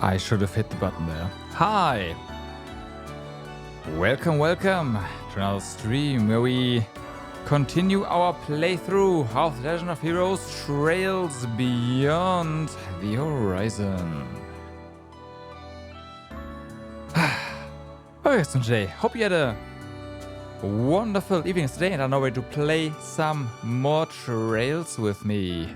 I should have hit the button there. Hi! Welcome to another stream where we continue our playthrough of Legend of Heroes Trails Beyond the Horizon. Okay, so today, hope you had a wonderful evening today and are now ready to play some more trails with me.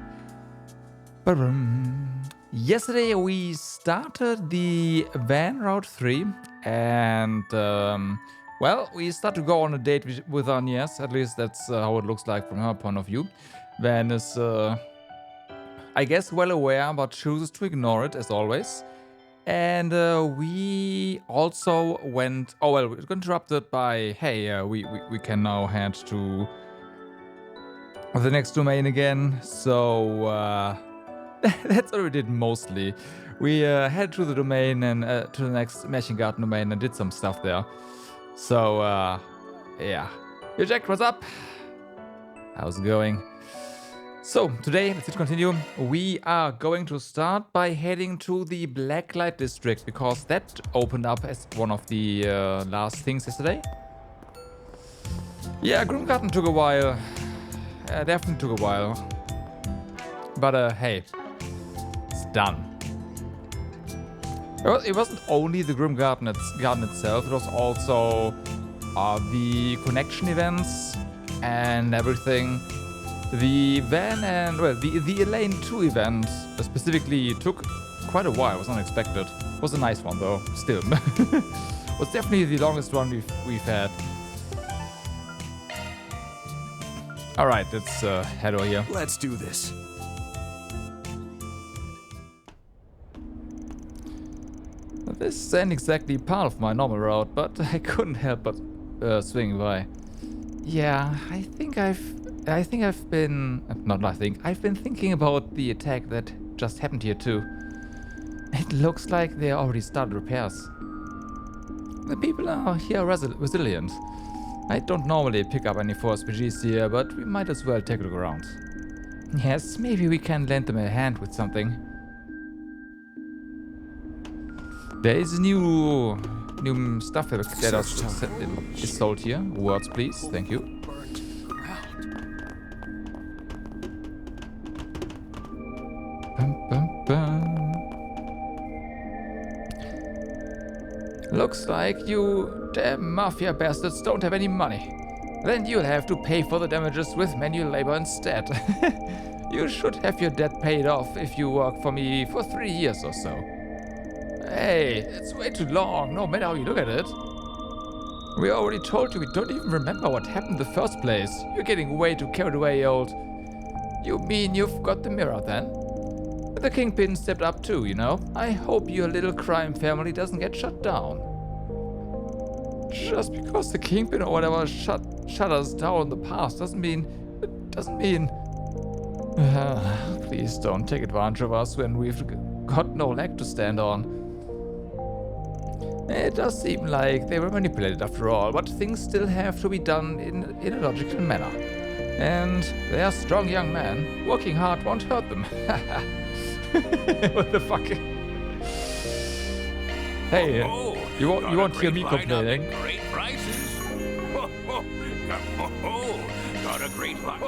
Yesterday we started the van route 3 and well, we start to go on a date with Angès. At least that's how it looks like from her point of view. Van is I guess well aware but chooses to ignore it as always. And we also went, oh well, we got interrupted by, hey, we can now head to the next domain again. So that's what we did mostly. We headed to the domain and to the next machine garden domain and did some stuff there. So yeah. Yo Jack, what's up? How's it going? So today, let's continue. We are going to start by heading to the Blacklight District because that opened up as one of the last things yesterday. Yeah, Grimgarten took a while. Definitely took a while. But hey, it's done. Well, it wasn't only the Grim Garden itself, it was also the connection events and everything. The van and, well, the Elaine 2 event specifically took quite a while, it was unexpected. It was a nice one though, still. It was definitely the longest one we've had. Alright, let's head over here. Let's do this. This ain't exactly part of my normal route, but I couldn't help but swing by. Yeah, I've been thinking about the attack that just happened here too. It looks like they already started repairs. The people are here resilient. I don't normally pick up any 4 SPGs here, but we might as well take a look around. Yes, maybe we can lend them a hand with something. There is new stuff that is sold here. Words, please. Thank you. Looks like you damn mafia bastards don't have any money. Then you'll have to pay for the damages with manual labor instead. You should have your debt paid off if you work for me for 3 years or so. Hey, it's way too long, no matter how you look at it. We already told you we don't even remember what happened in the first place. You're getting way too carried away, old. You mean you've got the mirror then? The Kingpin stepped up too, you know. I hope your little crime family doesn't get shut down. Just because the Kingpin or whatever shut us down in the past doesn't mean... Please don't take advantage of us when we've got no leg to stand on. It does seem like they were manipulated after all, but things still have to be done in a logical manner. And they are strong young men. Working hard won't hurt them. What the fuck? Hey, you won't hear me complaining. Great prices. Got a great lot.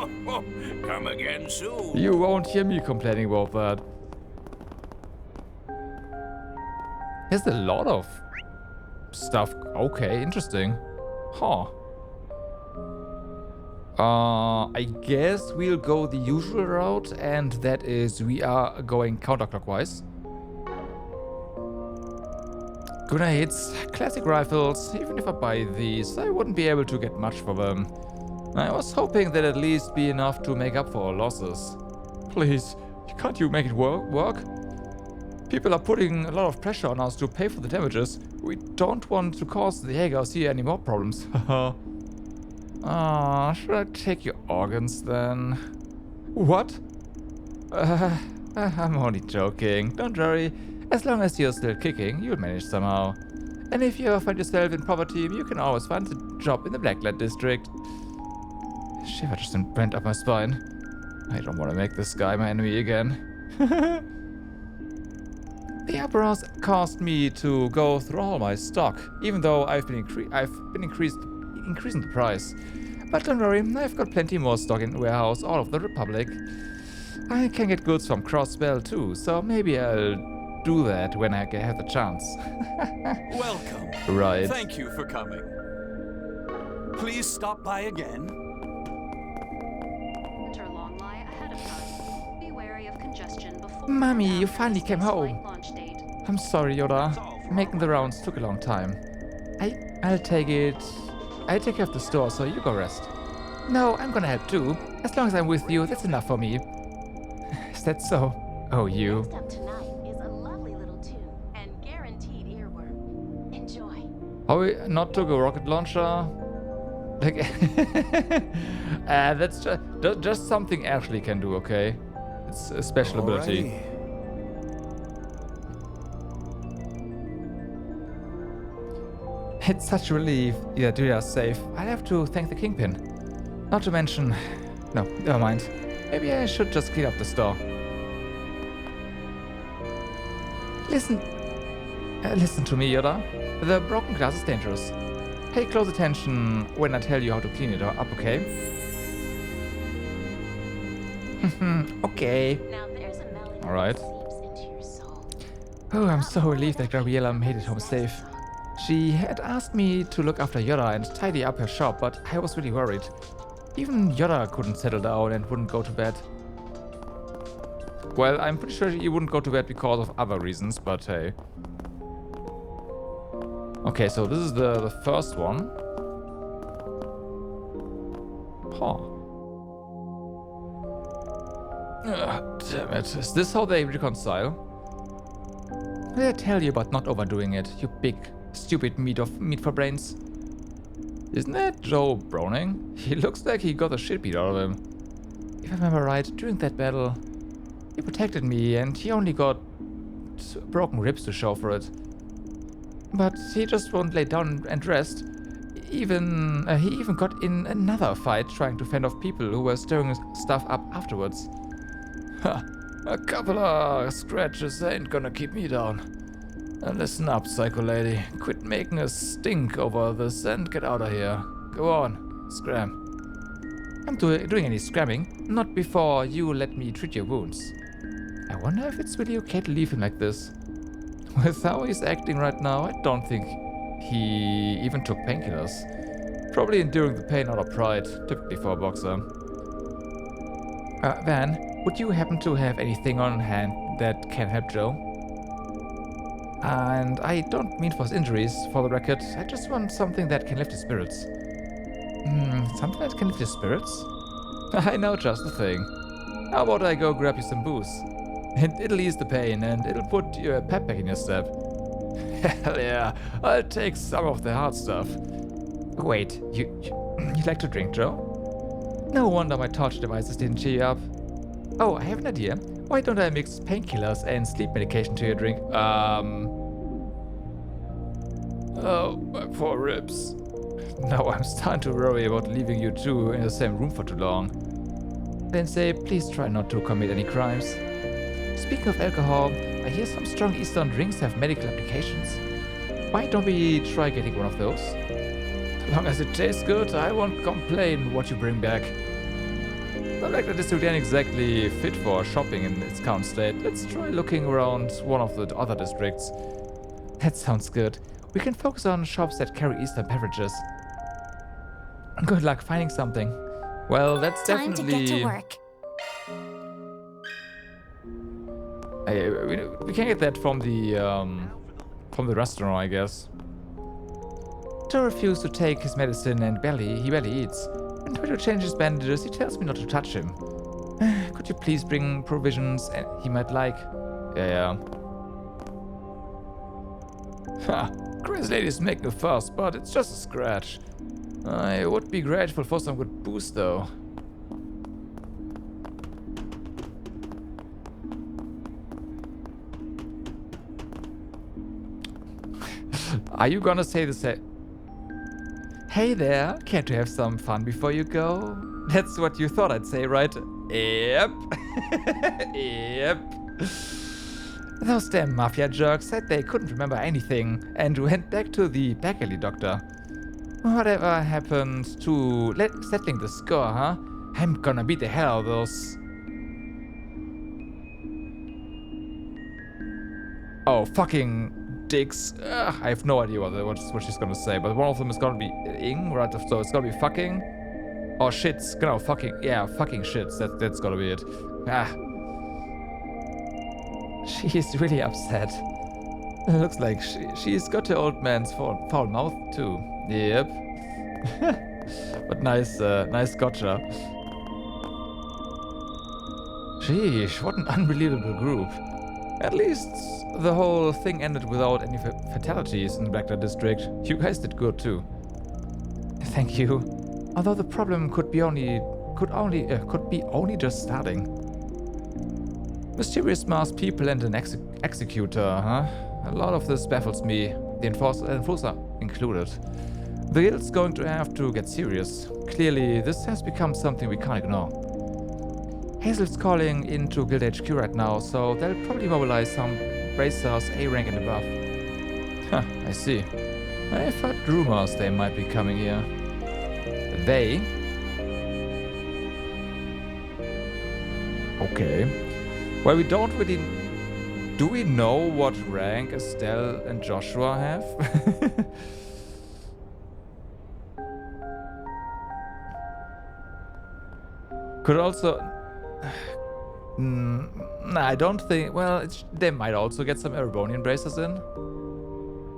Come again soon. You won't hear me complaining about that. There's a lot of stuff. Okay, interesting. Huh. I guess we'll go the usual route, and that is we are going counterclockwise. Grenades, classic rifles. Even if I buy these, I wouldn't be able to get much for them. I was hoping that at least be enough to make up for our losses. Please, can't you make it work? People are putting a lot of pressure on us to pay for the damages. We don't want to cause the Jaegers here any more problems. Should I take your organs then? What? I'm only joking. Don't worry. As long as you're still kicking, you'll manage somehow. And if you ever find yourself in poverty, you can always find a job in the Blacklight District. Shiver just went up my spine. I don't want to make this guy my enemy again. The Ouroboros caused me to go through all my stock, even though I've been increasing the price. But don't worry, I've got plenty more stock in the warehouse all over the Republic. I can get goods from Crossbell too, so maybe I'll do that when I have the chance. Welcome. Right. Thank you for coming. Please stop by again. Enter long lie ahead of time. Be wary of congestion before. Mummy, and you after finally the came flight home. launch date. I'm sorry, Yoda. Making the rounds took a long time. I'll take it. I'll take care of the store, so you go rest. No, I'm gonna help too. As long as I'm with you, that's enough for me. Is that so? Oh, you. Next up tonight is a lovely little tune and guaranteed earworm. Enjoy. How we not took a rocket launcher? Like, that's just something Ashley can do, okay? It's a special ability. Alrighty. It's such a relief that you are safe. I have to thank the Kingpin. Not to mention... No, never mind. Maybe I should just clean up the store. Listen to me, Yoda. The broken glass is dangerous. Pay close attention when I tell you how to clean it up, okay? Okay. Now there's a melody All right. that seeps into your soul. Oh, I'm so relieved that Gabriella made it home safe. She had asked me to look after Yoda and tidy up her shop, but I was really worried. Even Yoda couldn't settle down and wouldn't go to bed. Well, I'm pretty sure he wouldn't go to bed because of other reasons, but hey. Okay, so this is the first one. Huh. Ugh, damn it. Is this how they reconcile? What did I tell you about not overdoing it, you big, stupid meat for brains? Isn't that Joe Browning? He looks like he got the shit beat out of him. If I remember right, during that battle, he protected me and he only got broken ribs to show for it. But he just won't lay down and rest. He even got in another fight trying to fend off people who were stirring stuff up afterwards. Ha! A couple of scratches ain't gonna keep me down. Listen up, psycho lady. Quit making a stink over this and get out of here. Go on, scram. I'm doing any scramming, not before you let me treat your wounds. I wonder if it's really okay to leave him like this. With how he's acting right now, I don't think he even took painkillers. Probably enduring the pain out of pride, typically for a boxer. Van, would you happen to have anything on hand that can help Joe? And I don't mean for his injuries, for the record. I just want something that can lift his spirits. Something that can lift his spirits? I know just the thing. How about I go grab you some booze? It'll ease the pain and it'll put a pep back in your step. Hell yeah, I'll take some of the hard stuff. Wait, you like to drink, Joe? No wonder my torture devices didn't cheer you up. Oh, I have an idea. Why don't I mix painkillers and sleep medication to your drink? Oh, my poor ribs. Now I'm starting to worry about leaving you two in the same room for too long. Then say, please try not to commit any crimes. Speaking of alcohol, I hear some strong Eastern drinks have medical applications. Why don't we try getting one of those? As long as it tastes good, I won't complain what you bring back. The Blacklight District ain't exactly fit for shopping in its current state. Let's try looking around one of the other districts. That sounds good. We can focus on shops that carry Eastern beverages. Good luck finding something. Well, that's Time to definitely... get to work. We can get that from the restaurant, I guess. Joe refused to take his medicine and he barely eats. And when he changes bandages, he tells me not to touch him. Could you please bring provisions he might like? Yeah. Ha! Crazy lady's making a fuss, but it's just a scratch. I would be grateful for some good booze, though. Are you gonna say the same? Hey there, can't you have some fun before you go? That's what you thought I'd say, right? Yep. Yep. Those damn mafia jerks said they couldn't remember anything and went back to the back alley doctor. Whatever happened to settling the score, huh? I'm gonna beat the hell out of those. Oh, fucking dicks. Ugh, I have no idea what she's gonna say, but one of them is gonna be ing, right? So it's gonna be fucking. Or shits. No, fucking. Yeah, fucking shits. That's gonna be it. Ah. She's really upset. Looks like she's got her old man's foul mouth too. Yep. But nice gotcha. Sheesh, what an unbelievable group. At least the whole thing ended without any fatalities in the Blacklight District. You guys did good too. Thank you. Although the problem could be only just starting. Mysterious masked people and an executor, huh? A lot of this baffles me, the enforcer included. The guild's going to have to get serious. Clearly, this has become something we can't ignore. Hazel's calling into Guild HQ right now, so they'll probably mobilize some bracers A rank and above. Huh, I see. I've heard rumors they might be coming here. They? Okay. Well, we don't really... Do we know what rank Estelle and Joshua have? Could also... Nah, I don't think... Well, they might also get some Erebonian bracers in.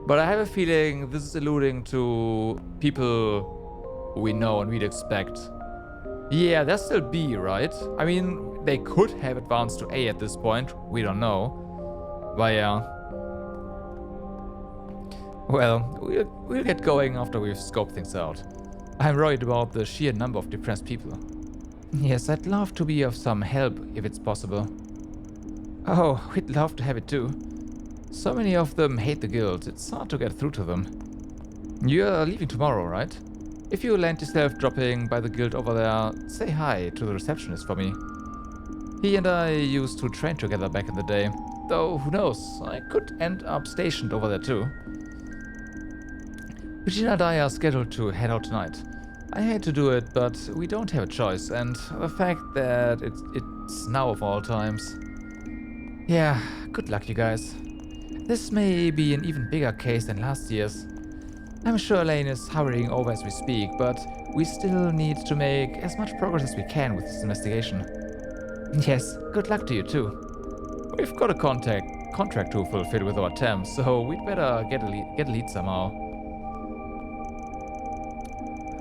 But I have a feeling this is alluding to people we know and we'd expect. Yeah, they're still B, right? I mean, they could have advanced to A at this point. We don't know. But yeah. Well, we'll get going after we've scoped things out. I'm worried about the sheer number of depressed people. Yes, I'd love to be of some help if it's possible. Oh, we'd love to have it too. So many of them hate the guild, it's hard to get through to them. You're leaving tomorrow, right? If you land yourself dropping by the guild over there, say hi to the receptionist for me. He and I used to train together back in the day. Though, who knows, I could end up stationed over there too. Regina and I are scheduled to head out tonight. I hate to do it, but we don't have a choice, and the fact that it's now of all times. Yeah, good luck you guys. This may be an even bigger case than last year's. I'm sure Elaine is hurrying over as we speak, but we still need to make as much progress as we can with this investigation. Yes, good luck to you too. We've got a contract to fulfill with our temps, so we'd better get a lead somehow.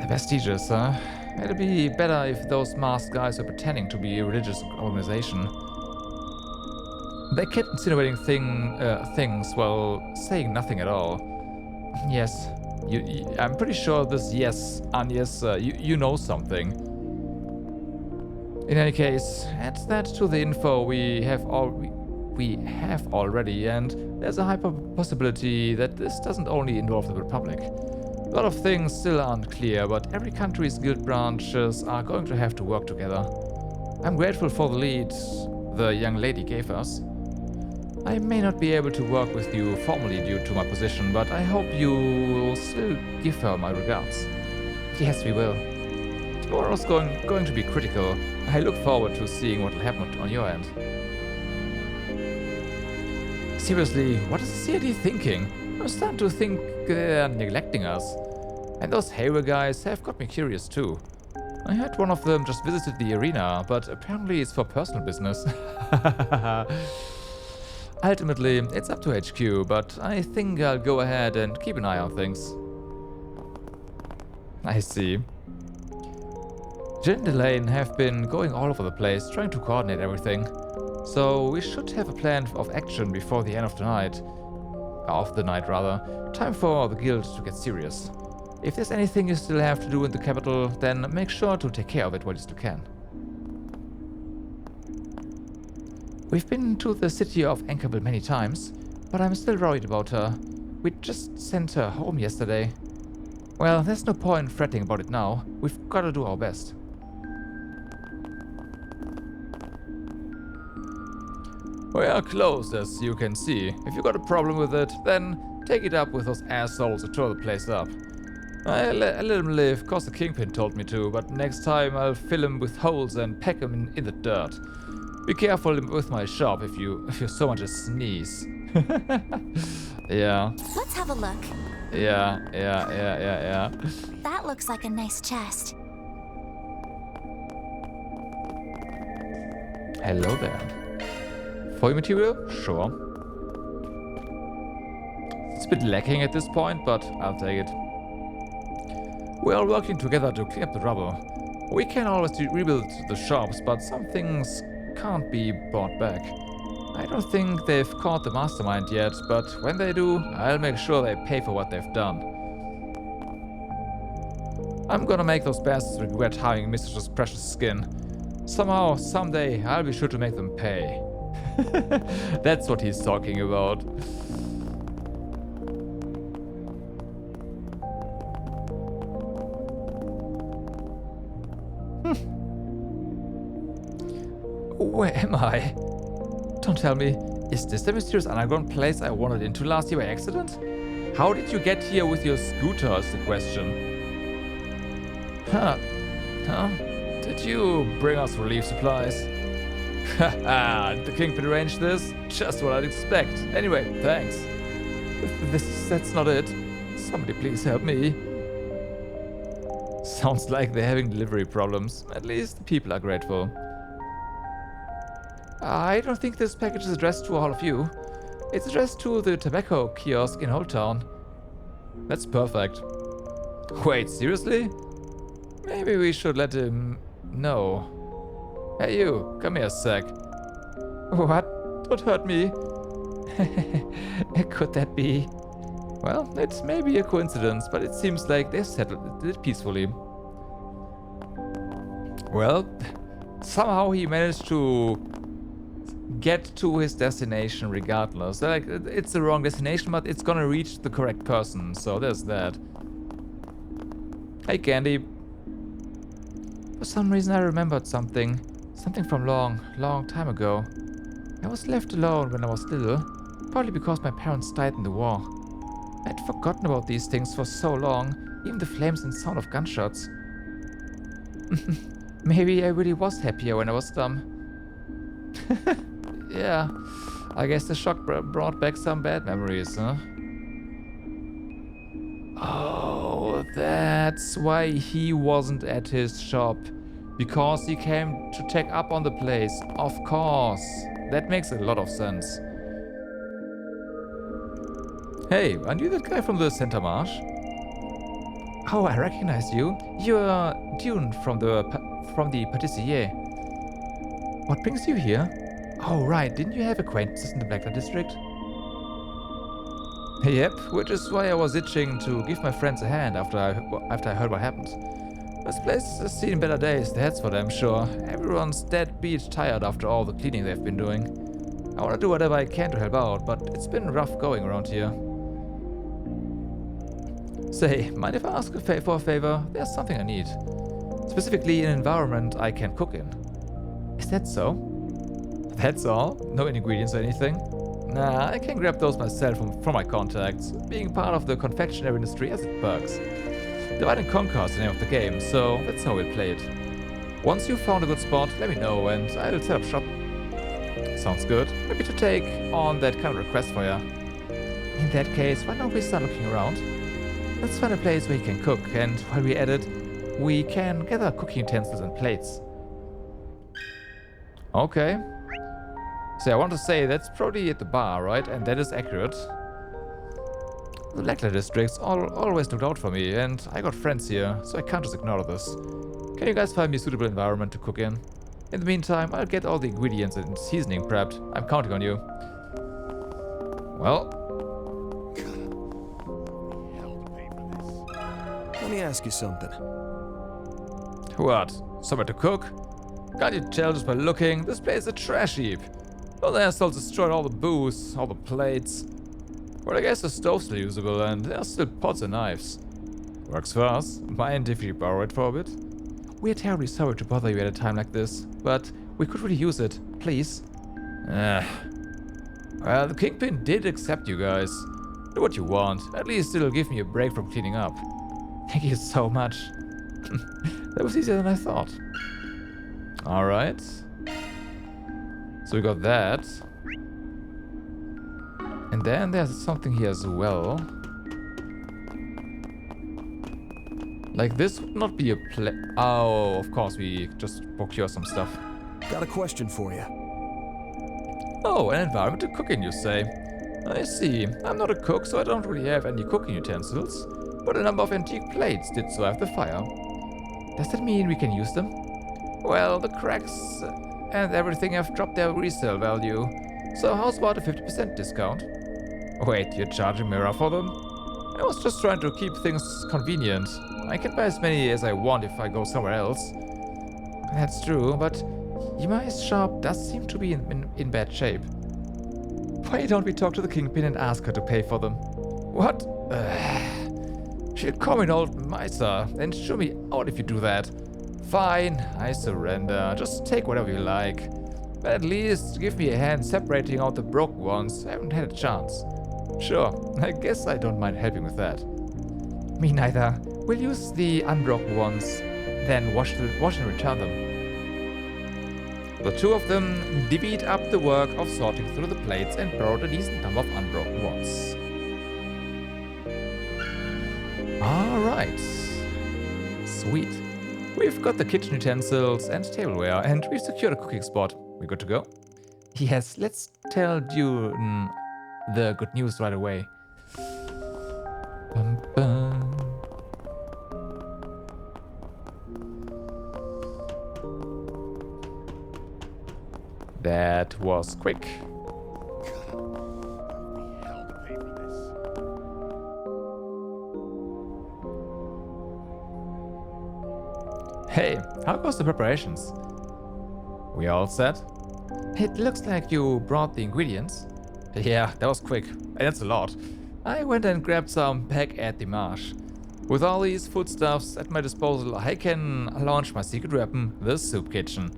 The vestiges, huh? It'd be better if those masked guys were pretending to be a religious organization. They kept insinuating things while saying nothing at all. Yes, I'm pretty sure this yes, Agnes, you know something. In any case, add that to the info we have already, and there's a high possibility that this doesn't only involve the Republic. A lot of things still aren't clear, but every country's guild branches are going to have to work together. I'm grateful for the lead the young lady gave us. I may not be able to work with you formally due to my position, but I hope you will still give her my regards. Yes, we will. Tomorrow's going to be critical. I look forward to seeing what will happen on your end. Seriously, what is the CID thinking? I'm starting to think they're neglecting us. And those Hayward guys have got me curious too. I heard one of them just visited the arena, but apparently it's for personal business. Ultimately, it's up to HQ, but I think I'll go ahead and keep an eye on things. I see. Jen and Elaine have been going all over the place, trying to coordinate everything. So we should have a plan of action before the end of the night. Time for the guild to get serious. If there's anything you still have to do in the capital, then make sure to take care of it while you still can. We've been to the city of Anchorville many times, but I'm still worried about her. We just sent her home yesterday. Well, there's no point fretting about it now. We've got to do our best. We are closed, as you can see. If you got a problem with it, then take it up with those assholes who tore the place up. I let him live, cause the Kingpin told me to, but next time I'll fill him with holes and pack him in the dirt. Be careful with my shop if you so much as sneeze. Yeah. Let's have a look. Yeah. That looks like a nice chest. Hello there. Foil material? Sure. It's a bit lacking at this point, but I'll take it. We are working together to clean up the rubble. We can always rebuild the shops, but some things can't be brought back. I don't think they've caught the mastermind yet, but when they do, I'll make sure they pay for what they've done. I'm gonna make those bastards regret having Mistress's precious skin. Somehow, someday, I'll be sure to make them pay. That's what he's talking about. Where am I? Don't tell me, is this the mysterious underground place I wandered into last year by accident? How did you get here with your scooter is the question. Huh? Did you bring us relief supplies? Haha, did the Kingpin arrange this? Just what I'd expect. Anyway, thanks. That's not it. Somebody please help me. Sounds like they're having delivery problems. At least the people are grateful. I don't think this package is addressed to all of you. It's addressed to the tobacco kiosk in Old Town. That's perfect. Wait, seriously? Maybe we should let him know. Hey you, come here a sec. What? Don't hurt me. Could that be? Well, it may be a coincidence, but it seems like they settled it peacefully. Well, somehow he managed to get to his destination regardless. Like, it's the wrong destination, but it's gonna reach the correct person, so there's that. Hey Candy. For some reason I remembered something. Something from long time ago. I was left alone when I was little, probably because my parents died in the war. I'd forgotten about these things for so long, even the flames and sound of gunshots. Maybe I really was happier when I was dumb. Yeah, I guess the shock brought back some bad memories, huh? Oh, that's why he wasn't at his shop. Because he came to check up on the place. Of course. That makes a lot of sense. Hey, aren't you that guy from the Center Marsh? Oh, I recognize you. You're Dune from the Patissier. What brings you here? Oh, right. Didn't you have acquaintances in the Blacklight District? Yep, which is why I was itching to give my friends a hand after I heard what happened. This place has seen better days, that's for damn sure. Everyone's dead beat tired after all the cleaning they've been doing. I want to do whatever I can to help out, but it's been rough going around here. Say, mind if I ask for a favor? There's something I need. Specifically an environment I can cook in. Is that so? That's all? No ingredients or anything? Nah, I can grab those myself from my contacts. Being part of the confectionery industry has its perks. Divide and Conquer is the name of the game, so that's how we'll play it. Once you've found a good spot, let me know and I'll set up shop. Sounds good. Happy to take on that kind of request for you. In that case, why don't we start looking around? Let's find a place where you can cook, and while we're at it, we can gather cooking utensils and plates. Okay. So I want to say that's probably at the bar, right? And that is accurate. The Blacklight District's always looked out for me, and I got friends here, so I can't just ignore this. Can you guys find me a suitable environment to cook in? In the meantime, I'll get all the ingredients and seasoning prepped. I'm counting on you. Well. Let me ask you something. What? Somewhere to cook? Can't you tell just by looking? This place is a trash heap. Those assholes destroyed all the booze, all the plates. Well, I guess the stove's still usable, and there's still pots and knives. Works for us. Mind if we borrow it for a bit? We're terribly sorry to bother you at a time like this, but we could really use it. Please. Well, the Kingpin did accept you guys. Do what you want. At least it'll give me a break from cleaning up. Thank you so much. That was easier than I thought. Alright. So we got that. And then there's something here as well. Like this would not be a Oh, of course, we just procure some stuff. Got a question for you. Oh, an environmental cooking, you say? I see. I'm not a cook, so I don't really have any cooking utensils. But a number of antique plates did survive the fire. Does that mean we can use them? Well, the cracks and everything have dropped their resale value. So how's about a 50% discount? Wait, you're charging me for them? I was just trying to keep things convenient. I can buy as many as I want if I go somewhere else. That's true, but Yimai's shop does seem to be in bad shape. Why don't we talk to the Kingpin and ask her to pay for them? What? She'll call me an old miser and show me out if you do that. Fine, I surrender. Just take whatever you like. But at least give me a hand separating out the broken ones. I haven't had a chance. Sure, I guess I don't mind helping with that. Me neither. We'll use the unbroken ones, then wash and return them. The two of them divvied up the work of sorting through the plates and borrowed a decent number of unbroken ones. Alright. Sweet. We've got the kitchen utensils and tableware, and we've secured a cooking spot. We're good to go? Yes, let's tell Dune the good news right away. Bum, bum. That was quick. Hey, how goes the preparations? We all set? It looks like you brought the ingredients. Yeah, that was quick. And that's a lot. I went and grabbed some back at the marsh. With all these foodstuffs at my disposal, I can launch my secret weapon, the soup kitchen.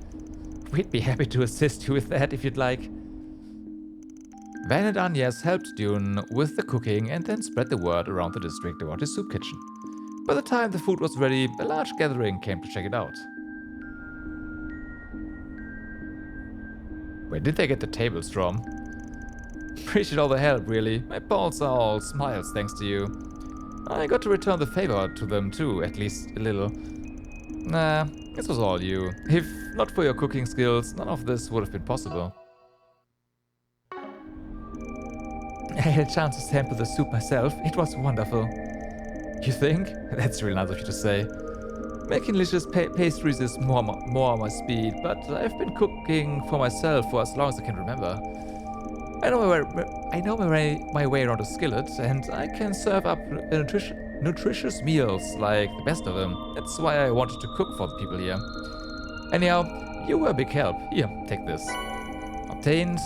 We'd be happy to assist you with that if you'd like. Van and Angès helped Dune with the cooking and then spread the word around the district about his soup kitchen. By the time the food was ready, a large gathering came to check it out. Where did they get the tables from? Appreciate all the help, really. My pals are all smiles thanks to you. I got to return the favor to them too, at least a little. Nah, this was all you. If not for your cooking skills, none of this would have been possible. I had a chance to sample the soup myself. It was wonderful. You think? That's really nice of you to say. Making delicious pastries is more my speed, but I've been cooking for myself for as long as I can remember. I know my way around a skillet, and I can serve up nutritious meals like the best of them. That's why I wanted to cook for the people here. Anyhow, you were a big help. Here, take this. Obtained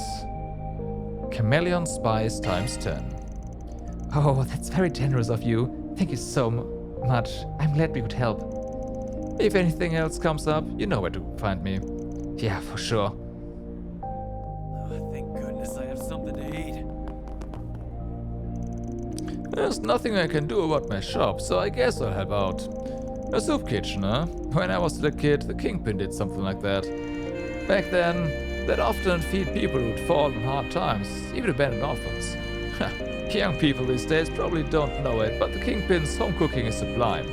chameleon spice times 10. Oh, that's very generous of you. Thank you so much. I'm glad we could help. If anything else comes up, you know where to find me. Yeah, for sure. Oh, thank goodness I have something to eat. There's nothing I can do about my shop, so I guess I'll help out. A soup kitchen, huh? When I was still a kid, the Kingpin did something like that. Back then, they'd often feed people who'd fallen on hard times, even abandoned orphans. Young people these days probably don't know it, but the Kingpin's home cooking is sublime.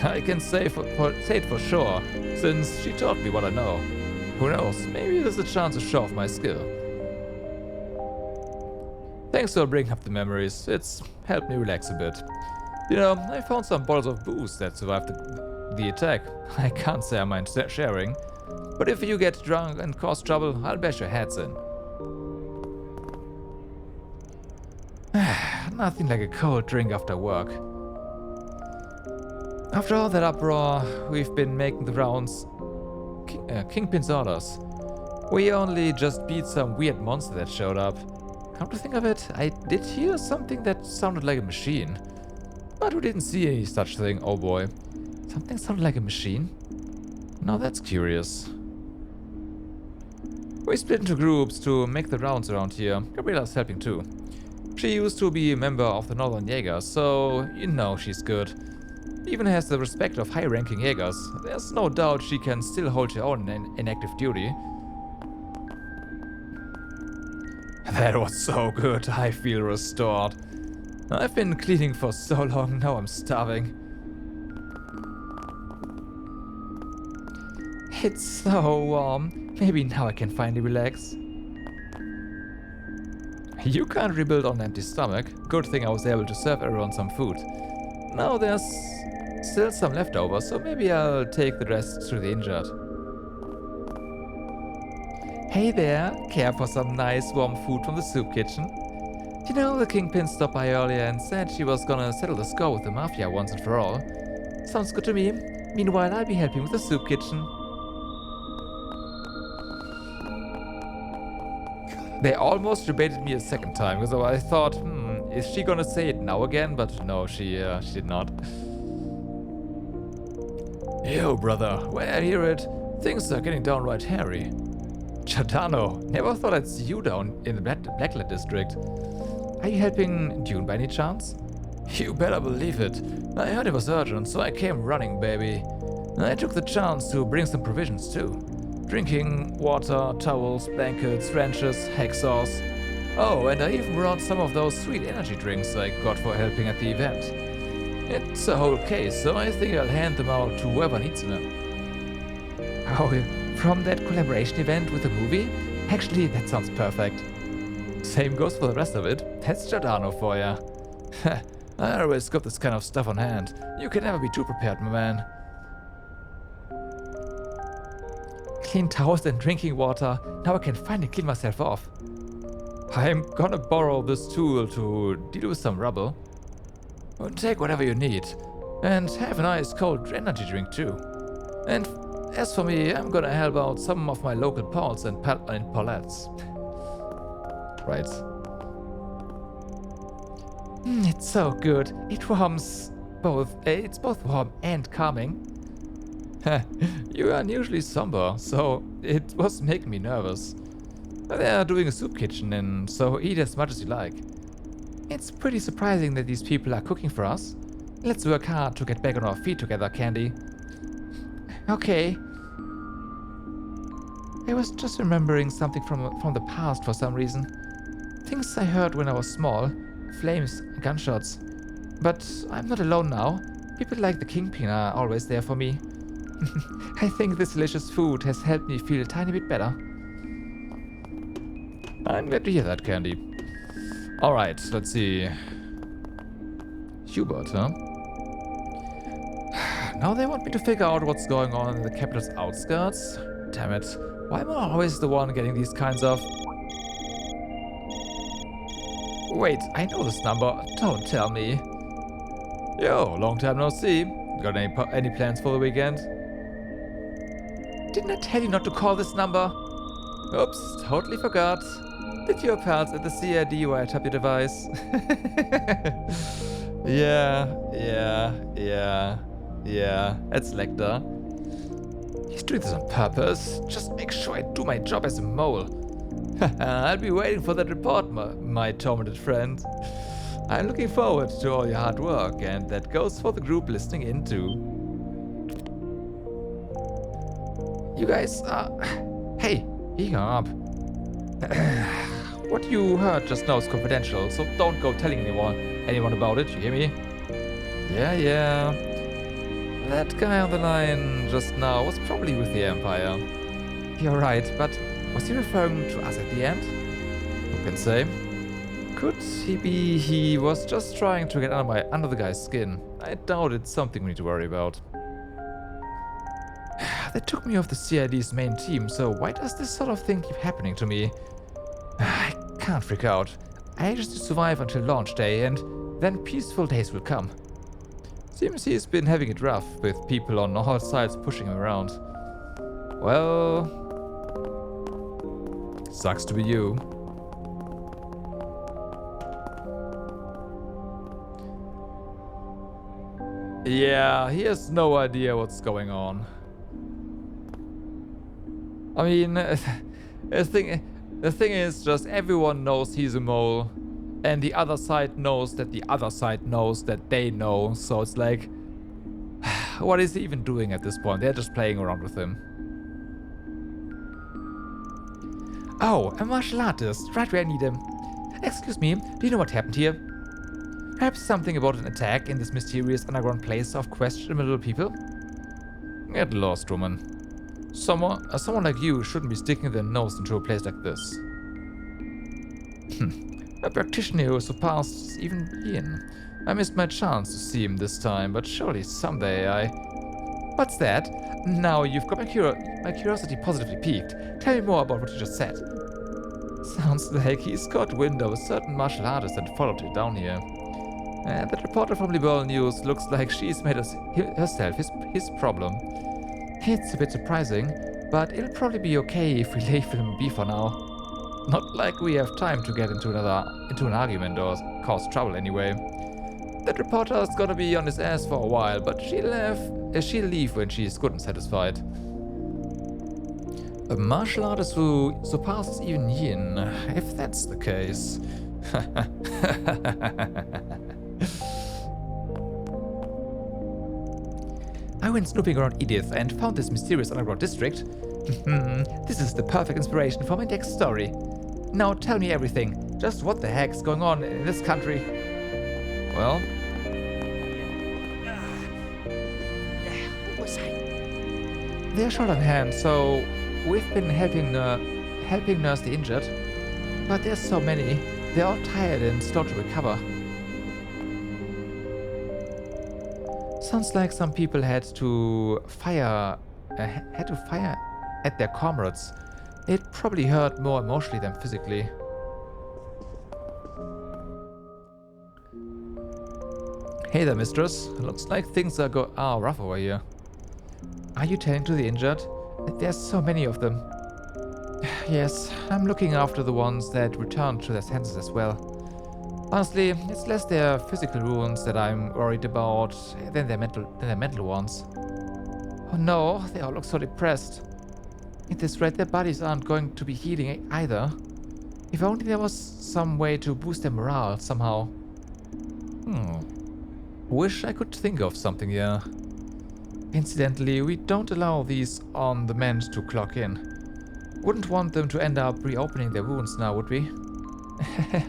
I can say it for sure, since she taught me what I know. Who knows, maybe there's a chance to show off my skill. Thanks for bringing up the memories, it's helped me relax a bit. You know, I found some bottles of booze that survived the attack. I can't say I mind sharing, but if you get drunk and cause trouble, I'll bash your heads in. Nothing like a cold drink after work. After all that uproar, we've been making the rounds. Kingpin's orders. We only just beat some weird monster that showed up. Come to think of it, I did hear something that sounded like a machine. But we didn't see any such thing, oh boy. Something sounded like a machine? Now that's curious. We split into groups to make the rounds around here. Gabriella's helping too. She used to be a member of the Northern Jaegers, so you know she's good. Even has the respect of high-ranking Jaegers. There's no doubt she can still hold her own in active duty. That was so good. I feel restored. I've been cleaning for so long, now I'm starving. It's so warm. Maybe now I can finally relax. You can't rebuild on an empty stomach. Good thing I was able to serve everyone some food. Now there's still some leftovers, so maybe I'll take the rest to the injured. Hey there, care for some nice warm food from the soup kitchen? You know, the Kingpin stopped by earlier and said she was gonna settle the score with the Mafia once and for all. Sounds good to me. Meanwhile, I'll be helping with the soup kitchen. They almost debated me a second time, because I thought, is she gonna say it now again? But no, she did not. Yo, brother, when I hear it, things are getting downright hairy. Chardano, never thought I'd see you down in the Blacklight District. Are you helping Dune by any chance? You better believe it. I heard it was urgent, so I came running, baby. I took the chance to bring some provisions too. Drinking water, towels, blankets, wrenches, hacksaws. Oh, and I even brought some of those sweet energy drinks I got for helping at the event. It's a whole case, so I think I'll hand them out to whoever needs them. Oh, from that collaboration event with the movie? Actually, that sounds perfect. Same goes for the rest of it. That's Giordano for ya. I always got this kind of stuff on hand. You can never be too prepared, my man. Clean towels and drinking water. Now I can finally clean myself off. I'm gonna borrow this tool to deal with some rubble. Take whatever you need. And have a nice cold energy drink too. And as for me, I'm gonna help out some of my local pals and palettes. Right. It's so good. It warms both. It's both warm and calming. You are unusually somber, so it was making me nervous. They are doing a soup kitchen, and so eat as much as you like. It's pretty surprising that these people are cooking for us. Let's work hard to get back on our feet together, Candy. Okay. I was just remembering something from the past for some reason. Things I heard when I was small. Flames, gunshots. But I'm not alone now. People like the Kingpin are always there for me. I think this delicious food has helped me feel a tiny bit better. I'm glad to hear that, Candy. Alright, let's see. Hubert, huh? Now they want me to figure out what's going on in the capital's outskirts? Damn it. Why am I always the one getting these kinds of... Wait, I know this number. Don't tell me. Yo, long time no see. Got any plans for the weekend? Didn't I tell you not to call this number? Oops, totally forgot. Did your pals at the CID write up your device? Yeah, it's Lecter. He's doing this on purpose. Just make sure I do my job as a mole. I'll be waiting for that report, my tormented friend. I'm looking forward to all your hard work, and that goes for the group listening in too. You guys are... Hey, he hung up. What you heard just now is confidential, so don't go telling anyone about it, you hear me? Yeah. That guy on the line just now was probably with the Empire. You're right, but was he referring to us at the end? Who can say? Could he be he was just trying to get under the guy's skin? I doubt it's something we need to worry about. They took me off the CID's main team, so why does this sort of thing keep happening to me? I can't freak out. I just need to survive until launch day, and then peaceful days will come. Seems he's been having it rough, with people on all sides pushing him around. Well... sucks to be you. Yeah, he has no idea what's going on. I mean, The thing is, just everyone knows he's a mole, and the other side knows that the other side knows that they know. So it's like, what is he even doing at this point? They're just playing around with him. Oh, a martial artist, right where I need him. Excuse me, do you know what happened here? Perhaps something about an attack in this mysterious underground place of questionable people? Get lost, woman. Someone like you shouldn't be sticking their nose into a place like this. A practitioner who surpassed even Yin. I missed my chance to see him this time, but surely someday I... What's that? Now you've got my curiosity positively piqued. Tell me more about what you just said. Sounds like he's caught wind of a certain martial artist and followed it down here. And that reporter from Liberal News looks like she's made herself his problem. It's a bit surprising, but it'll probably be okay if we leave him be for now. Not like we have time to get into an argument or cause trouble anyway. That reporter's gonna be on his ass for a while, but she'll leave when she's good and satisfied. A martial artist who surpasses even Yin, if that's the case. I went snooping around Edith and found this mysterious underground district. This is the perfect inspiration for my next story. Now tell me everything. Just what the heck's going on in this country? Well... They're short on hand, so we've been helping nurse the injured. But there's so many. They're all tired and slow to recover. Sounds like some people had to fire at their comrades. It probably hurt more emotionally than physically. Hey there, mistress. Looks like things are rough over here. Are you tending to the injured? There's so many of them. Yes, I'm looking after the ones that returned to their senses as well. Honestly, it's less their physical wounds that I'm worried about than their mental ones. Oh no, they all look so depressed. At this rate, their bodies aren't going to be healing either. If only there was some way to boost their morale somehow. Wish I could think of something here. Incidentally, we don't allow these on the mend to clock in. Wouldn't want them to end up reopening their wounds now, would we?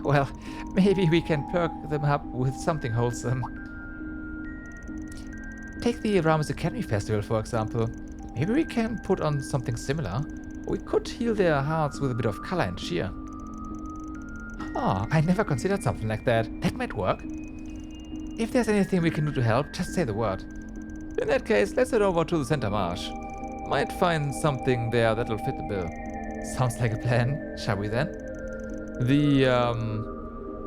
Well, maybe we can perk them up with something wholesome. Take the Ramos Academy Festival, for example. Maybe we can put on something similar. We could heal their hearts with a bit of color and cheer. Oh, I never considered something like that. That might work. If there's anything we can do to help, just say the word. In that case, let's head over to the Center Marsh. Might find something there that'll fit the bill. Sounds like a plan. Shall we then?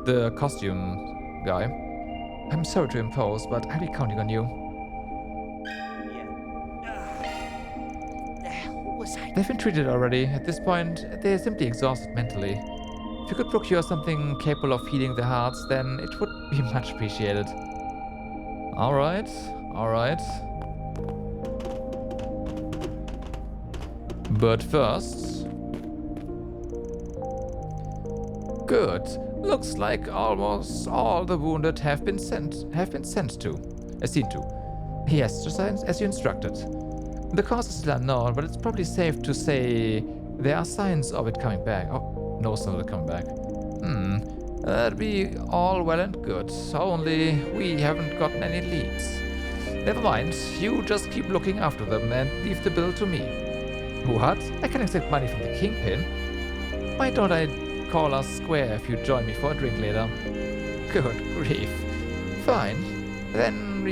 The costume guy. I'm sorry to impose, but I'll be counting on you. They've been treated already. At this point, they're simply exhausted mentally. If you could procure something capable of healing their hearts, then it would be much appreciated. Alright, alright. But first... Good. Looks like almost all the wounded have been seen to. Yes, just as you instructed. The cause is still unknown, but it's probably safe to say there are signs of it coming back. Oh, no signs of it coming back. That'd be all well and good. Only we haven't gotten any leads. Never mind. You just keep looking after them and leave the bill to me. What? I can accept money from the Kingpin. Why don't I call us square if you join me for a drink later? Good grief. Fine. Then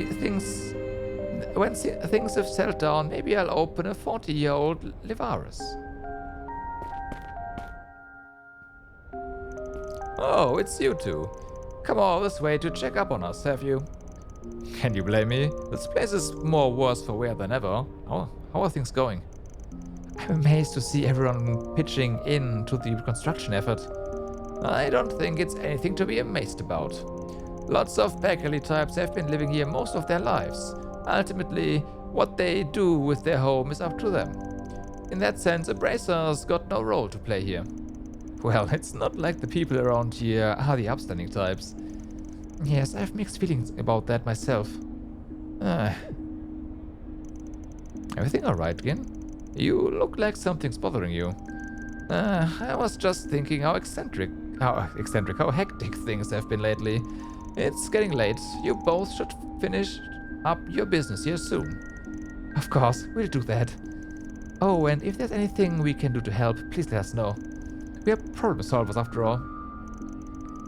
when things have settled down, maybe I'll open a 40-year-old Livaris. Oh, it's you two. Come all this way to check up on us, have you? Can you blame me? This place is more worse for wear than ever. How are things going? I'm amazed to see everyone pitching in to the reconstruction effort. I don't think it's anything to be amazed about. Lots of beggarly types have been living here most of their lives. Ultimately, what they do with their home is up to them. In that sense, Embracer's got no role to play here. Well, it's not like the people around here are the upstanding types. Yes, I have mixed feelings about that myself. Everything alright, Gin? You look like something's bothering you. I was just thinking how hectic things have been lately. It's getting late. You both should finish up your business here soon. Of course, we'll do that. Oh, and if there's anything we can do to help, please let us know. We are problem solvers after all.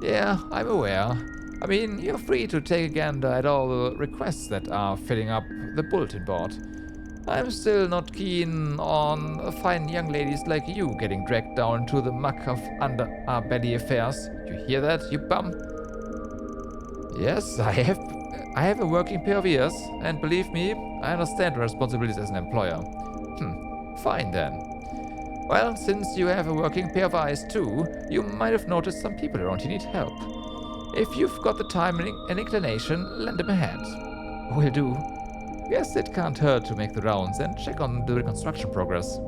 Yeah, I'm aware. I mean, you're free to take a gander at all the requests that are filling up the bulletin board. I'm still not keen on fine young ladies like you getting dragged down into the muck of underbelly affairs. You hear that, you bum? Yes, I have a working pair of ears, and believe me, I understand my responsibilities as an employer. Fine then. Well, since you have a working pair of eyes too, you might have noticed some people around here need help. If you've got the time and inclination, lend them a hand. Will do. Guess it can't hurt to make the rounds and check on the reconstruction progress.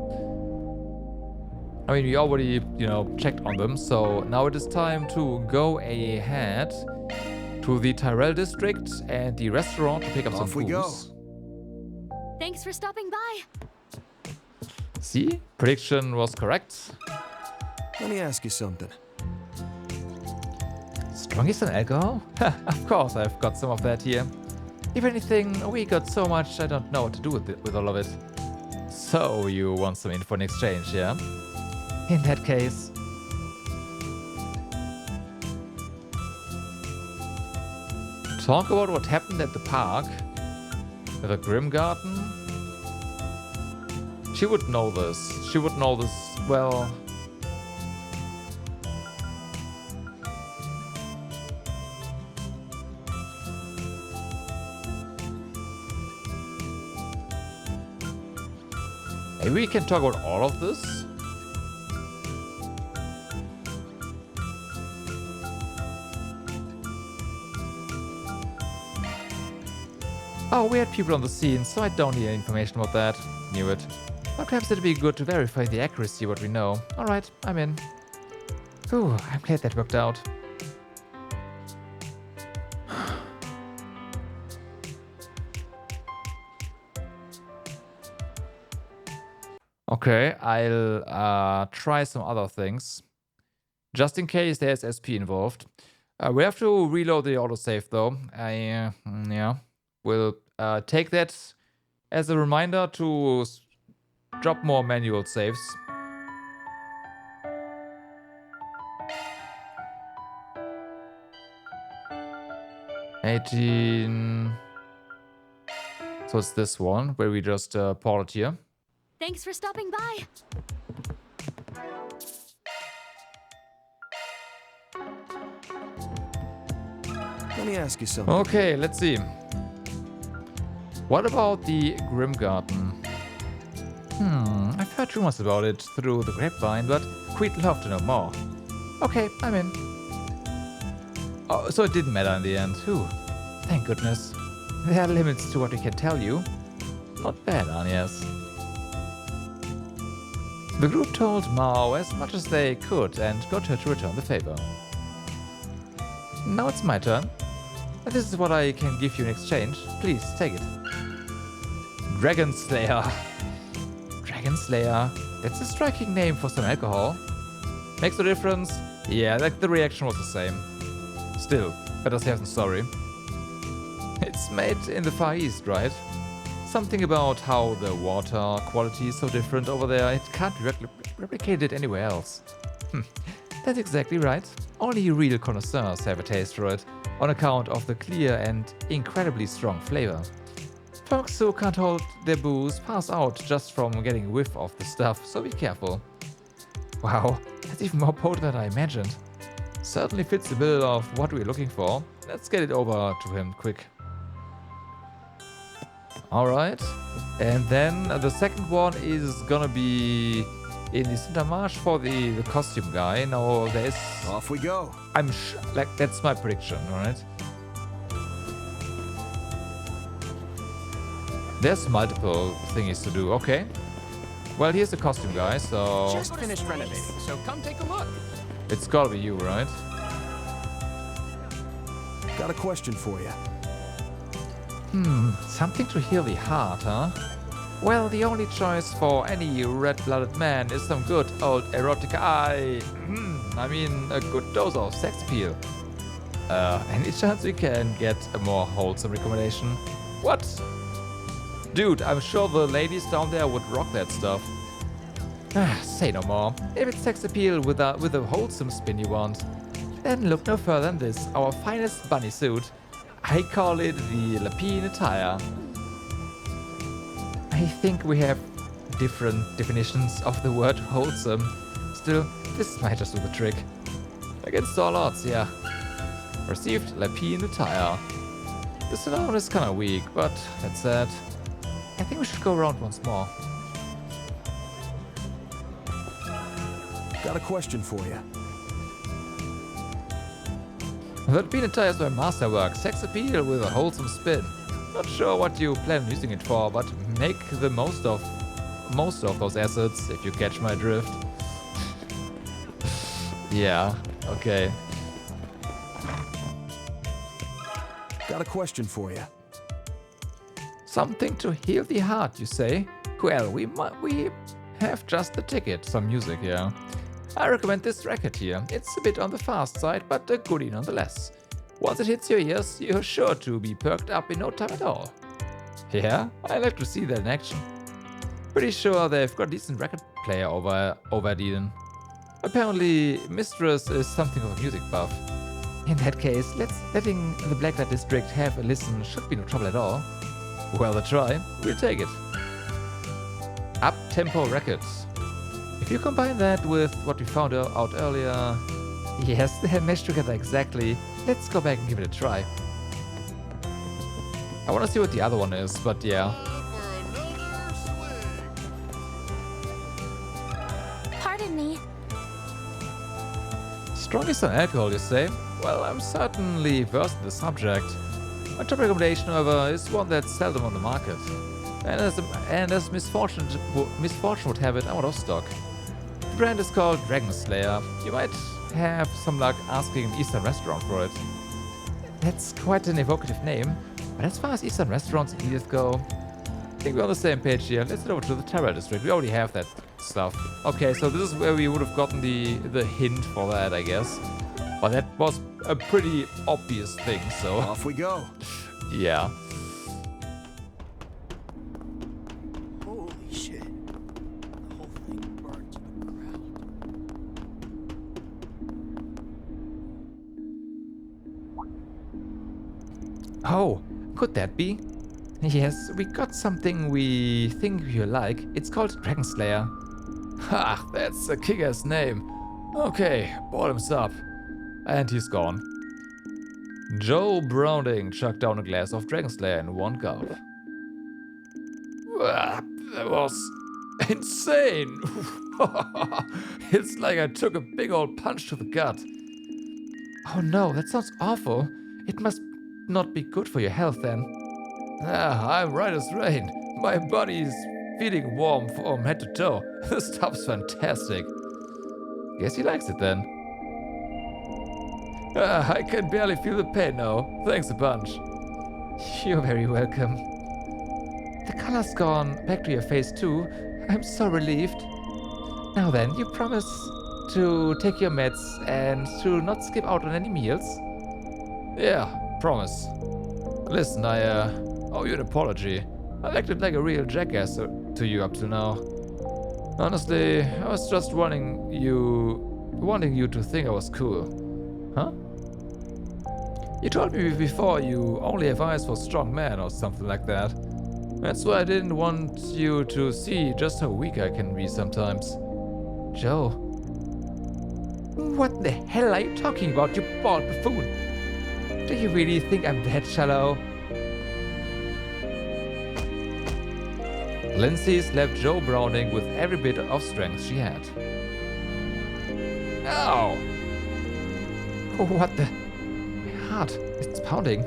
I mean, we already, checked on them, so now it is time to go ahead to the Chardin District and the restaurant to pick up some booze. Thanks for stopping by. See? Prediction was correct. Let me ask you something. Strongest on alcohol? Of course, I've got some of that here. If anything, we got so much I don't know what to do with all of it. So, you want some info in exchange, yeah? In that case... Talk about what happened at the park. With a Grim Garden? She would know this. She would know this well. Maybe we can talk about all of this? Oh, we had people on the scene, so I don't need any information about that. Knew it. But perhaps it'd be good to verify the accuracy of what we know. Alright, I'm in. Ooh, I'm glad that worked out. Okay, I'll try some other things. Just in case there's SP involved. We have to reload the autosave though. We'll take that as a reminder to drop more manual saves. $18. So it's this one where we just port it here. Thanks for stopping by. Let me ask you something. Okay, let's see. What about the Grim Garden? I've heard rumors about it through the grapevine, but we'd love to know more. Okay, I'm in. Oh, so it didn't matter in the end. Whew. Thank goodness. There are limits to what we can tell you. Not bad, Angès. The group told Mao as much as they could and got her to return the favor. Now it's my turn. This is what I can give you in exchange. Please, take it. Dragon Slayer. Dragon Slayer. That's a striking name for some alcohol. Makes a difference? Yeah, like the reaction was the same. Still, better safe than sorry. It's made in the Far East, right? Something about how the water quality is so different over there, it can't be replicated anywhere else. That's exactly right. Only real connoisseurs have a taste for it, on account of the clear and incredibly strong flavor. Folks who can't hold their booze pass out just from getting a whiff of the stuff, so be careful. Wow, that's even more potent than I imagined. Certainly fits the bill of what we're looking for. Let's get it over to him quick. Alright, and then the second one is gonna be in the Center Marsh for the costume guy. Now there's... Off we go. I'm like, that's my prediction, alright? There's multiple thingies to do, okay. Well, here's the costume guy, so Just finished renovating, so come take a look. it's gotta be you, right? Got a question for you. Something to heal the heart, huh? Well, the only choice for any red-blooded man is some good old erotica. I mean, a good dose of sex appeal. Any chance we can get a more wholesome recommendation? What? Dude, I'm sure the ladies down there would rock that stuff. Say no more. If it's sex appeal with a wholesome spin you want, then look no further than this, our finest bunny suit. I call it the Lapine attire. I think we have different definitions of the word wholesome. Still, this might just do the trick. Against all odds, yeah. Received Lapine attire. This alone is kinda weak, but that said, I think we should go around once more. Got a question for you. The Lapine attire is my masterwork, sex appeal with a wholesome spin. Not sure what you plan on using it for, but make the most of those assets, if you catch my drift. Yeah, okay. Got a question for you. Something to heal the heart, you say? Well, we have just the ticket, some music here. I recommend this record here. It's a bit on the fast side, but a goodie nonetheless. Once it hits your ears, you're sure to be perked up in no time at all. Yeah, I like to see that in action. Pretty sure they've got a decent record player over at Eden. Apparently, Mistress is something of a music buff. In that case, letting the Blacklight District have a listen should be no trouble at all. Well, a try. We'll take it. Up-tempo records. If you combine that with what we found out earlier... Yes, they mesh together exactly. Let's go back and give it a try. I want to see what the other one is, but yeah. Pardon me. Strongest on alcohol, you say? Well, I'm certainly versed in the subject. My top recommendation, however, is one that's seldom on the market. And as misfortune would have it, I'm out of stock. The brand is called Dragon Slayer. You might have some luck asking an Eastern restaurant for it. That's quite an evocative name, but as far as Eastern restaurants in Edith go, I think we're on the same page here. Let's head over to the Terror District. We already have that stuff. Okay, so this is where we would have gotten the hint for that, I guess. But that was a pretty obvious thing, so... Off we go. Yeah. Holy shit. The whole thing burned to the ground. Oh, could that be? Yes, we got something we think you like. It's called Dragon Slayer. Ha, that's a kick-ass name. Okay, bottoms up. And he's gone. Joe Browning chucked down a glass of Dragon Slayer in one gulp. That was insane. It's like I took a big old punch to the gut. Oh no, that sounds awful. It must not be good for your health then. I'm right as rain. My body's feeling warm from head to toe. This stuff's fantastic. Guess he likes it then. I can barely feel the pain now. Thanks a bunch. You're very welcome. The color's gone back to your face too. I'm so relieved. Now then, you promise to take your meds and to not skip out on any meals? Yeah, promise. Listen, I owe you an apology. I've acted like a real jackass to you up to now. Honestly, I was just wanting you to think I was cool. Huh? You told me before you only have eyes for strong men or something like that. That's why I didn't want you to see just how weak I can be sometimes. Joe. What the hell are you talking about, you bald buffoon? Do you really think I'm that shallow? Lindsay slapped Joe Browning with every bit of strength she had. Ow! What the... My heart, it's pounding.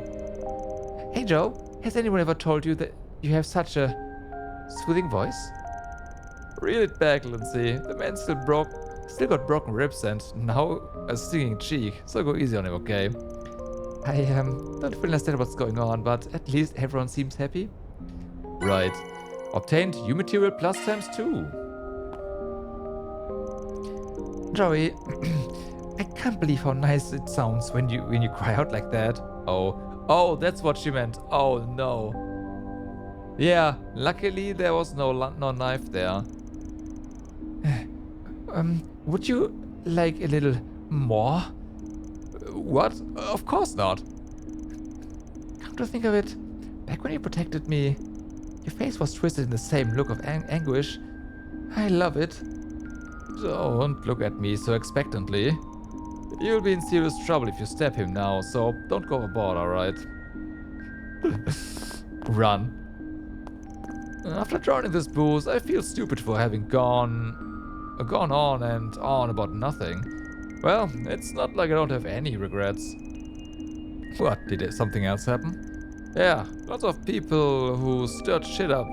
Hey Joe, has anyone ever told you that you have such a soothing voice? Reel it back, Lindsay. The man still got broken ribs and now a stinging cheek. So go easy on him, okay? I don't fully understand what's going on, but at least everyone seems happy. Right. Obtained U material plus ×2. Joey, I can't believe how nice it sounds when you cry out like that. Oh, that's what she meant. Oh no. Yeah, luckily there was no knife there. Would you like a little more? What? Of course not. Come to think of it, back when you protected me, your face was twisted in the same look of anguish. I love it. Don't look at me so expectantly. You'll be in serious trouble if you stab him now, so don't go overboard, alright? Run. After drowning this booze, I feel stupid for having gone on and on about nothing. Well, it's not like I don't have any regrets. What, did something else happen? Yeah, lots of people who stirred shit up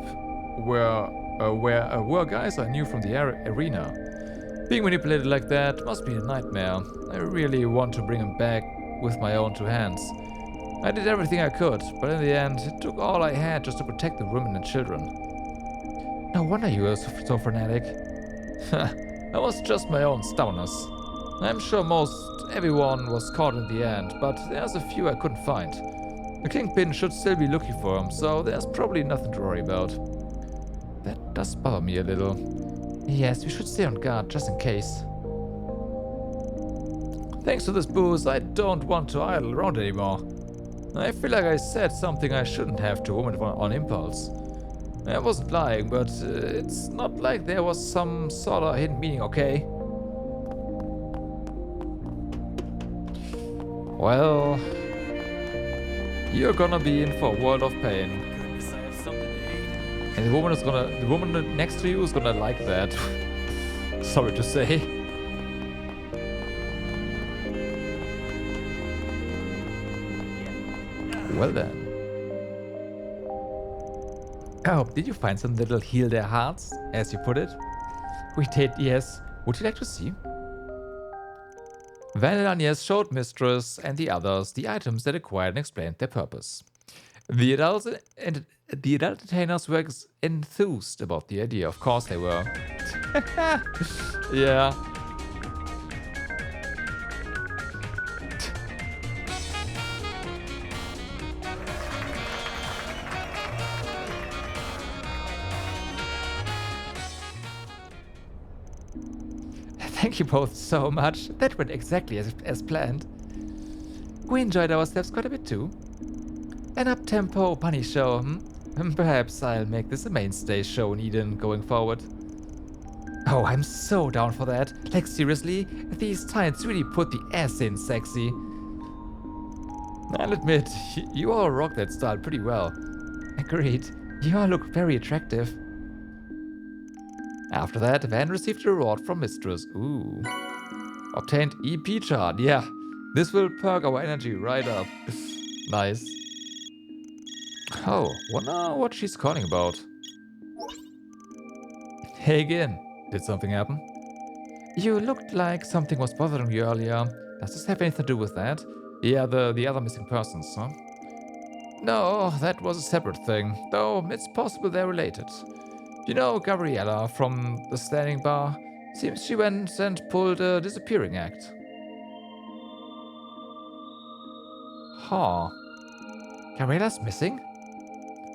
were guys I knew from the arena. Being manipulated like that must be a nightmare. I really want to bring him back with my own two hands. I did everything I could, but in the end, it took all I had just to protect the women and children. No wonder you were so frenetic. That was just my own stubbornness. I'm sure most everyone was caught in the end, but there's a few I couldn't find. The Kingpin should still be looking for him, so there's probably nothing to worry about. That does bother me a little. Yes, we should stay on guard, just in case. Thanks to this booze, I don't want to idle around anymore. I feel like I said something I shouldn't have to a woman on impulse. I wasn't lying, but it's not like there was some sort of hidden meaning, okay? Well, you're gonna be in for a world of pain. Goodness, I have something to eat. And the woman next to you is gonna like that. Sorry to say. Well then. Oh, did you find some little heal their hearts, as you put it? We did, yes. Would you like to see? Van and Agnes showed Mistress and the others the items that acquired and explained their purpose. The adult entertainers were enthused about the idea. Of course they were. Yeah. Thank you both so much. That went exactly as planned. We enjoyed ourselves quite a bit too. An up-tempo bunny show, Perhaps I'll make this a mainstay show in Eden going forward. Oh, I'm so down for that. Like seriously, these tights really put the ass in sexy. I'll admit, you all rock that style pretty well. Agreed. You all look very attractive. After that, Van received a reward from Mistress. Ooh. Obtained EP chart. Yeah, this will perk our energy right up. Nice. Oh, wonder what she's calling about. Hey again. Did something happen? You looked like something was bothering you earlier. Does this have anything to do with that? Yeah, the other missing persons, huh? No, that was a separate thing, though it's possible they're related. You know Gabriella from the standing bar? Seems she went and pulled a disappearing act. Huh. Gabriella's missing?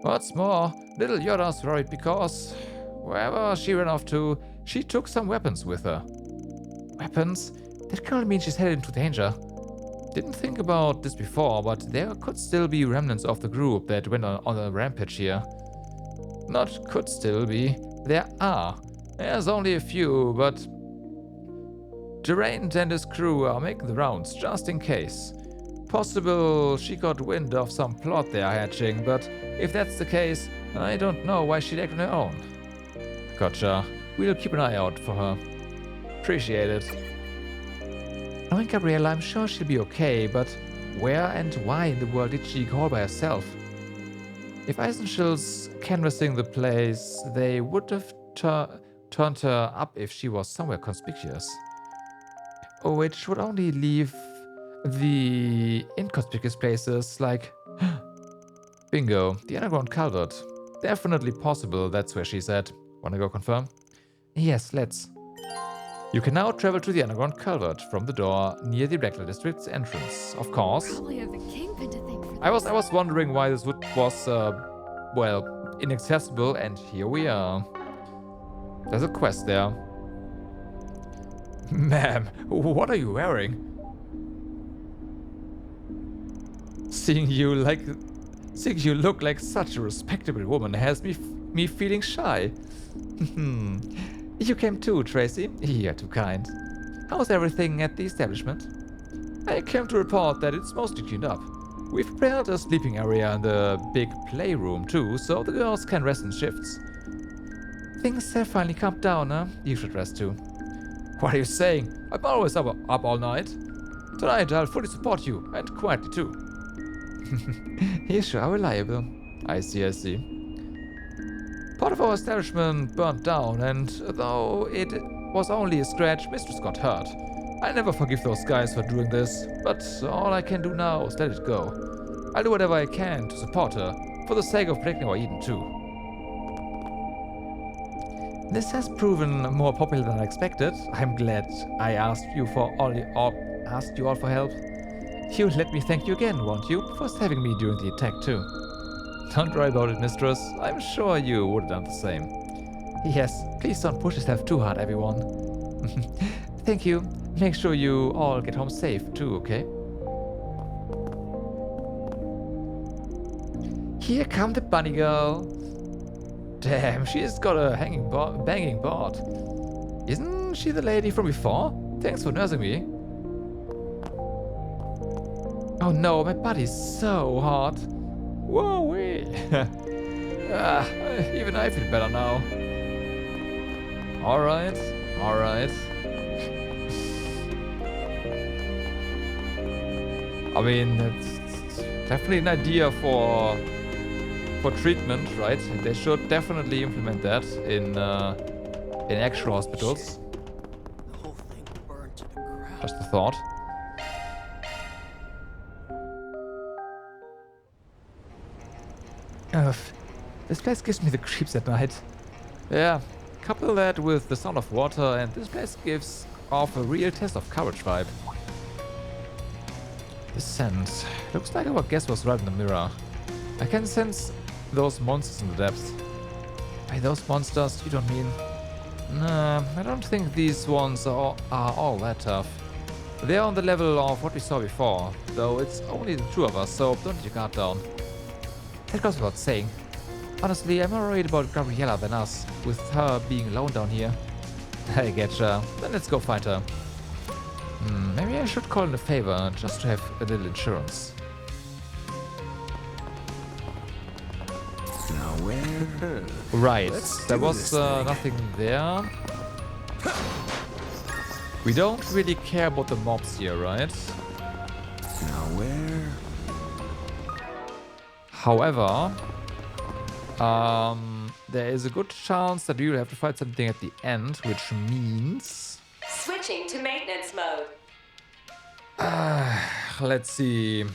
What's more, little Yoda's worried because wherever she ran off to, she took some weapons with her. Weapons? That could mean she's headed into danger. Didn't think about this before, but there could still be remnants of the group that went on a rampage here. Not could still be. There are. There's only a few, but Geraint and his crew are making the rounds, just in case. Possible she got wind of some plot they are hatching, but if that's the case, I don't know why she'd act on her own. Gotcha. We'll keep an eye out for her. Appreciate it. Knowing Gabriella, I'm sure she'll be okay, but where and why in the world did she go all by herself? If Eisenschill's canvassing the place, they would turned her up if she was somewhere conspicuous. Which would only leave the inconspicuous places like... Bingo, the underground culvert. Definitely possible, that's where she's at. Wanna go confirm? Yes, let's. You can now travel to the underground culvert from the door near the Blacklight District's entrance. Of course. Probably have the kingpin to thank for this. I was wondering why this was well, inaccessible, and here we are. There's a quest there. Ma'am, what are you wearing? Seeing you look like such a respectable woman has me feeling shy. You came too, Tracy. You're too kind. How's everything at the establishment? I came to report that it's mostly cleaned up. We've prepared a sleeping area in the big playroom too, so the girls can rest in shifts. Things have finally calmed down, huh? You should rest too. What are you saying? I'm always up all night. Tonight I'll fully support you, and quietly too. You sure are reliable. I see. Part of our establishment burnt down, and though it was only a scratch, Mistress got hurt. I never forgive those guys for doing this, but all I can do now is let it go. I'll do whatever I can to support her, for the sake of protecting our Eden too. This has proven more popular than I expected. I'm glad I asked you all for help. You'll let me thank you again, won't you, for saving me during the attack too. Don't worry about it, Mistress. I'm sure you would have done the same. Yes, please don't push yourself too hard, everyone. Thank you. Make sure you all get home safe too, okay? Here come the bunny girl. Damn, she's got a banging bod. Isn't she the lady from before? Thanks for nursing me. Oh no, my body's so hot. Whoa-wee. Even I feel better now. Alright. I mean, that's definitely an idea for treatment, right? They should definitely implement that in actual hospitals. The whole thing burned to the ground. Just a thought. This place gives me the creeps at night. Yeah, couple that with the sound of water and this place gives off a real test of courage vibe. The scent. Looks like our guess was right in the mirror. I can sense those monsters in the depths. By those monsters, you don't mean... Nah, I don't think these ones are all that tough. They're on the level of what we saw before, though it's only the two of us, so don't let your guard down. That goes without saying. Honestly, I'm more worried about Gabriella than us, with her being alone down here. I getcha. Then let's go find her. Maybe I should call in a favor, just to have a little insurance. Now where? Right, Let's there do was this thing. nothing there. We don't really care about the mobs here, right? Now where? However, there is a good chance that we will have to fight something at the end, which means... Switching to maintenance mode. Let's see.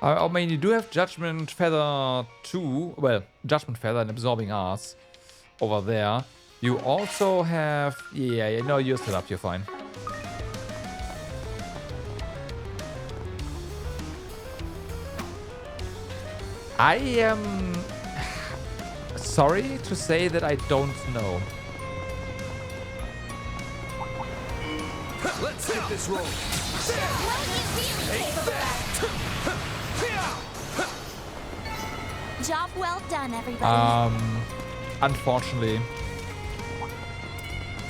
I mean, you do have Judgment Feather 2. Well, Judgment Feather and Absorbing Arts over there. You also have... Yeah, no, you're still up. You're fine. I am sorry to say that I don't know. Let's get this rolling. Job well done, everybody. Unfortunately.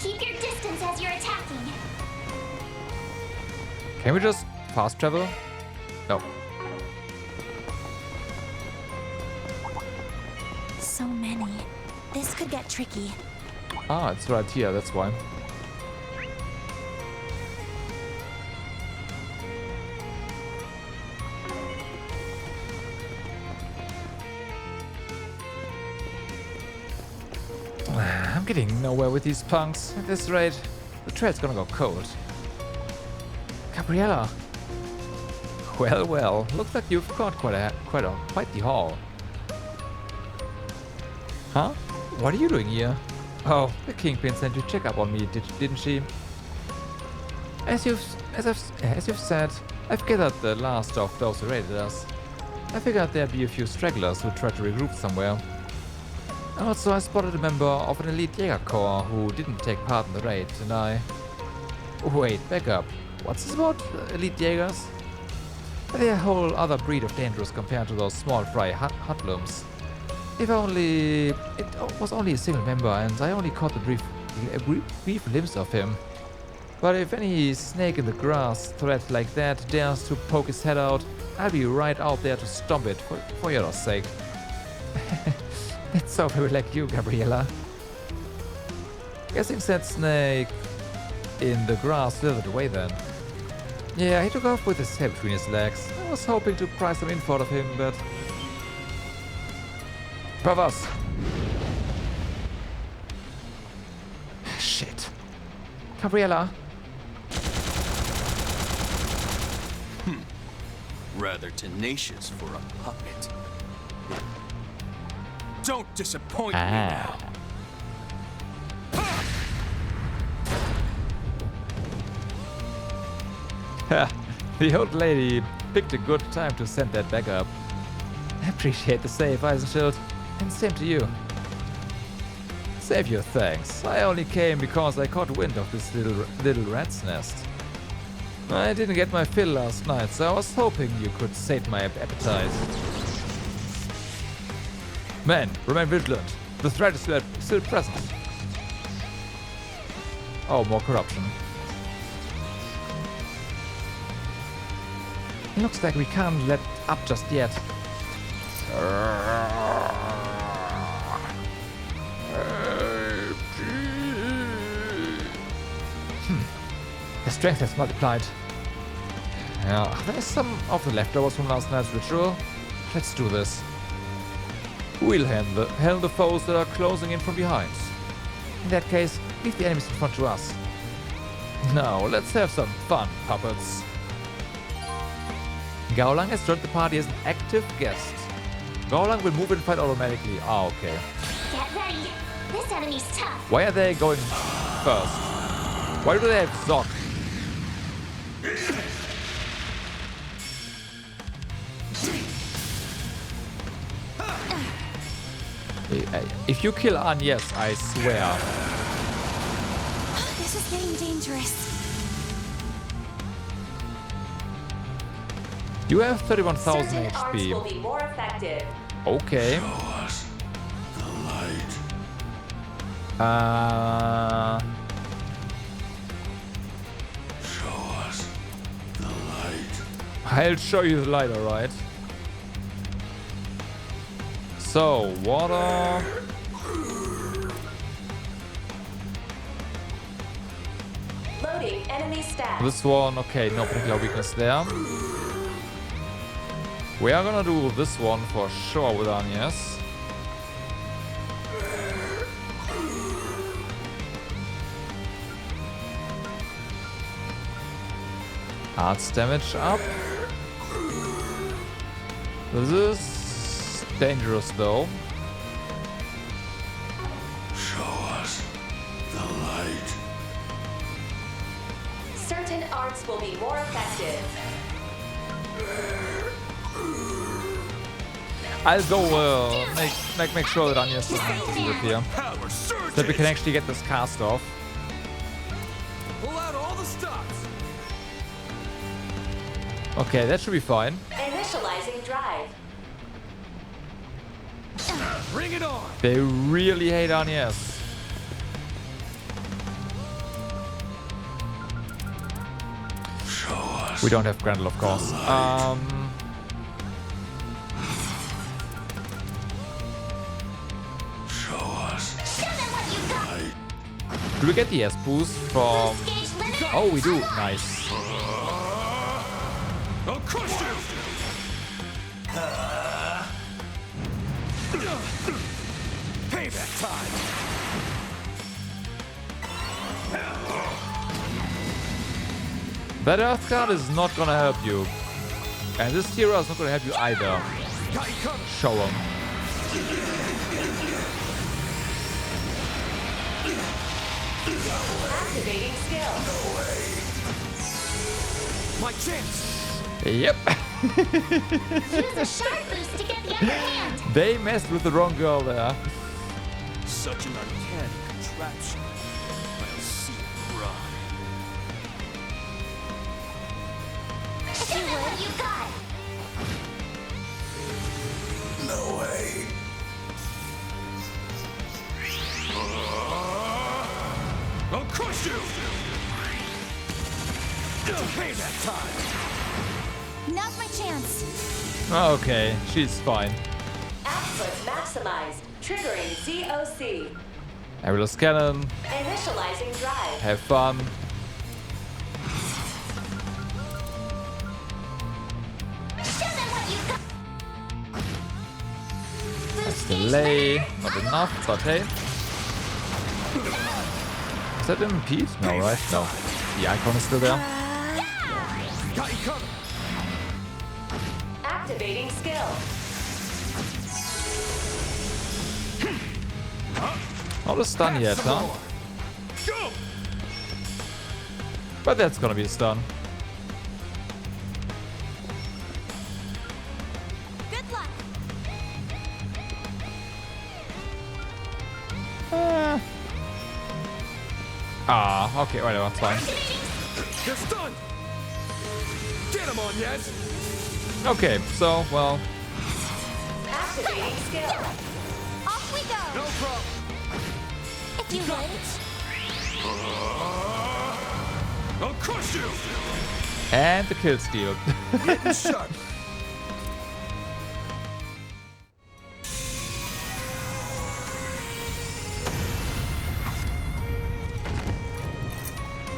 Keep your distance as you're attacking. Can we just fast travel? No. So many. This could get tricky. Ah, it's right here, that's why. getting nowhere with these punks. At this rate, the trail's gonna go cold. Gabriella! Well, well, looks like you've caught quite the haul. Huh? What are you doing here? Oh, the Kingpin sent you to check up on me, didn't she? As you've said, I've gathered the last of those who raided us. I figured there'd be a few stragglers who tried to regroup somewhere. Also, I spotted a member of an elite Jäger Corps who didn't take part in the raid, and I... Wait, back up. What's this about elite Jägers? They're a whole other breed of dangerous compared to those small fry hoodlums. It was only a single member, and I only caught the brief glimpse of him. But if any snake in the grass threat like that dares to poke his head out, I'll be right out there to stomp it for your sake. That's so very like you, Gabriella. Guessing said snake in the grass slithered away then. Yeah, he took off with his tail between his legs. I was hoping to pry some info out of him, but... Brothers! Shit. Gabriella? Rather tenacious for a puppet. Don't disappoint me now. The old lady picked a good time to send that back up. I appreciate the save, Eisenschild, and same to you. Save your thanks. I only came because I caught wind of this little rat's nest. I didn't get my fill last night, so I was hoping you could sate my appetite. Men, remain vigilant. The threat is still present. Oh, more corruption. It looks like we can't let up just yet. The strength has multiplied. Yeah, there's some of the leftovers from last night's ritual. Let's do this. We'll handle the foes that are closing in from behind. In that case, leave the enemies in front to us. Now, let's have some fun, puppets. Gaulang has joined the party as an active guest. Gaulang will move and fight automatically. Ah, okay. Get ready. This enemy's tough. Why are they going first? Why do they have Zoc? If you kill Angès, I swear. This is getting dangerous. You have 31,000 Certain arms will HP. be more effective. Okay. Show us the light. Show us the light. I'll show you the light, alright. So, water. Loading enemy stats. This one, okay, no particular weakness there. We are gonna do this one for sure with Angès. Arts damage up. This is dangerous though. Show us the light. Certain arts will be more effective. I'll go make sure that Angès doesn't disappear. Power surge! So that we can actually get this cast off. Pull out all the stops! Okay, that should be fine. Initializing drive. Bring it on! They really hate Angès. Show us. We don't have Grendel, of course. Show us Show them what you got. light. Do we get the S boost from... Gauge limit. Oh, we do. Nice. I'll crush you! Payback time! That Earth card is not gonna help you. And this hero is not gonna help you either. Show him. Activating skill. My chance. Yep. Use a sharp boost to get the upper hand. They messed with the wrong girl there. Such an uncanny contraption. I'll see it run. Show them what you got. No way. I'll crush you! Payback time! Now's my chance. Okay, she's fine. Output maximized. Triggering ZOC. Aerial cannon. Initializing drive. Have fun. Show them what you got. Boost Delay. Not enough, but hey. Is that impede? No, right? No. The icon is still there. Got you covered! Activating skill. Not a stun yet, huh? Go! But that's gonna be a stun. Good luck. Okay, whatever, it's fine. You're stunned! Get him on, yes! Okay, so, well, Activating skill. Off we go. No problem! If you wait. I'll crush you! and the kill steal. Getting sharp!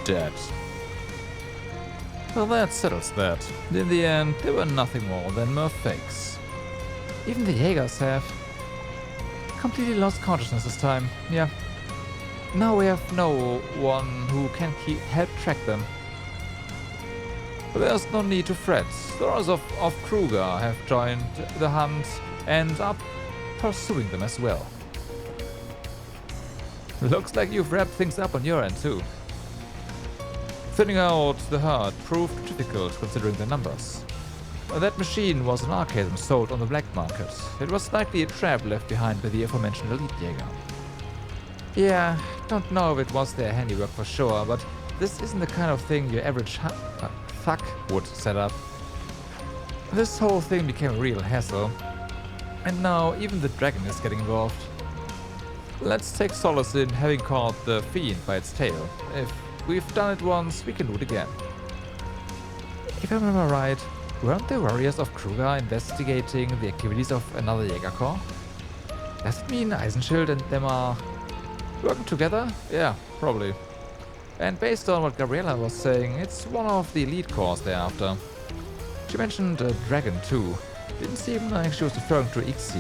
Dead. Well, that settles that. In the end, they were nothing more than mere fakes. Even the Jaegers have completely lost consciousness this time. Yeah. Now we have no one who can help track them. But there's no need to fret. Those of Kruger have joined the hunt and are pursuing them as well. Looks like you've wrapped things up on your end too. Thinning out the herd proved difficult considering the numbers. That machine was an archaism sold on the black market. It was likely a trap left behind by the aforementioned elite Jäger. Yeah, don't know if it was their handiwork for sure, but this isn't the kind of thing your average thug would set up. This whole thing became a real hassle. And now even the dragon is getting involved. Let's take solace in having caught the fiend by its tail. If we've done it once, we can do it again. If I remember right, weren't the warriors of Kruger investigating the activities of another Jäger Corps? Does it mean Eisenschild and them are working together? Yeah, probably. And based on what Gabriella was saying, it's one of the elite corps they're after. She mentioned a dragon too. Didn't seem like she was referring to X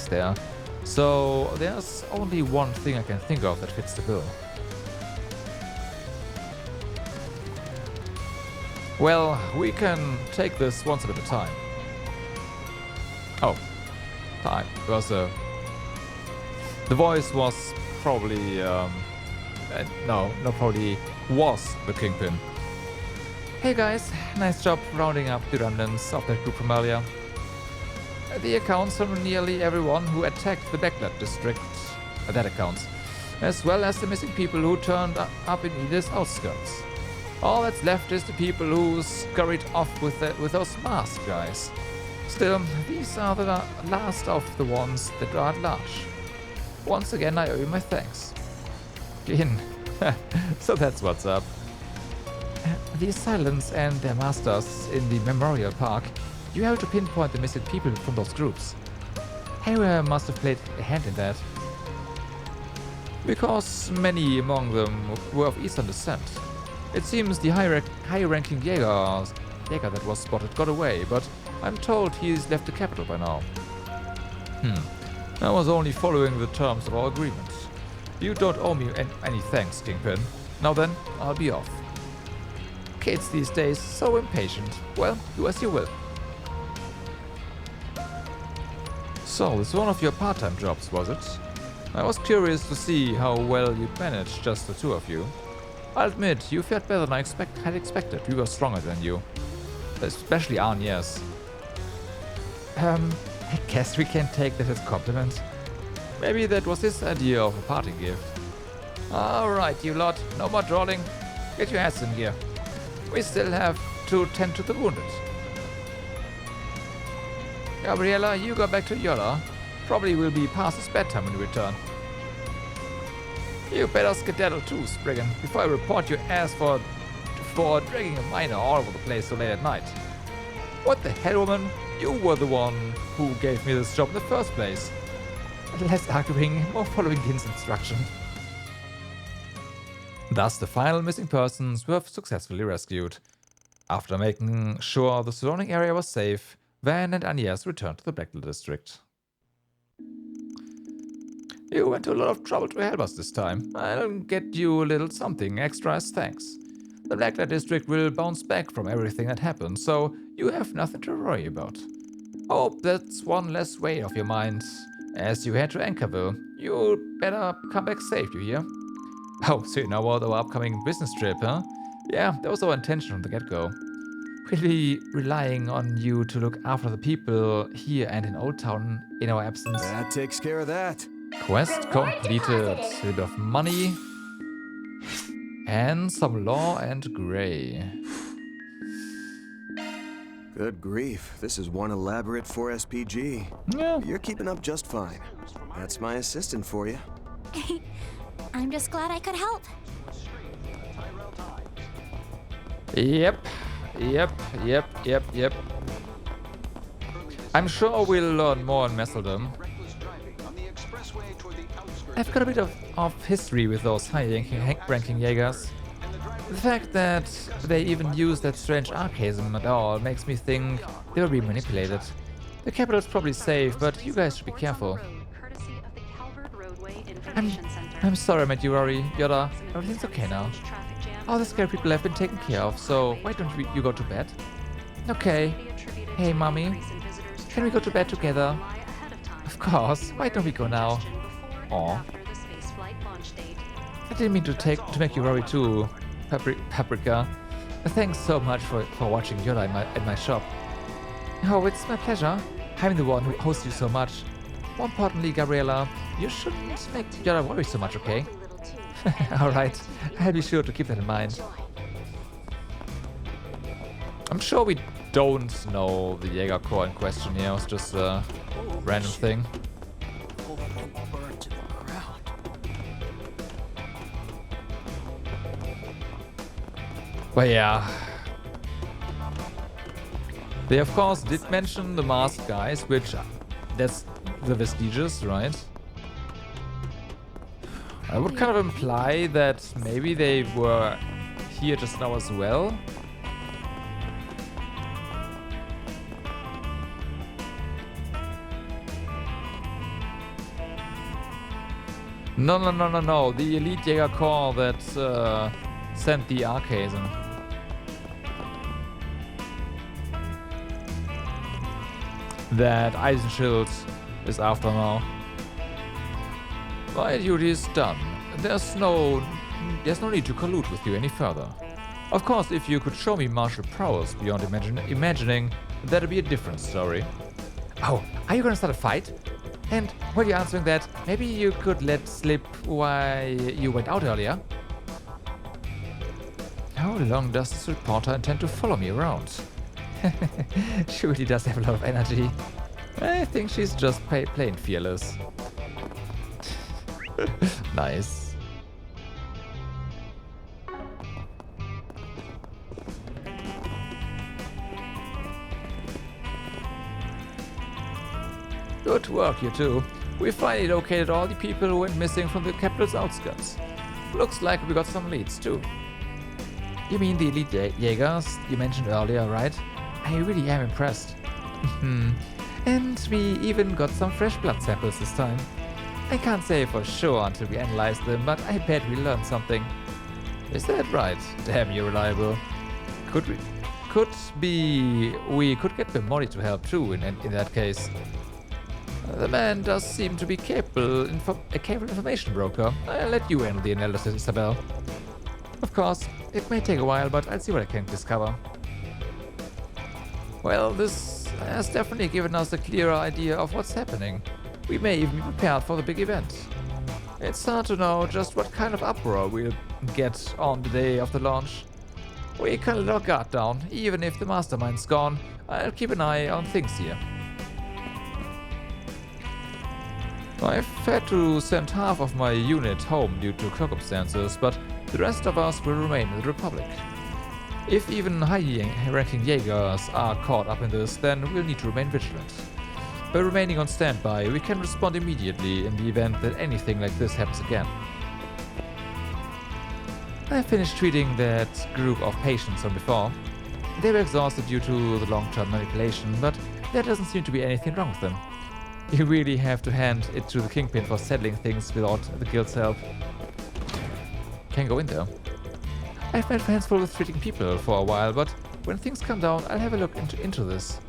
there. So there's only one thing I can think of that fits the bill. Well, we can take this one step at a time. Oh, time. It was the voice was probably probably was the Kingpin. Hey guys, nice job rounding up the remnants of that group from earlier. The accounts from nearly everyone who attacked the Blacklight District, that accounts, as well as the missing people who turned up in Edith's outskirts. All that's left is the people who scurried off with those masked guys. Still, these are the last of the ones that are at large. Once again, I owe you my thanks. Gin. So that's what's up. The assailants and their masters in the Memorial Park, you have to pinpoint the missing people from those groups. Hera must have played a hand in that. Because many among them were of Eastern descent. It seems the high-ranking Jäger that was spotted got away, but I'm told he's left the capital by now. I was only following the terms of our agreement. You don't owe me any thanks, Kingpin. Now then, I'll be off. Kids these days, so impatient. Well, do as you will. So, this is one of your part-time jobs, was it? I was curious to see how well you'd managed, just the two of you. I'll admit, you fared better than I had expected. We were stronger than you. Especially Angès. I guess we can take that as compliment. Maybe that was his idea of a parting gift. Alright, you lot. No more drawling. Get your ass in here. We still have to tend to the wounded. Gabriella, you go back to Yola. Probably will be past his bedtime when you return. You better skedaddle too, Spriggan, before I report your ass for dragging a minor all over the place so late at night. What the hell, woman? You were the one who gave me this job in the first place. Less arguing, more following Gin's instruction. Thus, the final missing persons were successfully rescued. After making sure the surrounding area was safe, Van and Angès returned to the Blacklight District. You went to a lot of trouble to help us this time. I'll get you a little something extra as thanks. The Blacklight District will bounce back from everything that happened, so you have nothing to worry about. Hope that's one less weight off your mind. As you head to Anchorville, you better come back safe, you hear? Oh, so you know about our upcoming business trip, huh? Yeah, that was our intention from the get-go. We'll be relying on you to look after the people here and in Old Town in our absence. That takes care of that. Quest completed. A bit of money. And some law and grey. Good grief, this is one elaborate 4SPG. Yeah. You're keeping up just fine. That's my assistant for you. I'm just glad I could help. Yep. I'm sure we'll learn more in Messeldom. I've got a bit of history with those high-ranking Jaegers. The fact that they even use that strange archaism at all makes me think they will be manipulated. The capital's probably safe, but you guys should be careful. I'm sorry, I made you worry, Yoda. Everything's okay now. All the scary people have been taken care of, so why don't you go to bed? Okay. Hey, Mommy. Can we go to bed together? Of course. Why don't we go now? Aw. I didn't mean to make you worry too, Paprika. Thanks so much for watching Yoda at my shop. Oh, it's my pleasure. I'm the one who hosts you so much. More importantly, Gabriella, you shouldn't make Yoda worry so much, okay? Alright, I'll be sure to keep that in mind. I'm sure we don't know the Jaeger Corps in question here. It's just a random thing. But yeah. They of course did mention the masked guys, which that's the Vestiges, right? I would kind of imply that maybe they were here just now as well. No. The Elite Jaeger Corps that sent the archaism. That Eisenschild is after now. My duty is done. There's no need to collude with you any further. Of course, if you could show me martial prowess beyond imagining, that'd be a different story. Oh, are you gonna start a fight? And while you're answering that, maybe you could let slip why you went out earlier? How long does this reporter intend to follow me around? She really does have a lot of energy. I think she's just plain fearless. Nice. Good work, you two. We finally located all the people who went missing from the capital's outskirts. Looks like we got some leads too. You mean the elite Jaegers you mentioned earlier, right? I really am impressed. And we even got some fresh blood samples this time. I can't say for sure until we analyze them, but I bet we learned something. Is that right? Damn, you're reliable. We could get the Mori to help too in that case. The man does seem to be a capable information broker. I'll let you handle the analysis, Isabel. Of course, it may take a while, but I'll see what I can discover. Well, this has definitely given us a clearer idea of what's happening. We may even be prepared for the big event. It's hard to know just what kind of uproar we'll get on the day of the launch. We can let our guard down, even if the mastermind's gone. I'll keep an eye on things here. I've had to send half of my unit home due to circumstances, but the rest of us will remain in the Republic. If even high-ranking Jaegers are caught up in this, then we'll need to remain vigilant. By remaining on standby, we can respond immediately in the event that anything like this happens again. I finished treating that group of patients from before. They were exhausted due to the long-term manipulation, but there doesn't seem to be anything wrong with them. You really have to hand it to the Kingpin for settling things without the guild's help. Can't go in there. I've had hands full with treating people for a while, but when things calm down, I'll have a look into this.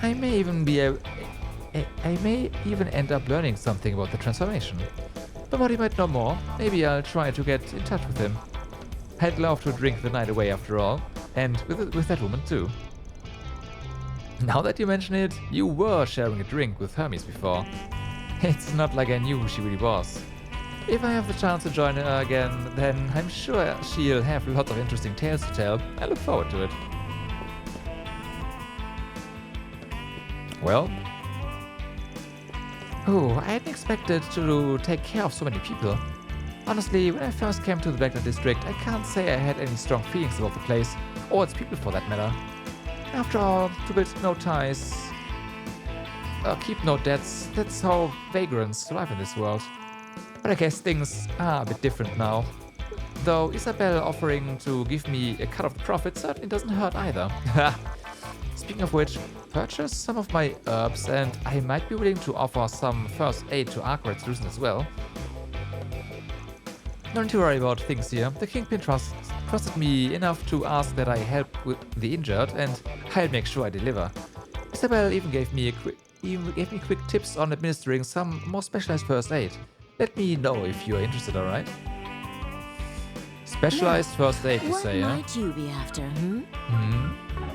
I may even end up learning something about the transformation. Somebody might know more. Maybe I'll try to get in touch with him. I'd love to drink the night away after all, and with that woman too. Now that you mention it, you were sharing a drink with Hermes before. It's not like I knew who she really was. If I have the chance to join her again, then I'm sure she'll have lots of interesting tales to tell. I look forward to it. Well? Oh, I hadn't expected to take care of so many people. Honestly, when I first came to the Blacklight District, I can't say I had any strong feelings about the place, or its people for that matter. After all, to build no ties, keep no debts, that's how vagrants survive in this world. But I guess things are a bit different now. Though Isabel offering to give me a cut of the profit certainly doesn't hurt either. Speaking of which, purchase some of my herbs and I might be willing to offer some first aid to Arkwright's citizens as well. Don't you worry about things here. The Kingpin trusted me enough to ask that I help with the injured, and I'll make sure I deliver. Isabel even gave me quick tips on administering some more specialized first aid. Let me know if you are interested, alright? Specialized first aid, you say, What might you be after, hmm?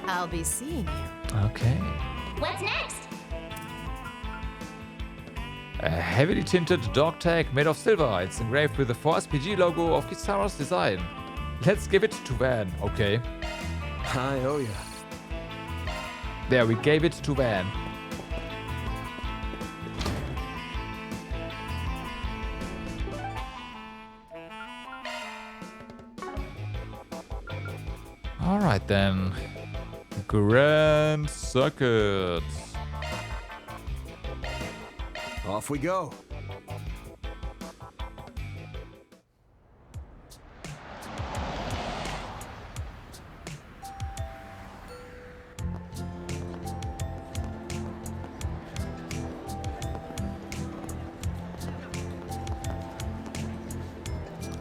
I'll be seeing you. Okay. What's next? A heavily tinted dog tag made of silver. It's engraved with the 4SPG logo of Kisara's design. Let's give it to Van, okay? I owe ya. There, we gave it to Van. Alright then. Grand Circuit. Off we go.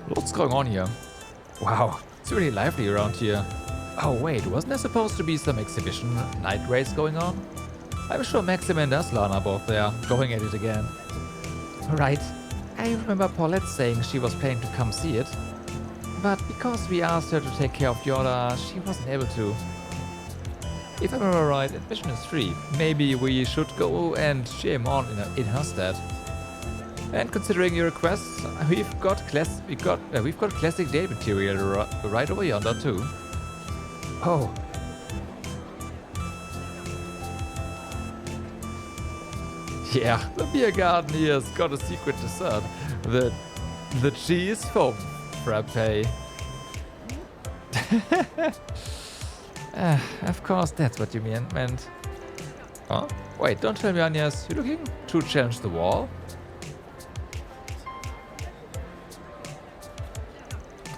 What's going on here? Wow, it's really lively around here. Oh wait, wasn't there supposed to be some exhibition night race going on? I'm sure Maxim and Aslan are both there, going at it again. Right, I remember Paulette saying she was planning to come see it. But because we asked her to take care of the order, she wasn't able to. If I remember right, admission is free. Maybe we should go and cheer him on in her stead. And considering your requests, we've got classic date material right over yonder too. Oh. Yeah, the beer garden here's got a secret dessert. The cheese foam frappe. Of course, that's what you meant. Huh? Wait, don't tell me, Angès, you're looking to challenge the wall?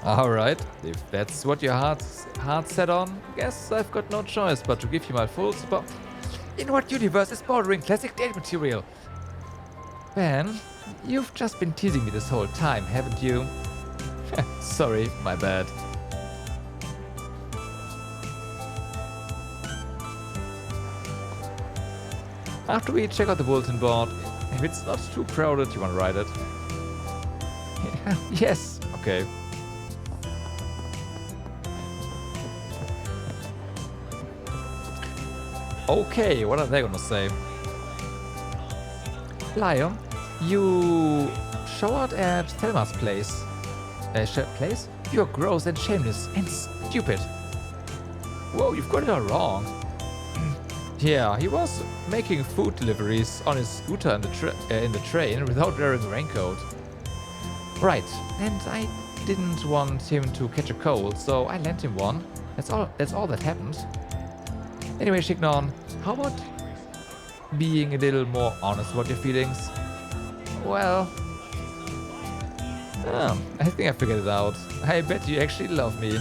Alright, if that's what your heart's set on, guess I've got no choice but to give you my full support. In what universe is bordering classic date material? Ben, you've just been teasing me this whole time, haven't you? Sorry, my bad. After we check out the bulletin board, if it's not too crowded, you want to ride it? Yes, okay. Okay, what are they gonna say? Lion, you showered at Thelma's place. Place? You're gross and shameless and stupid. Whoa, you've got it all wrong. Yeah, he was making food deliveries on his scooter in the train without wearing a raincoat. Right, and I didn't want him to catch a cold, so I lent him one. That's all that happened. Anyway, Shignon, how about being a little more honest about your feelings? Well, I think I figured it out. I bet you actually love me.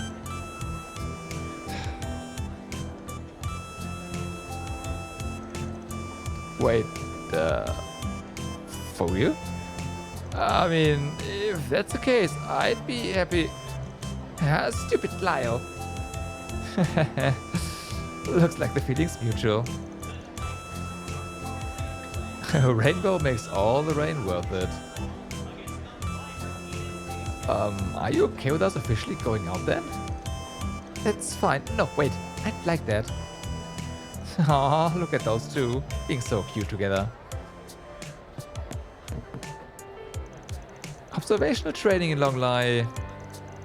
Wait, for real? I mean, if that's the case, I'd be happy. Ah, stupid Lyle. Looks like the feeling's mutual. A rainbow makes all the rain worth it. Are you okay with us officially going out then? That's fine. No, wait, I'd like that. Aw, look at those two, being so cute together. Observational training in Longlai.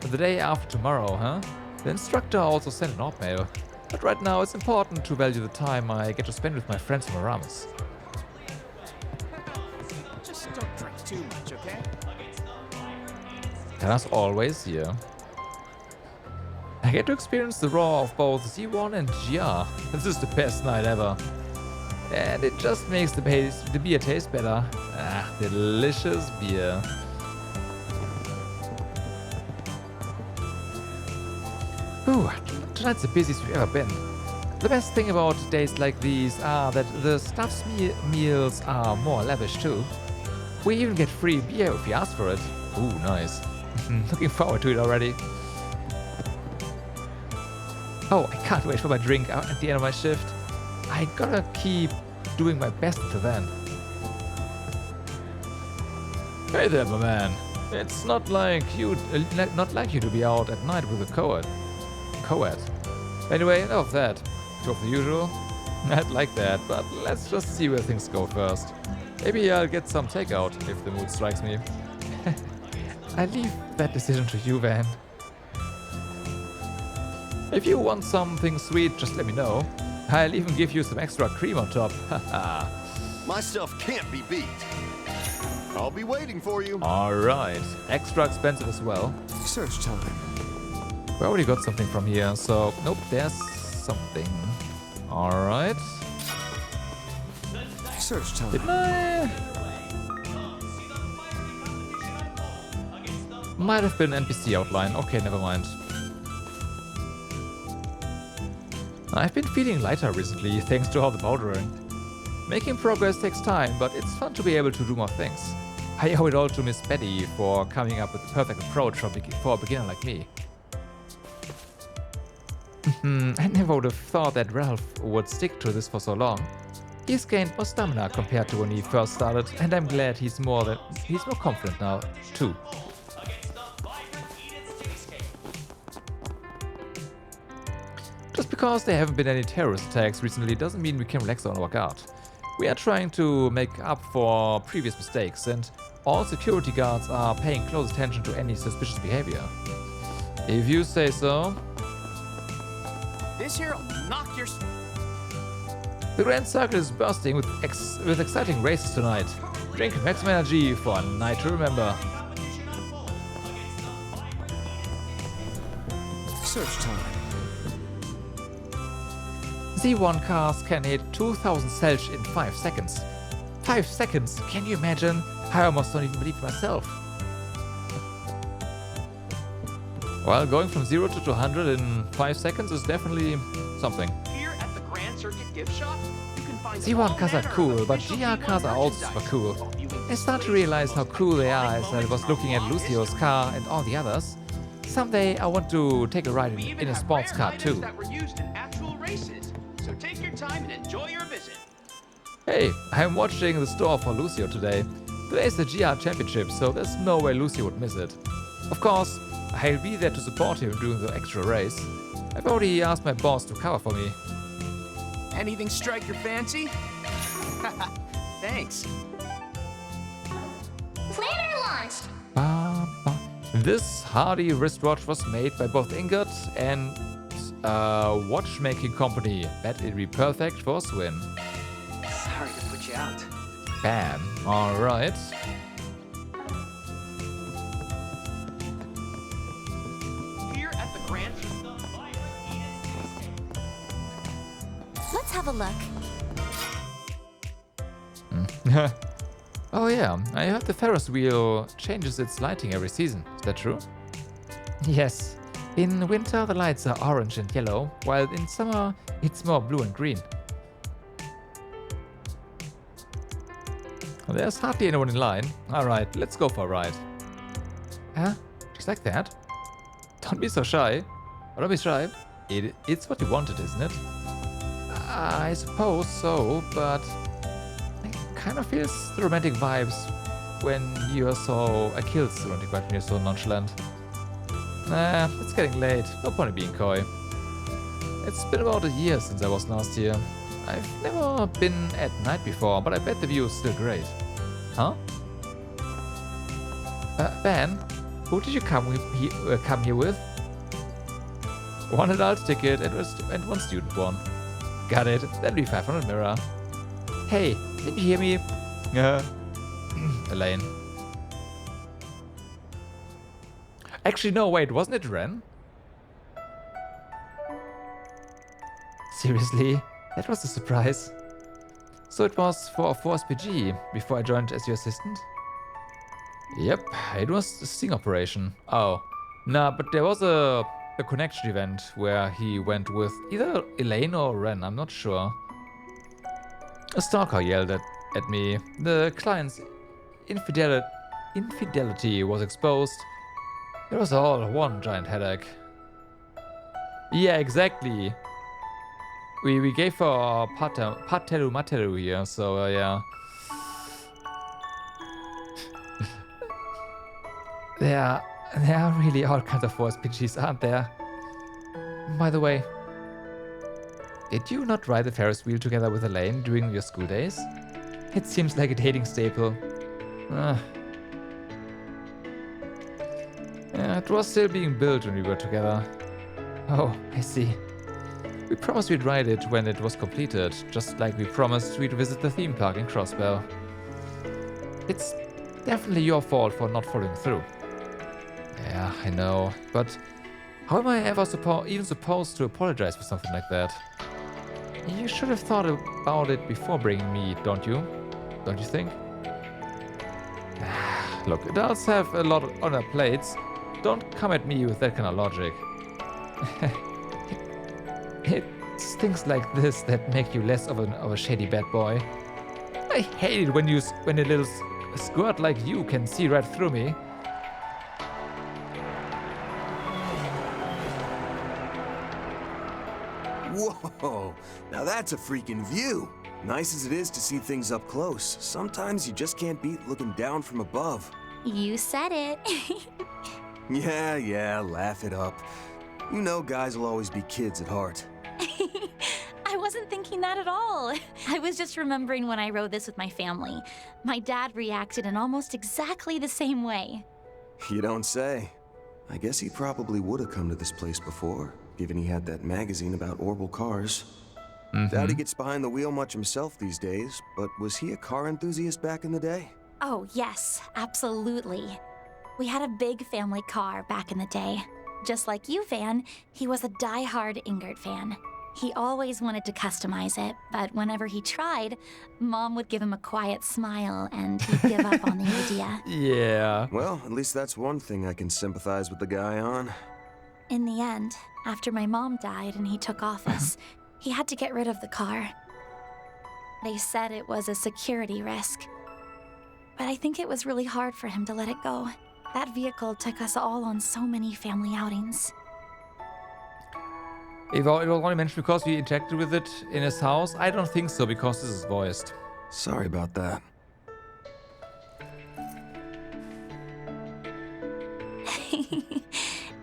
The day after tomorrow, huh? The instructor also sent an op mail. But right now it's important to value the time I get to spend with my friends from Aramis. Just don't drink too much, okay? As always here. I get to experience the roar of both Z1 and GR. This is the best night ever. And it just makes the beer taste better. Ah, delicious beer. Ooh, tonight's the busiest we've ever been. The best thing about days like these are that the staff's meals are more lavish too. We even get free beer if you ask for it. Ooh, nice. Looking forward to it already. Oh, I can't wait for my drink out at the end of my shift. I gotta keep doing my best until then. Hey there, my man. It's not like you to be out at night with a co-ed. Anyway, enough of that. Two of the usual. I'd like that, but let's just see where things go first. Maybe I'll get some takeout if the mood strikes me. I leave that decision to you, Van. If you want something sweet, just let me know. I'll even give you some extra cream on top. Haha. My stuff can't be beat. I'll be waiting for you. Alright. Extra expensive as well. Search time. We already got something from here, so... Nope, there's something. Alright. Search time. Didn't I? Might have been NPC outline. Okay, never mind. I've been feeling lighter recently, thanks to all the bouldering. Making progress takes time, but it's fun to be able to do more things. I owe it all to Miss Betty for coming up with the perfect approach for a beginner like me. I never would have thought that Ralph would stick to this for so long. He's gained more stamina compared to when he first started, and I'm glad he's more confident now, too. Just because there haven't been any terrorist attacks recently doesn't mean we can relax on our guard. We are trying to make up for previous mistakes, and all security guards are paying close attention to any suspicious behavior. If you say so. This here'll knock your... The Grand Circle is bursting with exciting races tonight. Drink maximum energy for a night to remember. Search time. Z1 cars can hit 2000 Celsius in 5 seconds. 5 seconds? Can you imagine? I almost don't even believe it myself. Well, going from 0 to 200 in 5 seconds is definitely something. Here at the Grand Circuit gift shop, you can find Z1 cars are cool, but GR cars are also super cool. I start to realize how cool they are as I was looking at Lucio's car and all the others. Someday I want to take a ride in a sports car too. That were used in actual races. So take your time and enjoy your visit. Hey, I'm watching the store for Lucio today. Today's the GR Championship, so there's no way Lucio would miss it. Of course, I'll be there to support him during the extra race. I've already asked my boss to cover for me. Anything strike your fancy? Thanks. Planner launched. This hardy wristwatch was made by both Ingot and watchmaking company. Bet it'd be perfect for Swin. Sorry to put you out. Bam. Alright. Here at the Grand. Let's have a look. Oh yeah, I heard the Ferris wheel changes its lighting every season. Is that true? Yes. In winter the lights are orange and yellow, while in summer it's more blue and green. Well, there's hardly anyone in line. Alright, let's go for a ride. Huh? Just like that? Don't be so shy. Oh, don't be shy. It's what you wanted, isn't it? I suppose so, but I kind of feels the romantic vibes when you're so... I kills the romantic vibes when you're so nonchalant. Nah, it's getting late. No point in being coy. It's been about a year since I was last here. I've never been at night before, but I bet the view is still great. Huh? Van, who did you come here with? One adult ticket and one student one. Got it. That'll be 500 mirror. Hey, didn't you hear me? Elaine. Actually, no, wait, wasn't it Ren? Seriously? That was a surprise. So it was for a Force PG before I joined as your assistant? Yep, it was a sting operation. Oh, nah, but there was a connection event where he went with either Elaine or Ren, I'm not sure. A stalker yelled at me. The client's infidelity was exposed. It was all one giant headache. Yeah, exactly. We gave her Patelu Matelu here, so yeah. There are really all kinds of Force PGs, aren't there? By the way, did you not ride the Ferris wheel together with Elaine during your school days? It seems like a dating staple. Yeah, it was still being built when we were together. Oh, I see. We promised we'd ride it when it was completed, just like we promised we'd visit the theme park in Crossbell. It's definitely your fault for not following through. Yeah, I know, but how am I ever even supposed to apologize for something like that? You should have thought about it before bringing me, don't you? Don't you think? Look, adults have a lot on their plates. Don't come at me with that kind of logic. It's things like this that make you less of a shady bad boy. I hate it when a little squirt like you can see right through me. Whoa, now that's a freaking view. Nice as it is to see things up close, sometimes you just can't beat looking down from above. You said it. Yeah, laugh it up. You know guys will always be kids at heart. I wasn't thinking that at all. I was just remembering when I rode this with my family. My dad reacted in almost exactly the same way. You don't say. I guess he probably would have come to this place before, given he had that magazine about orbital cars. Doubt he gets behind the wheel much himself these days, but was he a car enthusiast back in the day? Oh, yes, absolutely. We had a big family car back in the day. Just like you, Van, he was a die-hard Ingert fan. He always wanted to customize it, but whenever he tried, Mom would give him a quiet smile and he'd give up on the idea. Yeah. Well, at least that's one thing I can sympathize with the guy on. In the end, after my mom died and he took office, he had to get rid of the car. They said it was a security risk. But I think it was really hard for him to let it go. That vehicle took us all on so many family outings. It was only mentioned because we interacted with it in his house. I don't think so, because this is voiced. Sorry about that.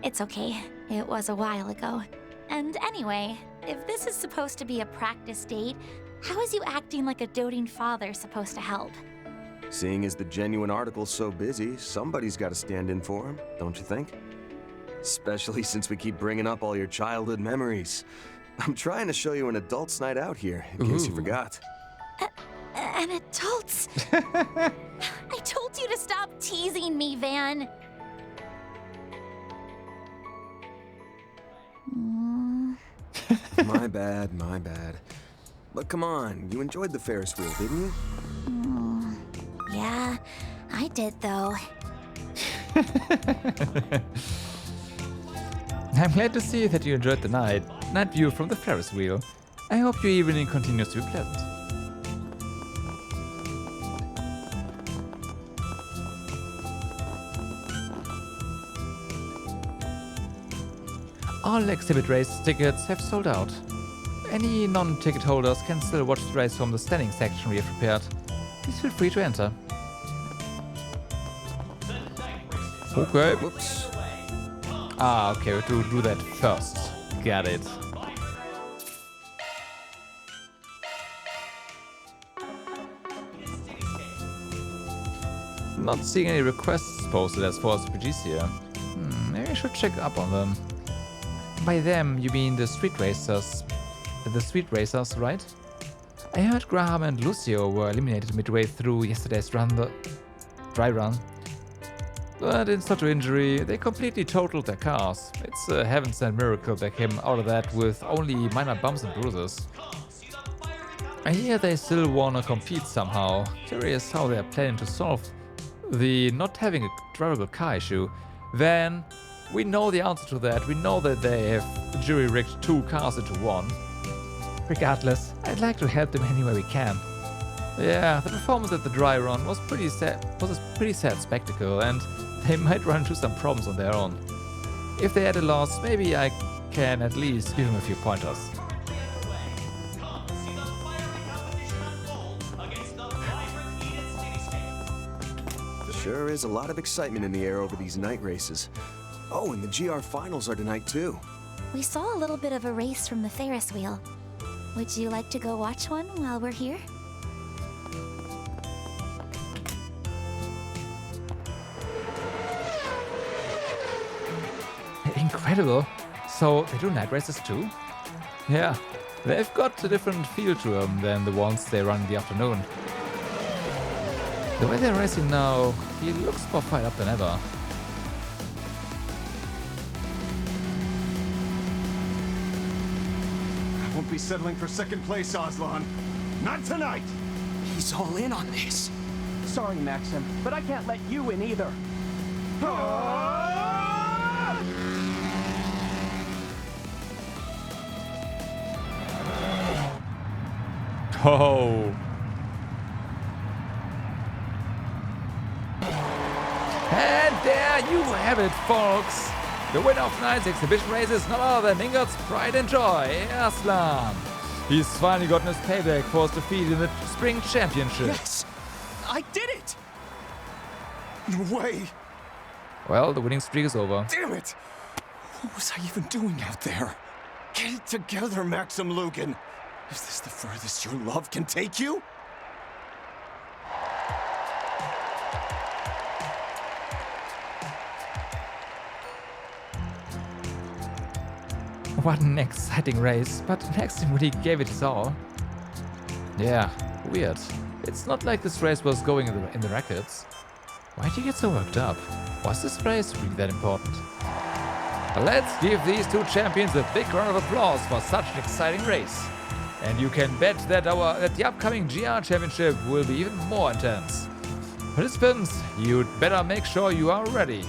It's okay. It was a while ago. And anyway, if this is supposed to be a practice date, how is you acting like a doting father supposed to help? Seeing as the genuine article's so busy, somebody's got to stand in for him, don't you think? Especially since we keep bringing up all your childhood memories. I'm trying to show you an adult's night out here, in case you forgot. An adult's? I told you to stop teasing me, Van. My bad, my bad. But come on, you enjoyed the Ferris wheel, didn't you? Yeah, I did though. I'm glad to see that you enjoyed the night view from the Ferris wheel. I hope your evening continues to be pleasant. All exhibit race tickets have sold out. Any non-ticket holders can still watch the race from the standing section we have prepared. Please feel free to enter. Okay. Whoops. Ah, okay, we have to do that first. Got it. Not seeing any requests posted as far as RPGs here. Maybe I should check up on them. By them, you mean the street racers. The street racers, right? I heard Graham and Lucio were eliminated midway through yesterday's run, the dry run. But insult to injury, they completely totaled their cars. It's a heaven-sent miracle they came out of that with only minor bumps and bruises. I hear they still wanna compete somehow. Curious how they're planning to solve the not having a drivable car issue. Then, we know the answer to that. We know that they have jury-rigged 2 cars into 1. Regardless, I'd like to help them any way we can. Yeah, the performance at the dry run was a pretty sad spectacle, and they might run into some problems on their own. If they had a loss, maybe I can at least give them a few pointers. Sure is a lot of excitement in the air over these night races. Oh, and the GR finals are tonight too. We saw a little bit of a race from the Ferris wheel. Would you like to go watch one while we're here? Incredible. So they do night races too? Yeah, they've got a different feel to them than the ones they run in the afternoon. The way they're racing now, he looks more fired up than ever. I won't be settling for second place, Aslan. Not tonight! He's all in on this. Sorry, Maxim, but I can't let you in either. Oh. And there you have it, folks. The winner of tonight's exhibition race is none other than Ingot's pride and joy, Aslan. He's finally gotten his payback for his defeat in the Spring Championship. Yes! I did it! No way! Well, the winning streak is over. Damn it! What was I even doing out there? Get it together, Maxim Lugan. Is this the furthest your love can take you? What an exciting race, but Maxim really gave it his all. Yeah, weird. It's not like this race was going in the records. Why'd you get so worked up? Was this race really that important? Let's give these 2 champions a big round of applause for such an exciting race. And you can bet that the upcoming GR Championship will be even more intense. Participants, you'd better make sure you are ready.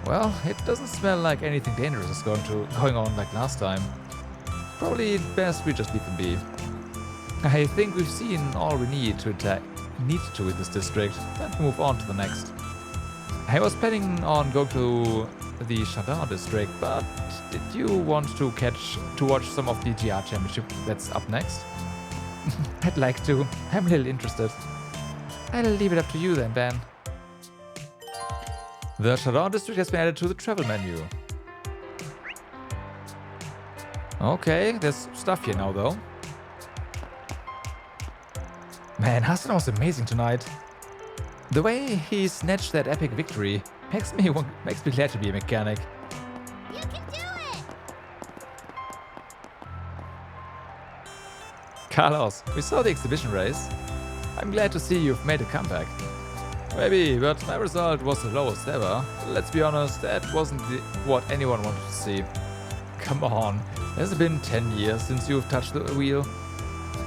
Well, it doesn't smell like anything dangerous is going on like last time. Probably best we just leave them be. I think we've seen all we need to in this district. Let's move on to the next. I was planning on going to the Chardin District, but did you want to watch some of the GR Championship that's up next? I'd like to. I'm a little interested. I'll leave it up to you then, Ben. The Chardin District has been added to the travel menu. Okay, there's stuff here now though. Man, Hassan was amazing tonight. The way he snatched that epic victory makes me glad to be a mechanic. You can do it! Carlos, we saw the exhibition race. I'm glad to see you've made a comeback. Maybe, but my result was the lowest ever. Let's be honest, that wasn't what anyone wanted to see. Come on, has it been 10 years since you've touched the wheel?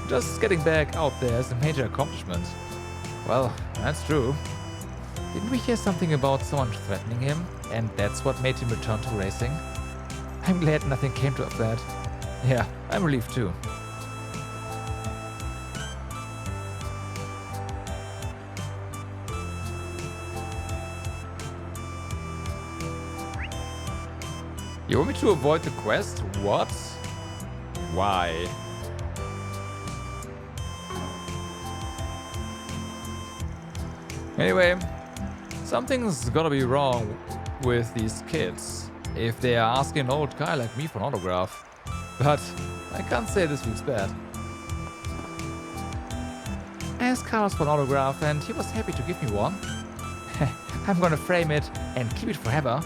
Just getting back out there is a major accomplishment. Well, that's true. Didn't we hear something about someone threatening him, and that's what made him return to racing? I'm glad nothing came of that. Yeah, I'm relieved too. You want me to avoid the quest? What? Why? Anyway, something's gotta be wrong with these kids if they are asking an old guy like me for an autograph. But I can't say this feels bad. I asked Carlos for an autograph and he was happy to give me one. I'm gonna frame it and keep it forever.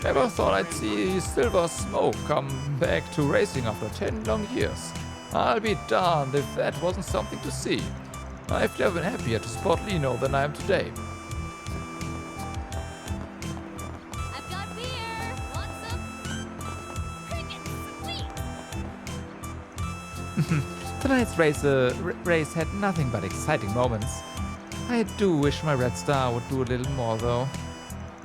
Never thought I'd see Silver Smoke come back to racing after 10 long years. I'll be darned if that wasn't something to see. I've never been happier to spot Lino than I am today. I've got beer! Want some? Cricket, sweet! Tonight's race had nothing but exciting moments. I do wish my Red Star would do a little more though.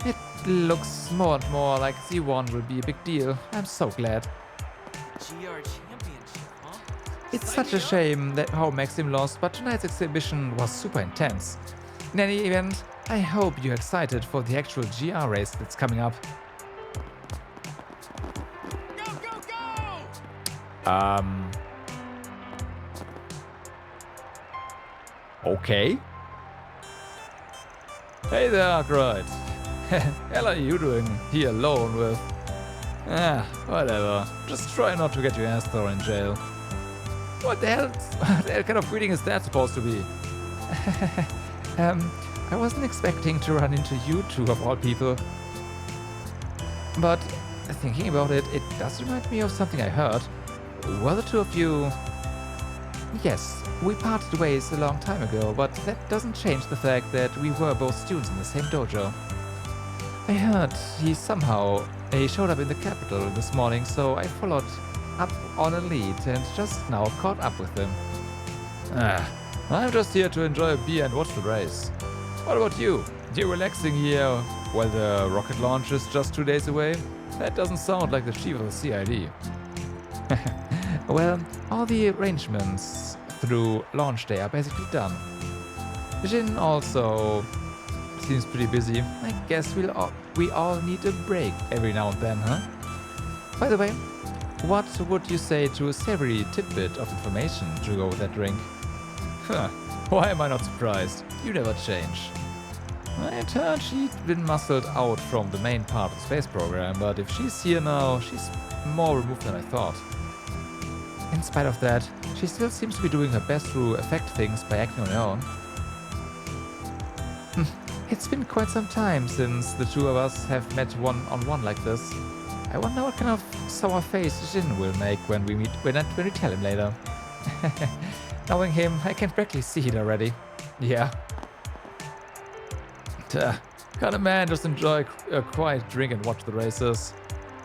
It looks more and more like Z1 will be a big deal. I'm so glad. GR Championship, huh? It's such a shame that how Maxim lost, but tonight's exhibition was super intense. In any event, I hope you're excited for the actual GR race that's coming up. Go, go, go! Okay. Hey there, Arkwright. Hell are you doing here alone with... whatever. Just try not to get your ass thrown in jail. What the hell kind of greeting is that supposed to be? I wasn't expecting to run into you two of all people. But thinking about it, it does remind me of something I heard. Were the two of you... Yes, we parted ways a long time ago, but that doesn't change the fact that we were both students in the same dojo. I heard he showed up in the capital this morning, so I followed up on a lead and just now caught up with him. I'm just here to enjoy a beer and watch the race. What about you? You're relaxing here while the rocket launch is just 2 days away? That doesn't sound like the chief of the CID. Well, all the arrangements through launch day are basically done. Jin also seems pretty busy. I guess we all need a break every now and then, huh? By the way, what would you say to a savory tidbit of information to go with that drink? Why am I not surprised? You never change. I heard she'd been muscled out from the main part of the space program, but if she's here now, she's more removed than I thought. In spite of that, she still seems to be doing her best to affect things by acting on her own. It's been quite some time since the two of us have met one-on-one like this. I wonder what kind of sour face Jin will make when we tell him later. Knowing him, I can practically see it already. Yeah. Can a man just enjoy a quiet drink and watch the races?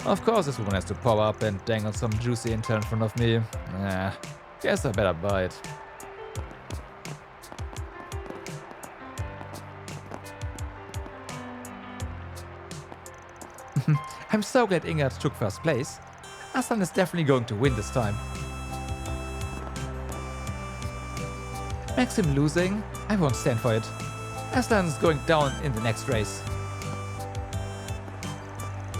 Of course this woman has to pop up and dangle some juicy intel in front of me. Guess I better buy it. I'm so glad Ingrid took first place. Aslan is definitely going to win this time. Maxim losing? I won't stand for it. Aslan's going down in the next race.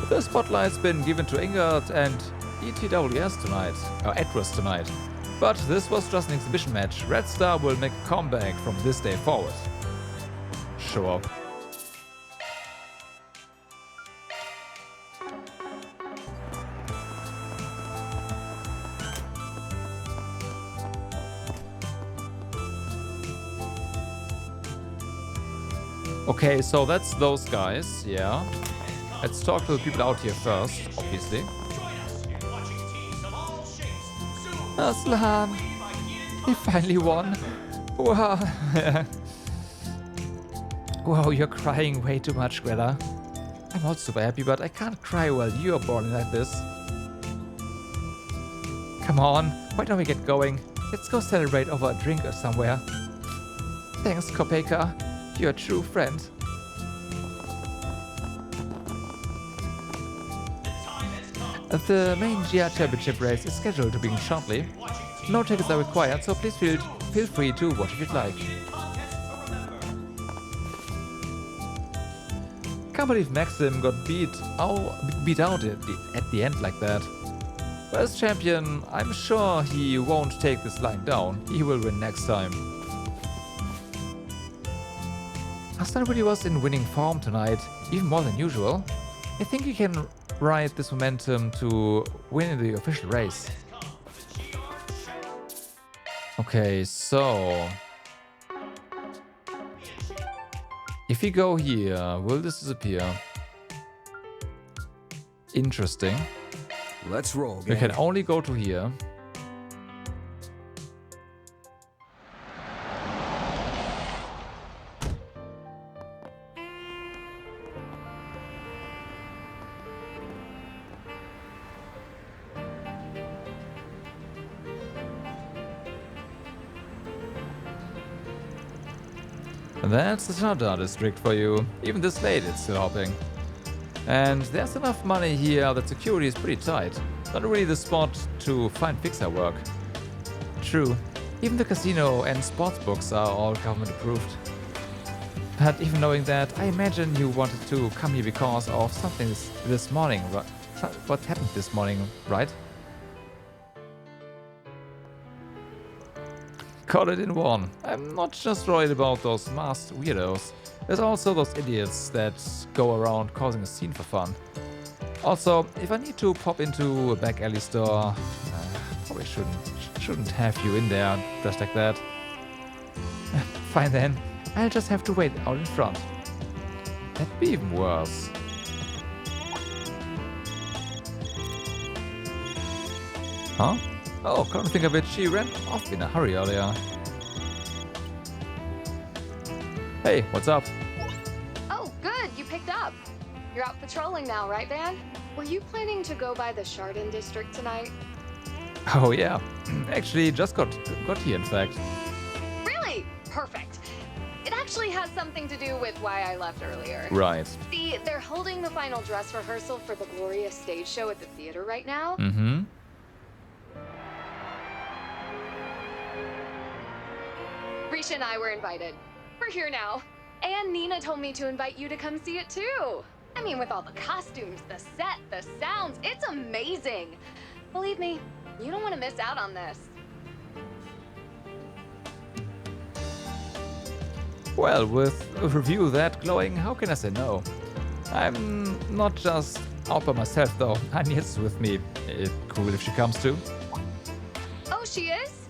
The spotlight's been given to Ingrid and ETWS tonight, or Atlas tonight. But this was just an exhibition match. Red Star will make a comeback from this day forward. Sure. Okay, so that's those guys, yeah. Let's talk to the people out here first, obviously. Aslan! He finally won! Wow! Wow, you're crying way too much, Greta. I'm also super happy, but I can't cry while you're boring like this. Come on, why don't we get going? Let's go celebrate over a drink or somewhere. Thanks, Kopeka. You're a true friend. The main GR Championship race is scheduled to begin shortly. No tickets are required, so please feel free to watch if you'd like. Can't believe Maxim got beat out at the end like that. But as champion, I'm sure he won't take this lying down. He will win next time. Aslan really was in winning form tonight, even more than usual. I think he can ride this momentum to win the official race. Okay, so... if we go here, will this disappear? Interesting. Let's roll, gang. We can only go to here. That's the Chardin District for you. Even this late, it's still hopping. And there's enough money here that security is pretty tight. Not really the spot to find fixer work. True, even the casino and sports books are all government approved. But even knowing that, I imagine you wanted to come here because of something this morning. What happened this morning, right? Caught it in one. I'm not just worried about those masked weirdos. There's also those idiots that go around causing a scene for fun. Also, if I need to pop into a back alley store, probably shouldn't have you in there just like that. Fine then, I'll just have to wait out in front. That'd be even worse. Huh? Oh, come to think of it, she ran off in a hurry earlier. Hey, what's up? Oh, good, you picked up. You're out patrolling now, right, Van? Were you planning to go by the Chardin District tonight? Oh yeah, actually just got here in fact. Really? Perfect. It actually has something to do with why I left earlier. Right. See, they're holding the final dress rehearsal for the glorious stage show at the theater right now. Mm-hmm. Risha and I were invited. We're here now. And Nina told me to invite you to come see it too. I mean, with all the costumes, the set, the sounds, it's amazing. Believe me, you don't want to miss out on this. Well, with a review that glowing, how can I say no? I'm not just out by myself though. Anya's with me. It's cool if she comes too. Oh, she is?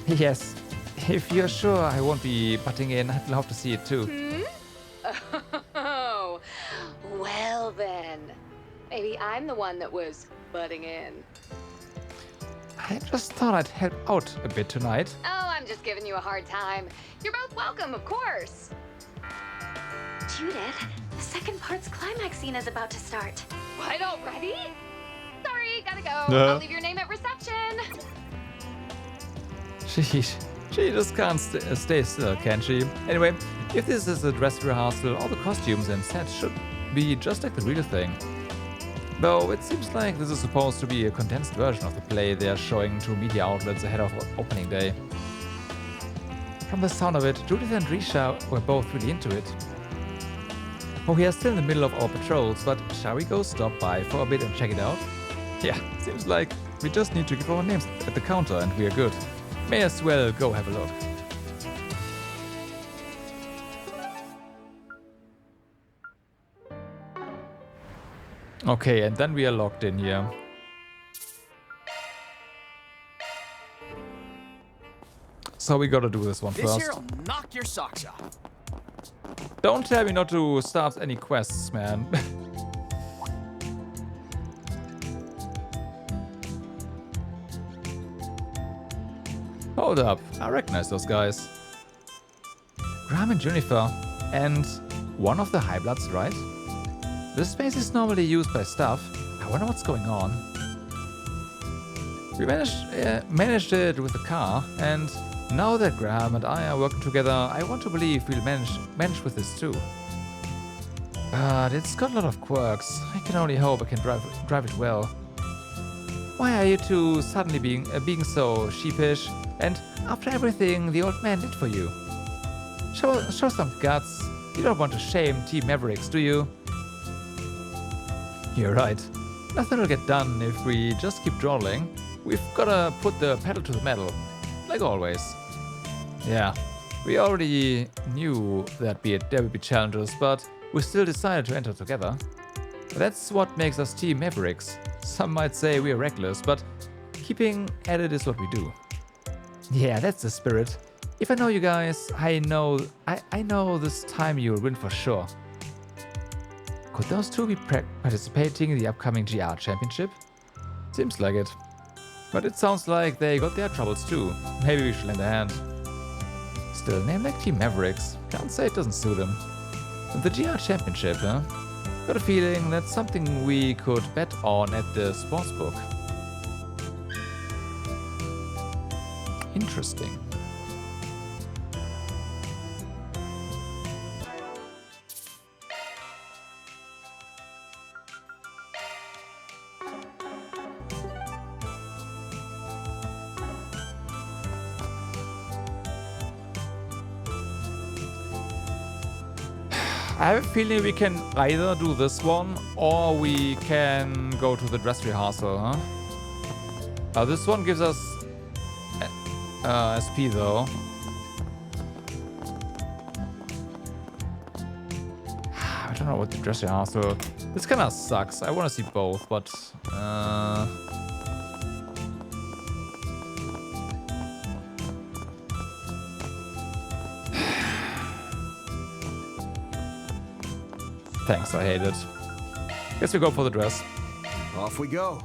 Yes. If you're sure I won't be butting in, I'd love to see it too. Oh, well then. Maybe I'm the one that was butting in. I just thought I'd help out a bit tonight. Oh, I'm just giving you a hard time. You're both welcome, of course. Judith, the second part's climax scene is about to start. What, already? Sorry, gotta go. I'll leave your name at reception. She just can't stay still, can she? Anyway, if this is a dress rehearsal, all the costumes and sets should be just like the real thing. Though it seems like this is supposed to be a condensed version of the play they're showing to media outlets ahead of opening day. From the sound of it, Judith and Risha were both really into it. Oh, we are still in the middle of our patrols, but shall we go stop by for a bit and check it out? Yeah, seems like we just need to give our names at the counter and we are good. May as well go have a look. Okay, and then we are locked in here. So we gotta do this one This first. here'll knock your socks off. Don't tell me not to start any quests, man. Hold up, I recognize those guys. Graham and Jennifer, and one of the High Bloods, right? This space is normally used by staff. I wonder what's going on. We managed it with the car, and now that Graham and I are working together, I want to believe we'll manage with this too. But it's got a lot of quirks. I can only hope I can drive it well. Why are you two suddenly being so sheepish? And after everything the old man did for you? Show some guts. You don't want to shame Team Mavericks, do you? You're right. Nothing will get done if we just keep dawdling. We've gotta put the pedal to the metal. Like always. Yeah, we already knew that there would be challenges, but we still decided to enter together. That's what makes us Team Mavericks. Some might say we are reckless, but keeping at it is what we do. Yeah, that's the spirit. If I know you guys, I know this time you'll win for sure. Could those two be participating in the upcoming GR Championship? Seems like it. But it sounds like they got their troubles too. Maybe we should lend a hand. Still, a name like Team Mavericks. Can't say it doesn't suit them. The GR Championship, huh? Got a feeling that's something we could bet on at the sportsbook. Interesting. I have a feeling we can either do this one or we can go to the dress rehearsal, huh? This one gives us SP though. I don't know what the dress rehearsal. This kind of sucks. I want to see both, but thanks, I hate it. Guess we go for the dress. Off we go.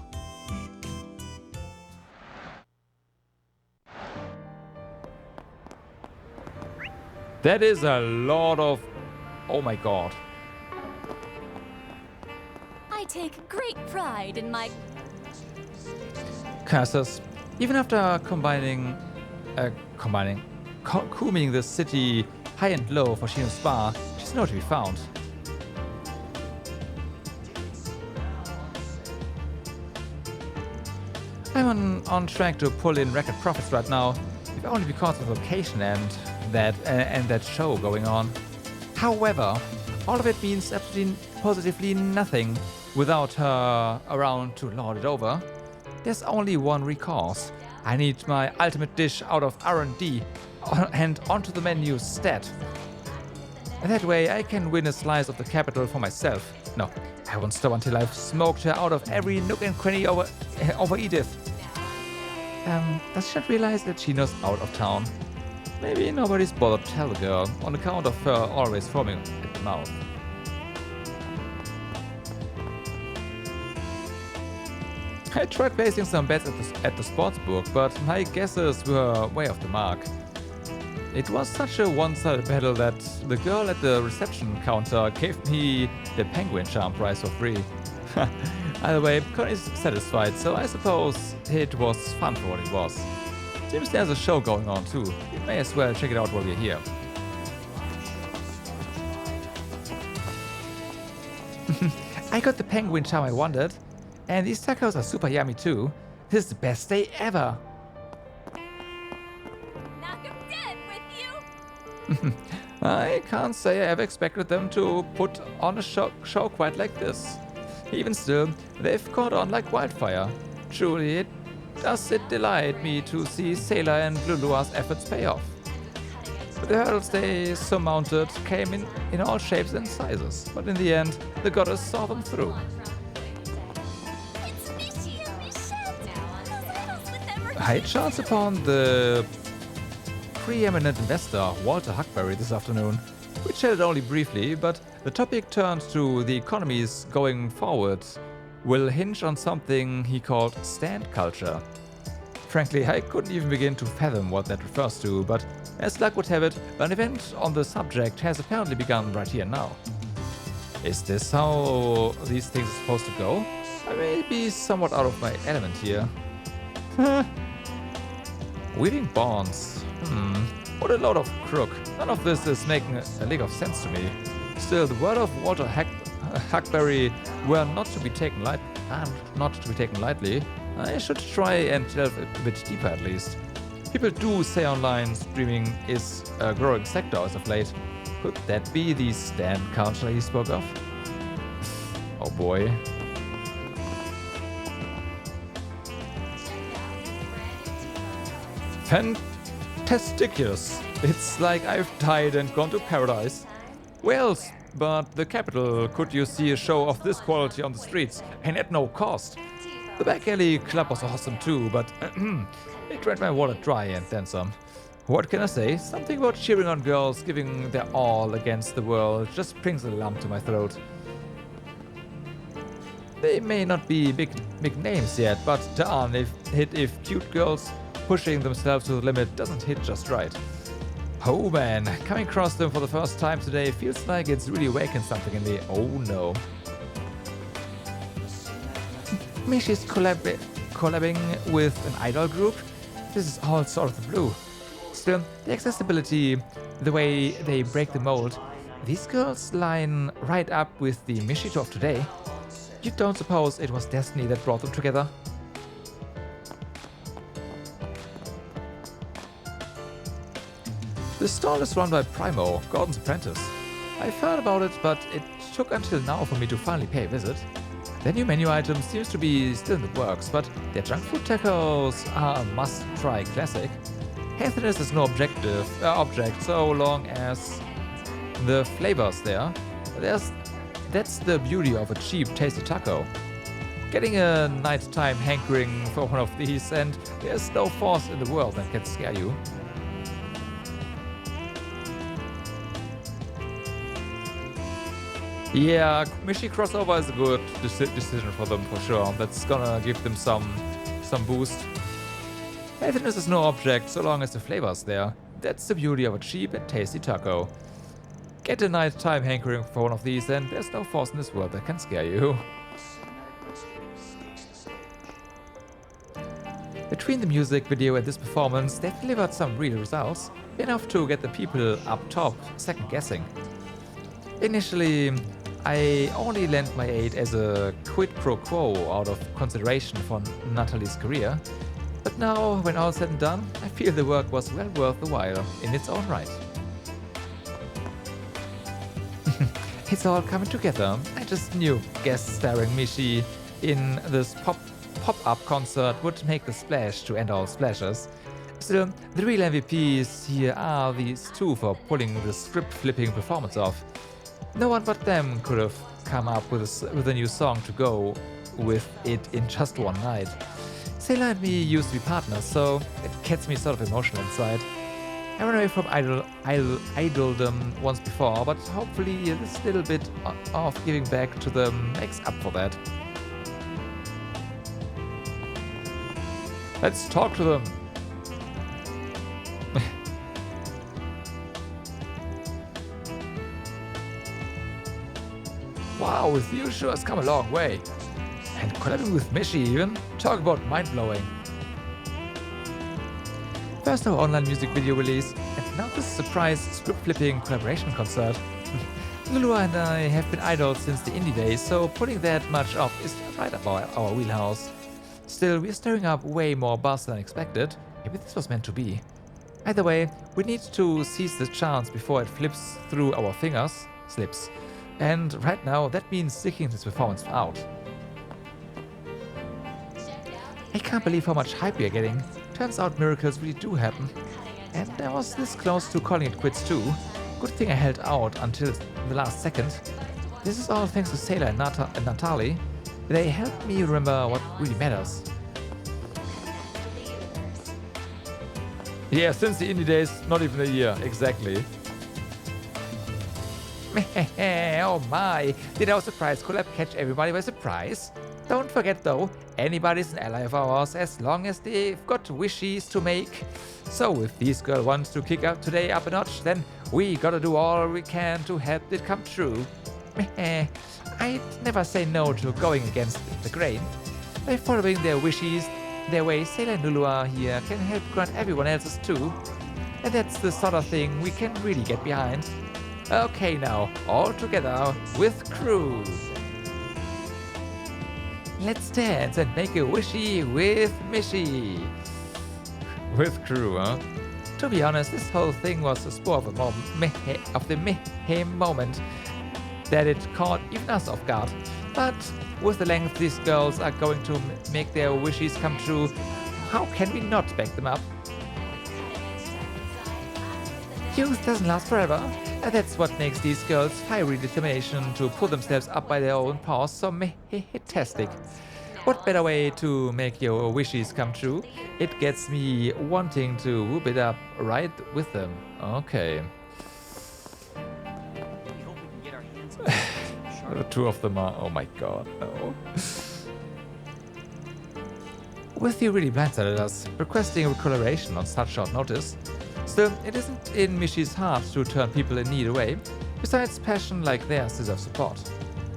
That is a lot of... Oh my god. I take great pride in my... Curses. Even after combing the city high and low for Shino's Spa, she's nowhere to be found. I'm on track to pull in record profits right now, if only because of the location and that show going on. However, all of it means absolutely positively nothing without her around to lord it over. There's only one recourse. I need my ultimate dish out of R&D and onto the menu stat. And that way I can win a slice of the capital for myself. No, I won't stop until I've smoked her out of every nook and cranny over Edith. Does she not realize that Shino's out of town? Maybe nobody's bothered to tell the girl, on account of her always foaming at the mouth. I tried placing some bets at the sportsbook, but my guesses were way off the mark. It was such a one-sided battle that the girl at the reception counter gave me the penguin charm prize for free. Either way, Connie's satisfied, so I suppose it was fun for what it was. Seems there's a show going on too. You may as well check it out while we're here. I got the penguin charm I wanted, and these tacos are super yummy too. This is the best day ever. Knock him dead with you. I can't say I ever expected them to put on a show quite like this. Even still, they've caught on like wildfire. Truly, does it delight me to see Sailor and Lulua's efforts pay off. The hurdles they surmounted came in all shapes and sizes, but in the end, the goddess saw them through. I chanced upon the preeminent investor Walter Huckberry this afternoon. We chatted only briefly, but the topic turned to the economies going forward will hinge on something he called stand culture. Frankly, I couldn't even begin to fathom what that refers to, but as luck would have it, an event on the subject has apparently begun right here now. Is this how these things are supposed to go? I may be somewhat out of my element here. Weaving bonds. What a load of crook. None of this is making a lick of sense to me. Still, the word of Walter Huckberry were not to be taken lightly. I should try and delve a bit deeper at least. People do say online streaming is a growing sector as of late. Could that be the stand culture he spoke of? Oh boy. Fantasticus. It's like I've died and gone to paradise. Where else but the capital could you see a show of this quality on the streets, and at no cost? The back alley club was awesome too, but it drained my wallet dry and then some. What can I say? Something about cheering on girls giving their all against the world just brings a lump to my throat. They may not be big names yet, but darn if cute girls pushing themselves to the limit doesn't hit just right. Oh man, coming across them for the first time today feels like it's really awakened something in me. Oh no. Mishi's collabing with an idol group? This is all sort of the blue. Still, the accessibility, the way they break the mold, these girls line right up with the Mishito of today. You don't suppose it was destiny that brought them together? The stall is run by Primo, Gordon's apprentice. I've heard about it, but it took until now for me to finally pay a visit. Their new menu item seems to be still in the works, but their junk food tacos are a must-try classic. Healthiness is no object so long as the flavors there. That's the beauty of a cheap, tasty taco. Getting a nighttime hankering for one of these, and there's no force in the world that can scare you. Yeah, Mishi crossover is a good decision for them for sure. That's gonna give them some boost. Healthiness is no object so long as the flavor's there. That's the beauty of a cheap and tasty taco. Get a nighttime hankering for one of these, and there's no force in this world that can scare you. Between the music video and this performance, they've delivered some real results, enough to get the people up top second guessing. Initially, I only lent my aid as a quid pro quo out of consideration for Natalie's career, but now, when all said and done, I feel the work was well worth the while in its own right. It's all coming together. I just knew guest starring Mishi in this pop-up concert would make the splash to end all splashes. Still, the real MVPs here are these two for pulling the script-flipping performance off. No one but them could have come up with a new song to go with it in just one night. Sailor and me used to be partners, so it gets me sort of emotional inside. I ran away from idoldom once before, but hopefully this little bit of giving back to them makes up for that. Let's talk to them. Wow, with you sure has come a long way. And collabing with Mishi even? Talk about mind-blowing. First our online music video release, and now this surprise script-flipping collaboration concert. Lulua and I have been idols since the indie days, so putting that much off is right up our wheelhouse. Still, we're stirring up way more buzz than expected. Maybe this was meant to be. Either way, we need to seize the chance before it flips through our fingers, slips. And right now, that means sticking this performance out. I can't believe how much hype we are getting. Turns out miracles really do happen. And I was this close to calling it quits too. Good thing I held out until the last second. This is all thanks to Sailor and Natalie. They helped me remember what really matters. Yeah, since the indie days, not even a year, exactly. Oh my, did our surprise collab catch everybody by surprise? Don't forget though, anybody's an ally of ours as long as they've got wishes to make. So if this girl wants to kick up today up a notch, then we gotta do all we can to help it come true. I'd never say no to going against the grain. By following their wishes, their way, Sailor and Lulua here can help grant everyone else's too. And that's the sort of thing we can really get behind. Okay now, all together with crew. Let's dance and make a wishy with Mishy. With crew, huh? To be honest, this whole thing was a spur of the mayhem moment that it caught even us off guard. But with the length these girls are going to make their wishes come true, how can we not back them up? Youth doesn't last forever, and that's what makes these girls' fiery determination to pull themselves up by their own paws so fantastic. What better way to make your wishes come true? It gets me wanting to whoop it up right with them. Okay. The two of them are... oh my god, no. With you really blindsided us, requesting a collaboration on such short notice. Still, it isn't in Mishy's heart to turn people in need away. Besides, passion like theirs deserves support.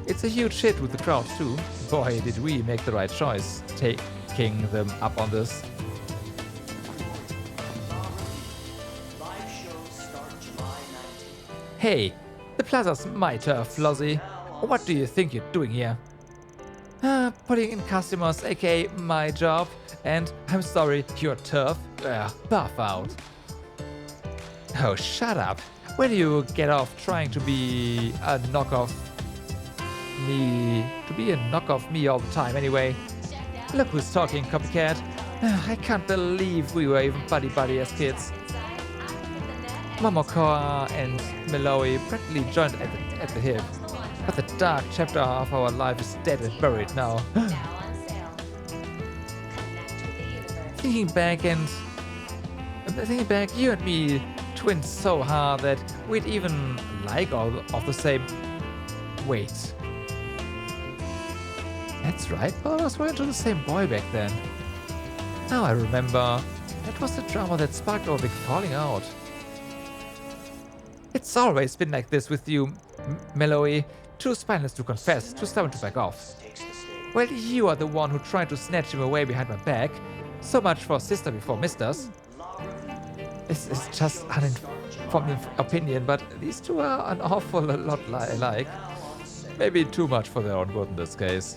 It's a huge hit with the crowd too. Boy, did we make the right choice, taking them up on this. Hey, the plaza's my turf, Flozzie. What do you think you're doing here? Putting in customers, aka my job, and I'm sorry, your turf? Buff out. Oh, shut up. When do you get off trying to be a knockoff me all the time anyway? Look who's talking, copycat. I can't believe we were even buddy-buddy as kids. Momoko and Meloe practically joined at the hip. But the dark chapter of our life is dead and buried now. Thinking back, you and me twinned so hard that we'd even like all of the same. Wait. That's right, both of us were into the same boy back then. Now I remember. That was the drama that sparked our big falling out. It's always been like this with you, Meloe. Too spineless to confess, too stubborn to back off. Well, you are the one who tried to snatch him away behind my back. So much for sister before misters. This is just uninformed opinion, but these two are an awful lot alike. Maybe too much for their own good in this case.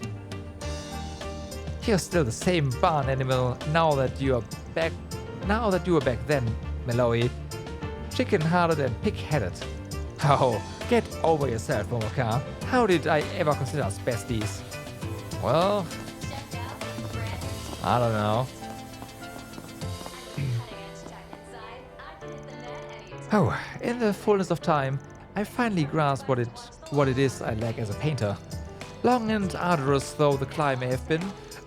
You're still the same barn animal now that you are back. Now that you were back then, Meloe. Chicken-hearted and pig-headed. Oh, get over yourself, Momoka. How did I ever consider us besties? Well, I don't know. Oh, in the fullness of time, I finally grasped what it is I lack as a painter. Long and arduous though the climb may have been,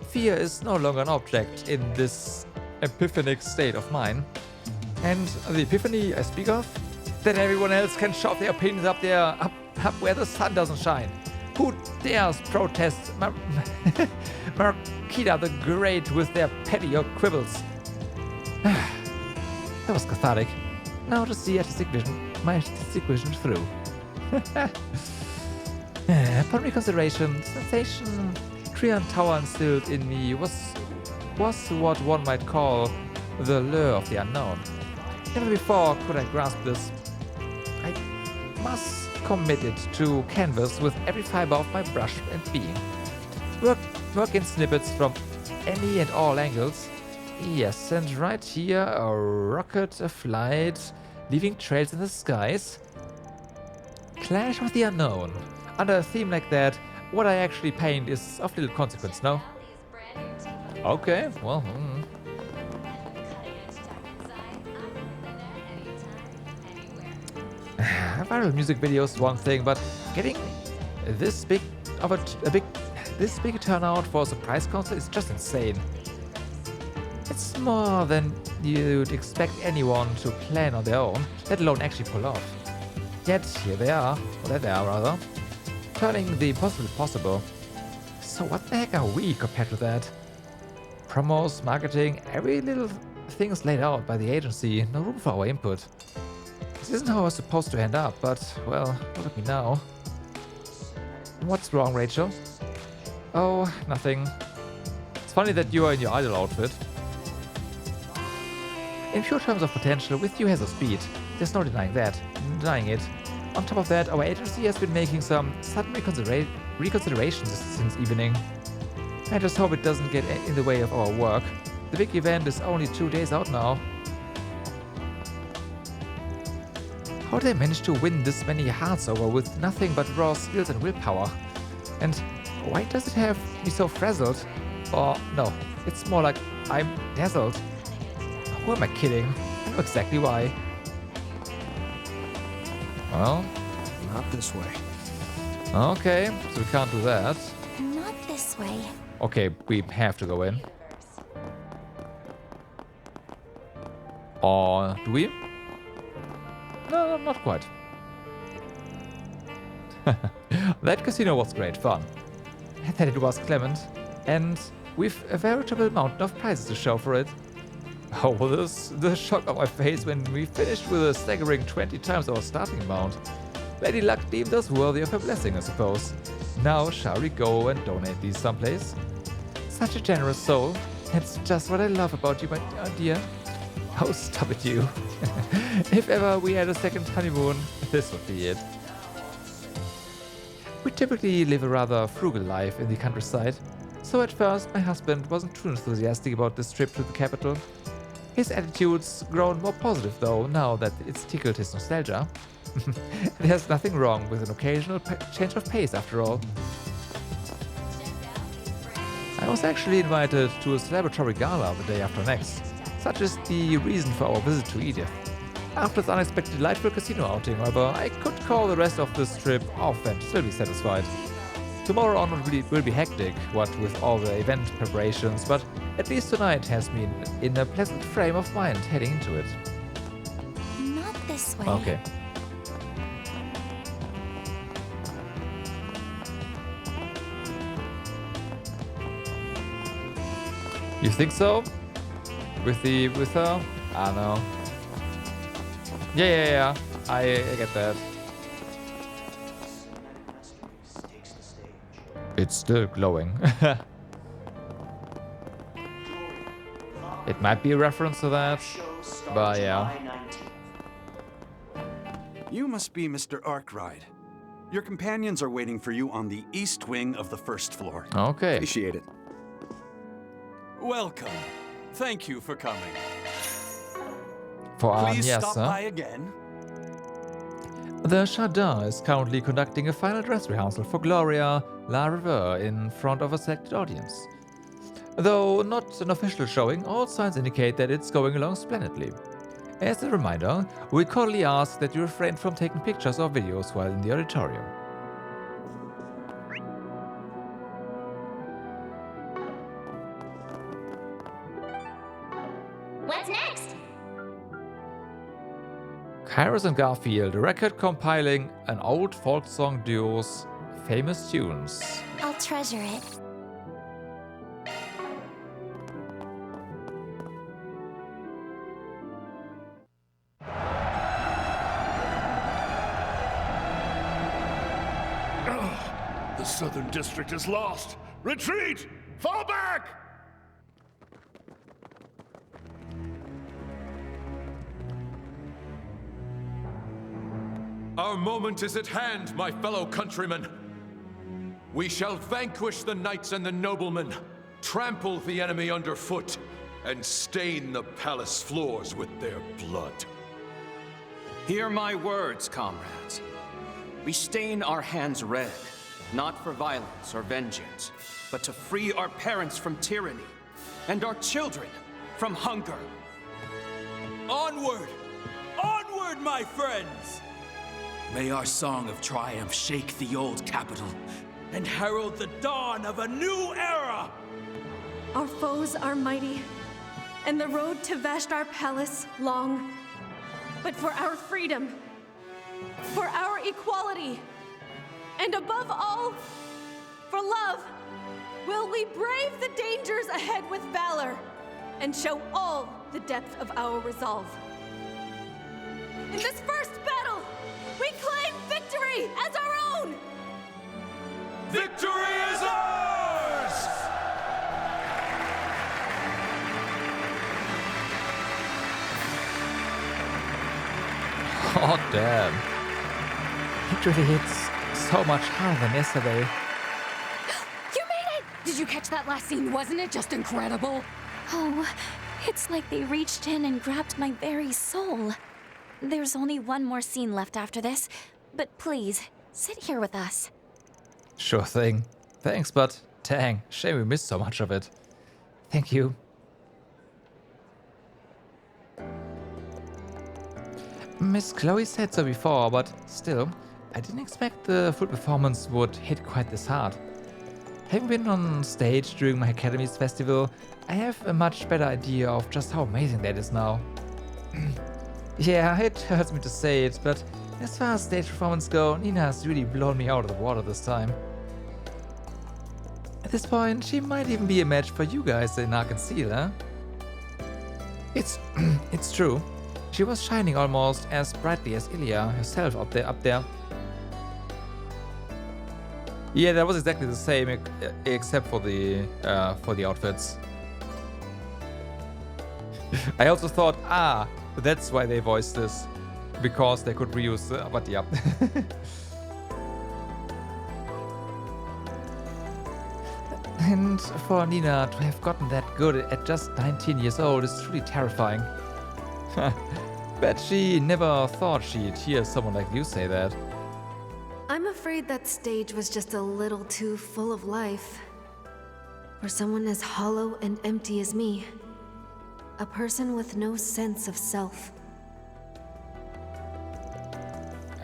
fear is no longer an object in this epiphanic state of mine. And the epiphany I speak of? That everyone else can shove their opinions up there, up where the sun doesn't shine. Who dares protest Marquita the Great with their petty quibbles? That was cathartic. Now to see my artistic vision through. Upon reconsideration, sensation Trian Tower instilled in me was what one might call the lure of the unknown. Never before could I grasp this. I must commit it to canvas with every fiber of my brush and being. Work in snippets from any and all angles. Yes, and right here, a rocket aflight, leaving trails in the skies. Clash of the Unknown. Under a theme like that, what I actually paint is of little consequence, no? Okay, well... Viral music video is one thing, but getting this big of this big turnout for a surprise concert is just insane. It's more than you'd expect anyone to plan on their own, let alone actually pull off. Yet here they are, or there they are rather, turning the impossible possible. So what the heck are we compared to that? Promos, marketing, every little thing is laid out by the agency, no room for our input. This isn't how I was supposed to end up, but, well, look at me now. What's wrong, Rachel? Oh, nothing. It's funny that you are in your idol outfit. In pure terms of potential, with you has a speed. There's no denying it. On top of that, our agency has been making some sudden reconsiderations since evening. I just hope it doesn't get in the way of our work. The big event is only 2 days out now. How did they manage to win this many hearts over with nothing but raw skills and willpower? And why does it have me so frazzled? Or no, it's more like I'm dazzled. Who am I kidding? I know exactly why. Well, not this way. Okay, so we can't do that. Not this way. Okay, we have to go in. Or do we? No, not quite. That casino was great fun. And then it was Clement. And with a veritable mountain of prizes to show for it. Oh, the shock on my face when we finished with a staggering 20 times our starting amount. Lady Luck deemed us worthy of her blessing, I suppose. Now, shall we go and donate these someplace? Such a generous soul. That's just what I love about you, my dear. Oh, stop it, you. If ever we had a second honeymoon, this would be it. We typically live a rather frugal life in the countryside, so at first my husband wasn't too enthusiastic about this trip to the capital. His attitude's grown more positive though, now that it's tickled his nostalgia. There's nothing wrong with an occasional change of pace after all. I was actually invited to a celebratory gala the day after next. Such is the reason for our visit to Edith. After this unexpected delightful casino outing, however, I could call the rest of this trip off and still be satisfied. Tomorrow on will be hectic, what with all the event preparations, but at least tonight has me in a pleasant frame of mind heading into it. Not this way. Okay. You think so? With her? I don't know. Yeah. I get that. It's still glowing. It might be a reference to that, but yeah. You must be Mr. Arkwright. Your companions are waiting for you on the east wing of the first floor. Okay. Appreciate it. Welcome. Thank you for coming. For Please yes, stop huh? by again. The Chardin is currently conducting a final dress rehearsal for Gloria La River in front of a selected audience. Though not an official showing, all signs indicate that it's going along splendidly. As a reminder, we cordially ask that you refrain from taking pictures or videos while in the auditorium. What's next? Kairos and Garfield, a record compiling an old folk song duo's famous tunes. I'll treasure it. The Southern District is lost. Retreat! Fall back! Our moment is at hand, my fellow countrymen. We shall vanquish the knights and the noblemen, trample the enemy underfoot, and stain the palace floors with their blood. Hear my words, comrades. We stain our hands red, not for violence or vengeance, but to free our parents from tyranny, and our children from hunger. Onward! Onward, my friends! May our song of triumph shake the old capital and herald the dawn of a new era! Our foes are mighty, and the road to Vashtar Palace long. But for our freedom, for our equality, and above all, for love, will we brave the dangers ahead with valor and show all the depth of our resolve. In this first battle, we claim victory as our own! Victory is ours! Oh, damn. It really hits so much harder than yesterday. You made it! Did you catch that last scene? Wasn't it just incredible? Oh, it's like they reached in and grabbed my very soul. There's only one more scene left after this, but please, sit here with us. Sure thing. Thanks, but dang, shame we missed so much of it. Thank you. Miss Chloe said so before, but still, I didn't expect the full performance would hit quite this hard. Having been on stage during my Academy's festival, I have a much better idea of just how amazing that is now. Yeah, it hurts me to say it, but as far as stage performance go, Nina has really blown me out of the water this time. At this point, she might even be a match for you guys in Arkansas, huh? It's true. She was shining almost as brightly as Ilya herself up there. Yeah, that was exactly the same, except for the outfits. I also thought, that's why they voiced this, because they could reuse. But yeah. And for Nina to have gotten that good at just 19 years old is truly terrifying. Bet she never thought she'd hear someone like you say that. I'm afraid that stage was just a little too full of life. For someone as hollow and empty as me. A person with no sense of self.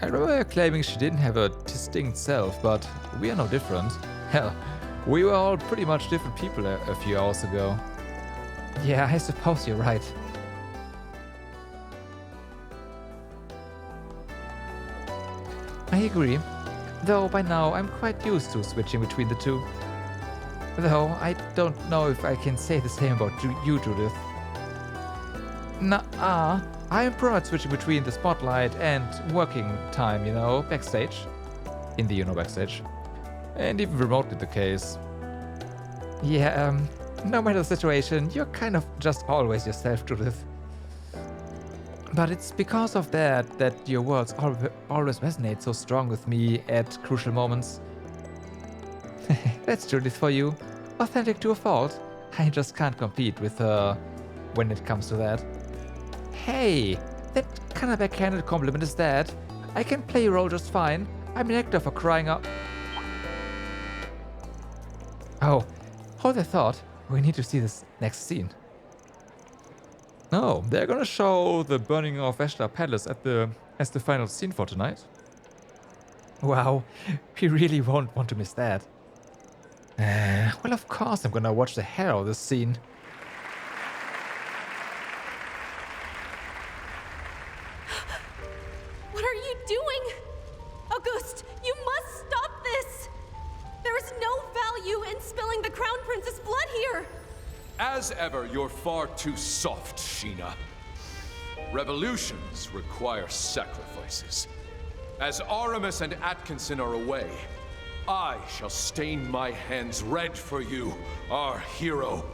I remember her claiming she didn't have a distinct self, but we are no different. Hell, we were all pretty much different people a few hours ago. Yeah, I suppose you're right. I agree, though by now I'm quite used to switching between the two. Though I don't know if I can say the same about you, Judith. I'm pro at switching between the spotlight and working time, backstage. In the backstage. And even remotely the case. Yeah, no matter the situation, you're kind of just always yourself, Judith. But it's because of that your words always resonate so strong with me at crucial moments. That's Judith for you. Authentic to a fault. I just can't compete with her when it comes to that. Hey, that kind of backhanded compliment is that. I can play a role just fine. I'm an actor for crying out. Oh, hold that thought. We need to see this next scene. Oh, they're gonna show the burning of Vashtar Palace as the final scene for tonight. Wow, we really won't want to miss that. Well, of course I'm gonna watch the hell out of this scene. What are you doing? Auguste, you must stop this! There is no value in spilling the Crown Prince's blood here! As ever, you're far too soft, Sheena. Revolutions require sacrifices. As Aramis and Atkinson are away, I shall stain my hands red for you, our hero.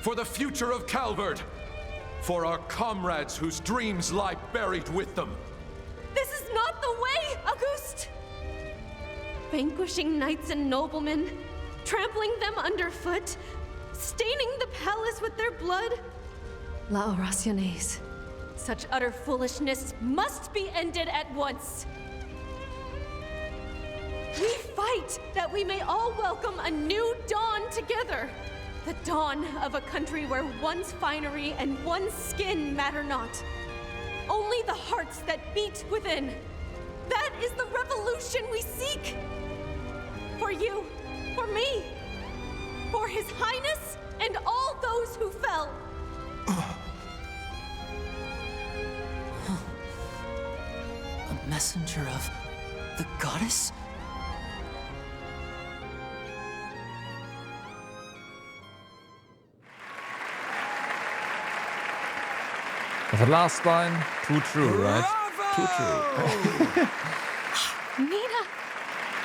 For the future of Calvard. For our comrades whose dreams lie buried with them. This is not the way, Auguste! Vanquishing knights and noblemen, trampling them underfoot, staining the palace with their blood. La oraciones. Such utter foolishness must be ended at once. We fight that we may all welcome a new dawn together. The dawn of a country where one's finery and one's skin matter not. Only the hearts that beat within. That is the revolution we seek. For you, for me, for His Highness and all those who fell. A messenger of the goddess? The last line, too true, right? Too true. Nina,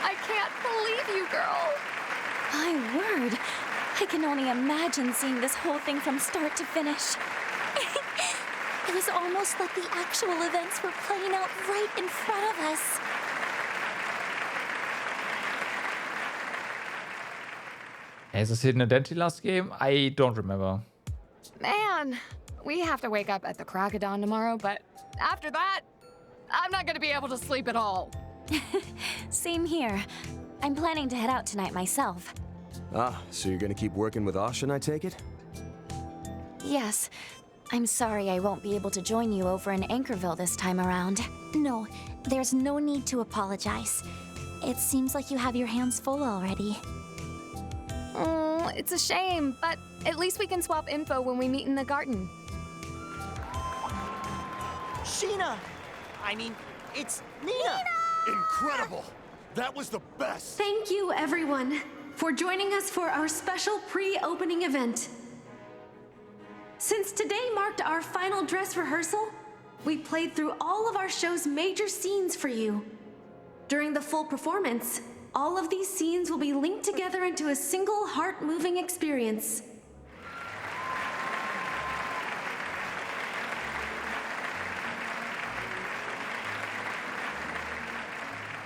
I can't believe you, girl. My word. I can only imagine seeing this whole thing from start to finish. It was almost like the actual events were playing out right in front of us. Is this hidden identity last game? I don't remember. Man, we have to wake up at the crack of dawn tomorrow, but after that, I'm not gonna be able to sleep at all. Same here. I'm planning to head out tonight myself. Ah, so you're gonna keep working with Ashen, I take it? Yes. I'm sorry I won't be able to join you over in Anchorville this time around. No, there's no need to apologize. It seems like you have your hands full already. Oh, it's a shame, but at least we can swap info when we meet in the garden. Sheena! I mean, it's Nina! Incredible! That was the best! Thank you, everyone, for joining us for our special pre-opening event. Since today marked our final dress rehearsal, we played through all of our show's major scenes for you. During the full performance, all of these scenes will be linked together into a single heart-moving experience.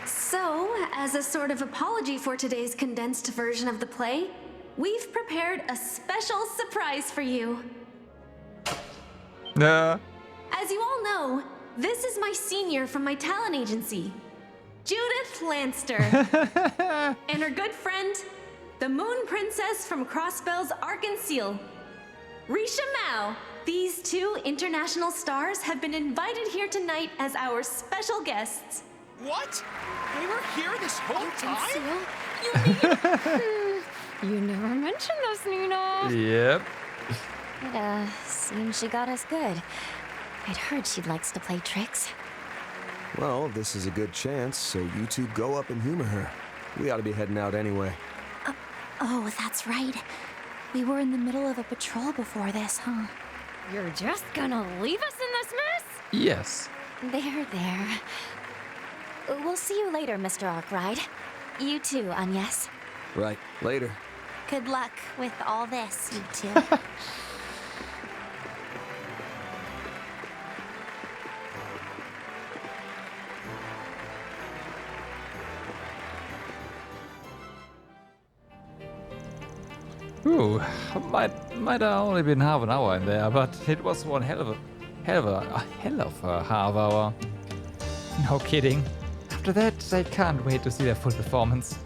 So, as a sort of apology for today's condensed version of the play, we've prepared a special surprise for you. As you all know, this is my senior from my talent agency, Judith Lanster, and her good friend, the Moon Princess from Crossbell's Ark and Seal, Risha Mao. These two international stars have been invited here tonight as our special guests. What? They were here this whole time? You never mentioned this, Nina. Yep. It, seems she got us good. I'd heard she likes to play tricks. Well, this is a good chance, so you two go up and humor her. We ought to be heading out anyway. Oh, that's right. We were in the middle of a patrol before this, huh? You're just gonna leave us in this mess? Yes. There. We'll see you later, Mr. Arkwright. You too, Angès. Right, later. Good luck with all this, you two. Ooh, might have only been half an hour in there, but it was one hell of a half hour. No kidding. After that, I can't wait to see their full performance.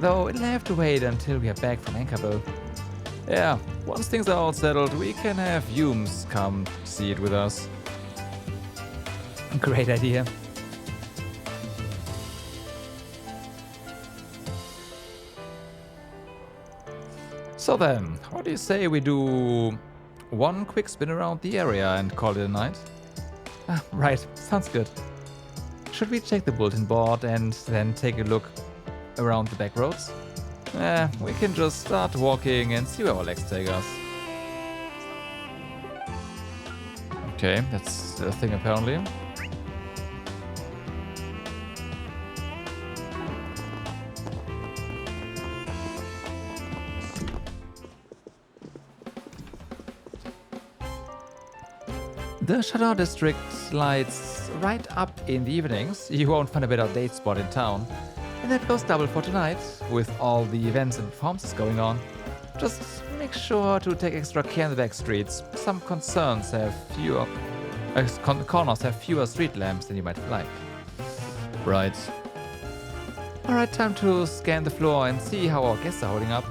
Though it'll have to wait until we are back from Anchorville. Yeah, once things are all settled, we can have Humes come see it with us. Great idea. So then, what do you say we do one quick spin around the area and call it a night? Right, sounds good. Should we check the bulletin board and then take a look around the back roads? We can just start walking and see where our legs take us. Okay, that's the thing apparently. The Chardin District lights right up in the evenings. You won't find a better date spot in town. And that goes double for tonight, with all the events and performances going on. Just make sure to take extra care in the back streets. Some corners have fewer street lamps than you might like. Right. Alright, time to scan the floor and see how our guests are holding up.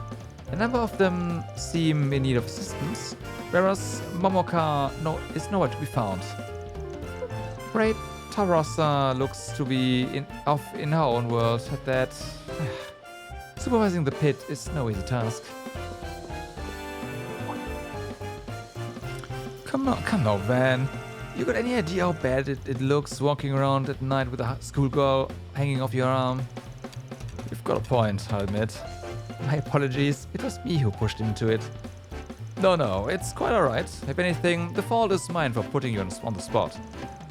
A number of them seem in need of assistance, whereas Momoka is nowhere to be found. Great Tarosa looks to be off in her own world at that. Supervising the pit is no easy task. Come on, Van. You got any idea how bad it looks walking around at night with a schoolgirl hanging off your arm? You've got a point, I'll admit. My apologies, it was me who pushed into it. No, it's quite alright. If anything, the fault is mine for putting you on the spot.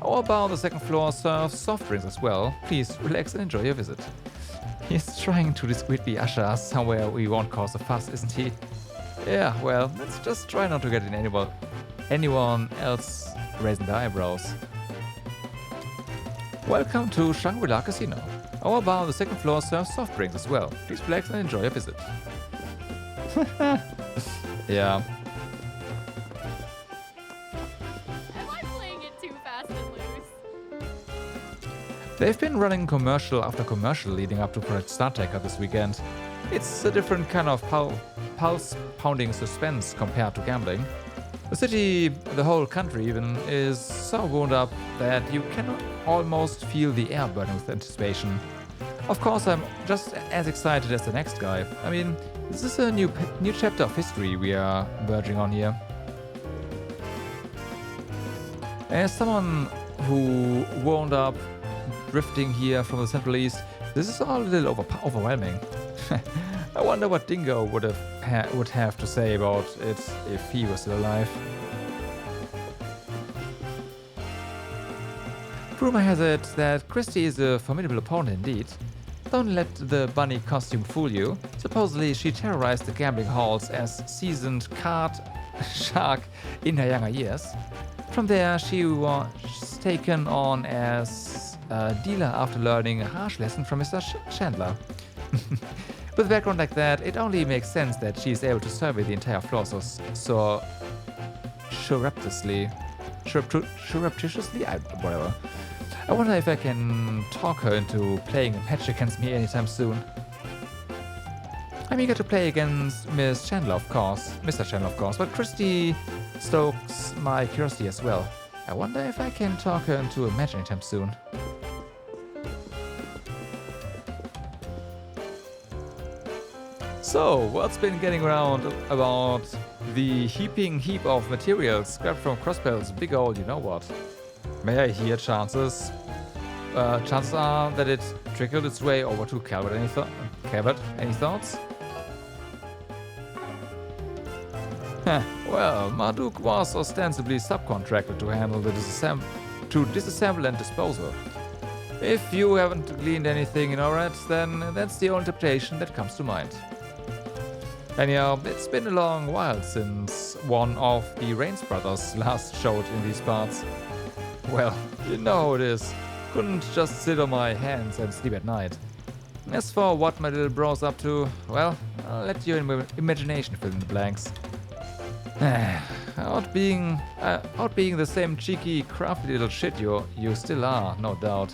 Our bar on the second floor serves soft drinks as well. Please relax and enjoy your visit. He's trying to discreetly usher us somewhere we won't cause a fuss, isn't he? Yeah, well, let's just try not to get in anyone else raising their eyebrows. Welcome to Shangri-La Casino. Our bar on the second floor serves soft drinks as well. Please relax and enjoy your visit. Yeah. Am I playing it too fast and loose? They've been running commercial after commercial leading up to Project Startaker this weekend. It's a different kind of pulse-pounding suspense compared to gambling. The city, the whole country even, is so wound up that you can almost feel the air burning with anticipation. Of course, I'm just as excited as the next guy. I mean, this is a new chapter of history we are verging on here. As someone who wound up drifting here from the Central East, this is all a little overwhelming. I wonder what Dingo would have to say about it if he was still alive. Rumor has it that Christie is a formidable opponent indeed. Don't let the bunny costume fool you. Supposedly she terrorized the gambling halls as seasoned card shark in her younger years. From there she was taken on as a dealer after learning a harsh lesson from Mr. Chandler. With a background like that, it only makes sense that she is able to survey the entire floor so surreptitiously, whatever. I wonder if I can talk her into playing a match against me anytime soon. I'm eager to play against Mr. Chandler, of course, but Christie stokes my curiosity as well. I wonder if I can talk her into a match anytime soon. So, what's been getting around about the heaping heap of materials scrapped from Crossbell's big old you-know-what? May I hear chances? Chances are that it trickled its way over to Calvert. Any thoughts? Well, Marduk was ostensibly subcontracted to handle the disassemble and disposal. If you haven't gleaned anything in Orad, then that's the only interpretation that comes to mind. Anyhow, it's been a long while since one of the Rains brothers last showed in these parts. Well, you know how it is. Couldn't just sit on my hands and sleep at night. As for what my little bro's up to, well, I'll let your imagination fill in the blanks. Out being the same cheeky, crafty little shit you still are, no doubt.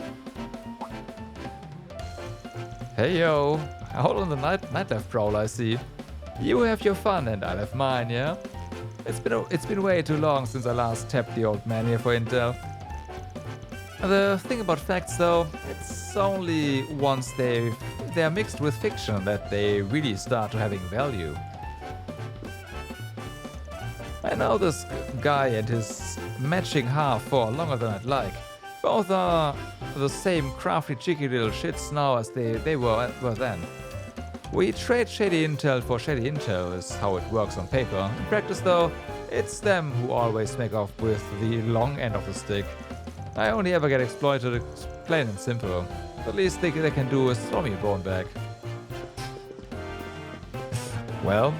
Hey yo, out on the nightlife prowl, I see. You have your fun and I'll have mine, yeah? It's been way too long since I last tapped the old man here for intel. The thing about facts, though, it's only once they're mixed with fiction that they really start to having value. I know this guy and his matching half for longer than I'd like. Both are the same crafty, cheeky little shits now as they were then. We trade shady intel for shady intel is how it works on paper. In practice, though, it's them who always make off with the long end of the stick. I only ever get exploited, plain and simple. The least they can do is throw me a bone back. Well.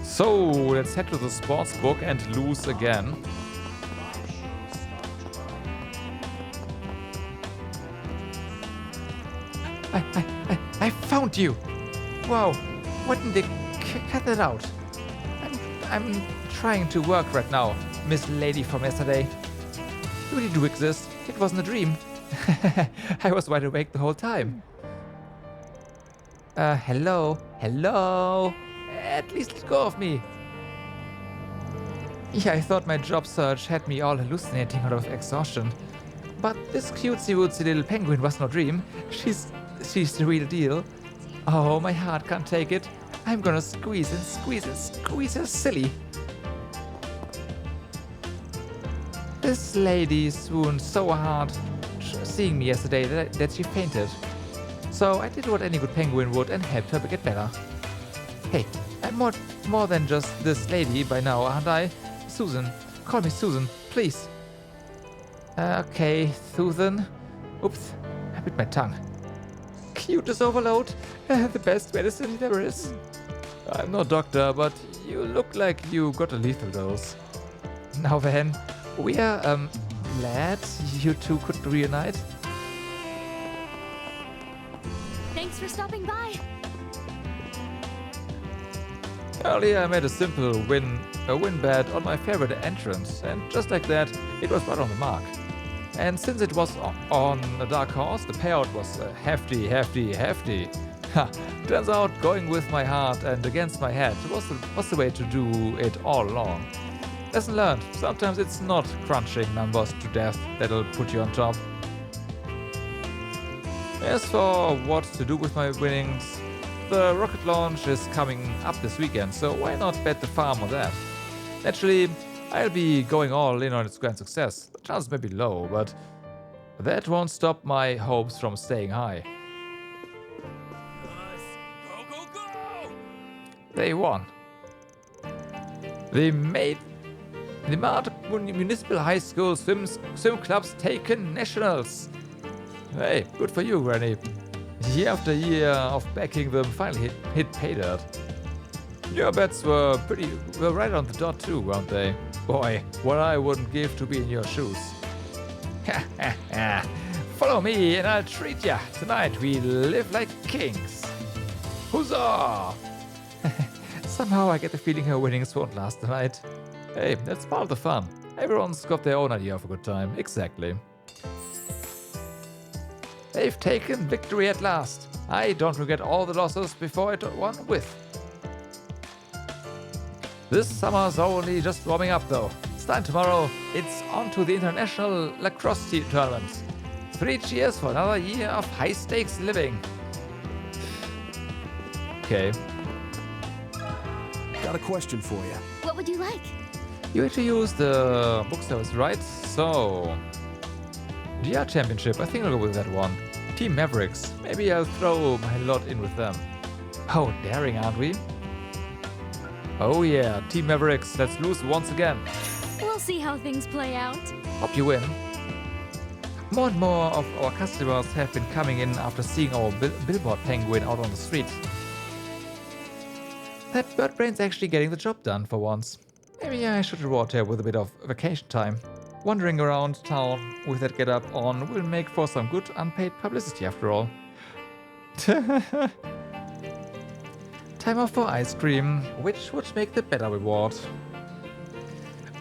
So, let's head to the sports book and lose again. I found you! Wow, why didn't they cut that out? I'm trying to work right now, Miss Lady from yesterday. You really do exist. It wasn't a dream. I was wide awake the whole time. Hello? Hello? At least let go of me. Yeah, I thought my job search had me all hallucinating out of exhaustion. But this cutesy-wootsy little penguin was no dream. She's the real deal. Oh, my heart can't take it. I'm gonna squeeze and squeeze and squeeze her silly. This lady swooned so hard seeing me yesterday that she fainted. So I did what any good penguin would and helped her get better. Hey, I'm more than just this lady by now, aren't I? Susan. Call me Susan, please. Okay, Susan. Oops, I bit my tongue. Cuteness overload. The best medicine there is. I'm no doctor, but you look like you got a lethal dose. Now then, we are glad you two could reunite. Thanks for stopping by. Earlier I made a simple win bet on my favorite entrance, and just like that, it was right on the mark. And since it was on a dark horse, the payout was hefty. Ha! Turns out going with my heart and against my head was the way to do it all along. Lesson learned, sometimes it's not crunching numbers to death that'll put you on top. As for what to do with my winnings, the rocket launch is coming up this weekend, so why not bet the farm on that? Naturally, I'll be going all in on its grand success. The chances may be low, but that won't stop my hopes from staying high. They won. The Mart Municipal High School swim club's taken nationals. Hey, good for you, Granny. Year after year of backing them finally hit pay dirt. Your bets were right on the dot too, weren't they? Boy, what I wouldn't give to be in your shoes. Follow me and I'll treat ya. Tonight we live like kings. Huzzah! Somehow I get the feeling her winnings won't last tonight. Hey, that's part of the fun. Everyone's got their own idea of a good time. Exactly. They've taken victory at last. I don't regret all the losses before it won with. This summer's only just warming up though. Starting tomorrow, it's on to the International Lacrosse Tournament. 3 cheers for another year of high-stakes living. Okay. Got a question for you. What would you like? You actually use the book service, right? So... GR Championship, I think I'll go with that one. Team Mavericks, maybe I'll throw my lot in with them. Oh, daring, aren't we? Oh yeah, Team Mavericks, let's lose once again. We'll see how things play out. Hope you win. More and more of our customers have been coming in after seeing our billboard penguin out on the street. That bird brain's actually getting the job done for once. Maybe I should reward her with a bit of vacation time. Wandering around town with that getup on will make for some good unpaid publicity after all. Time off for ice cream, which would make the better reward.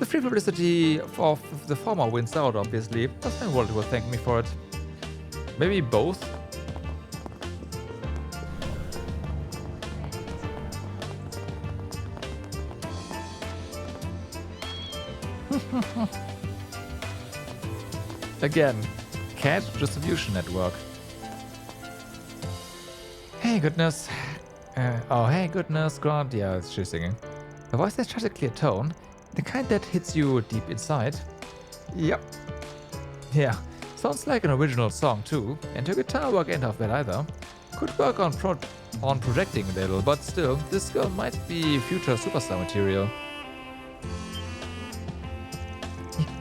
The free publicity of the former wins out, obviously. That's my world will thank me for it. Maybe both? Again, Cat Distribution Network. Hey goodness. Oh hey goodness, Grant. Yeah, she's singing. Her voice has such a clear tone. The kind that hits you deep inside. Yep. Yeah, sounds like an original song too. And her guitar work ain't half bad either. Could work on projecting a little, but still, this girl might be future superstar material.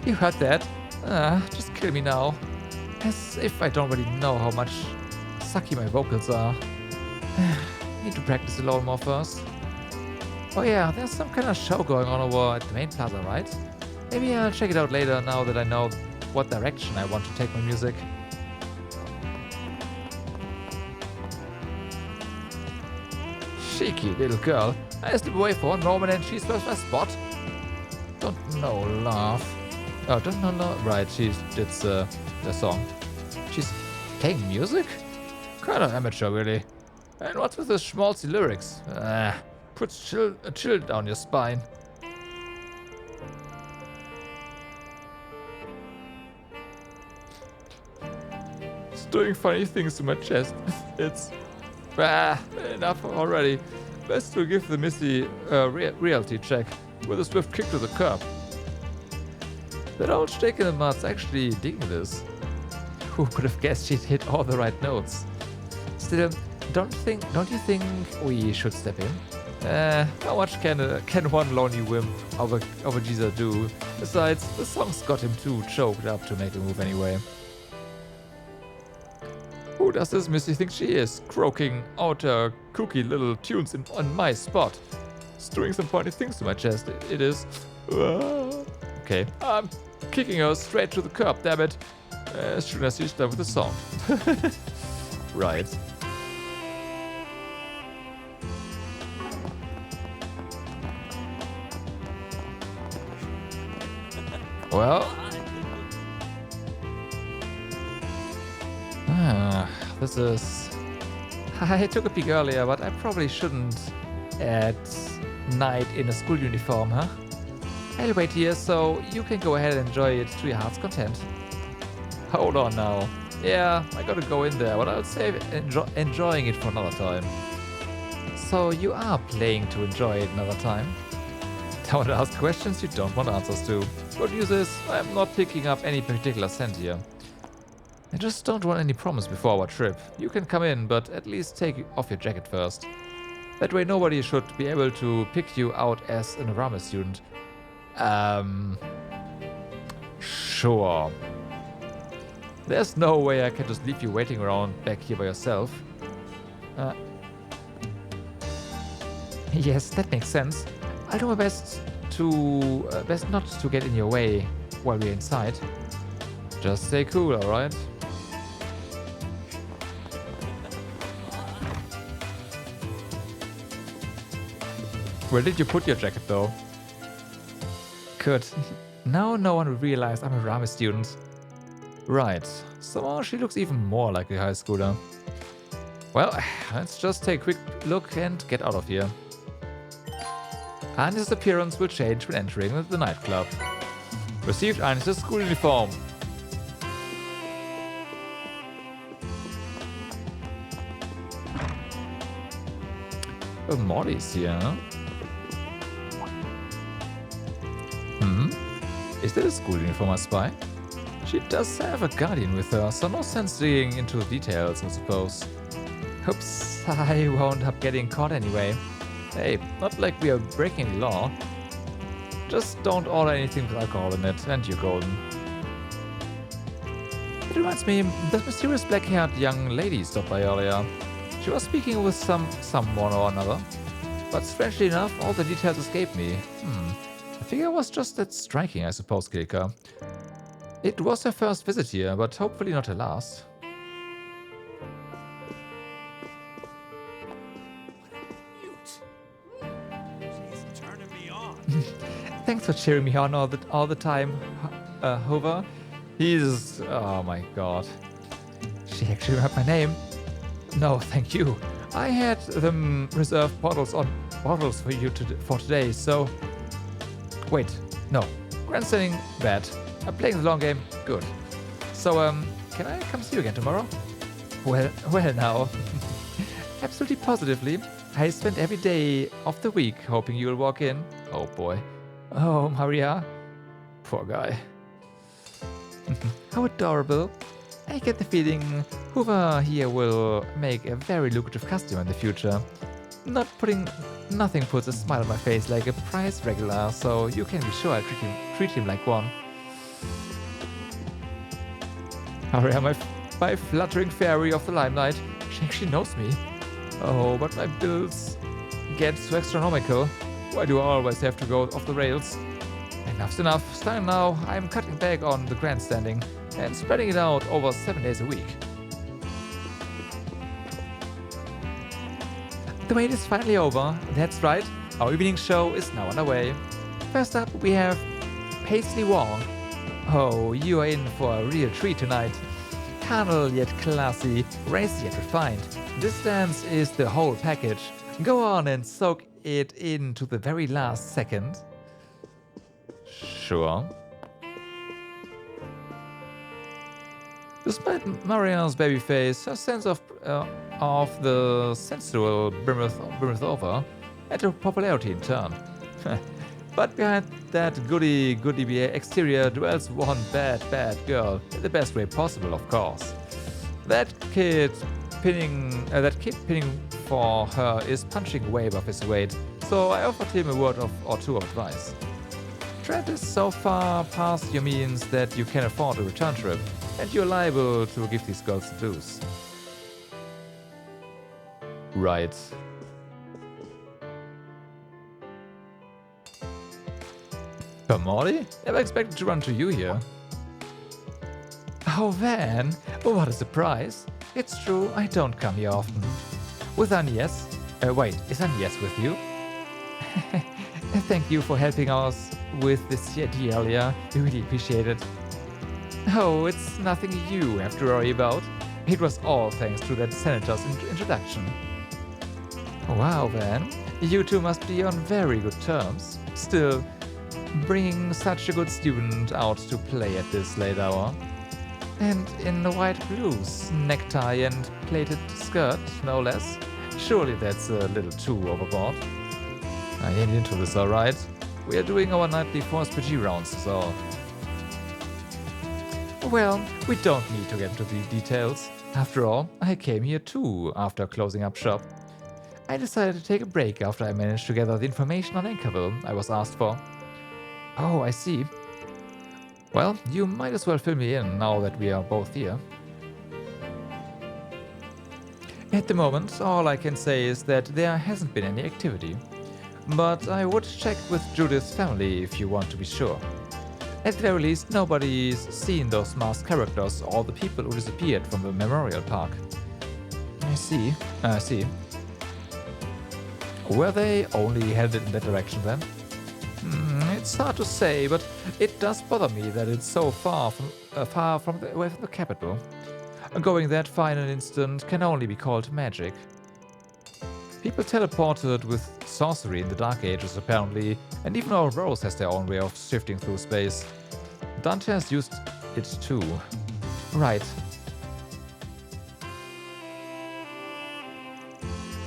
You heard that? Just kill me now. As if I don't already know how much sucky my vocals are. Need to practice a lot more first. Oh yeah, there's some kind of show going on over at the main plaza, right? Maybe I'll check it out later now that I know what direction I want to take my music. Cheeky little girl. I slip away for one moment and she's first my spot. Don't know, laugh. Oh, don't know, laugh. Right, it's the song. She's playing music? Kind of amateur, really. And what's with the schmaltzy lyrics? Puts a chill down your spine. It's doing funny things to my chest. It's... enough already. Best to give the Missy a reality check with a swift kick to the curb. That old stake in the mud's actually digging this. Who could have guessed she'd hit all the right notes? Still, don't you think we should step in? How much can one lonely wimp of a geezer do? Besides, the song's got him too choked up to make a move anyway. Who does this Missy think she is? Croaking out her kooky little tunes on my spot. It's doing some pointy things to my chest. It is. Okay, I'm kicking her straight to the curb, damn it. As soon as she's done with the song. Right. Well. This is... I took a peek earlier, but I probably shouldn't at night in a school uniform, huh? I'll wait here so you can go ahead and enjoy it to your heart's content. Hold on now. Yeah, I gotta go in there, but I'll save enjoying it for another time. So you are playing to enjoy it another time? Don't ask questions you don't want answers to. Good news is, I'm not picking up any particular scent here. I just don't want any promise before our trip. You can come in, but at least take off your jacket first. That way nobody should be able to pick you out as an Aramis student. Sure. There's no way I can just leave you waiting around back here by yourself. Yes, that makes sense. I'll do my best not to get in your way while we're inside. Just stay cool, alright? Where did you put your jacket though? Good. Now no one will realize I'm a Aramis student. Right. So she looks even more like a high schooler. Well, let's just take a quick look and get out of here. Agnes' appearance will change when entering the nightclub. Received Agnes' school uniform. Oh, Morty's here, huh? Is that a school uniform I spy? She does have a guardian with her, so no sense digging into the details, I suppose. Oops, I wound up getting caught anyway. Hey, not like we are breaking any law. Just don't order anything with alcohol in it, and you're golden. It reminds me, that mysterious black-haired young lady stopped by earlier. She was speaking with someone or another. But strangely enough, all the details escaped me. I figure it was just that striking, I suppose, Kilka. It was her first visit here, but hopefully not her last. She's turning me on. Thanks for cheering me on all the time, Hover. He's... oh my god. She actually remembered my name. No, thank you. I had them reserved bottles for you for today, so... Wait, no. Grandstanding, bad. I'm playing the long game, good. So, can I come see you again tomorrow? Well now. Absolutely positively. I spent every day of the week hoping you'll walk in. Oh boy. Oh, Maria. Poor guy. How adorable. I get the feeling Hoover here will make a very lucrative customer in the future. Nothing puts a smile on my face like a prize regular, so you can be sure I treat him like one. Maria, my fluttering fairy of the limelight. She actually knows me. Oh, but my bills get so astronomical. Why do I always have to go off the rails? Enough's enough. Starting now, I'm cutting back on the grandstanding and spreading it out over 7 days a week. The wait is finally over. That's right, our evening show is now underway. First up, we have Paisley Wong. Oh, you are in for a real treat tonight. Carnal yet classy, racy yet refined. This dance is the whole package. Go on and soak it in to the very last second. Sure. Despite Marianne's baby face, her sense of the sensual brimmed over, and her popularity in turn. But behind that goody exterior dwells one bad girl, in the best way possible, of course. That kid pinning for her is punching way above his weight, so I offered him a word or two of advice. Trent is so far past your means that you can afford a return trip, and you're liable to give these girls the dues. Right. Morty? Never expected to run to you here. Oh, Van, what a surprise. It's true, I don't come here often. With Angès? Wait, is Angès with you? Thank you for helping us with this deal earlier. We really appreciate it. Oh, it's nothing you have to worry about. It was all thanks to that senator's introduction. Wow, Van, you two must be on very good terms. Still, bringing such a good student out to play at this late hour. And in the white blues, necktie and plaited skirt, no less. Surely that's a little too overboard. I ain't into this, alright. We are doing our nightly Force PG rounds, so... Well, we don't need to get into the details. After all, I came here too after closing up shop. I decided to take a break after I managed to gather the information on Anchorville I was asked for. Oh, I see. Well, you might as well fill me in now that we are both here. At the moment, all I can say is that there hasn't been any activity. But I would check with Judith's family if you want to be sure. At the very least, nobody's seen those masked characters or the people who disappeared from the memorial park. I see. Were they only headed in that direction then? It's hard to say, but it does bother me that it's so far away from the capital. Going that far in an instant can only be called magic. People teleported with sorcery in the Dark Ages, apparently, and even Ouroboros has their own way of shifting through space. Dante has used it too. Right.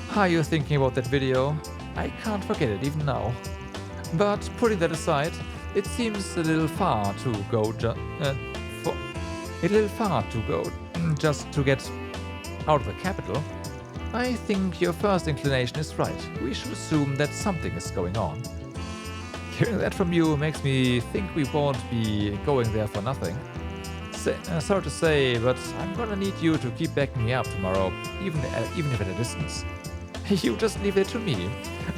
How are you thinking about that video? I can't forget it even now. But putting that aside, it seems a little far to go just to get out of the capital. I think your first inclination is right. We should assume that something is going on. Hearing that from you makes me think we won't be going there for nothing. Sorry to say, but I'm gonna need you to keep backing me up tomorrow, even if at a distance. You just leave it to me,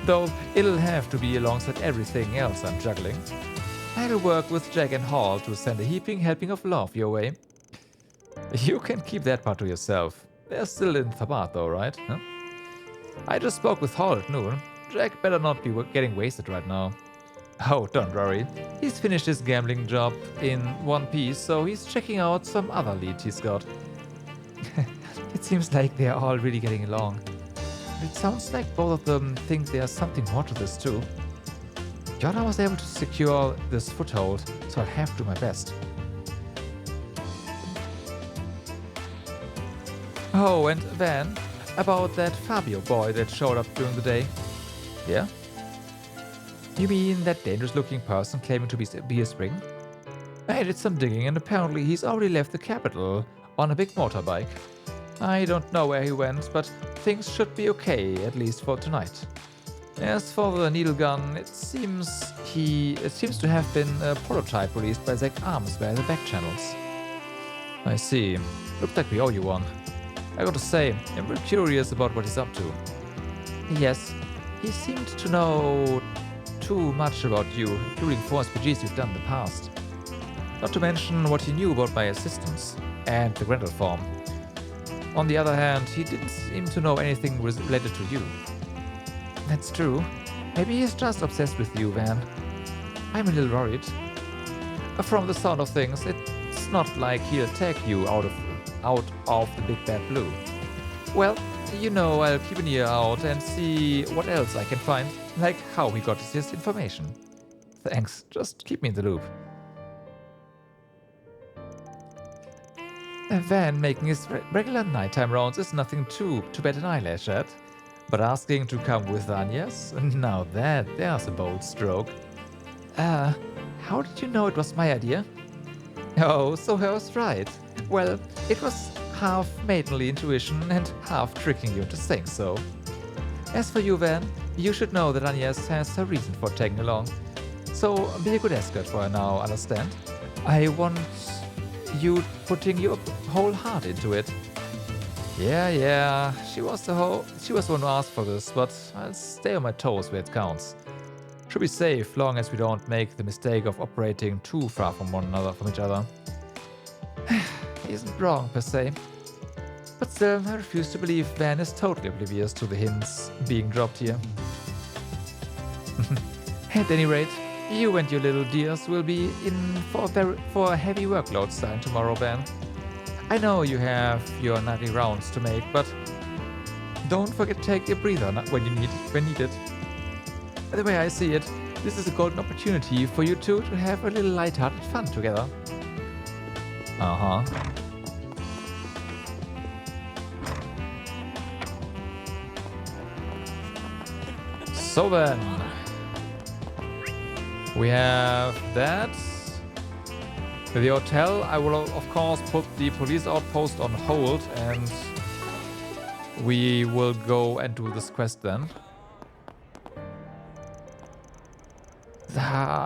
though it'll have to be alongside everything else I'm juggling. I'll work with Jack and Hall to send a heaping helping of love your way. You can keep that part to yourself. They're still in Thabat though, right? Huh? I just spoke with Hall at noon. Jack better not be getting wasted right now. Oh, don't worry. He's finished his gambling job in one piece, so he's checking out some other leads he's got. It seems like they're all really getting along. It sounds like both of them think there's something more to this too. Yoda was able to secure this foothold, so I'll have to do my best. Oh, and Van, about that Fabio boy that showed up during the day. Yeah? You mean that dangerous-looking person claiming to be a spring? I did some digging and apparently he's already left the capital on a big motorbike. I don't know where he went, but things should be okay, at least for tonight. As for the needle gun, it seems to have been a prototype released by Zach Arms via the back channels. I see. Looks like we owe you one. I gotta say, I'm real curious about what he's up to. Yes, he seemed to know too much about you, including Force PGs you've done in the past. Not to mention what he knew about my assistance and the rental form. On the other hand, he didn't seem to know anything related to you. That's true. Maybe he's just obsessed with you, Van. I'm a little worried. From the sound of things, it's not like he'll attack you out of the big bad blue. Well, you know, I'll keep an ear out and see what else I can find, like how he got his information. Thanks, just keep me in the loop. Van making his regular nighttime rounds is nothing to bat an eyelash at. But asking to come with Angès? Now there's a bold stroke. How did you know it was my idea? Oh, so I was right. Well, it was half maidenly intuition and half tricking you into saying so. As for you, Van, you should know that Angès has a reason for tagging along. So be a good escort for her now, understand? I want you putting your whole heart into it. Yeah, she was the one who asked for this, but I'll stay on my toes where it counts. Should be safe, long as we don't make the mistake of operating too far from each other. He isn't wrong, per se. But still, I refuse to believe Van is totally oblivious to the hints being dropped here. At any rate, you and your little dears will be in for a heavy workload starting tomorrow, Van. I know you have your nightly rounds to make, but don't forget to take a breather when needed. The way I see it, this is a golden opportunity for you two to have a little light-hearted fun together. So then, we have that. The hotel, I will of course put the police outpost on hold and we will go and do this quest then.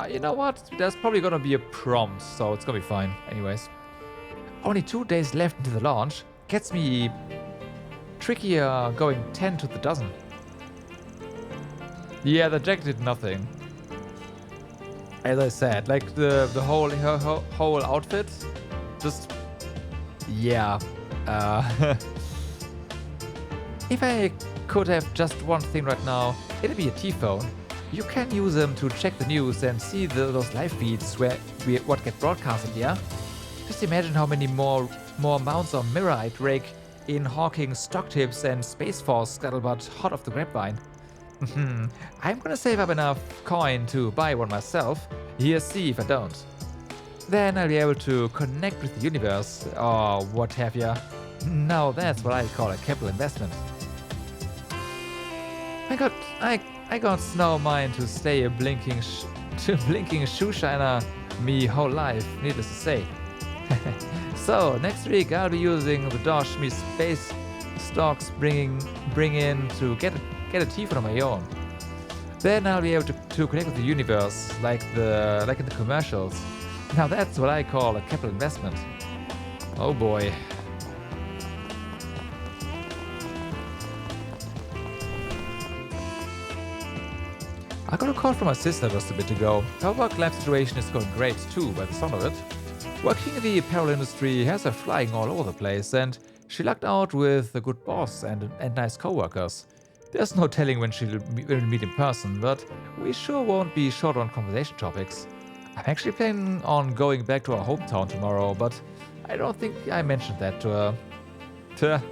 You know what? There's probably gonna be a prompt, so it's gonna be fine. Anyways. Only 2 days left into the launch. Gets me trickier going 10 to the dozen. Yeah, the jacket did nothing. As I said, like her whole outfit, just yeah. If I could have just one thing right now, it'd be a T-phone. You can use them to check the news and see those live feeds what get broadcasted. Yeah. Just imagine how many more mounts of mirror I'd rake in hawking stock tips and Space Force scuttlebutt hot off the grapevine. I'm gonna save up enough coin to buy one myself. Here's see if I don't. Then I'll be able to connect with the universe, or what have ya. Now that's what I call a capital investment. I got Snow Mine to stay a blinking shoe shiner me whole life, needless to say. So next week I'll be using the Dosh me space stocks bring in to get a T-phone on my own. Then I'll be able to connect with the universe, like in the commercials. Now that's what I call a capital investment. Oh boy. I got a call from my sister just a bit ago. Her work-life situation is going great too, by the sound of it. Working in the apparel industry has her flying all over the place, and she lucked out with a good boss and nice co-workers. There's no telling when she'll meet in person, but we sure won't be short on conversation topics. I'm actually planning on going back to our hometown tomorrow, but I don't think I mentioned that to her.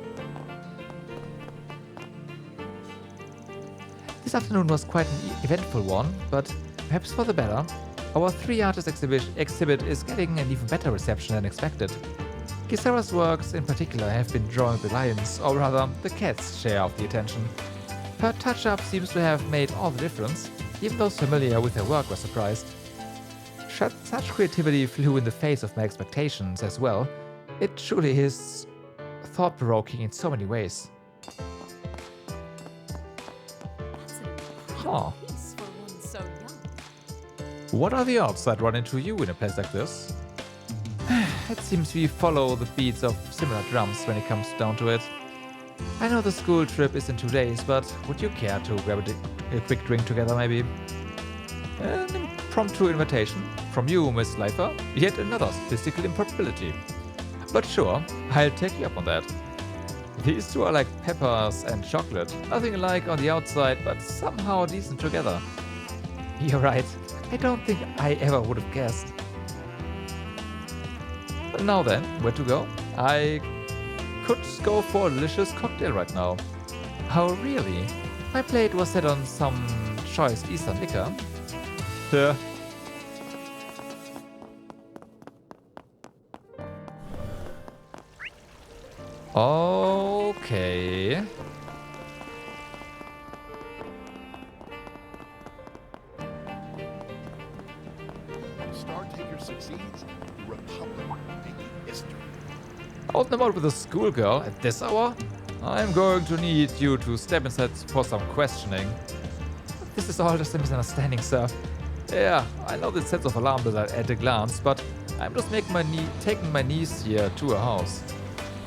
This afternoon was quite an eventful one, but perhaps for the better. Our 3-artist exhibit is getting an even better reception than expected. Gisara's works in particular have been drawing the lions, or rather, the cat's share of the attention. Her touch-up seems to have made all the difference. Even those familiar with her work were surprised. Such creativity flew in the face of my expectations as well. It truly is thought-provoking in so many ways. Huh. What are the odds I'd run into you in a place like this? It seems we follow the beats of similar drums when it comes down to it. I know the school trip is in 2 days, but would you care to grab a quick drink together maybe? An impromptu invitation from you, Miss Leifer, yet another statistical improbability. But sure, I'll take you up on that. These two are like peppers and chocolate. Nothing alike on the outside, but somehow decent together. You're right. I don't think I ever would have guessed. But now then, where to go? I could go for a delicious cocktail right now. Oh, really? My plate was set on some choice Eastern liquor. Okay. Star Taker succeeds, the Republic making history. Out and about with a schoolgirl at this hour? I'm going to need you to step inside for some questioning. This is all just a misunderstanding, sir. Yeah, I know the sense of alarm at a glance, but I'm just taking my niece here to her house.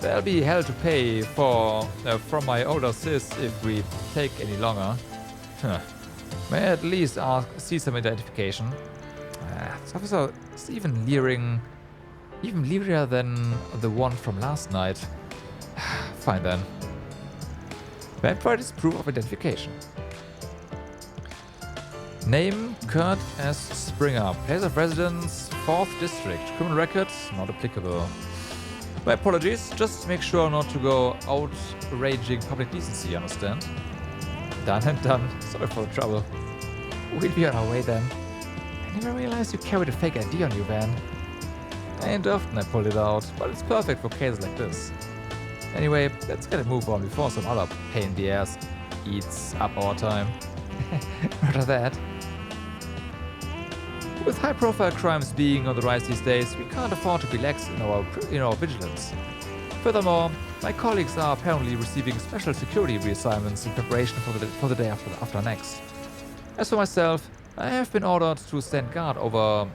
There'll be hell to pay from my older sis if we take any longer. May I at least see some identification? This officer is even leerier than the one from last night. Fine then. May I provide this proof of identification? Name, Kurt S. Springer. Place of residence, 4th District. Criminal record, not applicable. My apologies, just make sure not to go outraging public decency, understand? Done and done. Sorry for the trouble. We'll be on our way then. I never realized you carried a fake ID on you, Van. Ain't often I pulled it out, but it's perfect for cases like this. Anyway, let's get a move on before some other pain in the ass eats up our time. After that. With high-profile crimes being on the rise these days, we can't afford to be lax in our vigilance. Furthermore, my colleagues are apparently receiving special security reassignments in preparation for the day after next. As for myself, I have been ordered to stand guard over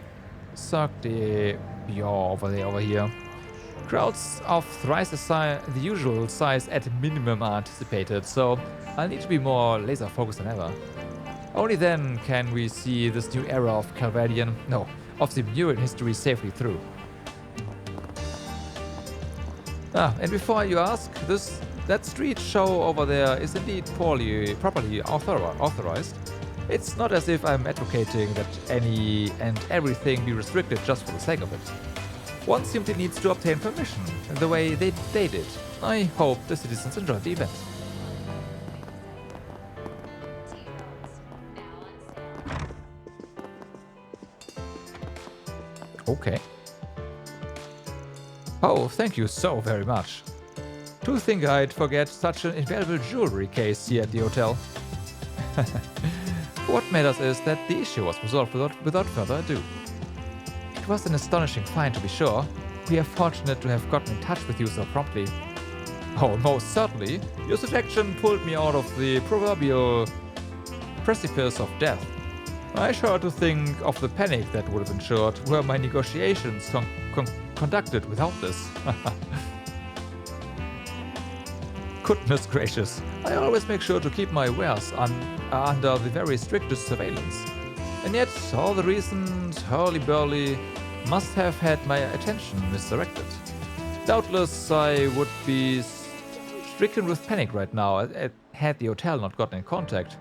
Cirque de Bior over here. Crowds of thrice the usual size at minimum are anticipated, so I'll need to be more laser-focused than ever. Only then can we see this new era of of Simuran history safely through. And before you ask, that street show over there is indeed properly authorized. It's not as if I'm advocating that any and everything be restricted just for the sake of it. One simply needs to obtain permission, the way they did. I hope the citizens enjoyed the event. Okay. Oh, thank you so very much. To think I'd forget such an invaluable jewelry case here at the hotel. What matters is that the issue was resolved without further ado. It was an astonishing find, to be sure. We are fortunate to have gotten in touch with you so promptly. Oh, most certainly. Your suggestion pulled me out of the proverbial precipice of death. I shudder to think of the panic that would have ensued were my negotiations conducted without this. Goodness gracious, I always make sure to keep my wares under the very strictest surveillance. And yet, all the recent hurly-burly must have had my attention misdirected. Doubtless, I would be stricken with panic right now had the hotel not gotten in contact.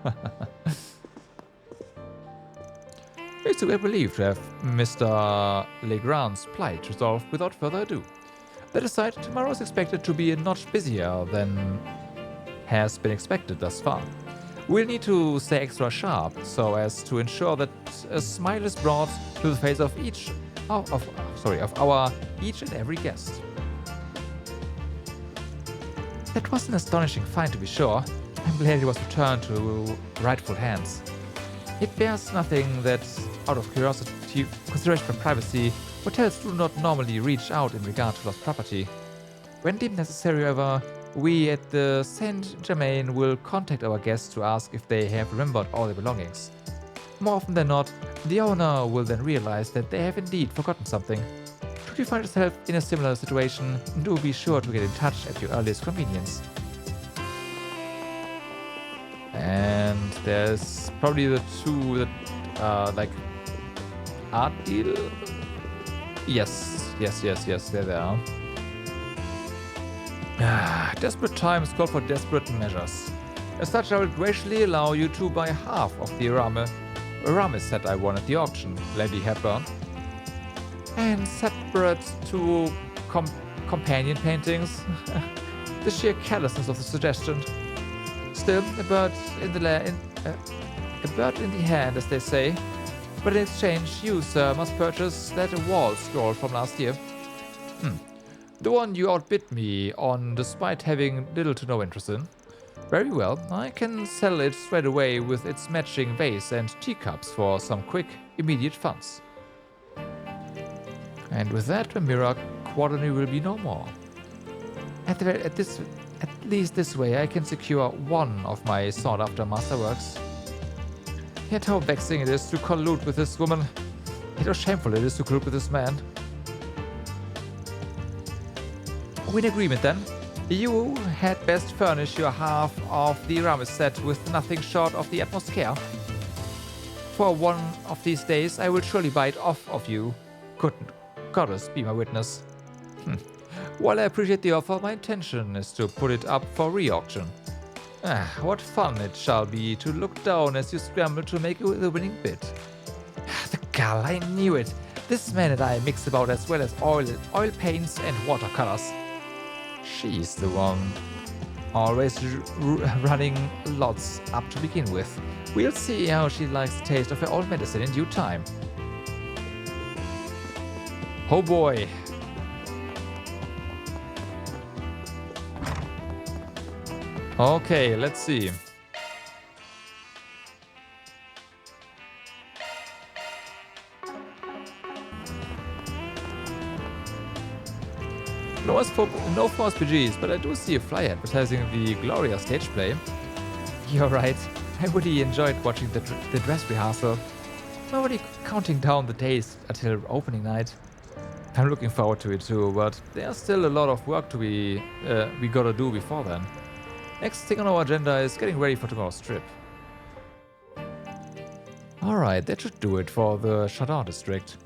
It's a great relief to have Mr. Legrand's plight resolved without further ado. That aside, tomorrow is expected to be a notch busier than has been expected thus far. We'll need to stay extra sharp so as to ensure that a smile is brought to the face of our each and every guest. That was an astonishing find, to be sure. I'm glad it was returned to rightful hands. It bears nothing that, out of curiosity, consideration for privacy, hotels do not normally reach out in regard to lost property. When deemed necessary, however, we at the Saint Germain will contact our guests to ask if they have remembered all their belongings. More often than not, the owner will then realize that they have indeed forgotten something. Should you find yourself in a similar situation, do be sure to get in touch at your earliest convenience. And there's probably the two that, like, art deal? Yes, there they are. Desperate times call for desperate measures. As such, I will graciously allow you to buy half of the Aramis set I won at the auction, Lady Hepburn. And separate to companion paintings. The sheer carelessness of the suggestion. Still, a bird in the hand, as they say. But in exchange, you, sir, must purchase that wall scroll from last year. The one you outbid me on, despite having little to no interest in. Very well, I can sell it straight away with its matching vase and teacups for some quick, immediate funds. And with that, the mirror quaternary will be no more. At least this way, I can secure one of my sought-after masterworks. Yet how vexing it is to collude with this woman. Yet how shameful it is to collude with this man. In agreement then. You had best furnish your half of the Aramis set with nothing short of the utmost care. For one of these days, I will surely buy it off of you. Goddess, be my witness. While I appreciate the offer, my intention is to put it up for re-auction. What fun it shall be to look down as you scramble to make the winning bid. The gull, I knew it. This man and I mix about as well as oil paints and watercolors. She's the one. Always running lots up to begin with. We'll see how she likes the taste of her old medicine in due time. Oh boy. Okay, let's see. No for SPGs, but I do see a flyer advertising the Gloria stage play. You're right. I really enjoyed watching the dress rehearsal. I'm already counting down the days until opening night. I'm looking forward to it too, but there's still a lot of work to we gotta do before then. Next thing on our agenda is getting ready for tomorrow's trip. Alright, that should do it for the Chardin District.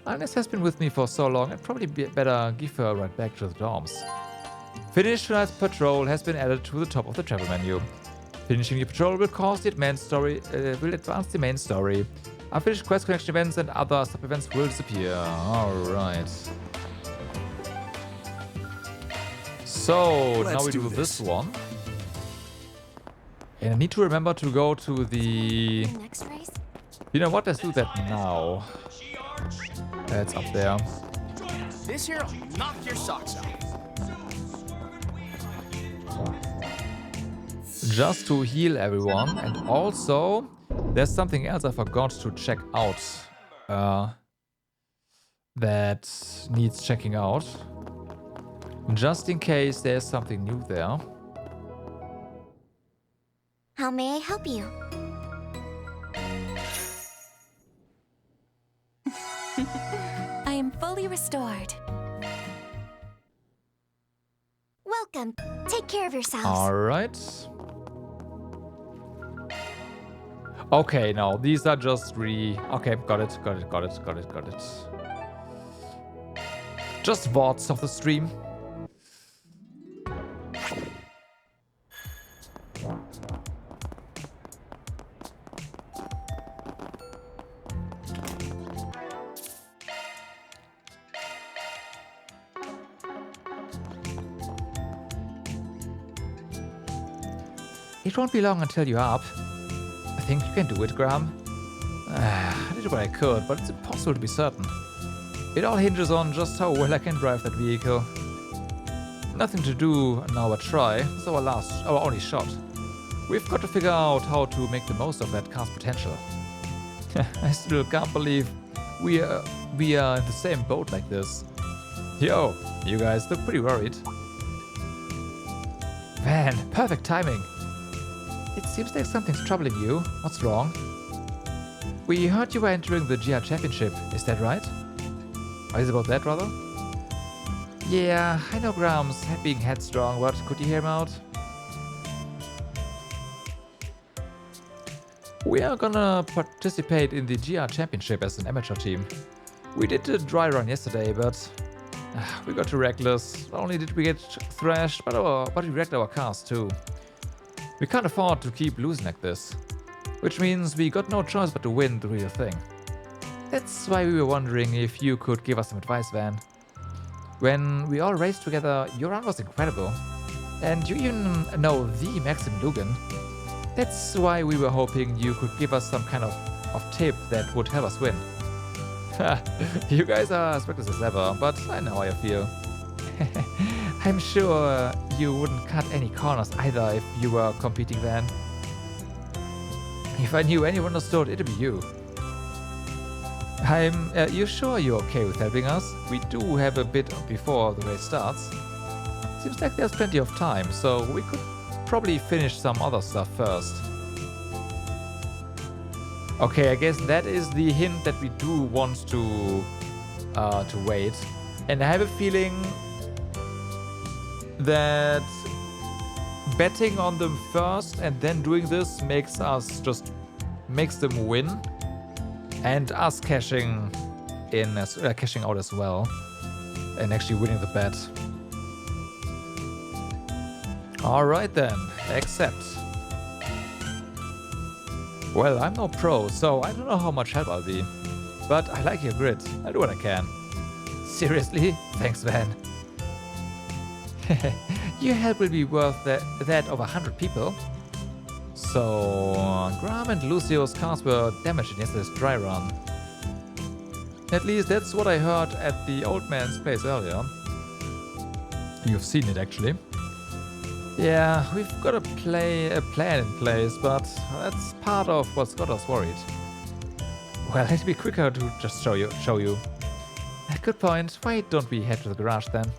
Angès has been with me for so long, I'd probably better give her right back to the dorms. Finish tonight's patrol has been added to the top of the travel menu. Finishing the patrol will advance the main story. Unfinished quest connection events and other sub-events will disappear. Alright. So, now we do this one. And I need to remember to go to the... Next race? You know what? Let's do that now. It's up there. This here will knock your socks off. Just to heal everyone. And also, there's something else I forgot to check out. That needs checking out. Just in case there's something new there. How may I help you? I am fully restored. Welcome. Take care of yourselves. Alright. Okay, now these are just really... Okay, got it. Just VODs of the stream. It won't be long until you're up. I think you can do it, Graham. I did what I could, but it's impossible to be certain. It all hinges on just how well I can drive that vehicle. Nothing to do now but try, so our only shot. We've got to figure out how to make the most of that car's potential. I still can't believe we are in the same boat like this. Yo, you guys look pretty worried. Man, perfect timing. It seems like something's troubling you. What's wrong? We heard you were entering the GR Championship, is that right? Or is it about that, rather? Yeah, I know Graham's being headstrong, but could you hear him out? We are gonna participate in the GR Championship as an amateur team. We did a dry run yesterday, but We got too reckless. Not only did we get thrashed, but we wrecked our cars too. We can't afford to keep losing like this. Which means we got no choice but to win the real thing. That's why we were wondering if you could give us some advice, Van. When we all raced together, your run was incredible. And you even know the Maxim Lugan. That's why we were hoping you could give us some kind of tip that would help us win. You guys are as reckless as ever, but I know how you feel. I'm sure you wouldn't cut any corners either if you were competing then. If I knew anyone understood, it'd be you. You sure you're okay with helping us? We do have a bit before the race starts. Seems like there's plenty of time, so we could probably finish some other stuff first. Okay, I guess that is the hint that we do want to wait. And I have a feeling that betting on them first and then doing this makes them win, and us cashing out as well, and actually winning the bet. All right then, accept. Well, I'm no pro, so I don't know how much help I'll be. But I like your grit. I'll do what I can. Seriously? Thanks, Van. Your help will be worth that of 100 people. So, Graham and Lucio's cars were damaged in yesterday's dry run. At least that's what I heard at the old man's place earlier. You've seen it, actually. Yeah, we've got a plan in place, but that's part of what's got us worried. Well, it'd be quicker to just show you. Good point. Why don't we head to the garage then?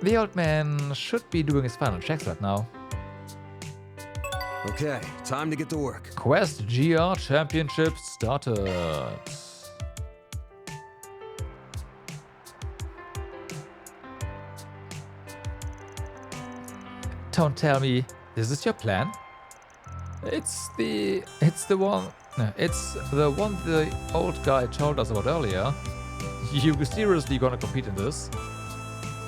The old man should be doing his final checks right now. Okay, time to get to work. Quest GR Championship started. Don't tell me this is your plan. It's the one the old guy told us about earlier. You seriously gonna compete in this?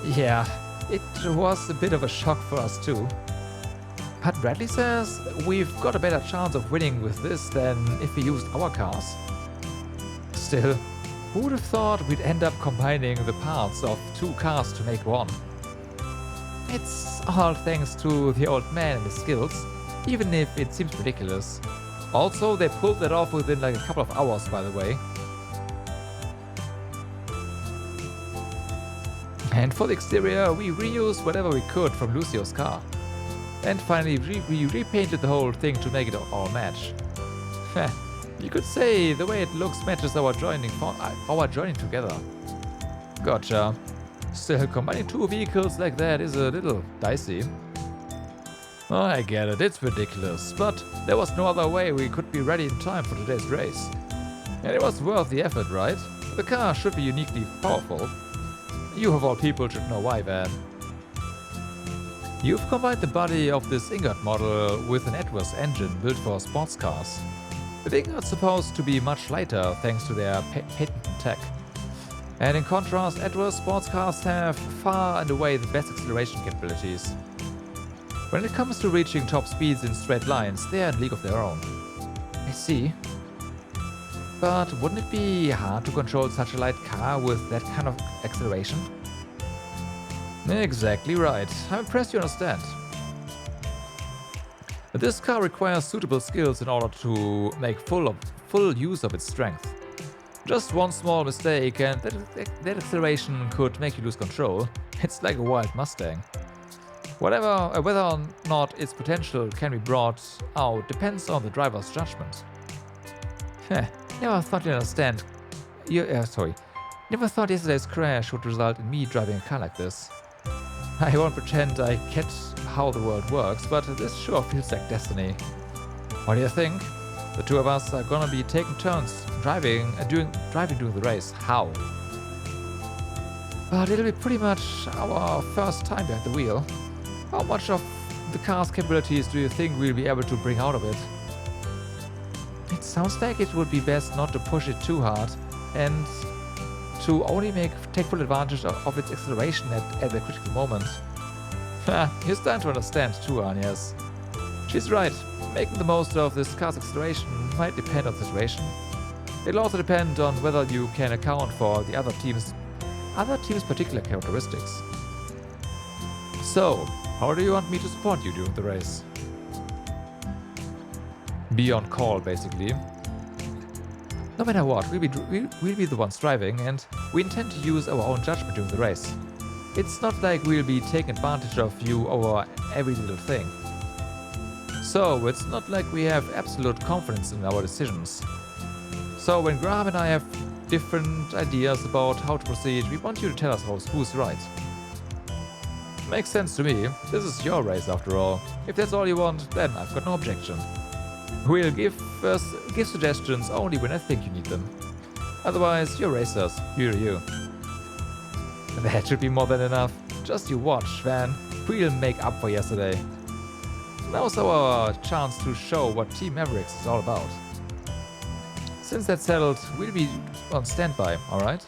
Yeah, it was a bit of a shock for us too. But Bradley says we've got a better chance of winning with this than if we used our cars. Still, who would have thought we'd end up combining the parts of two cars to make one? It's all thanks to the old man and his skills, even if it seems ridiculous. Also, they pulled that off within like a couple of hours, by the way. And for the exterior, we reused whatever we could from Lucio's car. And finally, we repainted the whole thing to make it all match. You could say the way it looks matches our joining together. Gotcha. Still, combining two vehicles like that is a little dicey. Oh, I get it, it's ridiculous, but there was no other way we could be ready in time for today's race. And it was worth the effort, right? The car should be uniquely powerful. You of all people should know why, Van. You've combined the body of this ingot model with an Edwards engine built for sports cars. The ingot's supposed to be much lighter thanks to their patented tech. And in contrast, Edwards sports cars have far and away the best acceleration capabilities. When it comes to reaching top speeds in straight lines, they're in a league of their own. I see. But wouldn't it be hard to control such a light car with that kind of acceleration? Exactly right. I'm impressed you understand. This car requires suitable skills in order to make full use of its strength. Just one small mistake and that acceleration could make you lose control. It's like a wild Mustang. Whether or not its potential can be brought out depends on the driver's judgment. Never thought you'd understand. Never thought yesterday's crash would result in me driving a car like this. I won't pretend I get how the world works, but this sure feels like destiny. What do you think? The two of us are gonna be taking turns driving during the race. How? But it'll be pretty much our first time behind the wheel. How much of the car's capabilities do you think we'll be able to bring out of it? It sounds like it would be best not to push it too hard and to to only take full advantage of its acceleration at the critical moment. You're starting to understand too, Angès. She's right. Making the most of this car's acceleration might depend on the situation. It'll also depend on whether you can account for the other team's particular characteristics. So, how do you want me to support you during the race? Be on call, basically. No matter what, we'll be the ones driving, and we intend to use our own judgment during the race. It's not like we'll be taking advantage of you over every little thing. So, it's not like we have absolute confidence in our decisions. So, when Graham and I have different ideas about how to proceed, we want you to tell us who's right. Makes sense to me. This is your race after all. If that's all you want, then I've got no objection. We'll give suggestions only when I think you need them. Otherwise, you're racers. You do you. That should be more than enough. Just you watch, Van. We'll make up for yesterday. Now's our chance to show what Team Mavericks is all about. Since that's settled, we'll be on standby, alright?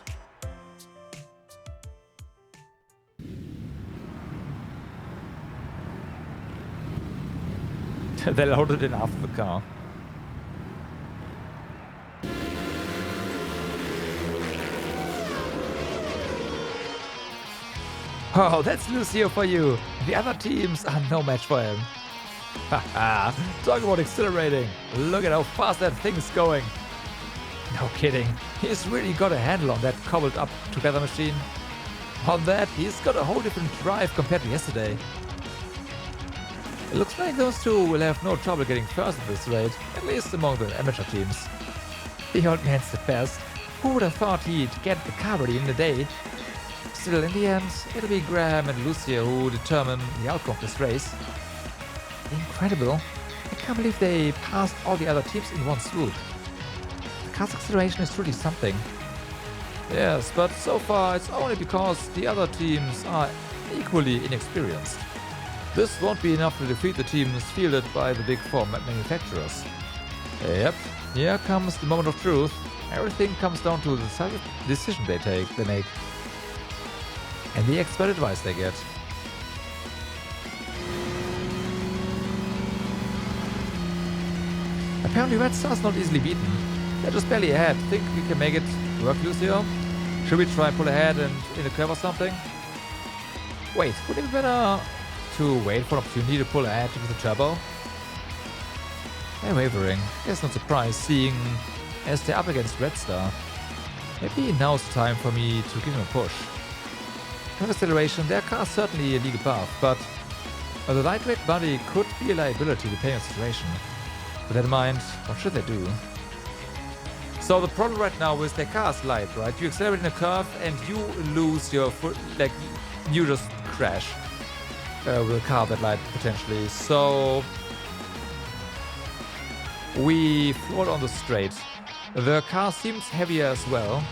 They loaded in after the car. Oh, that's Lucio for you. The other teams are no match for him. Haha, talk about exhilarating. Look at how fast that thing's going. No kidding. He's really got a handle on that cobbled up together machine. On that, he's got a whole different drive compared to yesterday. It looks like those two will have no trouble getting first at this rate, at least among the amateur teams. The old man's the best. Who would have thought he'd get the car ready in a day? Still, in the end, it'll be Graham and Lucia who determine the outcome of this race. Incredible. I can't believe they passed all the other teams in one swoop. The car's acceleration is really something. Yes, but so far it's only because the other teams are equally inexperienced. This won't be enough to defeat the teams fielded by the big four manufacturers. Yep, here comes the moment of truth. Everything comes down to the decision they make. And the expert advice they get. Apparently Red Star's not easily beaten. They're just barely ahead. Think we can make it work, Lucio? Should we try pull ahead and in a curve or something? Wait, would it be better to wait for an opportunity to pull ahead with the turbo? They're wavering. Guess not surprised, seeing as they're up against Red Star. Maybe now's the time for me to give them a push. With acceleration, their car's certainly a league above, but the lightweight body could be a liability depending on the situation. With that in mind, what should they do? So the problem right now is their car's light, right? You accelerate in a curve and you lose your foot, like you just crash with a car that light potentially. So we float on the straight. The car seems heavier as well,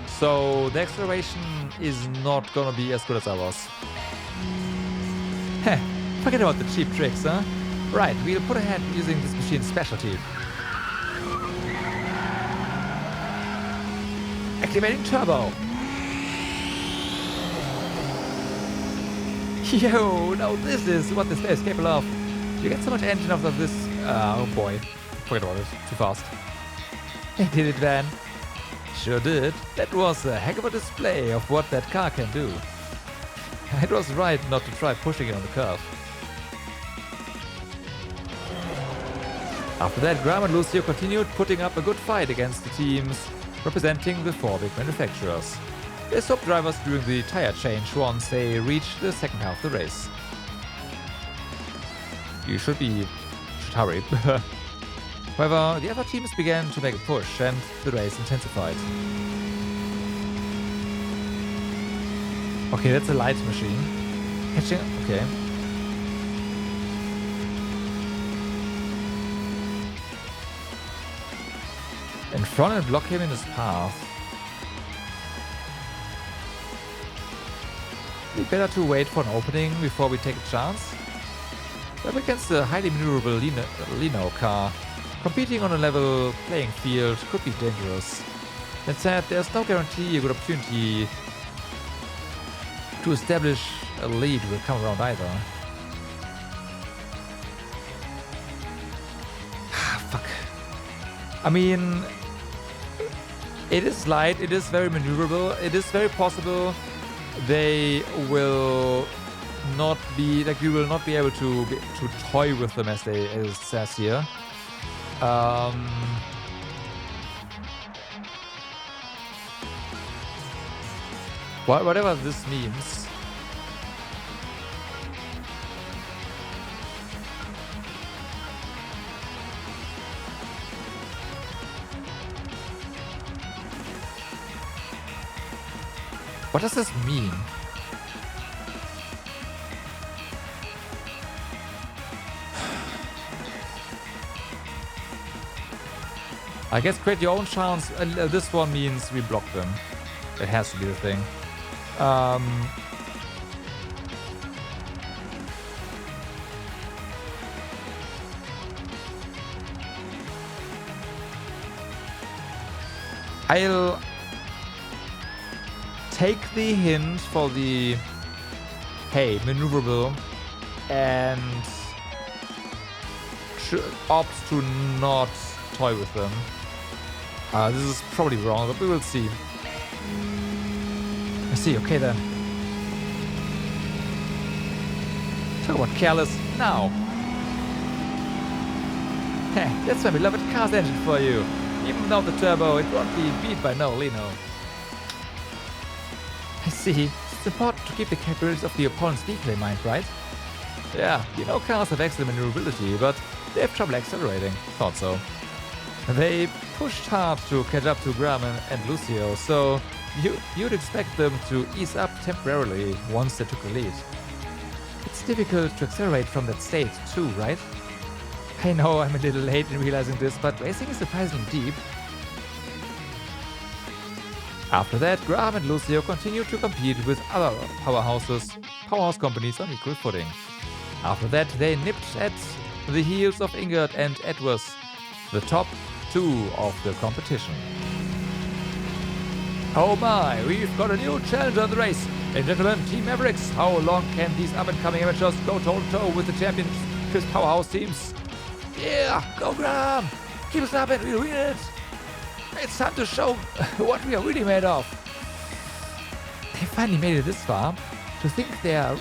so the acceleration is not gonna be as good as ours. Heh, forget about the cheap tricks, huh? Right, we'll put ahead using this machine's specialty. Activating turbo. Yo, now this is what this is capable of. You get so much engine out of this. Oh boy, forget about it. Too fast. They did it, Van. Sure did. That was a heck of a display of what that car can do. It was right not to try pushing it on the curve. After that, Graham and Lucio continued putting up a good fight against the teams representing the four big manufacturers. They swapped drivers during the tire change once they reached the second half of the race. You should hurry. However, the other teams began to make a push and the race intensified. Okay, that's a light machine. Catching, okay. In front and block him in his path. It'd be better to wait for an opening before we take a chance. Up against the highly maneuverable Lino car, competing on a level playing field could be dangerous. That said, there's no guarantee a good opportunity to establish a lead will come around either. Fuck. I mean, it is light, it is very maneuverable, it is very possible they will not be, like, you will not be able to toy with them as it says here. Whatever this means. What does this mean? I guess create your own chance. This one means we block them. It has to be the thing. I'll take the hint for the, hey, maneuverable, and opt to not toy with them. This is probably wrong, but we will see. I see, okay then. Talk about careless now. Heh, that's my beloved car's engine for you. Even without the turbo, it won't be beat by no Lino. I see. It's important to keep the capabilities of the opponent's vehicle in mind, right? Yeah, you know cars have excellent maneuverability, but they have trouble accelerating. Thought so. They pushed hard to catch up to Graham and Lucio, so you'd expect them to ease up temporarily once they took the lead. It's difficult to accelerate from that state too, right? I know I'm a little late in realizing this, but racing is surprisingly deep. After that, Graham and Lucio continued to compete with other powerhouse companies on equal footing. After that, they nipped at the heels of Ingrid and Edwards, the top two of the competition. Oh my, we've got a new challenger in the race. Ladies and gentlemen, Team Mavericks, how long can these up-and-coming amateurs go toe-to-toe with the championship powerhouse teams? Yeah, go Graham! Keep us up and we'll win it! It's time to show what we are really made of. They finally made it this far. To think they are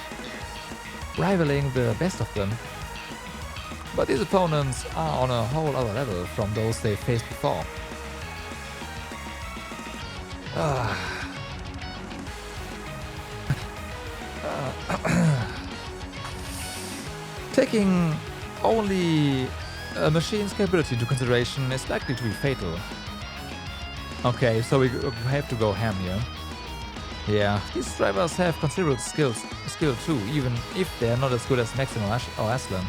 rivaling the best of them. But these opponents are on a whole other level from those they faced before. Taking only a machine's capability into consideration is likely to be fatal. Okay, so we have to go ham here. Yeah, these drivers have considerable skill too, even if they're not as good as Maxim or Aslan.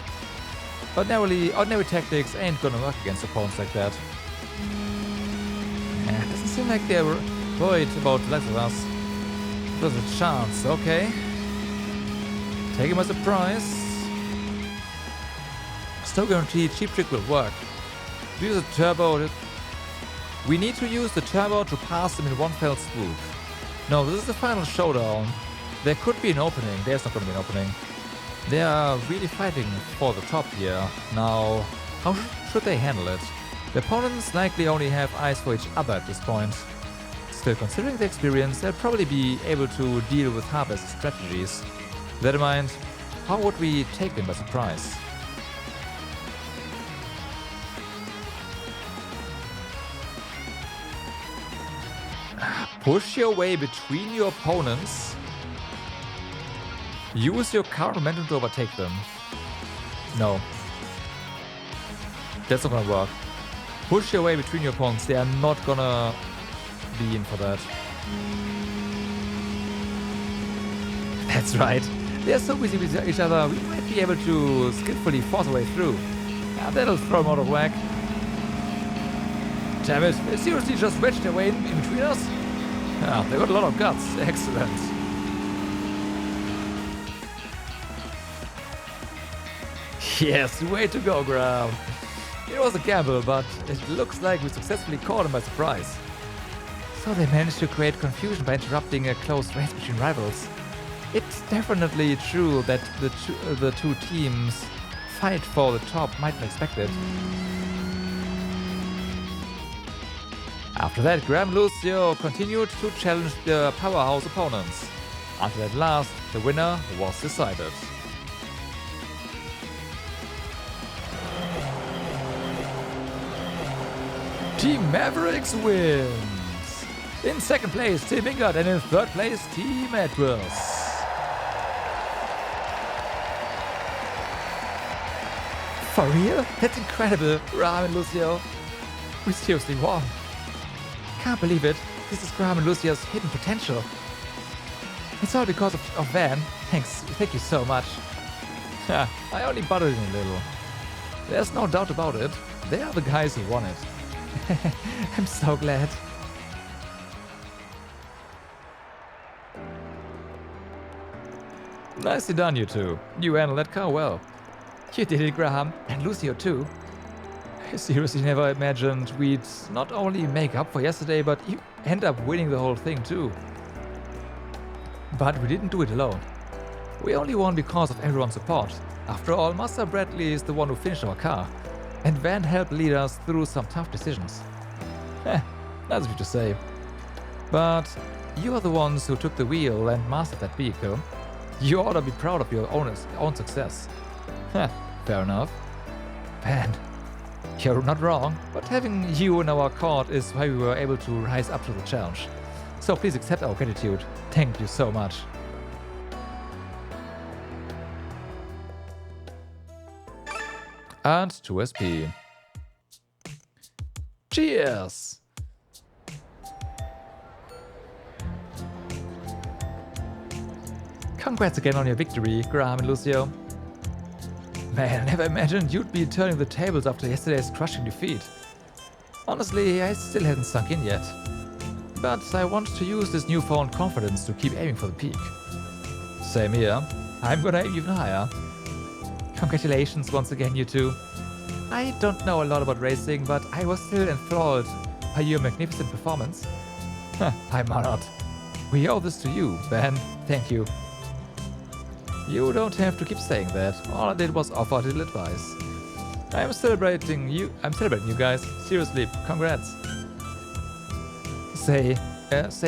Ordinary tactics ain't gonna work against opponents like that. Yeah, doesn't seem like they're worried about the likes of us. There's a chance, okay. Take him by surprise. Still guaranteed cheap trick will work. Use a turbo. We need to use the turbo to pass them in one fell swoop. No, this is the final showdown. There could be an opening. There's not going to be an opening. They are really fighting for the top here. Now, how should they handle it? The opponents likely only have eyes for each other at this point. Still, considering the experience, they'll probably be able to deal with Harvest's strategies. With that in mind, how would we take them by surprise? Push your way between your opponents. Use your current momentum to overtake them. No. That's not gonna work. Push your way between your opponents. They are not gonna be in for that. That's right. They are so busy with each other, we might be able to skillfully force our way through. And that'll throw them out of whack. Damn it, they seriously just wedged their way in between us? Ah, they got a lot of guts. Excellent. Yes, way to go, Graham. It was a gamble, but it looks like we successfully caught him by surprise. So they managed to create confusion by interrupting a close race between rivals. It's definitely true that the two teams fight for the top might be expected. After that, Graham and Lucio continued to challenge the powerhouse opponents, until at last the winner was decided. Team Mavericks wins! In second place, Team Ingard, and in third place, Team Edwards. For real? That's incredible, Graham and Lucio. We seriously won. Can't believe it. This is Graham and Lucio's hidden potential. It's all because of Van. Thank you so much. I only bothered him a little. There's no doubt about it. They are the guys who won it. I'm so glad. Nicely done, you two. You handled that car well. You did it, Graham, and Lucio too. I seriously never imagined we'd not only make up for yesterday, but end up winning the whole thing too. But we didn't do it alone. We only won because of everyone's support. After all, Master Bradley is the one who finished our car, and Van helped lead us through some tough decisions. That's what to say. But you are the ones who took the wheel and mastered that vehicle. You ought to be proud of your own success. Fair enough. Van, you're not wrong, but having you in our court is why we were able to rise up to the challenge. So please accept our gratitude. Thank you so much. And 2SP. Cheers! Congrats again on your victory, Graham and Lucio. Man, I never imagined you'd be turning the tables after yesterday's crushing defeat. Honestly, I still hasn't sunk in yet. But I want to use this newfound confidence to keep aiming for the peak. Same here. I'm gonna aim even higher. Congratulations once again, you two. I don't know a lot about racing, but I was still enthralled by your magnificent performance. I'm honored. We owe this to you, Ben. Thank you. You don't have to keep saying that. All I did was offer a little advice. I'm celebrating you guys. Seriously, congrats. Say,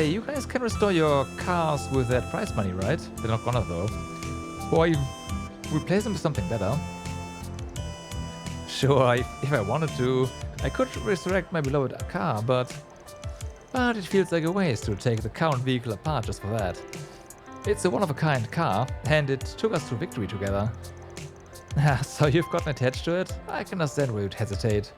you guys can restore your cars with that prize money, right? They're not gonna though. Or you replace them with something better. Sure, if I wanted to, I could resurrect my beloved car, but it feels like a waste to take the current vehicle apart just for that. It's a one-of-a-kind car, and it took us to victory together. So you've gotten attached to it? I can understand why you'd hesitate.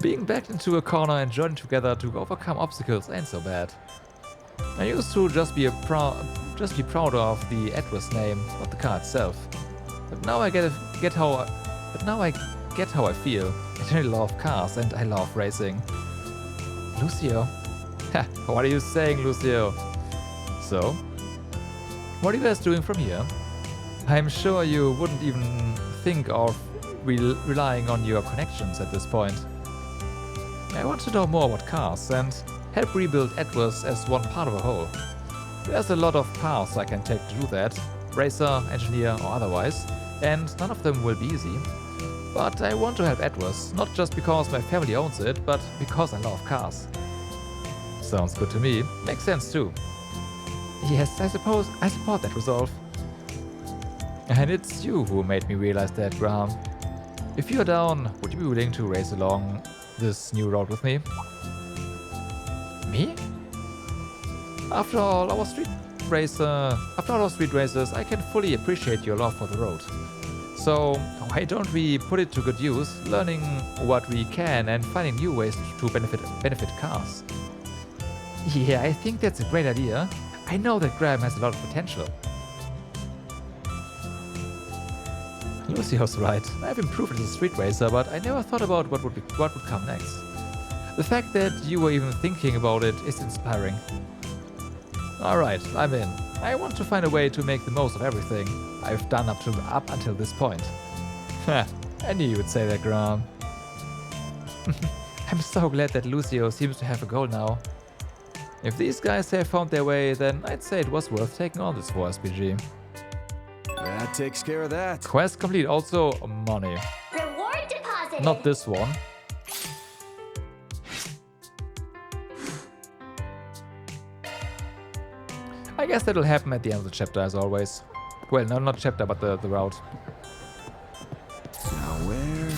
Being backed into a corner and joining together to overcome obstacles ain't so bad. I used to just be proud of the Edwards name, not the car itself. But now I get how I feel. I really love cars and I love racing. Lucio? What are you saying, Lucio? So, what are you guys doing from here? I'm sure you wouldn't even think of relying on your connections at this point. I want to know more about cars and help rebuild Edwards as one part of a whole. There's a lot of paths I can take to do that, racer, engineer or otherwise, and none of them will be easy. But I want to help Edwards, not just because my family owns it, but because I love cars. Sounds good to me. Makes sense too. Yes, I support that resolve. And it's you who made me realize that, Graham. If you're down, would you be willing to race along this new road with me? Me? After all our street races, I can fully appreciate your love for the road. So why don't we put it to good use, learning what we can and finding new ways to benefit cars? Yeah, I think that's a great idea. I know that Graham has a lot of potential. Lucio's right. I've improved as a street racer, but I never thought about what would come next. The fact that you were even thinking about it is inspiring. Alright, I'm in. I want to find a way to make the most of everything I've done up until this point. I knew you would say that, Graham. I'm so glad that Lucio seems to have a goal now. If these guys have found their way, then I'd say it was worth taking on this 4SPG. That takes care of that. Quest complete, also money. Reward deposit. Not this one. I guess that'll happen at the end of the chapter as always. Well, no, not chapter, but the route. Now where?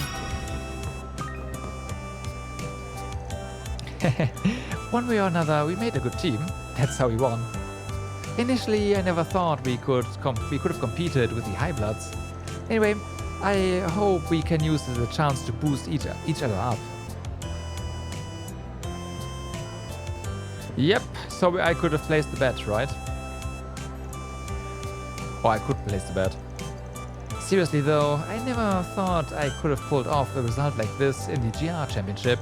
One way or another, we made a good team. That's how we won. Initially, I never thought we could have competed with the High Bloods. Anyway, I hope we can use this as a chance to boost each other up. Yep, so I could have placed the bet, right? Or I could place the bet. Seriously though, I never thought I could have pulled off a result like this in the GR Championship.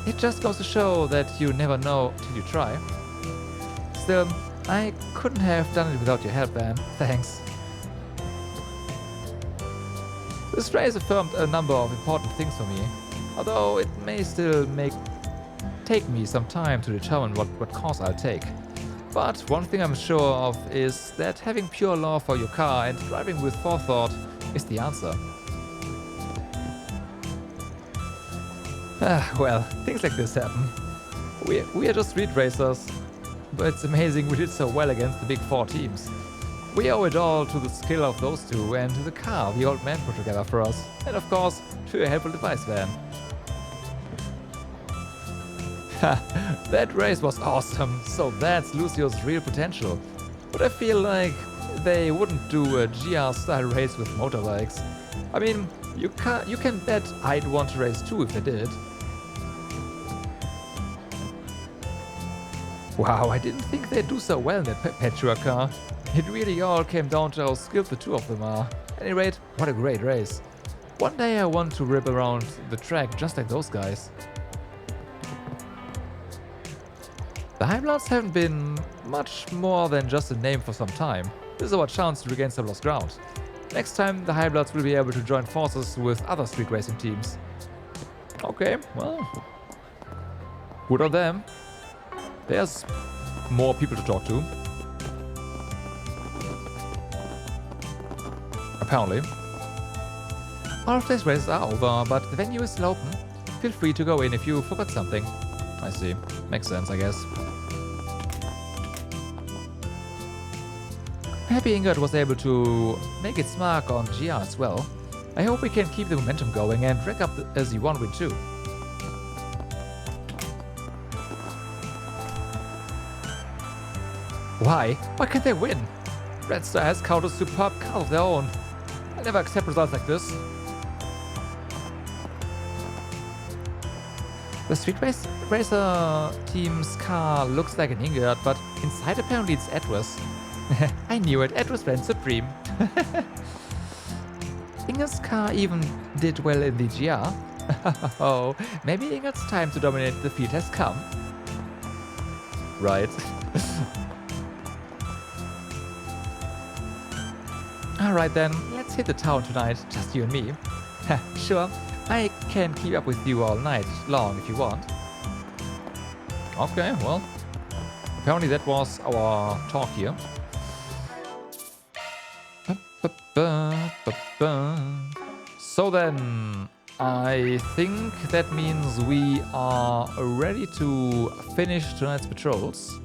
It just goes to show that you never know till you try. Still, I couldn't have done it without your help, Van. Thanks. This race affirmed a number of important things for me, although it may still take me some time to determine what course I'll take. But one thing I'm sure of is that having pure love for your car and driving with forethought is the answer. Well, things like this happen. We are just street racers, but it's amazing we did so well against the big 4 teams. We owe it all to the skill of those two and to the car the old man put together for us, and of course, to a helpful device van. That race was awesome, so that's Lucio's real potential. But I feel like they wouldn't do a GR-style race with motorbikes. I mean, you can bet I'd want to race too if they did. Wow, I didn't think they'd do so well in that Petua car. It really all came down to how skilled the two of them are. At any rate, what a great race. One day I want to rip around the track just like those guys. The High Bloods haven't been much more than just a name for some time. This is our chance to regain some lost ground. Next time, the High Bloods will be able to join forces with other street racing teams. Okay, well, good on them. There's more people to talk to. Apparently. All of these races are over, but the venue is still open. Feel free to go in if you forgot something. I see. Makes sense, I guess. Happy Ingrid was able to make its mark on GR as well. I hope we can keep the momentum going and rack up the Z1 win too. Why? Why can't they win? Red Star has counted superb cars of their own. I never accept results like this. The Street Racer team's car looks like an Ingrid, but inside apparently it's Edris. I knew it, Edris ran supreme. Ingrid's car even did well in the GR. Oh, maybe Ingrid's time to dominate the field has come. Right. Alright then, let's hit the town tonight, just you and me. Sure, I can keep up with you all night long if you want. Okay, well, apparently that was our talk here. So then, I think that means we are ready to finish tonight's patrols.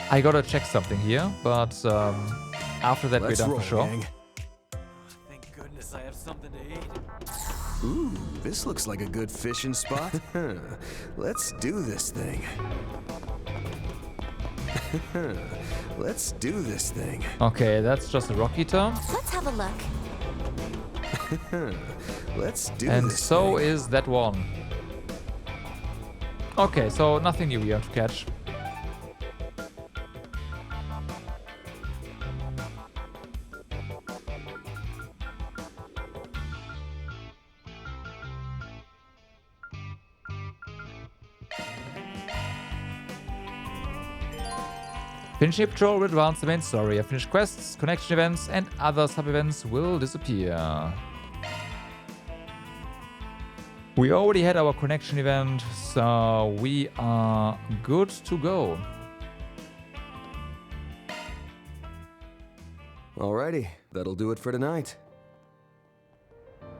I gotta check something here, but after that we're done for sure. Thank goodness I have something to eat. Ooh, this looks like a good fishing spot. Let's do this thing. Let's do this thing. Okay, that's just a rock guitar. Let's have a look. Let's do and this so thing. is that one. Okay, so nothing new here to catch. Finishing a patrol will advance the main story. Unfinished quests, connection events, and other sub-events will disappear. We already had our connection event, so we are good to go. Alrighty, that'll do it for tonight.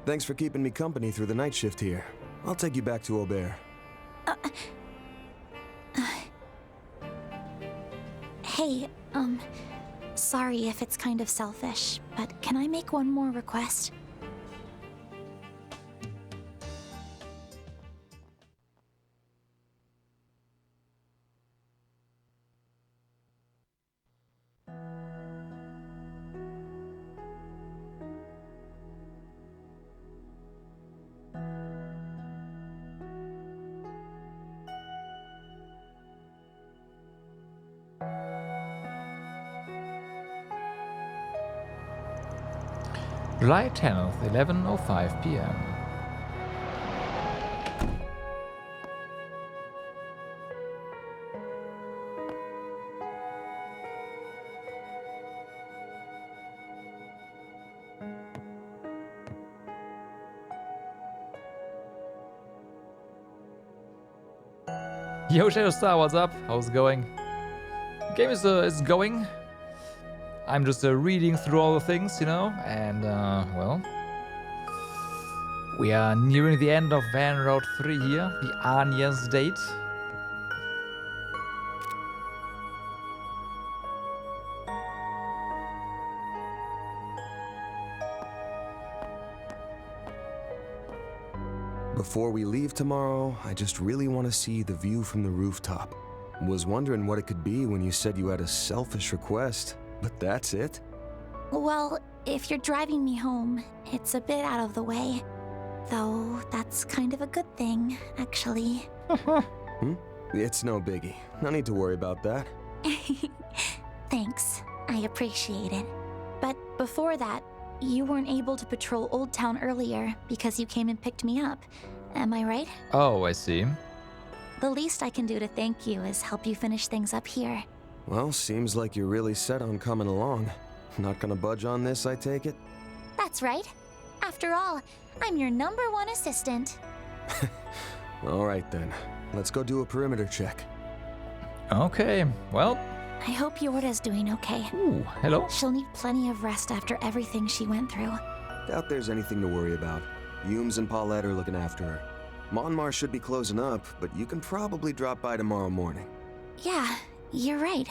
Thanks for keeping me company through the night shift here. I'll take you back to Aubert. Hey, sorry if it's kind of selfish, but can I make one more request? July 10th, 11:05 p.m. Yo, Shadow Star, what's up? How's it going? Game is going. I'm just reading through all the things, you know, and well, we are nearing the end of Van Road 3 here, the Angès date. Before we leave tomorrow, I just really want to see the view from the rooftop. Was wondering what it could be when you said you had a selfish request, but that's it? Well, if you're driving me home, it's a bit out of the way. Though, that's kind of a good thing, actually. It's no biggie. No need to worry about that. Thanks. I appreciate it. But before that, you weren't able to patrol Old Town earlier because you came and picked me up. Am I right? Oh, I see. The least I can do to thank you is help you finish things up here. Well, seems like you're really set on coming along. Not gonna budge on this, I take it? That's right. After all, I'm your #1 assistant. Alright then. Let's go do a perimeter check. Okay, well. I hope Yorda's doing okay. Ooh, hello. She'll need plenty of rest after everything she went through. Doubt there's anything to worry about. Humes and Paulette are looking after her. Monmar should be closing up, but you can probably drop by tomorrow morning. Yeah, you're right.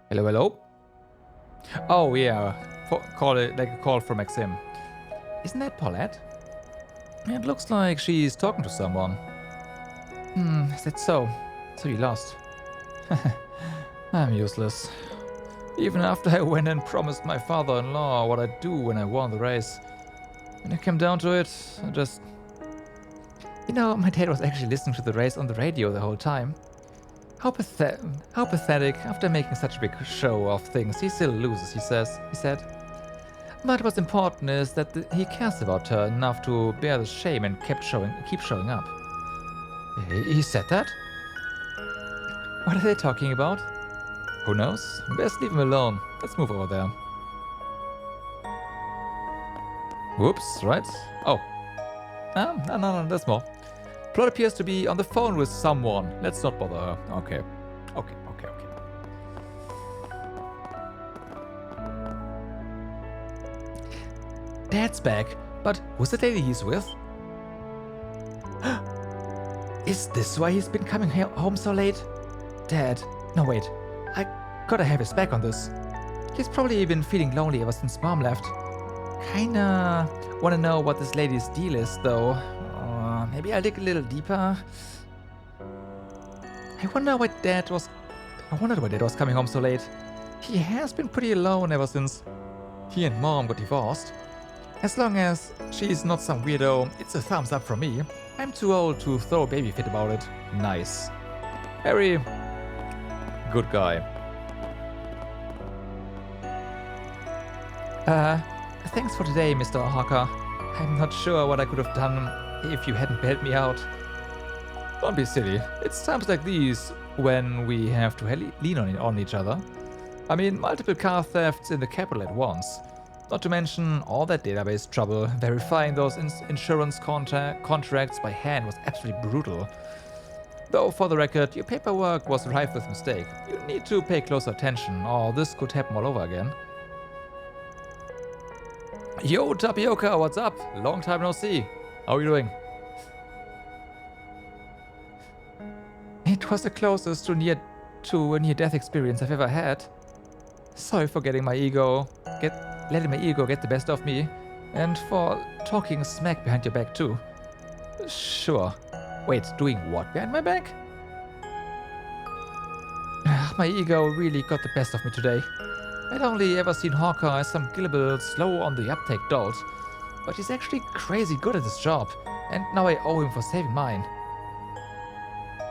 Hello, hello. Oh yeah, call it like a call from Maxim. Isn't that Paulette? It looks like she's talking to someone. Is that so? So you lost. I'm useless. Even after I went and promised my father-in-law what I'd do when I won the race. When it came down to it, I just... You know, my dad was actually listening to the race on the radio the whole time. How pathetic, after making such a big show of things, he still loses, he said. But what's important is that he cares about her enough to bear the shame and keep showing up. He said that? What are they talking about? Who knows? Best leave him alone. Let's move over there. Whoops, right? Oh. No, there's more. Plot appears to be on the phone with someone. Let's not bother her. Okay. Dad's back, but who's the lady he's with? Is this why he's been coming home so late? Dad, no wait, I gotta have his back on this. He's probably been feeling lonely ever since Mom left. Kinda wanna know what this lady's deal is though. Maybe I'll dig a little deeper. I wondered why Dad was coming home so late. He has been pretty alone ever since he and Mom got divorced. As long as she's not some weirdo, it's a thumbs up from me. I'm too old to throw a baby fit about it. Nice. Very good guy. Thanks for today, Mr. Hawker. I'm not sure what I could have done if you hadn't bailed me out. Don't be silly. It's times like these when we have to lean on each other. I mean, multiple car thefts in the capital at once. Not to mention all that database trouble. Verifying those insurance contracts by hand was absolutely brutal. Though, for the record, your paperwork was rife with mistake. You need to pay close attention, or this could happen all over again. Yo, Tapioca, what's up? Long time no see. How are you doing? It was the closest to a near-death experience I've ever had. Sorry for letting my ego get the best of me, and for talking smack behind your back too. Sure. Wait, doing what behind my back? My ego really got the best of me today. I'd only ever seen Hawker as some gullible, slow-on-the-uptake dolt, but he's actually crazy good at his job, and now I owe him for saving mine.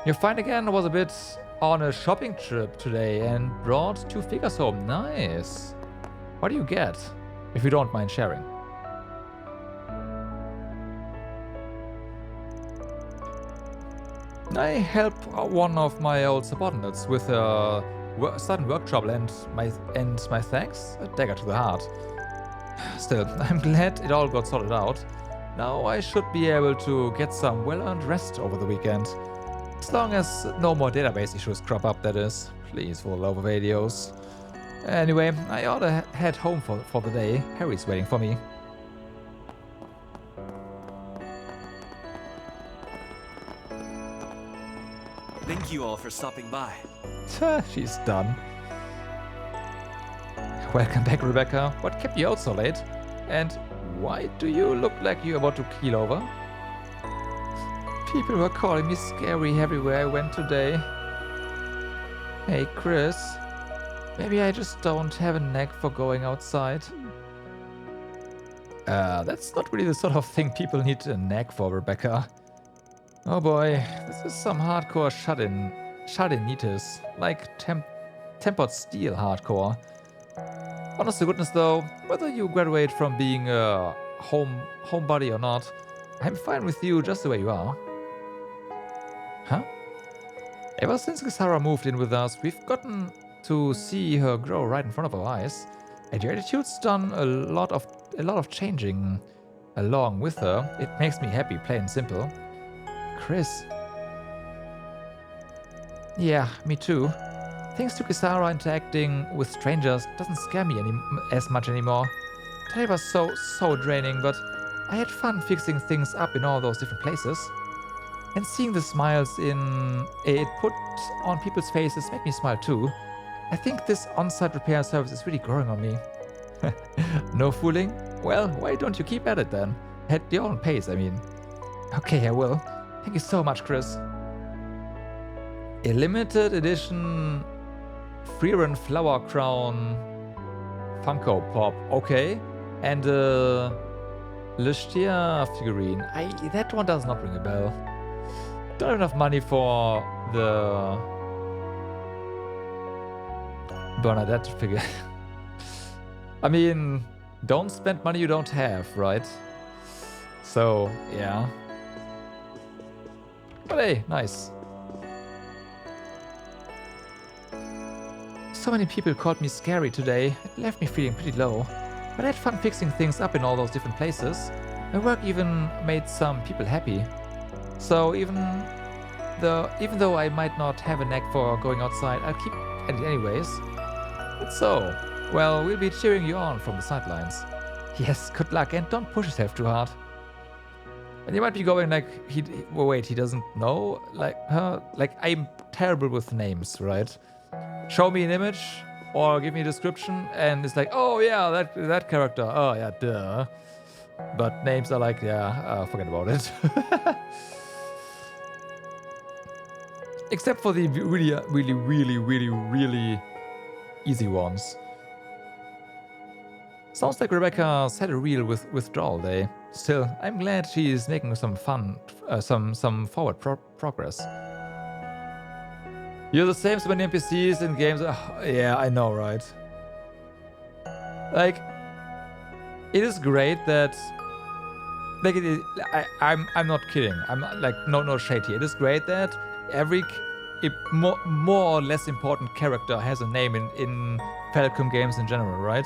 You're fine again. I was a bit on a shopping trip today and brought 2 figures home. Nice. What do you get, if you don't mind sharing? I helped one of my old subordinates with a sudden work trouble, and my thanks, a dagger to the heart. Still, I'm glad it all got sorted out. Now I should be able to get some well-earned rest over the weekend. As long as no more database issues crop up, that is. Please, for the love of videos. Anyway, I ought to head home for the day. Harry's waiting for me. Thank you all for stopping by. She's done. Welcome back, Rebecca. What kept you out so late? And why do you look like you're about to keel over? People were calling me scary everywhere I went today. Hey, Chris. Maybe I just don't have a knack for going outside. That's not really the sort of thing people need a knack for, Rebecca. Oh boy, this is some hardcore Chardinitis, like tempered steel hardcore. Honest to goodness though, whether you graduate from being a homebody or not, I'm fine with you just the way you are. Huh? Ever since Kisara moved in with us, we've gotten to see her grow right in front of our eyes, and your attitude's done a lot of changing along with her. It makes me happy, plain and simple. Chris. Yeah, me too. Thanks to Kisara, interacting with strangers doesn't scare me as much anymore. Today was so draining, but I had fun fixing things up in all those different places. And seeing the smiles it put on people's faces made me smile too. I think this on-site repair service is really growing on me. No fooling? Well, why don't you keep at it then? At your own pace, I mean. Okay, I will. Thank you so much, Chris. A limited edition Freeran Flower Crown Funko Pop. Okay. And a Lystia figurine. That one does not ring a bell. Don't have enough money for the Bernadette figure. I mean, don't spend money you don't have, right? So, yeah. But hey, nice. So many people called me scary today. It left me feeling pretty low. But I had fun fixing things up in all those different places. My work even made some people happy. So even though I might not have a knack for going outside, I'll keep at it anyways. But so, well, we'll be cheering you on from the sidelines. Yes, good luck, and don't push yourself too hard. And you might be going like, wait, he doesn't know? Like, like, I'm terrible with names, right? Show me an image, or give me a description, and it's like, oh yeah, that character, oh yeah, duh. But names are like, yeah, forget about it. Except for the really easy ones. Sounds like Rebecca's had a real withdrawal day. Still, I'm glad she is making some fun, some forward progress. You're the same as many NPCs in games. Yeah, I know, right? Like, it is great that Like it is, I'm not kidding. I'm like no shade here. It is great that every more or less important character has a name in Falcom games in general, right?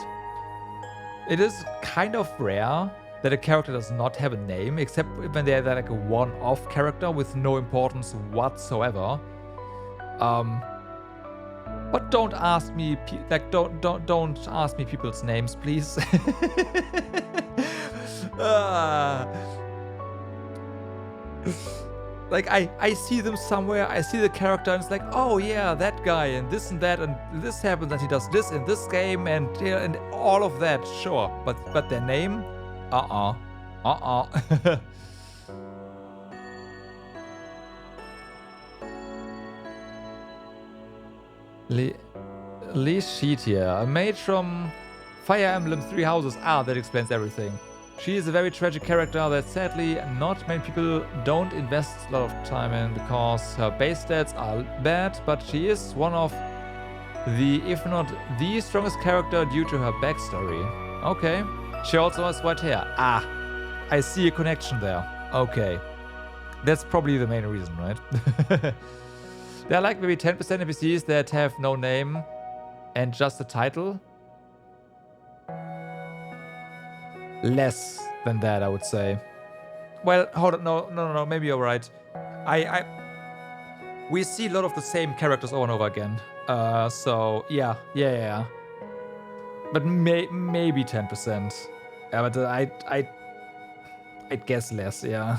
It is kind of rare that a character does not have a name, except when they're like a one-off character with no importance whatsoever. But don't ask me, don't ask me people's names, please. Like I see them somewhere, I see the character, and it's like, oh yeah, that guy, and this this happens, and he does this in this game, and all of that, sure. But their name, Lee Sheet here, a mage from Fire Emblem Three Houses. Ah, that explains everything. She is a very tragic character that sadly not many people don't invest a lot of time in because her base stats are bad, but she is one of the, if not the strongest character due to her backstory. Okay. She also has white hair. Ah, I see a connection there. Okay. That's probably the main reason, right? There are like maybe 10% NPCs that have no name and just a title. Less than that, I would say. Well, hold on, no, maybe you're right. We see a lot of the same characters over and over again. So yeah. But maybe 10%. Yeah, but I'd guess less, yeah.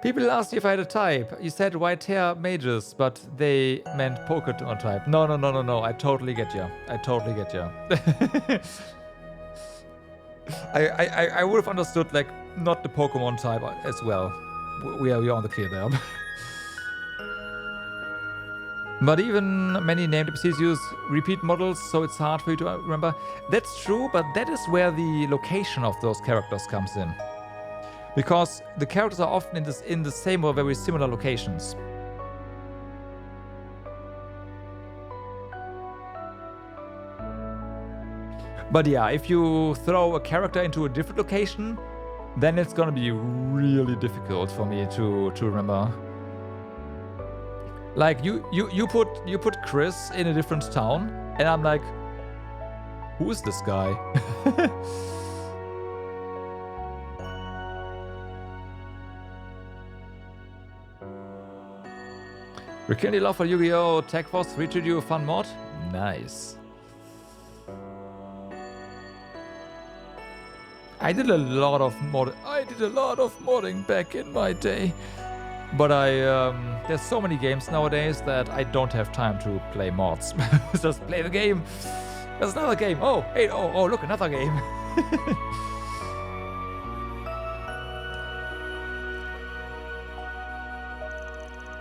People asked you if I had a type. You said white hair mages, but they meant Pokemon type. No. I totally get you. I would have understood, like, not the Pokemon type as well. We are on the clear there. But even many named NPCs use repeat models, so it's hard for you to remember. That's true, but that is where the location of those characters comes in. Because the characters are often in the same or very similar locations. But yeah, if you throw a character into a different location, then it's gonna be really difficult for me to remember. Like you put Chris in a different town, and I'm like, who is this guy? Rekindle love for Yu-Gi-Oh! Tech Force featured you a fun mod? Nice. I did a lot of modding back in my day. But there's so many games nowadays that I don't have time to play mods. Just play the game. There's another game. Oh, hey, oh, look, another game.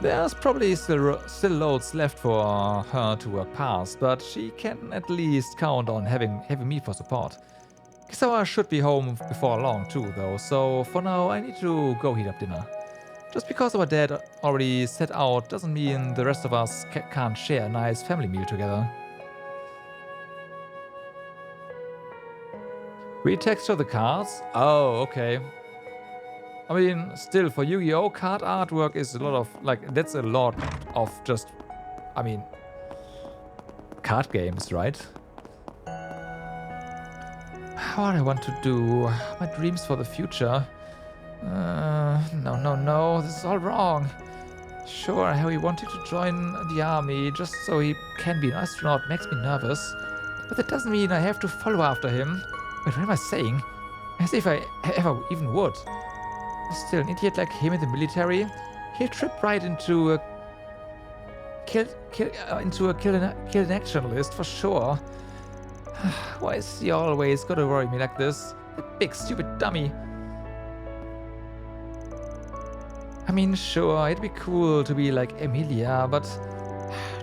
There's probably still loads left for her to work past, but she can at least count on having me for support. Kisawa should be home before long too, though, so for now I need to go heat up dinner. Just because our dad already set out doesn't mean the rest of us can't share a nice family meal together. Retexture the cards? Oh, okay. I mean, still, for Yu-Gi-Oh! Card artwork is a lot of, like, that's a lot of just, I mean, card games, right? What I want to do, my dreams for the future. No, this is all wrong. Sure, Harry wanted to join the army just so he can be an astronaut makes me nervous. But that doesn't mean I have to follow after him. Wait, what am I saying? As if I ever even would. Still, an idiot like him in the military, he'll trip right into a kill in action list for sure. Why is he always gotta worry me like this? That big stupid dummy. I mean, sure, it'd be cool to be like Emilia, but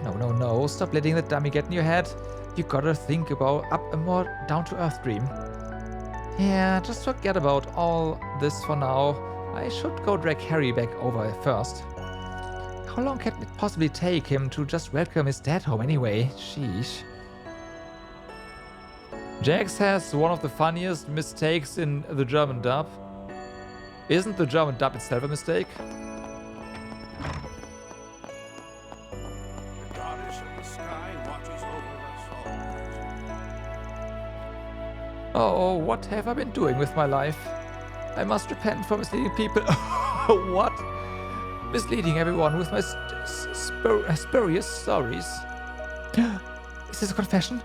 no, stop letting the dummy get in your head. You gotta think about a more down-to-earth dream. Yeah, just forget about all this for now. I should go drag Harry back over first. How long can it possibly take him to just welcome his dad home anyway? Sheesh. Jax has one of the funniest mistakes in the German dub. Isn't the German dub itself a mistake? The goddess of the sky watches over us all. Oh, what have I been doing with my life? I must repent for misleading people. What? Misleading everyone with my spurious stories. Is this a confession?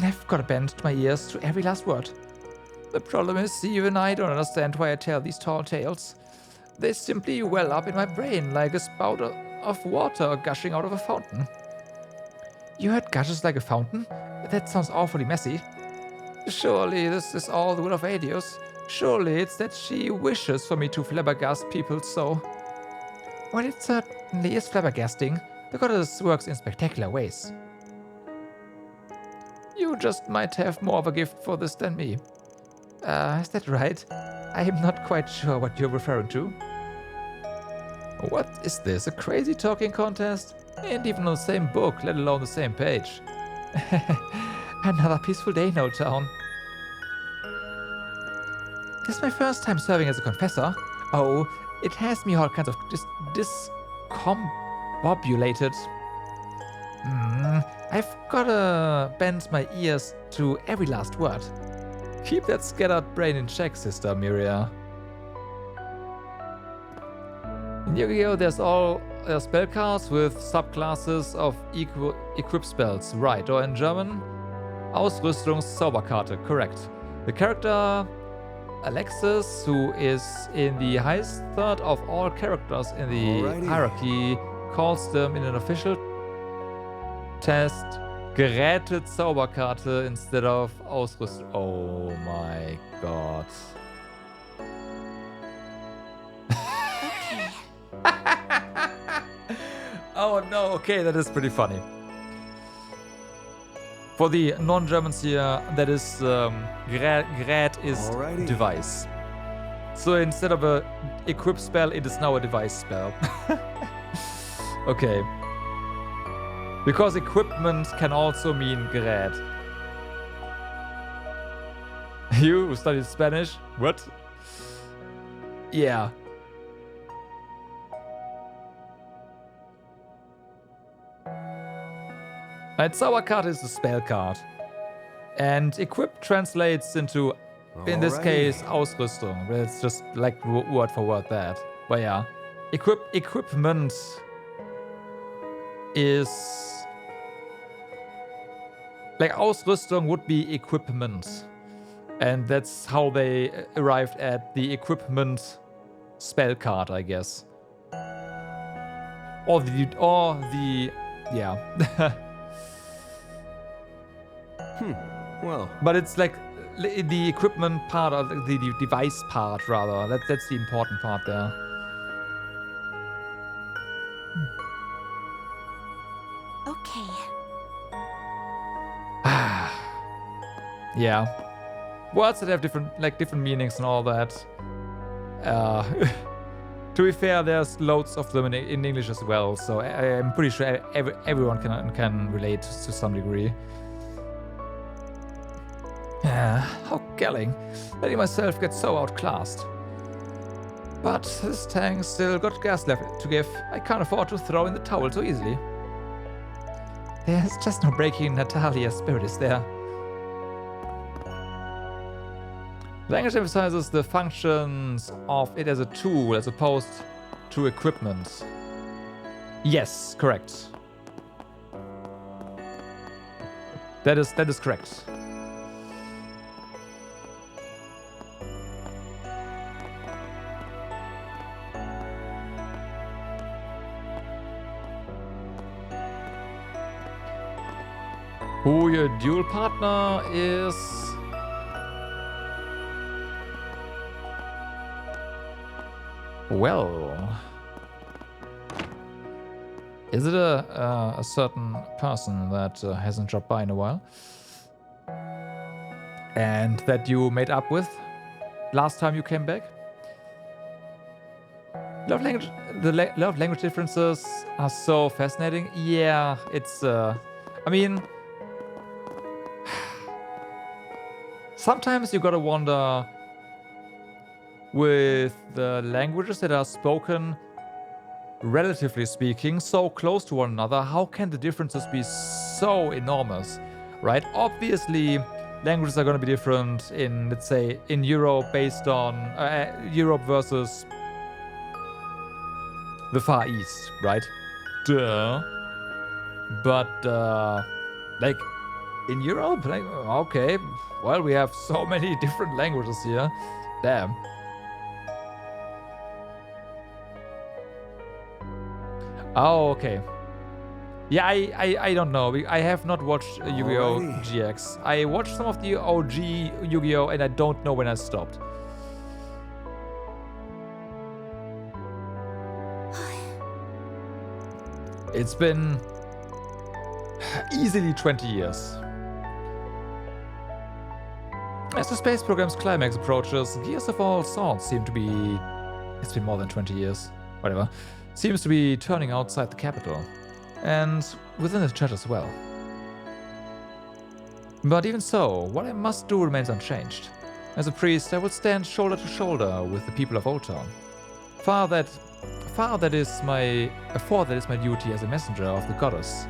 I've got to bend my ears to every last word. The problem is, even I don't understand why I tell these tall tales. They simply well up in my brain like a spout of water gushing out of a fountain. You heard gushes like a fountain? That sounds awfully messy. Surely this is all the will of Adios. Surely it's that she wishes for me to flabbergast people so. Well, it certainly is flabbergasting. The goddess works in spectacular ways. You just might have more of a gift for this than me. Is that right? I am not quite sure what you're referring to. What is this? A crazy talking contest? Ain't even on the same book, let alone the same page. Another peaceful day in Old Town. This is my first time serving as a confessor. Oh, it has me all kinds of discombobulated. I've gotta bend my ears to every last word. Keep that scattered brain in check, Sister Miria. In Yu-Gi-Oh! There's spell cards with subclasses of equip spells, right? Or in German, Ausrüstungszauberkarte, correct. The character Alexis, who is in the highest third of all characters in the hierarchy, calls them in an official test Geräte Zauberkarte instead of Ausrüstung. Oh my god. Oh no, okay, that is pretty funny. For the non-Germans here, that is Gerät is device. So instead of a equip spell, it is now a device spell. Okay. Because equipment can also mean Gerät. You who studied Spanish? What? Yeah. Right, Zauberkarte is a spell card. And equip translates into, in this case, Ausrüstung. It's just like word for word that. But yeah. Equipment is... like Ausrüstung would be equipment. And that's how they arrived at the equipment spell card, I guess. Or the yeah. Well. But it's like the equipment part, or the device part, rather. That's the important part there. Okay. Yeah. Words that have different meanings and all that. To be fair, there's loads of them in English as well, so I'm pretty sure everyone can relate to some degree. How galling. Letting myself get so outclassed. But this tank still got gas left to give. I can't afford to throw in the towel so easily. There's just no breaking Natalia's spirit, is there? Language emphasizes the functions of it as a tool as opposed to equipment. Yes, correct. That is correct. Who your dual partner is? Well, is it a certain person that hasn't dropped by in a while? And that you made up with last time you came back? Love language, love language differences are so fascinating. Yeah, it's, I mean, Sometimes you gotta wonder with the languages that are spoken, relatively speaking, so close to one another, how can the differences be so enormous, right? Obviously, languages are going to be different in, let's say, in Europe based on Europe versus the Far East, right? Duh. But, like, in Europe, like, okay, well, we have so many different languages here. Damn. Oh, okay. Yeah, I don't know. I have not watched Yu-Gi-Oh! GX. I watched some of the OG Yu-Gi-Oh! And I don't know when I stopped. It's been easily 20 years. As the space program's climax approaches, gears of all sorts seem to be... It's been more than 20 years. Whatever. Seems to be turning outside the capital. And within the church as well. But even so, what I must do remains unchanged. As a priest, I will stand shoulder to shoulder with the people of Old Town. For that is my duty as a messenger of the goddess.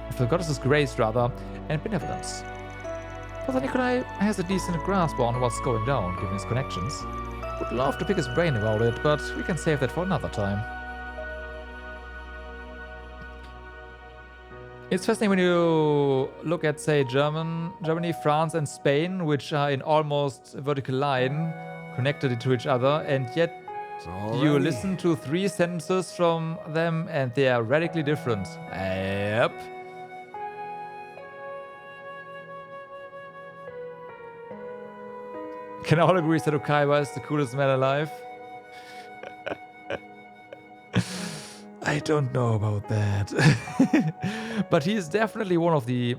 Of the goddess's grace, rather, and benevolence. Father Nikolai has a decent grasp on what's going down, given his connections. Would love to pick his brain about it, but we can save that for another time. It's fascinating when you look at, say, Germany, France, and Spain, which are in almost a vertical line, connected to each other, and yet you listen to 3 sentences from them, and they are radically different. Yep. Can all agree that Okaiba is the coolest man alive? I don't know about that. But he is definitely one of the...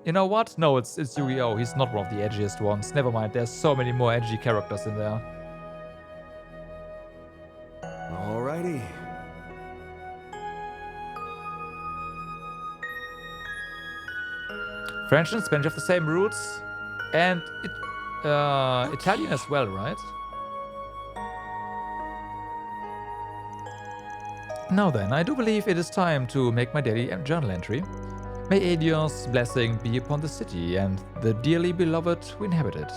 You know what? No, it's Yu-Gi-Oh! He's not one of the edgiest ones. Never mind, there's so many more edgy characters in there. Alrighty. French and Spanish have the same roots. And Italian as well, right? Now then, I do believe it is time to make my daily journal entry. May Adios' blessing be upon the city and the dearly beloved who inhabit it.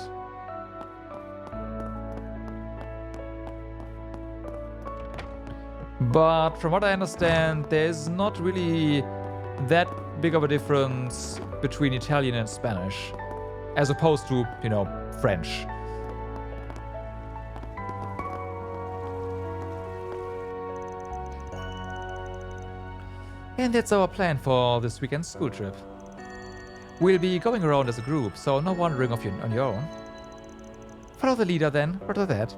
But from what I understand, there's not really that big of a difference between Italian and Spanish, as opposed to, you know, French. And that's our plan for this weekend's school trip. We'll be going around as a group, so no wandering off on your own. Follow the leader then, or that.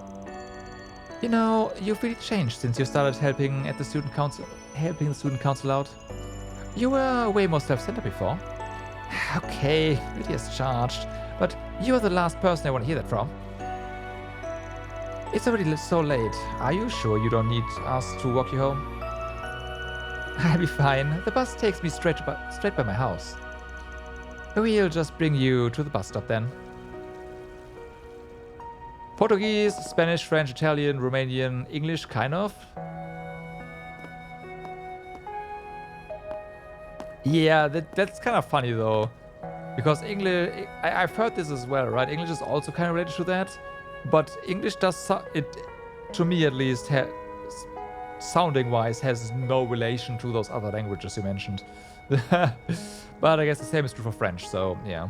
You know, you've really changed since you started helping the student council out. You were way more self-centered before. Okay, really is charged, but you're the last person I want to hear that from. It's already so late. Are you sure you don't need us to walk you home? I'll be fine. The bus takes me straight by my house. We'll just bring you to the bus stop then. Portuguese, Spanish, French, Italian, Romanian, English, kind of. Yeah, that's kind of funny though. Because English, I've heard this as well, right? English is also kind of related to that. But English does, to me at least, sounding-wise, has no relation to those other languages you mentioned. But I guess the same is true for French, so yeah.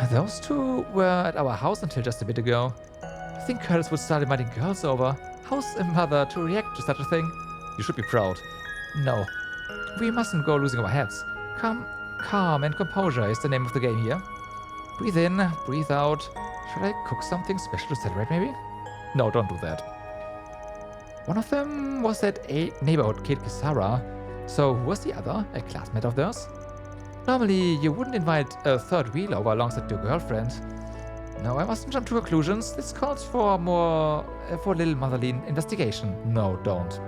Those two were at our house until just a bit ago. I think Curtis would start inviting girls over. How's a mother to react to such a thing? You should be proud. No. We mustn't go losing our heads. Calm and composure is the name of the game here. Breathe in, breathe out. Should I cook something special to celebrate, maybe? No, don't do that. One of them was that neighborhood kid, Kisara. So who was the other? A classmate of theirs? Normally, you wouldn't invite a third wheel over alongside your girlfriend. No, I mustn't jump to conclusions. This calls for a little motherly investigation. No, don't.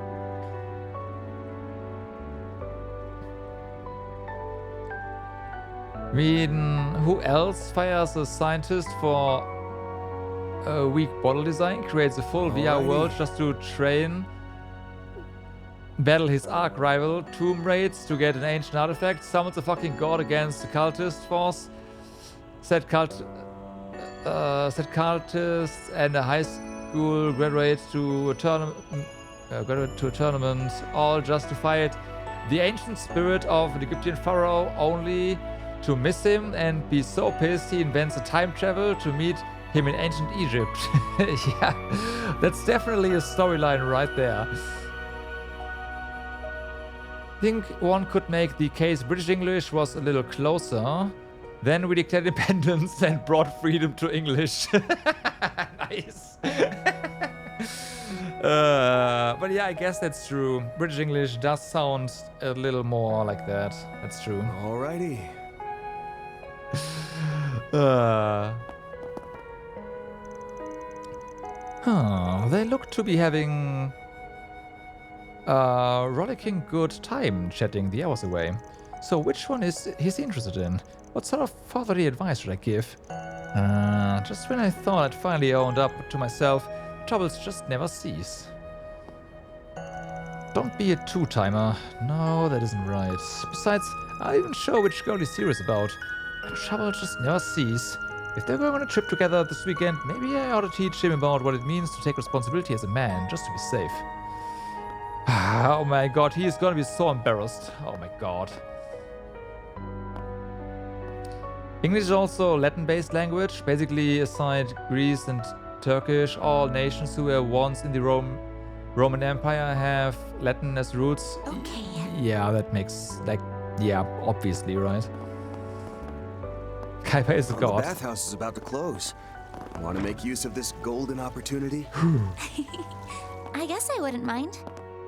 I mean, who else fires a scientist for a weak bottle design, creates a full VR world just to train, battle his arch rival, Tomb Raids to get an ancient artifact, summons a fucking god against the cultist force, set cultists and a high school graduate to a tournament, all just to fight the ancient spirit of an Egyptian pharaoh, only to miss him and be so pissed he invents a time travel to meet him in ancient Egypt. Yeah, that's definitely a storyline right there. I think one could make the case British English was a little closer. Then we declared independence and brought freedom to English. Nice. But yeah, I guess that's true. British English does sound a little more like that. That's true. Alrighty. They look to be having a rollicking good time chatting the hours away. So which one is he interested in? What sort of fatherly advice should I give? Just when I thought I'd finally owned up to myself, troubles just never cease. Don't be a two-timer. No, that isn't right. Besides, I'm not even sure which girl he's serious about. Trouble just never cease. If they're going on a trip together this weekend, maybe I ought to teach him about what it means to take responsibility as a man, just to be safe. Oh my god, he is gonna be so embarrassed. Oh my god. English is also a Latin-based language. Basically, aside Greece and Turkish, all nations who were once in the Roman Empire have Latin as roots. Okay. Yeah, that makes, like, yeah, obviously, right? Kaiba is a god. The bathhouse is about to close. Want to make use of this golden opportunity? I guess I wouldn't mind.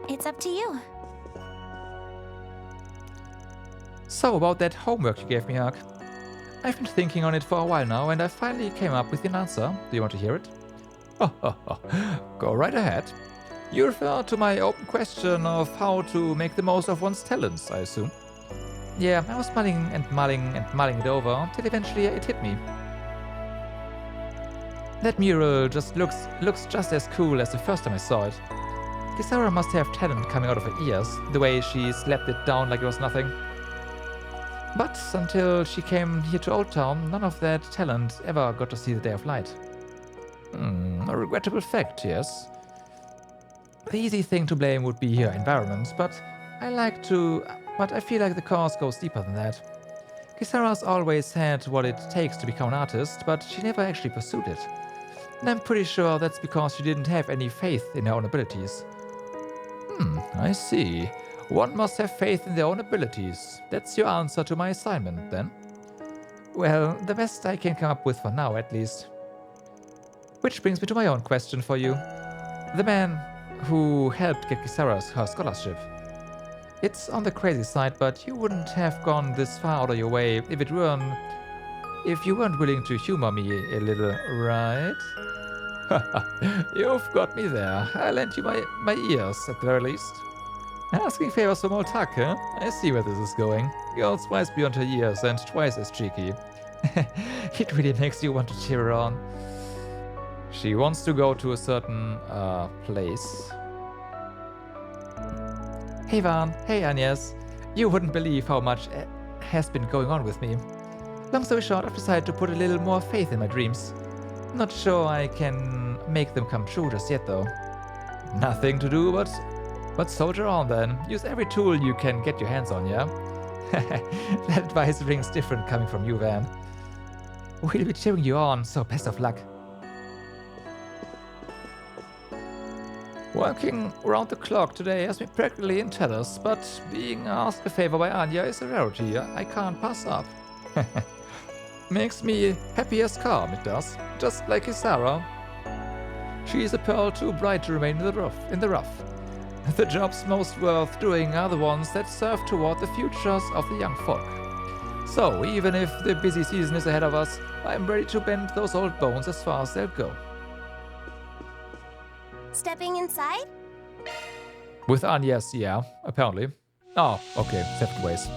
It's up to you. So, about that homework you gave me, Ark. I've been thinking on it for a while now, and I finally came up with an answer. Do you want to hear it? Go right ahead. You refer to my open question of how to make the most of one's talents, I assume. Yeah, I was mulling it over, till eventually it hit me. That mural just looks just as cool as the first time I saw it. Kisara must have talent coming out of her ears, the way she slapped it down like it was nothing. But until she came here to Old Town, none of that talent ever got to see the day of light. A regrettable fact, yes. The easy thing to blame would be her environment, but I feel like the cause goes deeper than that. Kisara's always had what it takes to become an artist, but she never actually pursued it. And I'm pretty sure that's because she didn't have any faith in her own abilities. I see. One must have faith in their own abilities. That's your answer to my assignment, then? Well, the best I can come up with for now, at least. Which brings me to my own question for you. The man who helped get Kisara her scholarship. It's on the crazy side, but you wouldn't have gone this far out of your way if you weren't willing to humor me a little, right? You've got me there. I lent you my ears, at the very least. Asking favors from old Tuck, huh? I see where this is going. Girl's wise beyond her years and twice as cheeky. It really makes you want to cheer her on. She wants to go to a certain place. Hey Van, hey Angès. You wouldn't believe how much has been going on with me. Long story short, I've decided to put a little more faith in my dreams. Not sure I can make them come true just yet though. Nothing to do but soldier on then. Use every tool you can get your hands on, yeah? That advice rings different coming from you, Van. We'll be cheering you on, so best of luck. Working around the clock today has been practically in tatters, but being asked a favor by Anya is a rarity I can't pass up. Makes me happy as calm, it does. Just like Kisara. She's a pearl too bright to remain in the rough. The jobs most worth doing are the ones that serve toward the futures of the young folk. So, even if the busy season is ahead of us, I'm ready to bend those old bones as far as they'll go. Stepping inside? With Angès, yeah, apparently. Oh, okay, separate ways.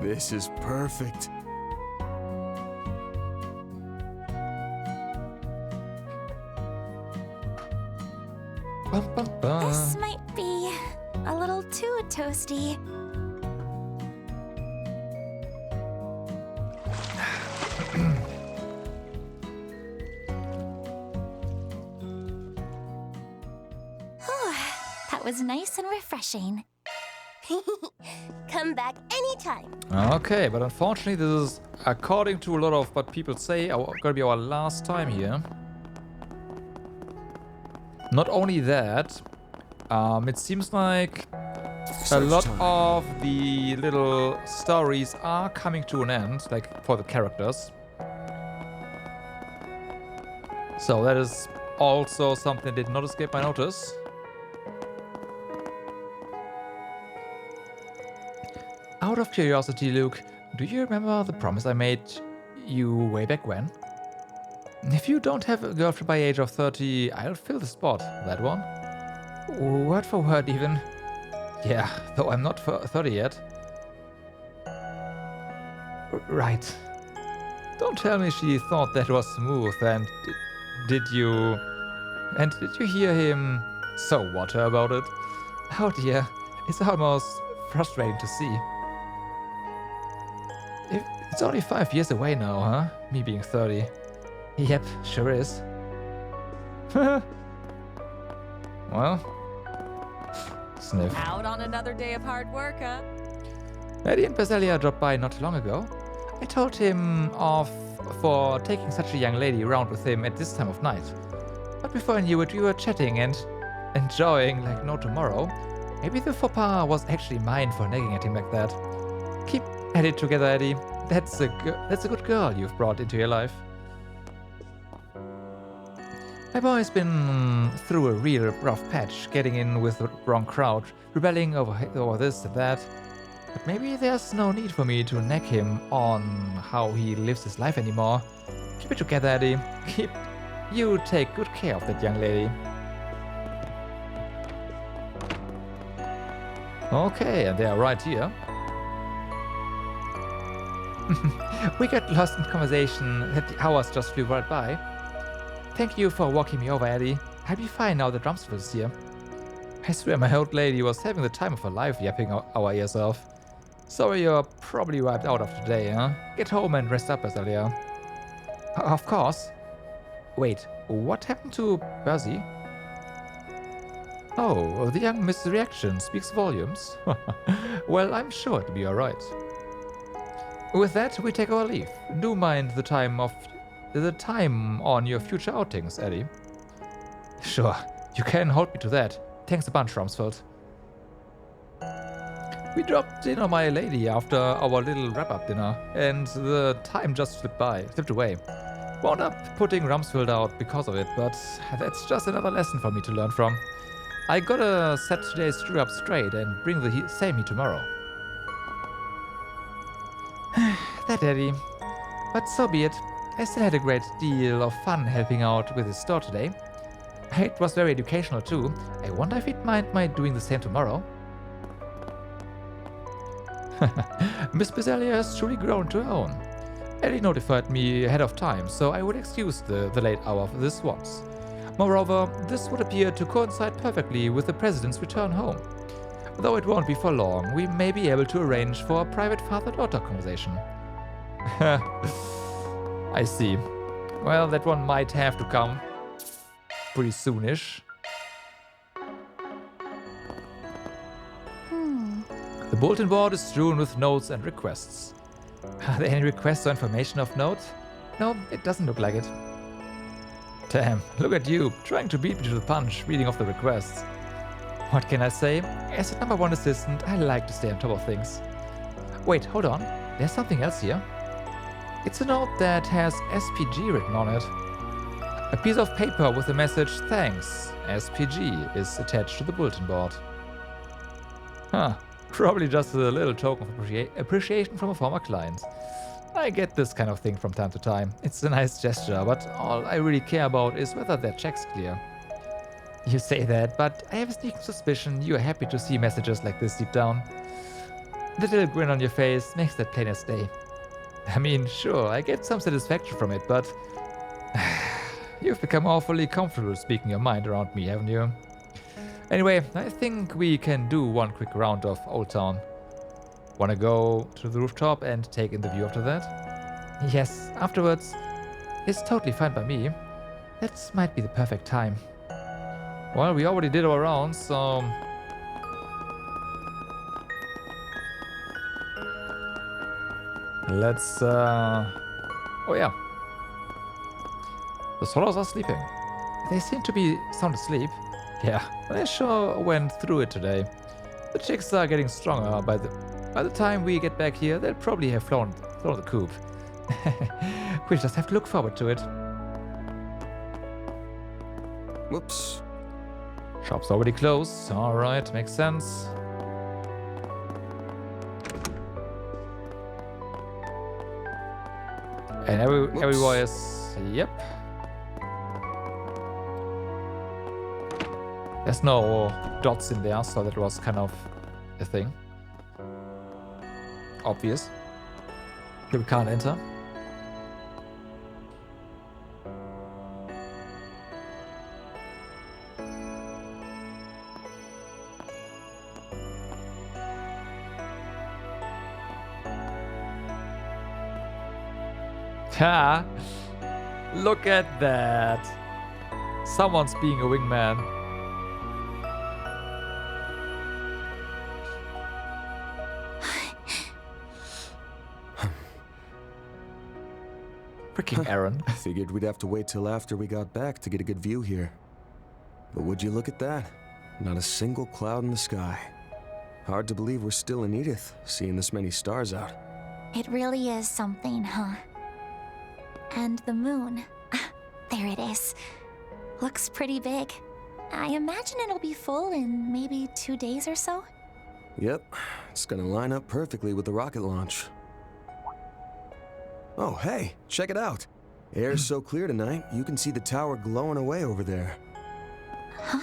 This is perfect. This might be a little too toasty. That was nice and refreshing. Come back anytime. Okay, but unfortunately this is, according to a lot of what people say, gonna be our last time here. Not only that, it seems like a lot of the little stories are coming to an end, like for the characters. So that is also something that did not escape my notice. Out of curiosity, Luke, do you remember the promise I made you way back when? If you don't have a girlfriend by age of 30, I'll fill the spot. That one? Word for word even. Yeah, though I'm not 30 yet. Right. Don't tell me she thought that was smooth and did you hear him so water about it? Oh dear, it's almost frustrating to see. It's only 5 years away now, huh? Me being 30. Yep, sure is. Well, sniff. Out on another day of hard work, huh? Eddie and Bazelia dropped by not long ago. I told him off for taking such a young lady around with him at this time of night. But before I knew it, we were chatting and enjoying like no tomorrow. Maybe the faux pas was actually mine for nagging at him like that. Keep at it together, Eddie. That's a good girl you've brought into your life. My boy's been through a real rough patch, getting in with the wrong crowd, rebelling over this and that. But maybe there's no need for me to nag him on how he lives his life anymore. Keep it together, Eddie. You take good care of that young lady. Okay, and they are right here. We got lost in conversation that the hours just flew right by. Thank you for walking me over, Eddie. I'll be fine now that Rumsfeld's here. I swear my old lady was having the time of her life yapping our ears off. Sorry you're probably wiped out of today, huh? Get home and rest up, Bazelia. Of course. Wait, what happened to Buzzy? Oh, the young Miss's reaction speaks volumes. Well, I'm sure it'll be alright. With that, we take our leave. Do mind the time on your future outings, Eddie. Sure, you can hold me to that. Thanks a bunch, Rumsfeld. We dropped in on my lady after our little wrap-up dinner, and the time just slipped away. Wound up putting Rumsfeld out because of it, but that's just another lesson for me to learn from. I gotta set today's screw-up straight and bring the same heat tomorrow. That, Eddie. But so be it. I still had a great deal of fun helping out with his store today. It was very educational too. I wonder if he'd mind my doing the same tomorrow. Miss Bazelia has truly grown to her own. Eddie notified me ahead of time, so I would excuse the late hour for this once. Moreover, this would appear to coincide perfectly with the President's return home. Though it won't be for long, we may be able to arrange for a private father-daughter conversation. I see. Well, that one might have to come pretty soonish. The bulletin board is strewn with notes and requests. Are there any requests or information of note? No, it doesn't look like it. Damn, look at you, trying to beat me to the punch, reading off the requests. What can I say? As a #1 assistant, I like to stay on top of things. Wait, hold on. There's something else here. It's a note that has SPG written on it. A piece of paper with the message, "Thanks, SPG," is attached to the bulletin board. Huh. Probably just a little token of appreciation from a former client. I get this kind of thing from time to time. It's a nice gesture, but all I really care about is whether their check's clear. You say that, but I have a sneaking suspicion you are happy to see messages like this deep down. The little grin on your face makes that plain as day. I mean, sure, I get some satisfaction from it, but you've become awfully comfortable speaking your mind around me, haven't you? Anyway, I think we can do one quick round of Old Town. Wanna go to the rooftop and take in the view after that? Yes, afterwards. It's totally fine by me. That might be the perfect time. Well, we already did our rounds, so... Let's, Oh yeah. The swallows are sleeping. They seem to be sound asleep. Yeah, I sure went through it today. The chicks are getting stronger. By the time we get back here, they'll probably have flown the coop. We'll just have to look forward to it. Whoops. Shop's already closed. Alright, makes sense. And everywhere is... Yep. There's no dots in there, so that was kind of a thing. Obvious. Here we can't enter. Ha! Look at that! Someone's being a wingman. Freaking Aaron. Figured we'd have to wait till after we got back to get a good view here. But would you look at that? Not a single cloud in the sky. Hard to believe we're still in Edith, seeing this many stars out. It really is something, huh? And the moon. There it is. Looks pretty big. I imagine it'll be full in maybe 2 days or so? Yep, it's gonna line up perfectly with the rocket launch. Oh, hey, check it out. Air's so clear tonight, you can see the tower glowing away over there. Huh?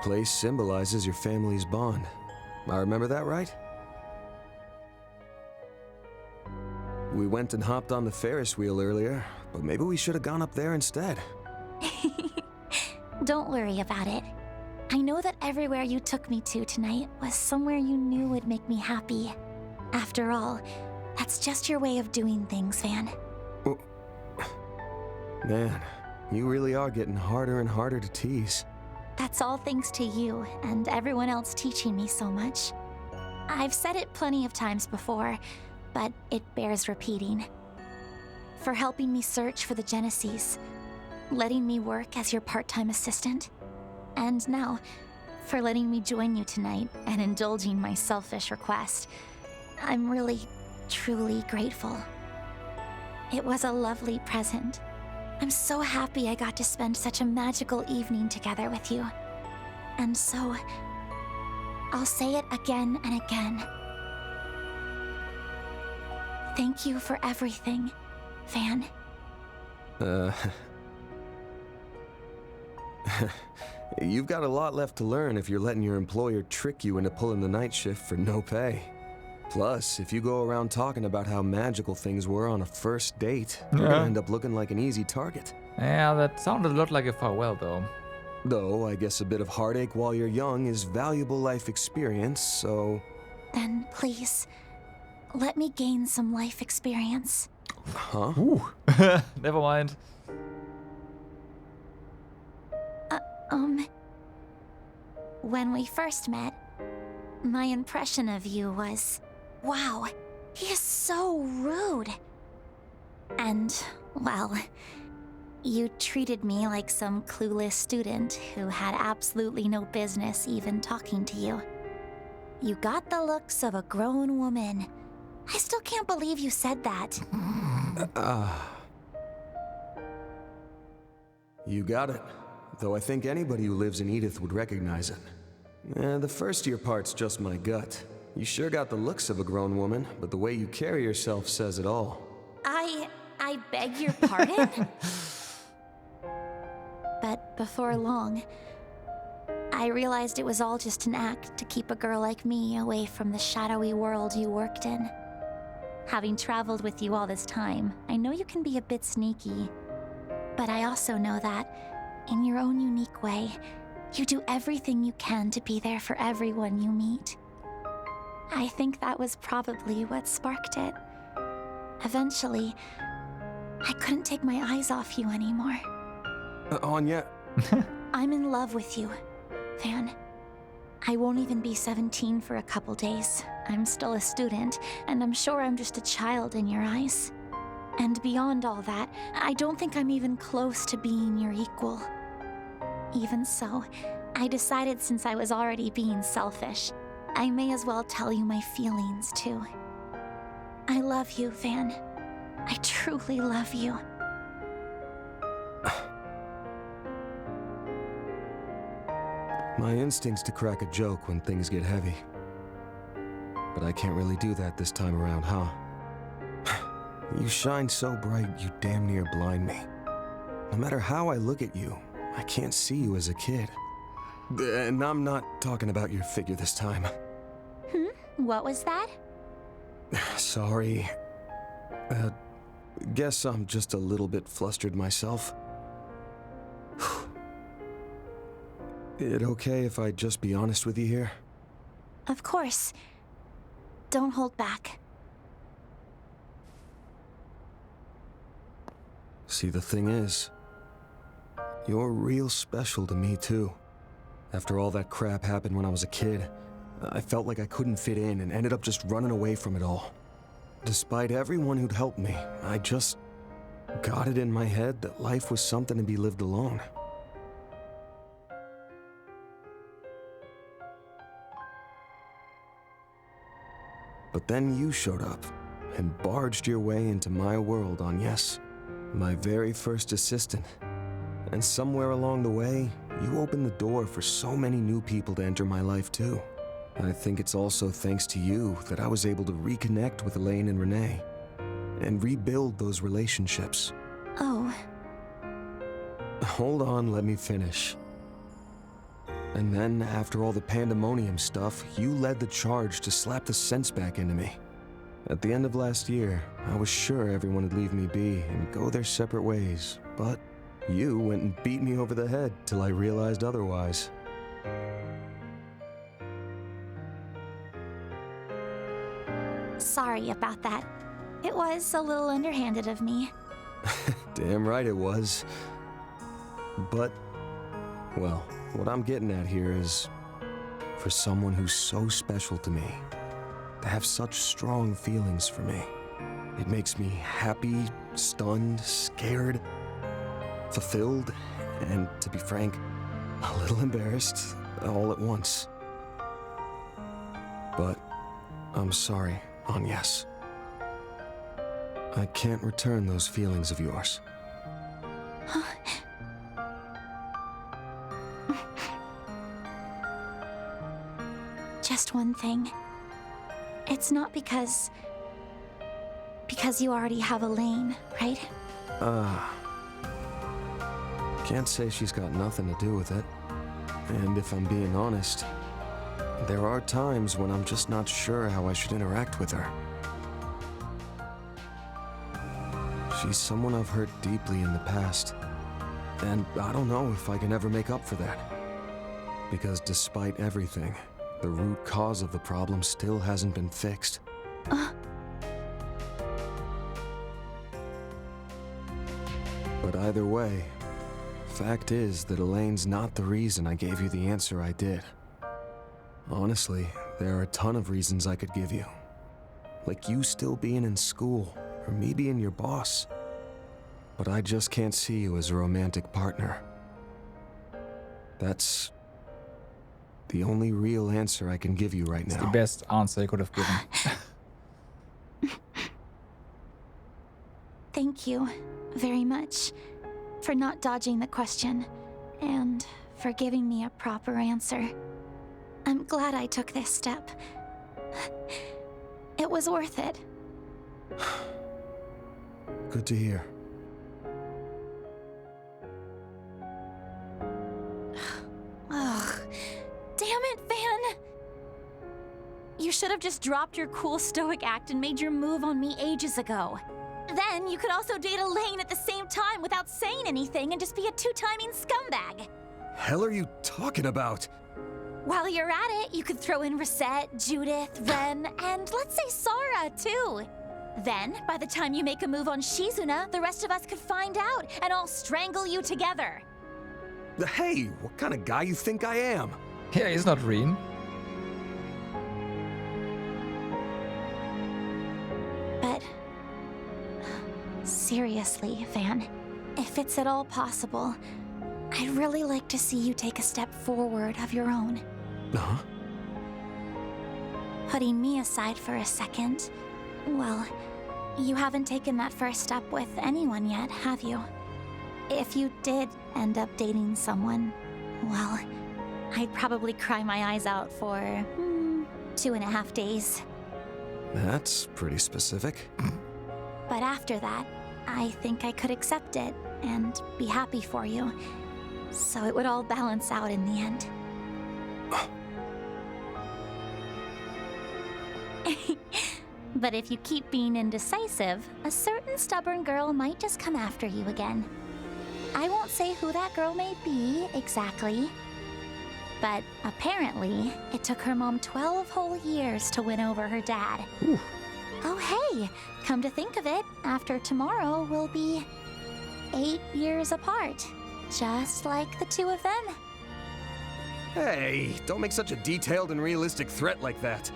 Place symbolizes your family's bond. I remember that right? We went and hopped on the Ferris wheel earlier, but maybe we should have gone up there instead. Don't worry about it. I know that everywhere you took me to tonight was somewhere you knew would make me happy. After all, that's just your way of doing things, Van. Man, you really are getting harder and harder to tease. That's all thanks to you and everyone else teaching me so much. I've said it plenty of times before, but it bears repeating. For helping me search for the Genesis, letting me work as your part-time assistant, and now, for letting me join you tonight and indulging my selfish request. I'm really, truly grateful. It was a lovely present. I'm so happy I got to spend such a magical evening together with you. And so, I'll say it again and again. Thank you for everything, Van. You've got a lot left to learn if you're letting your employer trick you into pulling the night shift for no pay. Plus, if you go around talking about how magical things were on a first date, you're gonna end up looking like an easy target. Yeah, that sounded a lot like a farewell, though. Though, I guess a bit of heartache while you're young is valuable life experience, so... Then, please, let me gain some life experience. Huh? Ooh. Never mind. When we first met, my impression of you was, wow, he is so rude. And, well, you treated me like some clueless student who had absolutely no business even talking to you. You got the looks of a grown woman. I still can't believe you said that. You got it. Though I think anybody who lives in Edith would recognize it. The first year part's just my gut. You sure got the looks of a grown woman, but the way you carry yourself says it all. I beg your pardon? But before long, I realized it was all just an act to keep a girl like me away from the shadowy world you worked in. Having traveled with you all this time, I know you can be a bit sneaky. But I also know that, in your own unique way, you do everything you can to be there for everyone you meet. I think that was probably what sparked it. Eventually, I couldn't take my eyes off you anymore. Anya. I'm in love with you, Van. I won't even be 17 for a couple days. I'm still a student, and I'm sure I'm just a child in your eyes. And beyond all that, I don't think I'm even close to being your equal. Even so, I decided since I was already being selfish, I may as well tell you my feelings too. I love you, Van. I truly love you. My instinct's to crack a joke when things get heavy. But I can't really do that this time around, huh? You shine so bright, you damn near blind me. No matter how I look at you, I can't see you as a kid. And I'm not talking about your figure this time. What was that? Sorry. Guess I'm just a little bit flustered myself. It okay if I just be honest with you here? Of course. Don't hold back. See, the thing is, you're real special to me too. After all that crap happened when I was a kid, I felt like I couldn't fit in and ended up just running away from it all. Despite everyone who'd helped me, I just got it in my head that life was something to be lived alone. But then you showed up and barged your way into my world, Angès, my very first assistant. And somewhere along the way, you opened the door for so many new people to enter my life too. I think it's also thanks to you that I was able to reconnect with Elaine and Renee and rebuild those relationships. Oh. Hold on, let me finish. And then, after all the pandemonium stuff, you led the charge to slap the sense back into me. At the end of last year, I was sure everyone would leave me be and go their separate ways, but you went and beat me over the head till I realized otherwise. Sorry about that. It was a little underhanded of me. Damn right it was. But, well, what I'm getting at here is, for someone who's so special to me, to have such strong feelings for me, it makes me happy, stunned, scared, fulfilled, and to be frank, a little embarrassed all at once. But I'm sorry, Angès. I can't return those feelings of yours. Just one thing. It's not because you already have Elaine, right? Can't say she's got nothing to do with it. And if I'm being honest, there are times when I'm just not sure how I should interact with her. She's someone I've hurt deeply in the past, and I don't know if I can ever make up for that. Because despite everything, the root cause of the problem still hasn't been fixed. But either way, fact is that Elaine's not the reason I gave you the answer I did. Honestly, there are a ton of reasons I could give you. Like you still being in school, or me being your boss. But I just can't see you as a romantic partner. That's the only real answer I can give you right now. It's the best answer I could have given. Thank you very much for not dodging the question and for giving me a proper answer. I'm glad I took this step. It was worth it. Good to hear. Ugh. Damn it, Van! You should have just dropped your cool stoic act and made your move on me ages ago. Then you could also date Elaine at the same time without saying anything and just be a two-timing scumbag. Hell are you talking about? While you're at it, you could throw in Reset, Judith, Ren, and let's say Sara, too. Then, by the time you make a move on Shizuna, the rest of us could find out and all strangle you together. Hey, what kind of guy you think I am? Yeah, he's not Reen. But seriously, Van, if it's at all possible, I'd really like to see you take a step forward of your own. Huh? Putting me aside for a second, well, you haven't taken that first step with anyone yet, have you? If you did end up dating someone, well, I'd probably cry my eyes out for 2.5 days. That's pretty specific. But after that, I think I could accept it and be happy for you. So it would all balance out in the end. But if you keep being indecisive, a certain stubborn girl might just come after you again. I won't say who that girl may be exactly, but apparently it took her mom 12 whole years to win over her dad. Ooh. Oh hey, come to think of it, after tomorrow we'll be 8 years apart, just like the two of them. Hey, don't make such a detailed and realistic threat like that.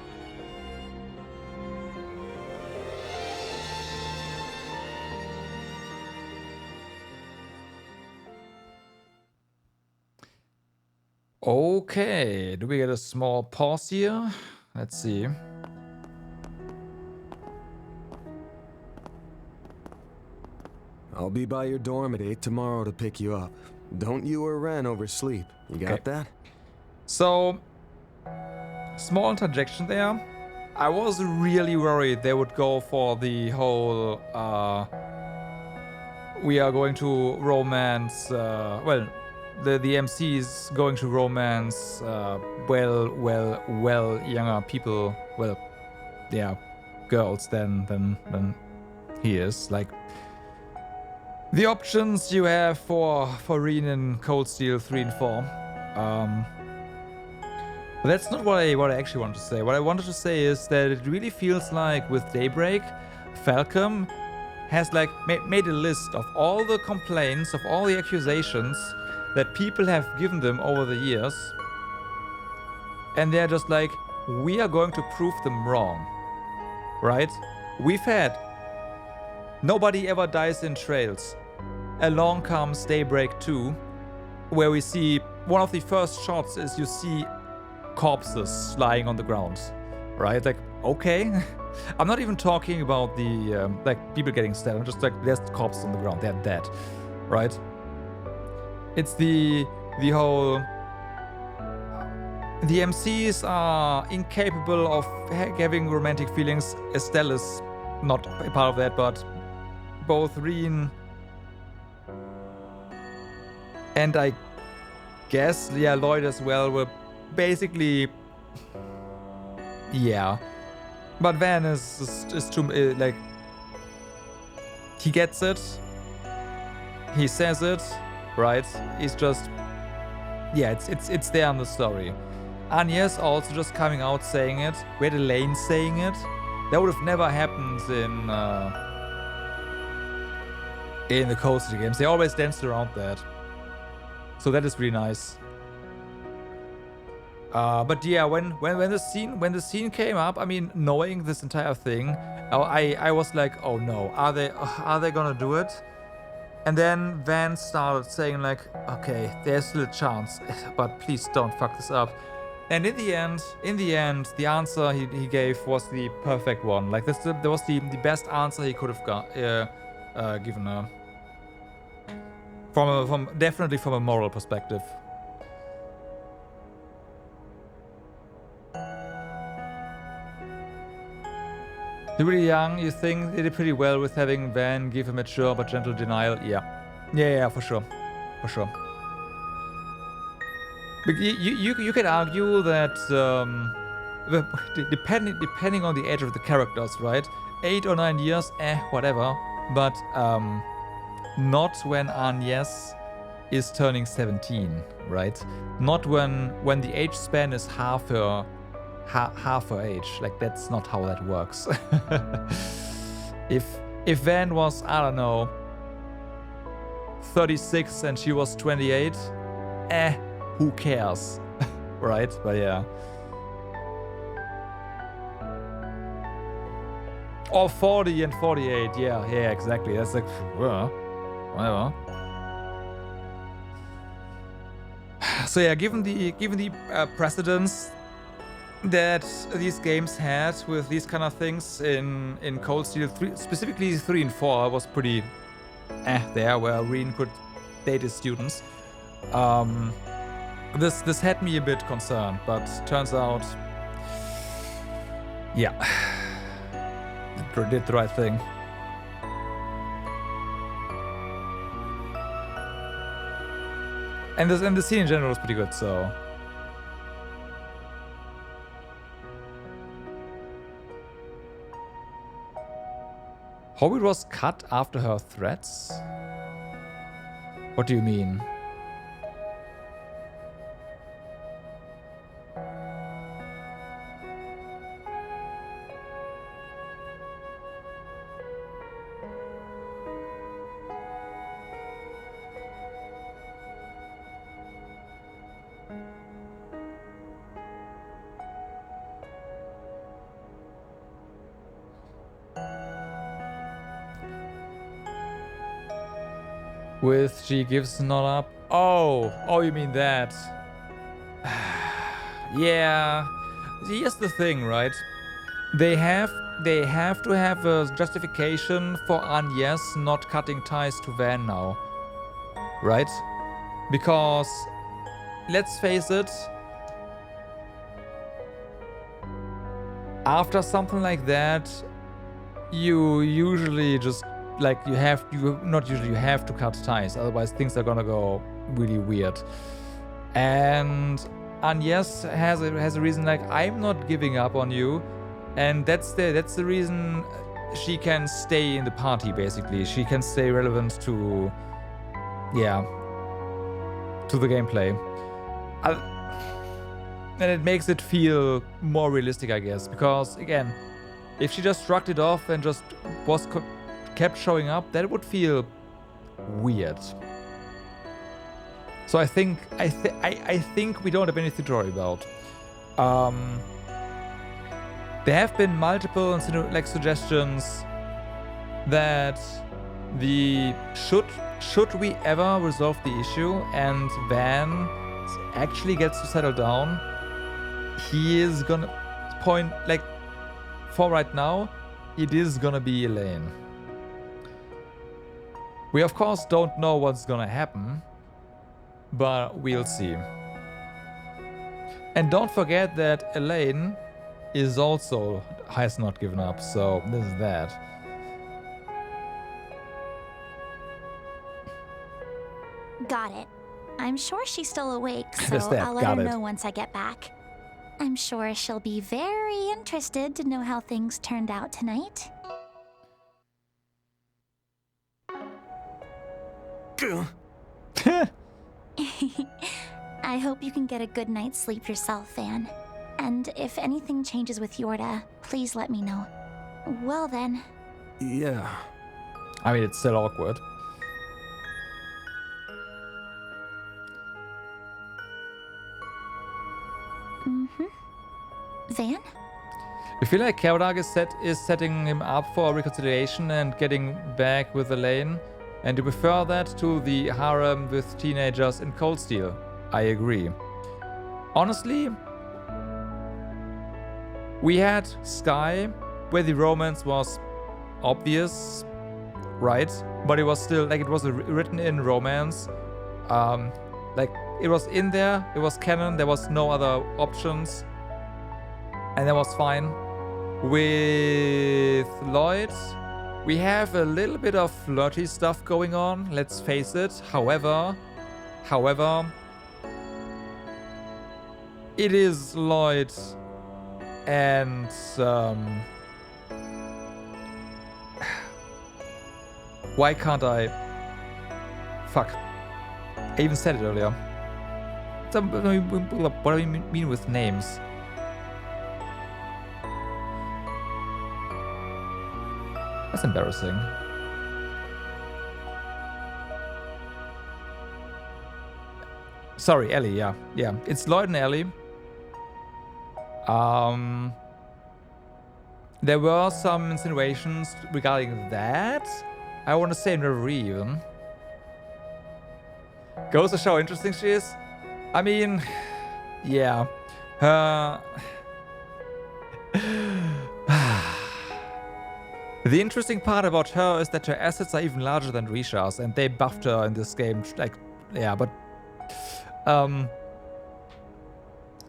Okay, do we get a small pause here? Let's see. I'll be by your dorm at 8 tomorrow to pick you up. Don't you or Ren oversleep. You got that? So, small interjection there. I was really worried they would go for the whole, we are going to romance, well, the MC is going to romance, well, younger people, well, yeah, girls than he is. Like, the options you have for Reen in Cold Steel 3 and 4. But that's not what I actually wanted to say. What I wanted to say is that it really feels like with Daybreak, Falcom has like made a list of all the complaints, of all the accusations that people have given them over the years. And they're just like, we are going to prove them wrong. Right? We've had Nobody Ever Dies in Trails. Along comes Daybreak 2, where we see one of the first shots is you see corpses lying on the ground, right? Like, okay. I'm not even talking about the like people getting stabbed. I'm just like, there's corpses on the ground, they're dead, right? It's the whole, the MCs are incapable of having romantic feelings. Estelle is not a part of that, but both Reen and I guess, yeah, Lloyd as well were basically, yeah. But Van is too, like, he gets it, he says it, right? He's just, yeah, it's there in the story. Angès also just coming out saying it. We had Elaine saying it. That would have never happened in the Cold Steel games. They always danced around that. So that is really nice. But yeah, when the scene came up, I mean, knowing this entire thing, I was like, oh no, are they gonna do it? And then Van started saying like, okay, there's still a chance, but please don't fuck this up. And in the end, the answer he gave was the perfect one. Like that was the best answer he could have given her. Definitely from a moral perspective. They're really young, you think they did pretty well with having Van give a mature but gentle denial. Yeah, for sure. For sure. But you can argue that depending on the age of the characters, right? 8 or 9 years, whatever. But not when Angès is turning 17, right? Not when the age span is half her age. Like, that's not how that works. If Van was, I don't know, 36 and she was 28, who cares? Right? But yeah. Or 40 and 48, yeah, exactly. That's like, whatever. So yeah, given the precedence that these games had with these kind of things in Cold Steel 3, specifically 3 and 4 was pretty there, where Reen could date his students. This had me a bit concerned, but turns out, yeah, it did the right thing. And the scene in general was pretty good, so. Hobbit was cut after her threats? What do you mean? With she gives not up. Oh, you mean that? Yeah. Here's the thing, right? They have to have a justification for Angès not cutting ties to Van now, right? Because let's face it, after something like that, you usually just you have to cut ties, otherwise things are gonna go really weird. And Angès has a reason, like, I'm not giving up on you, and that's the reason she can stay in the party. Basically, she can stay relevant to the gameplay, and it makes it feel more realistic, I guess, because again, if she just shrugged it off and just kept showing up, that would feel weird. So I think we don't have anything to worry about. There have been multiple suggestions that should we ever resolve the issue and Van actually gets to settle down, he is gonna point, like, for right now, it is gonna be Elaine. We of course don't know what's gonna happen, but we'll see. And don't forget that Elaine has not given up, so this is that. Got it. I'm sure she's still awake, so I'll let her know once I get back. I'm sure she'll be very interested to know how things turned out tonight. I hope you can get a good night's sleep yourself, Van. And if anything changes with Yorda, please let me know. Well then. Yeah. I mean, it's still awkward. Van? You feel like Kaudag is setting him up for reconciliation and getting back with Elaine? And you prefer that to the harem with teenagers in Cold Steel? I agree. Honestly, we had Sky, where the romance was obvious, right? But it was still, like, it was a written-in romance. Like, it was in there, it was canon, there was no other options. And that was fine. With Lloyd, we have a little bit of flirty stuff going on, let's face it. However, it is Lloyd and why can't I? Fuck. I even said it earlier. What do you mean with names? That's embarrassing. Sorry, Ellie, yeah. It's Lloyd and Ellie. There were some insinuations regarding that. I want to say Marie even. Goes to show how interesting she is. I mean, yeah. The interesting part about her is that her assets are even larger than Risha's, and they buffed her in this game. Like, yeah, but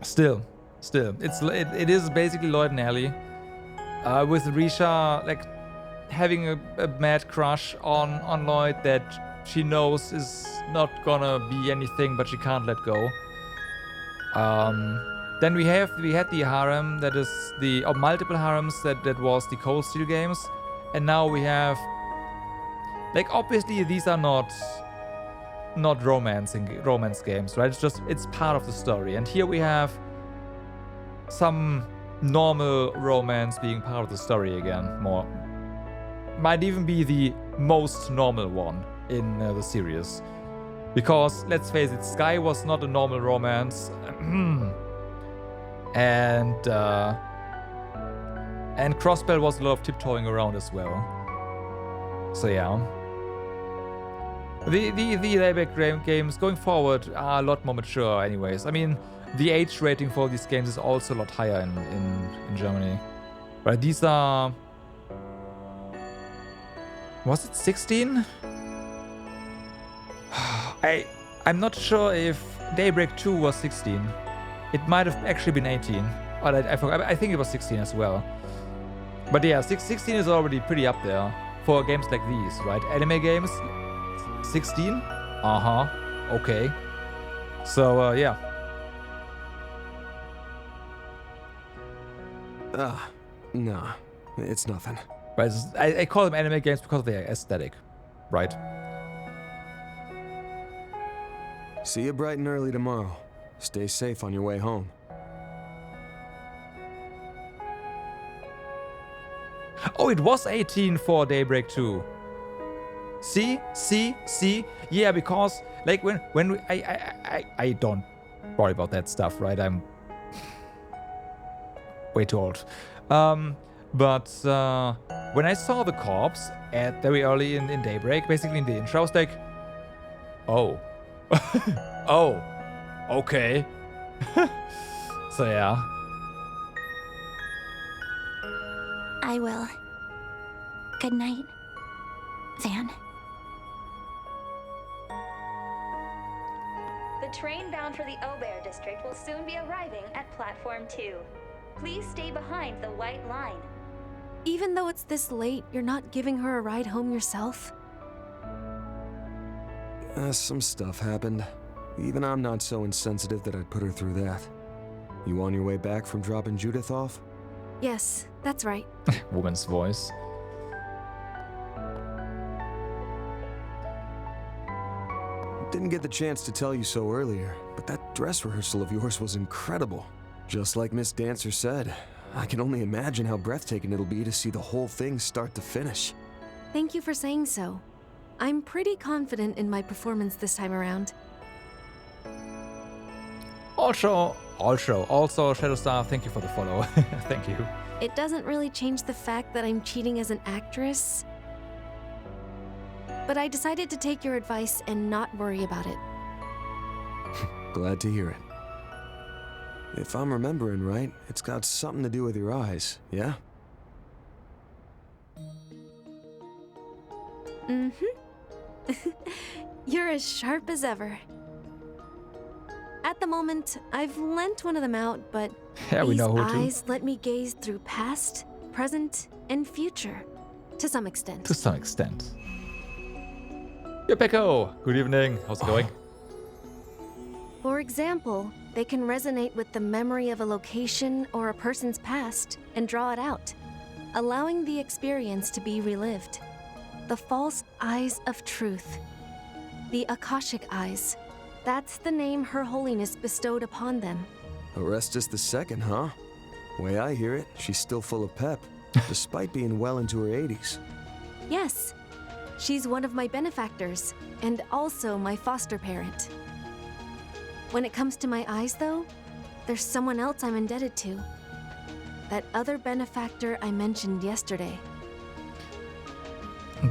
still, it is basically Lloyd and Ellie, with Risha like having a mad crush on Lloyd that she knows is not gonna be anything, but she can't let go. Then we had the harem that is multiple harems that was the Cold Steel games, and now we have like obviously these are not romance games, right? It's part of the story, and here we have some normal romance being part of the story again. Might even be the most normal one in the series, because let's face it, Sky was not a normal romance, and Crossbell was a lot of tiptoeing around as well. So yeah, the Layback games going forward are a lot more mature anyways. I mean, the age rating for these games is also a lot higher in Germany, right? These are, was it 16? I'm not sure if Daybreak 2 was 16. It might have actually been 18. But I forgot. I think it was 16 as well. But yeah, 16 is already pretty up there for games like these, right? Anime games, 16? Okay. So, yeah. No, it's nothing. Right, I call them anime games because they are aesthetic, right? See you bright and early tomorrow. Stay safe on your way home. Oh, it was 18 for Daybreak 2. See? Yeah, because like when I don't worry about that stuff, right? I'm way too old. But when I saw the corpse at very early in Daybreak, basically in the intro, I was like, oh. Oh, okay. So yeah. I will. Good night, Van. The train bound for the Ouroboros District will soon be arriving at platform 2. Please stay behind the white line. Even though it's this late, you're not giving her a ride home yourself? Some stuff happened. Even I'm not so insensitive that I'd put her through that. You on your way back from dropping Judith off? Yes, that's right. Woman's voice. Didn't get the chance to tell you so earlier, but that dress rehearsal of yours was incredible. Just like Miss Dancer said, I can only imagine how breathtaking it'll be to see the whole thing start to finish. Thank you for saying so. I'm pretty confident in my performance this time around. Also, Shadowstar, thank you for the follow. Thank you. It doesn't really change the fact that I'm cheating as an actress. But I decided to take your advice and not worry about it. Glad to hear it. If I'm remembering right, it's got something to do with your eyes, yeah? Mm-hmm. You're as sharp as ever. At the moment, I've lent one of them out, but yeah, these we know who eyes let me gaze through past, present and future, to some extent. To some extent. Yeah, Pecco, good evening. How's it going? For example, they can resonate with the memory of a location or a person's past and draw it out, allowing the experience to be relived. The false eyes of truth. The Akashic eyes. That's the name Her Holiness bestowed upon them. Orestes II, huh? Way I hear it, she's still full of pep, despite being well into her 80s. Yes, she's one of my benefactors, and also my foster parent. When it comes to my eyes, though, there's someone else I'm indebted to. That other benefactor I mentioned yesterday.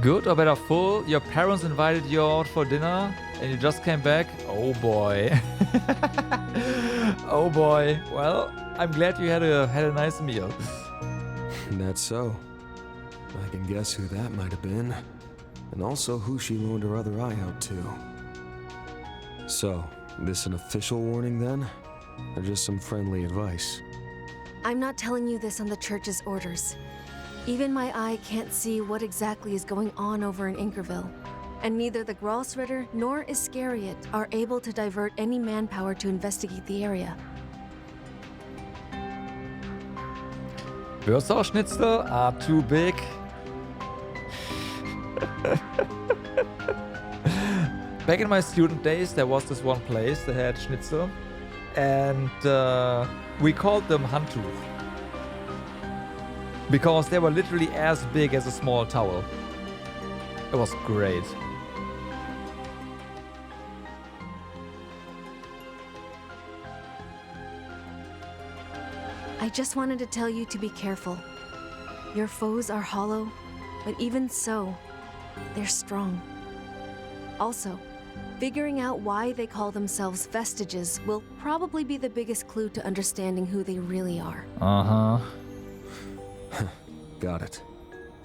Good or better full? Your parents invited you out for dinner and you just came back? Oh boy. Oh boy. Well, I'm glad you had a nice meal. That's so. I can guess who that might have been. And also who she loaned her other eye out to. So, this an official warning then? Or just some friendly advice? I'm not telling you this on the church's orders. Even my eye can't see what exactly is going on over in Anchorville. And neither the Grossritter nor Iscariot are able to divert any manpower to investigate the area. Würzau Schnitzel are too big. Back in my student days, there was this one place that had Schnitzel. And we called them Handtuch. Because they were literally as big as a small towel. It was great. I just wanted to tell you to be careful. Your foes are hollow, but even so, they're strong. Also, figuring out why they call themselves vestiges will probably be the biggest clue to understanding who they really are. Uh-huh. Got it.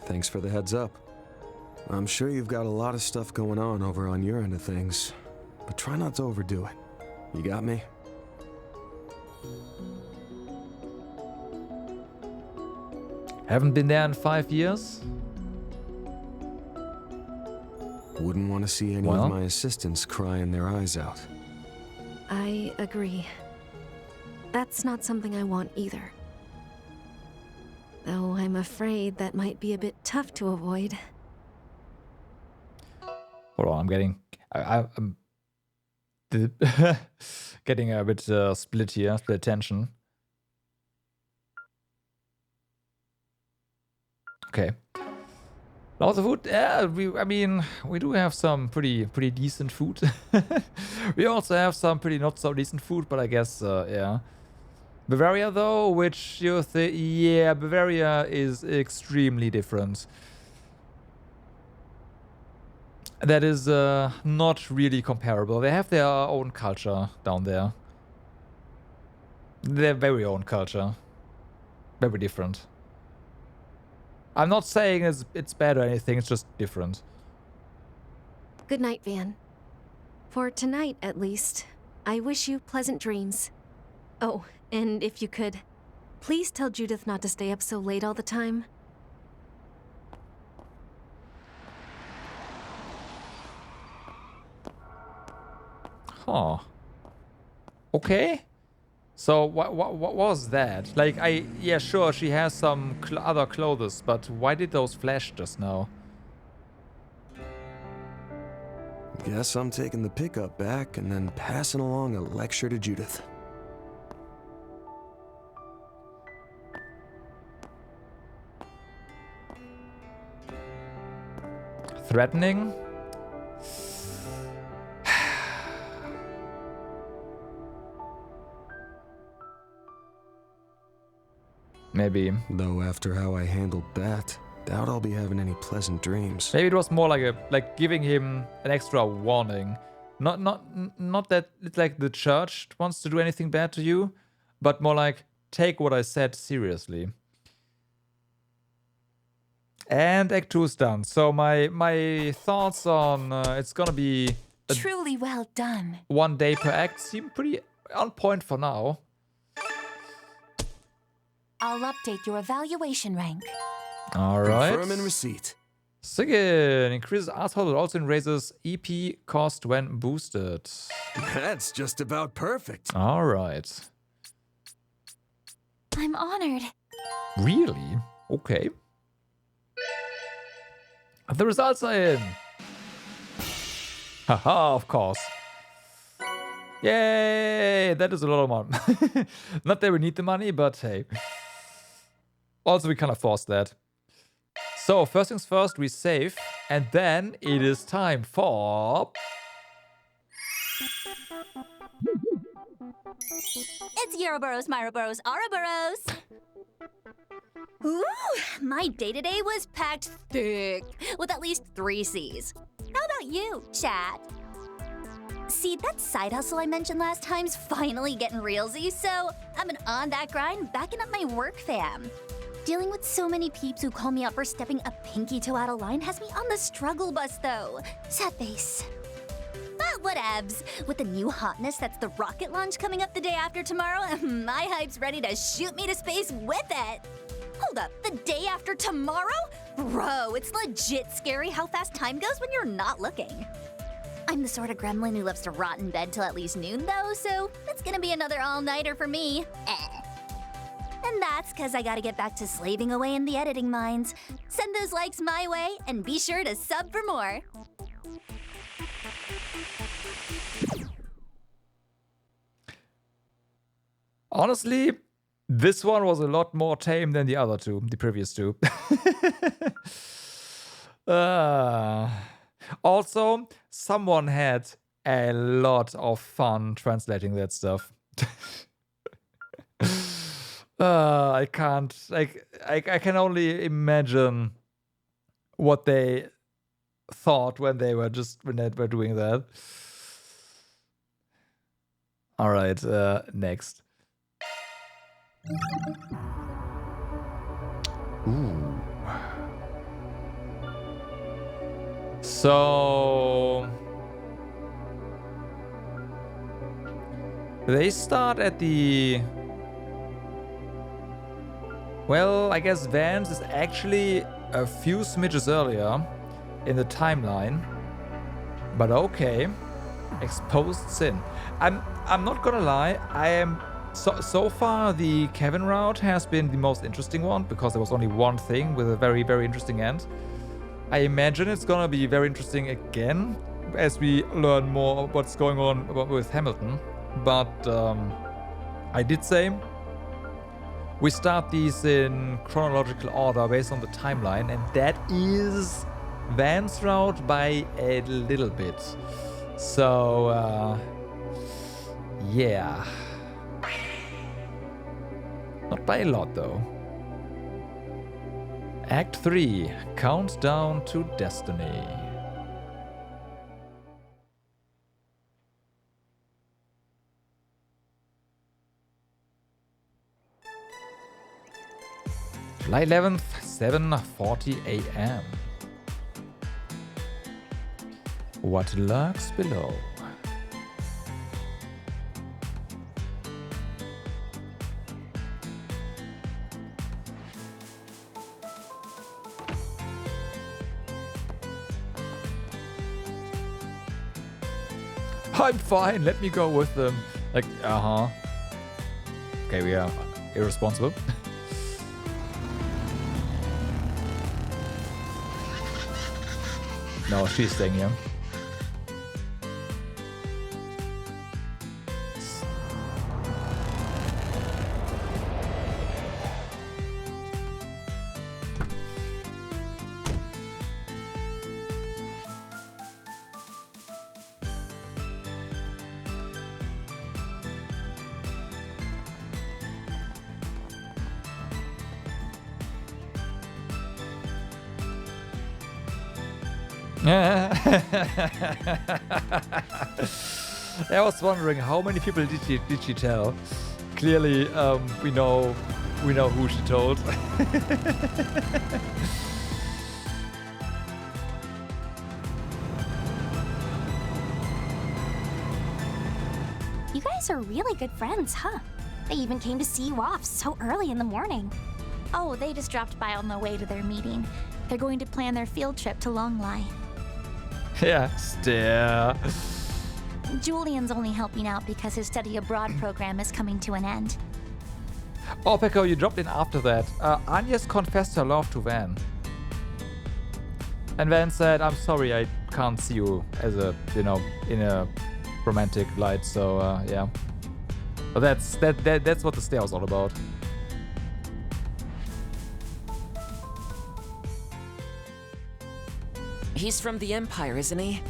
Thanks for the heads up. I'm sure you've got a lot of stuff going on over on your end of things, but try not to overdo it. You got me? Haven't been there in 5 years? Wouldn't want to see any of my assistants crying their eyes out. I agree. That's not something I want either. Though I'm afraid that might be a bit tough to avoid. Hold on, I'm getting... I'm getting a bit split here, split attention. Okay. Lots of food. Yeah, I mean, we do have some pretty decent food. We also have some pretty not so decent food, but I guess, yeah. Bavaria, though, which you think, yeah, Bavaria is extremely different. That is not really comparable. They have their own culture down there. Their very own culture. Very different. I'm not saying it's bad or anything, it's just different. Good night, Van. For tonight, at least, I wish you pleasant dreams. Oh, and if you could, please tell Judith not to stay up so late all the time. Huh. Okay. So what was that? Like, yeah, sure, she has some other clothes, but why did those flash just now? Guess I'm taking the pickup back and then passing along a lecture to Judith. Threatening? Maybe. Though after how I handled that, doubt I'll be having any pleasant dreams. Maybe it was more like giving him an extra warning. Not that it's like the church wants to do anything bad to you, but more like take what I said seriously. And Act 2 is done. So my thoughts on it's gonna be truly well done. 1 day per act seem pretty on point for now. I'll update your evaluation rank. All right. Confirm and receipt. Second, increases asshole, but also raises EP cost when boosted. That's just about perfect. All right. I'm honored. Really? Okay. The results are in. Haha, of course. Yay! That is a lot of money. Not that we need the money, but hey. Also, we kind of forced that. So, first things first, we save. And then it is time for... It's Ouroboros, Myroboros, Ouroboros. Ooh, my day-to-day was packed thick with at least 3 C's. How about you, chat? See, that side hustle I mentioned last time's finally getting realsy, so I've been on that grind, backing up my work fam. Dealing with so many peeps who call me out for stepping a pinky toe out of line has me on the struggle bus, though. Sad face. But whatevs. With the new hotness that's the rocket launch coming up the day after tomorrow, my hype's ready to shoot me to space with it. Hold up, the day after tomorrow? Bro, it's legit scary how fast time goes when you're not looking. I'm the sort of gremlin who loves to rot in bed till at least noon, though, so it's gonna be another all-nighter for me. And that's because I gotta get back to slaving away in the editing mines. Send those likes my way, and be sure to sub for more. Honestly, this one was a lot more tame than the other two, the previous two. Also, someone had a lot of fun translating that stuff. I can't, I can only imagine what they thought when they were doing that. All right, next. Ooh. So they start at the... Well, I guess Vance is actually a few smidges earlier in the timeline. But okay. Exposed sin. I'm not gonna lie, I am so far the Kevin route has been the most interesting one because there was only one thing with a very, very interesting end. I imagine it's gonna be very interesting again as we learn more what's going on with Hamilton. But I did say we start these in chronological order based on the timeline, and that is Van's route by a little bit. So yeah. Not by a lot, though. Act 3, Countdown to Destiny. July 11th, 7:40 a.m. What lurks below? I'm fine, let me go with them. Like, Okay, we are irresponsible. No, she's staying here. I was wondering how many people did she tell? Clearly, we know who she told. You guys are really good friends, huh? They even came to see you off so early in the morning. Oh, they just dropped by on the way to their meeting. They're going to plan their field trip to Longlai. Yeah, still. Julian's only helping out because his study abroad program is coming to an end. Oh, Pekko, you dropped in after that. Angès confessed her love to Van. And Van said, I'm sorry, I can't see you as a, you know, in a romantic light, so, yeah. But that's what the stare was all about. He's from the Empire, isn't he?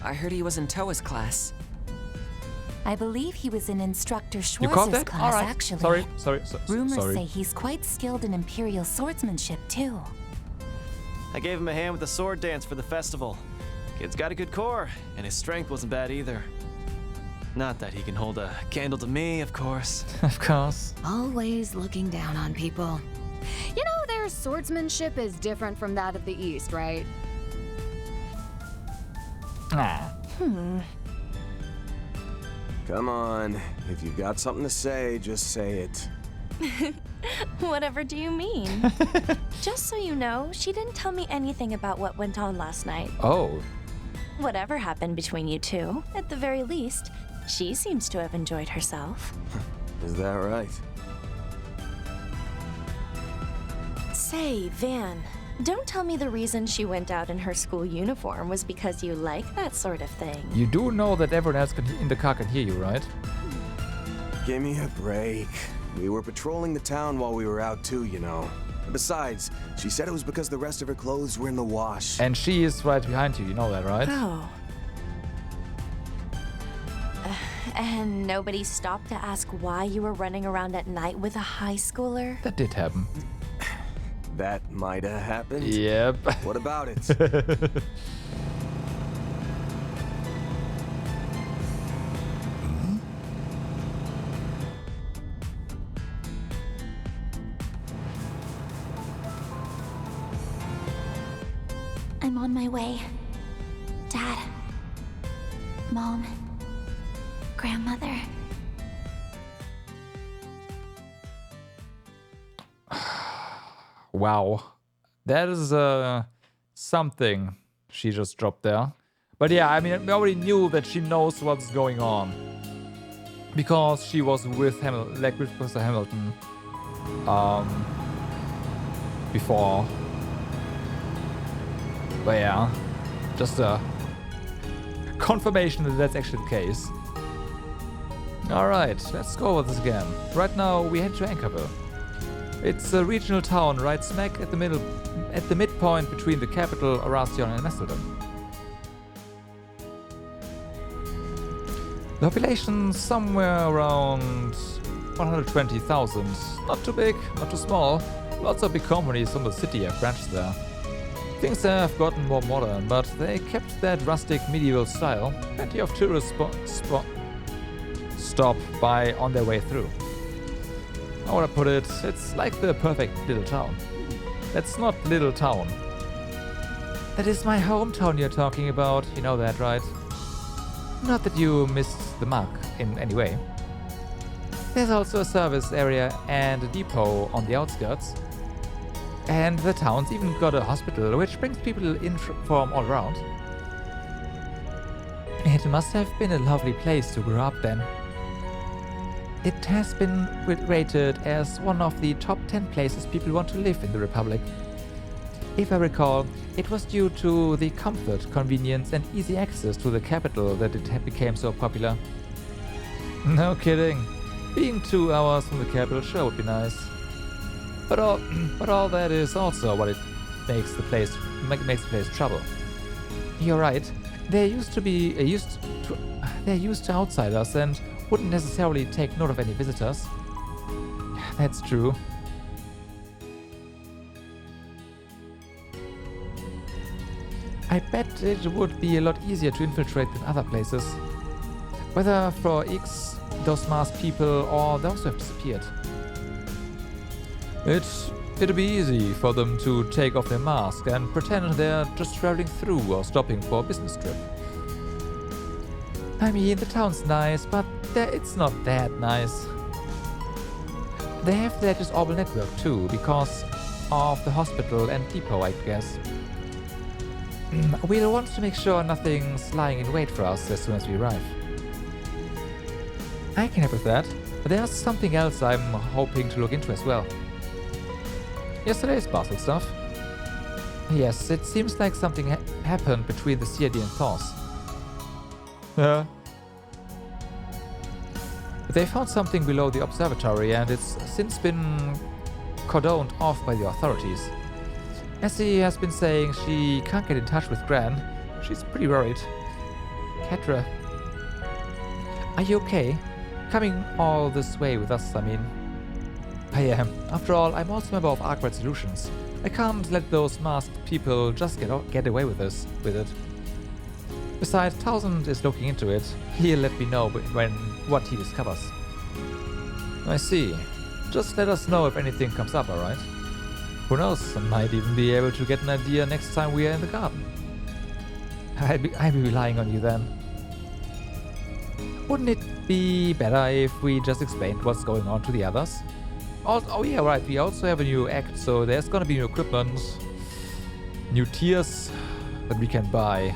I heard he was in Toa's class. I believe he was in Instructor You caught Schwartz's that? class, All right. actually. Sorry. Rumors say he's quite skilled in Imperial swordsmanship, too. I gave him a hand with the sword dance for the festival. Kid's got a good core, and his strength wasn't bad either. Not that he can hold a candle to me, of course. Of course. Always looking down on people. You know, their swordsmanship is different from that of the East, right? Come on. If you've got something to say, just say it. Whatever do you mean? Just so you know, she didn't tell me anything about what went on last night. Oh. Whatever happened between you two, at the very least, she seems to have enjoyed herself. Is that right? Say, Van, don't tell me the reason she went out in her school uniform was because you like that sort of thing. You do know that everyone else in the car can hear you, right? Give me a break. We were patrolling the town while we were out too, you know. Besides, she said it was because the rest of her clothes were in the wash. And she is right behind you know that, right? Oh. And nobody stopped to ask why you were running around at night with a high schooler? That did happen. That might have happened? Yep. What about it? I'm on my way. Dad. Mom. Grandmother. Wow. That is something she just dropped there. But yeah, I mean, we already knew that she knows what's going on. Because she was with with Professor Hamilton before. But yeah, just a confirmation that that's actually the case. Alright, let's go over this again. Right now we head to Anchorville. It's a regional town right smack at the midpoint between the capital, Reharsal, and Messelden. The population somewhere around 120,000. Not too big, not too small. Lots of big companies from the city have branches there. Things have gotten more modern, but they kept that rustic medieval style. Plenty of tourists stop by on their way through. How would I put it? It's like the perfect little town. That's not little town. That is my hometown you're talking about, you know that, right? Not that you missed the mark in any way. There's also a service area and a depot on the outskirts. And the town's even got a hospital, which brings people in from all around. It must have been a lovely place to grow up then. It has been rated as one of the top 10 places people want to live in the Republic. If I recall, it was due to the comfort, convenience and easy access to the capital that it became so popular. No kidding. Being 2 hours from the capital sure would be nice. But all that is also what it makes the place trouble. You're right. They're used to outsiders and wouldn't necessarily take note of any visitors. That's true. I bet it would be a lot easier to infiltrate than other places. Whether for X, those masked people, or those who have disappeared. It'd be easy for them to take off their mask and pretend they're just traveling through or stopping for a business trip. I mean, the town's nice, but it's not that nice. They have the latest orbital network too, because of the hospital and depot, I guess. We'll want to make sure nothing's lying in wait for us as soon as we arrive. I can help with that, but there's something else I'm hoping to look into as well. Yesterday's Basel stuff. Yes, it seems like something happened between the CID and Thors. They found something below the observatory and it's since been cordoned off by the authorities. Essie has been saying she can't get in touch with Gran. She's pretty worried. Ketra, are you okay? Coming all this way with us, I mean. I am. After all, I'm also a member of Arkwright Solutions. I can't let those masked people just get away with it. Besides, Townsend is looking into it. He'll let me know what he discovers. I see. Just let us know if anything comes up, alright? Who knows, I might even be able to get an idea next time we are in the garden. I'd be relying on you then. Wouldn't it be better if we just explained what's going on to the others? Oh yeah, right, we also have a new act, so there's gonna be new equipment, new tiers that we can buy.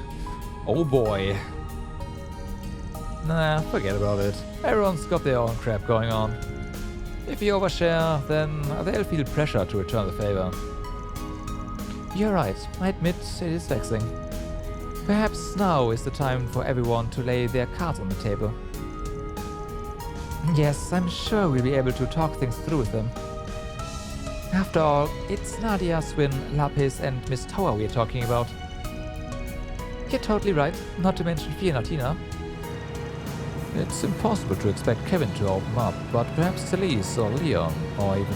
Oh boy. Nah, forget about it. Everyone's got their own crap going on. If you overshare, then they'll feel pressure to return the favor. You're right, I admit it is vexing. Perhaps now is the time for everyone to lay their cards on the table. Yes, I'm sure we'll be able to talk things through with them. After all, it's Nadia, Swin, Lapis and Miss Tower we're talking about. You're totally right, not to mention Fionatina. It's impossible to expect Kevin to open up, but perhaps Elise or Leon, or even...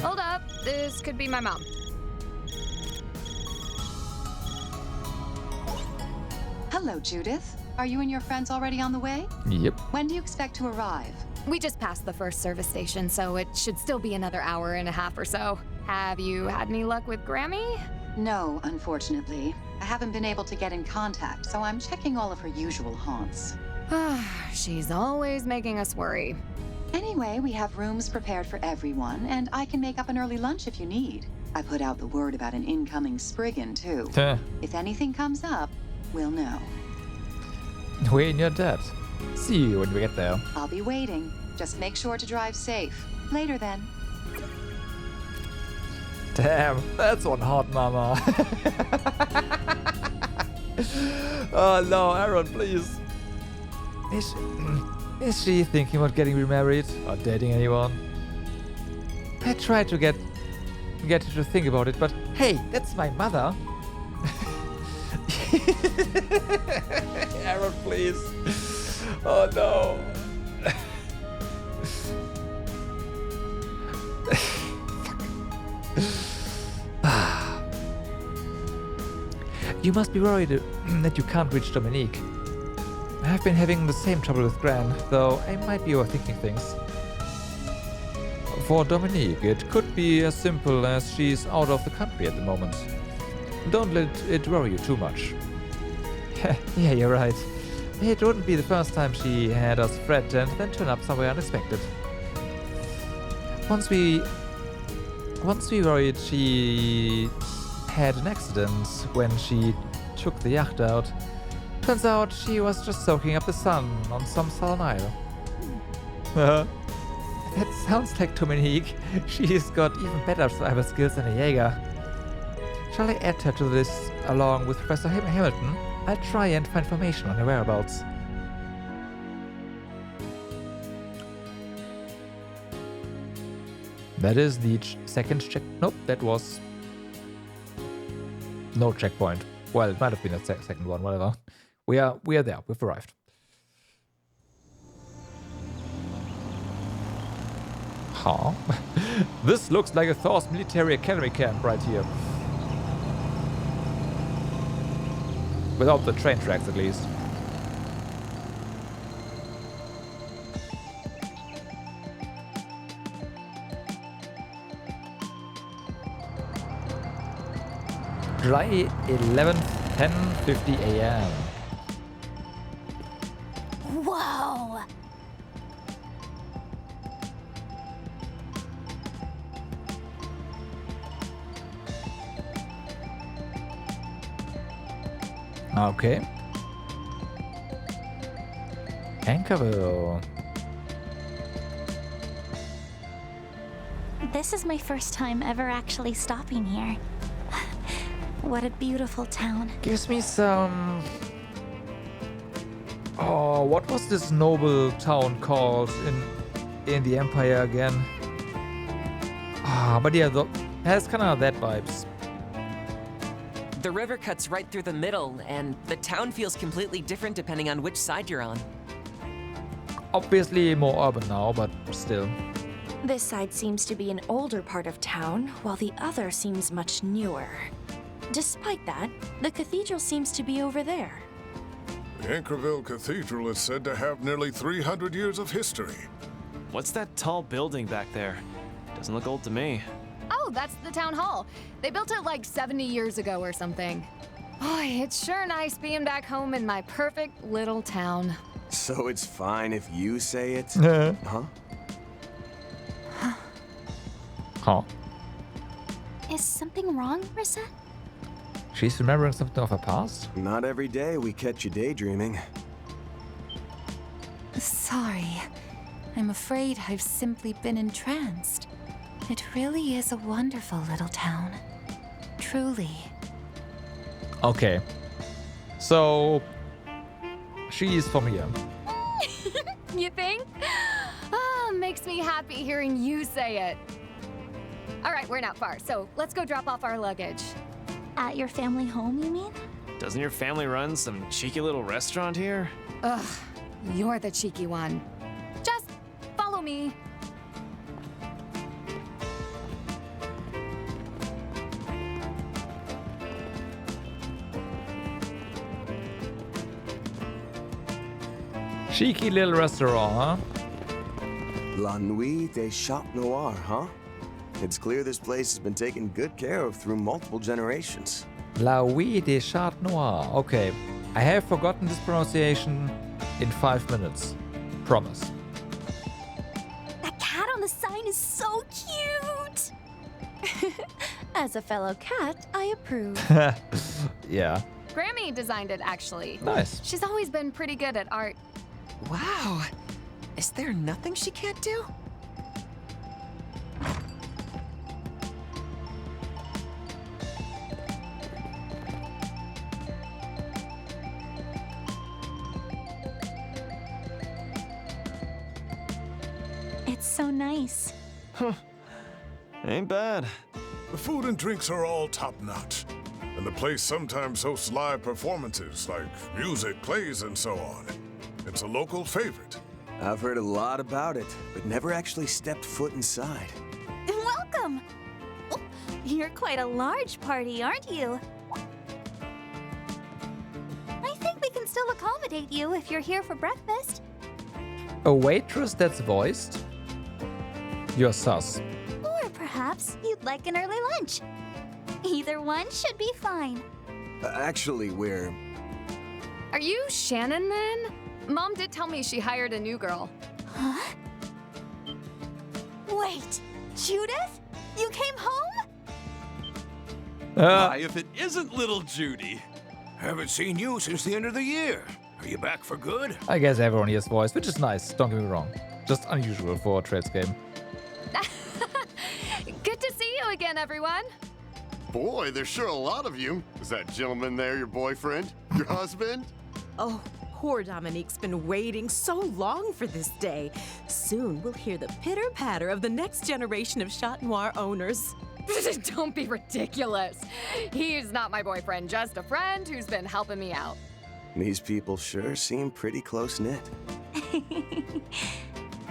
Hold up, this could be my mom. Hello, Judith. Are you and your friends already on the way? Yep. When do you expect to arrive? We just passed the first service station, so it should still be another hour and a half or so. Have you had any luck with Grammy? No, unfortunately. I haven't been able to get in contact, so I'm checking all of her usual haunts. She's always making us worry. Anyway, we have rooms prepared for everyone, and I can make up an early lunch if you need. I put out the word about an incoming Spriggan, too. If anything comes up, we'll know. We're in your debt. See you when we get there. I'll be waiting. Just make sure to drive safe. Later then. Damn, that's one hot mama. Oh no, Aaron, please. Is she thinking about getting remarried or dating anyone? I tried to get her to think about it, but hey, that's my mother. Aaron, please. Oh no. You must be worried that you can't reach Dominique. I've been having the same trouble with Gran, though I might be overthinking things. For Dominique, it could be as simple as she's out of the country at the moment. Don't let it worry you too much. Yeah, you're right. It wouldn't be the first time she had us fret and then turn up somewhere unexpected. Once we worried she had an accident when she took the yacht out. Turns out she was just soaking up the sun on some southern isle. That sounds like Dominique. She's got even better survival skills than a Jaeger. Shall I add her to this along with Professor Hamilton? I'll try and find information on her whereabouts. That is the second check. Nope, that was no checkpoint. Well, it might have been a second one, whatever. We are there. We've arrived. Huh? This looks like a Thor's military academy camp right here. Without the train tracks, at least. July 11th, 10:50 a.m. Whoa! Okay. Anchorville. This is my first time ever actually stopping here. What a beautiful town. Gives me some... Oh, what was this noble town called in the Empire again? Ah, but yeah, it has kind of that vibes. The river cuts right through the middle, and the town feels completely different depending on which side you're on. Obviously more urban now, but still. This side seems to be an older part of town, while the other seems much newer. Despite that, the cathedral seems to be over there. The Anchorville Cathedral is said to have nearly 300 years of history. What's that tall building back there? Doesn't look old to me. Oh, that's the town hall. They built it like 70 years ago or something. Boy, it's sure nice being back home in my perfect little town. So it's fine if you say it? Huh? Huh. Is something wrong, Rissa? She's remembering something of her past? Not every day we catch you daydreaming. Sorry. I'm afraid I've simply been entranced. It really is a wonderful little town. Truly. Okay. So... she's from here. You think? Ah, makes me happy hearing you say it. All right, we're not far, so let's go drop off our luggage. At your family home, you mean? Doesn't your family run some cheeky little restaurant here? Ugh, you're the cheeky one. Just follow me. Cheeky little restaurant, huh? La Nuit des Chats Noir, huh? It's clear this place has been taken good care of through multiple generations. La Nuit des Chats Noir. Okay. I have forgotten this pronunciation in 5 minutes. Promise. That cat on the sign is so cute! As a fellow cat, I approve. Yeah. Grammy designed it, actually. Nice. She's always been pretty good at art. Wow. Is there nothing she can't do? It's so nice. Huh. Ain't bad. The food and drinks are all top-notch. And the place sometimes hosts live performances like music, plays, and so on. It's a local favorite. I've heard a lot about it, but never actually stepped foot inside. Welcome! Oh, you're quite a large party, aren't you? I think we can still accommodate you if you're here for breakfast. A waitress that's voiced? You're sus. Or perhaps you'd like an early lunch. Either one should be fine. Actually, we're... Are you Shannon, then? Mom did tell me she hired a new girl. Huh? Wait, Judith? You came home? Why, if it isn't little Judy? Haven't seen you since the end of the year. Are you back for good? I guess everyone hears voice, which is nice, don't get me wrong. Just unusual for a trades game. Good to see you again, everyone. Boy, there's sure a lot of you. Is that gentleman there your boyfriend? Your husband? Oh, poor Dominique's been waiting so long for this day. Soon we'll hear the pitter-patter of the next generation of Chat Noir owners. Don't be ridiculous. He's not my boyfriend, just a friend who's been helping me out. These people sure seem pretty close-knit.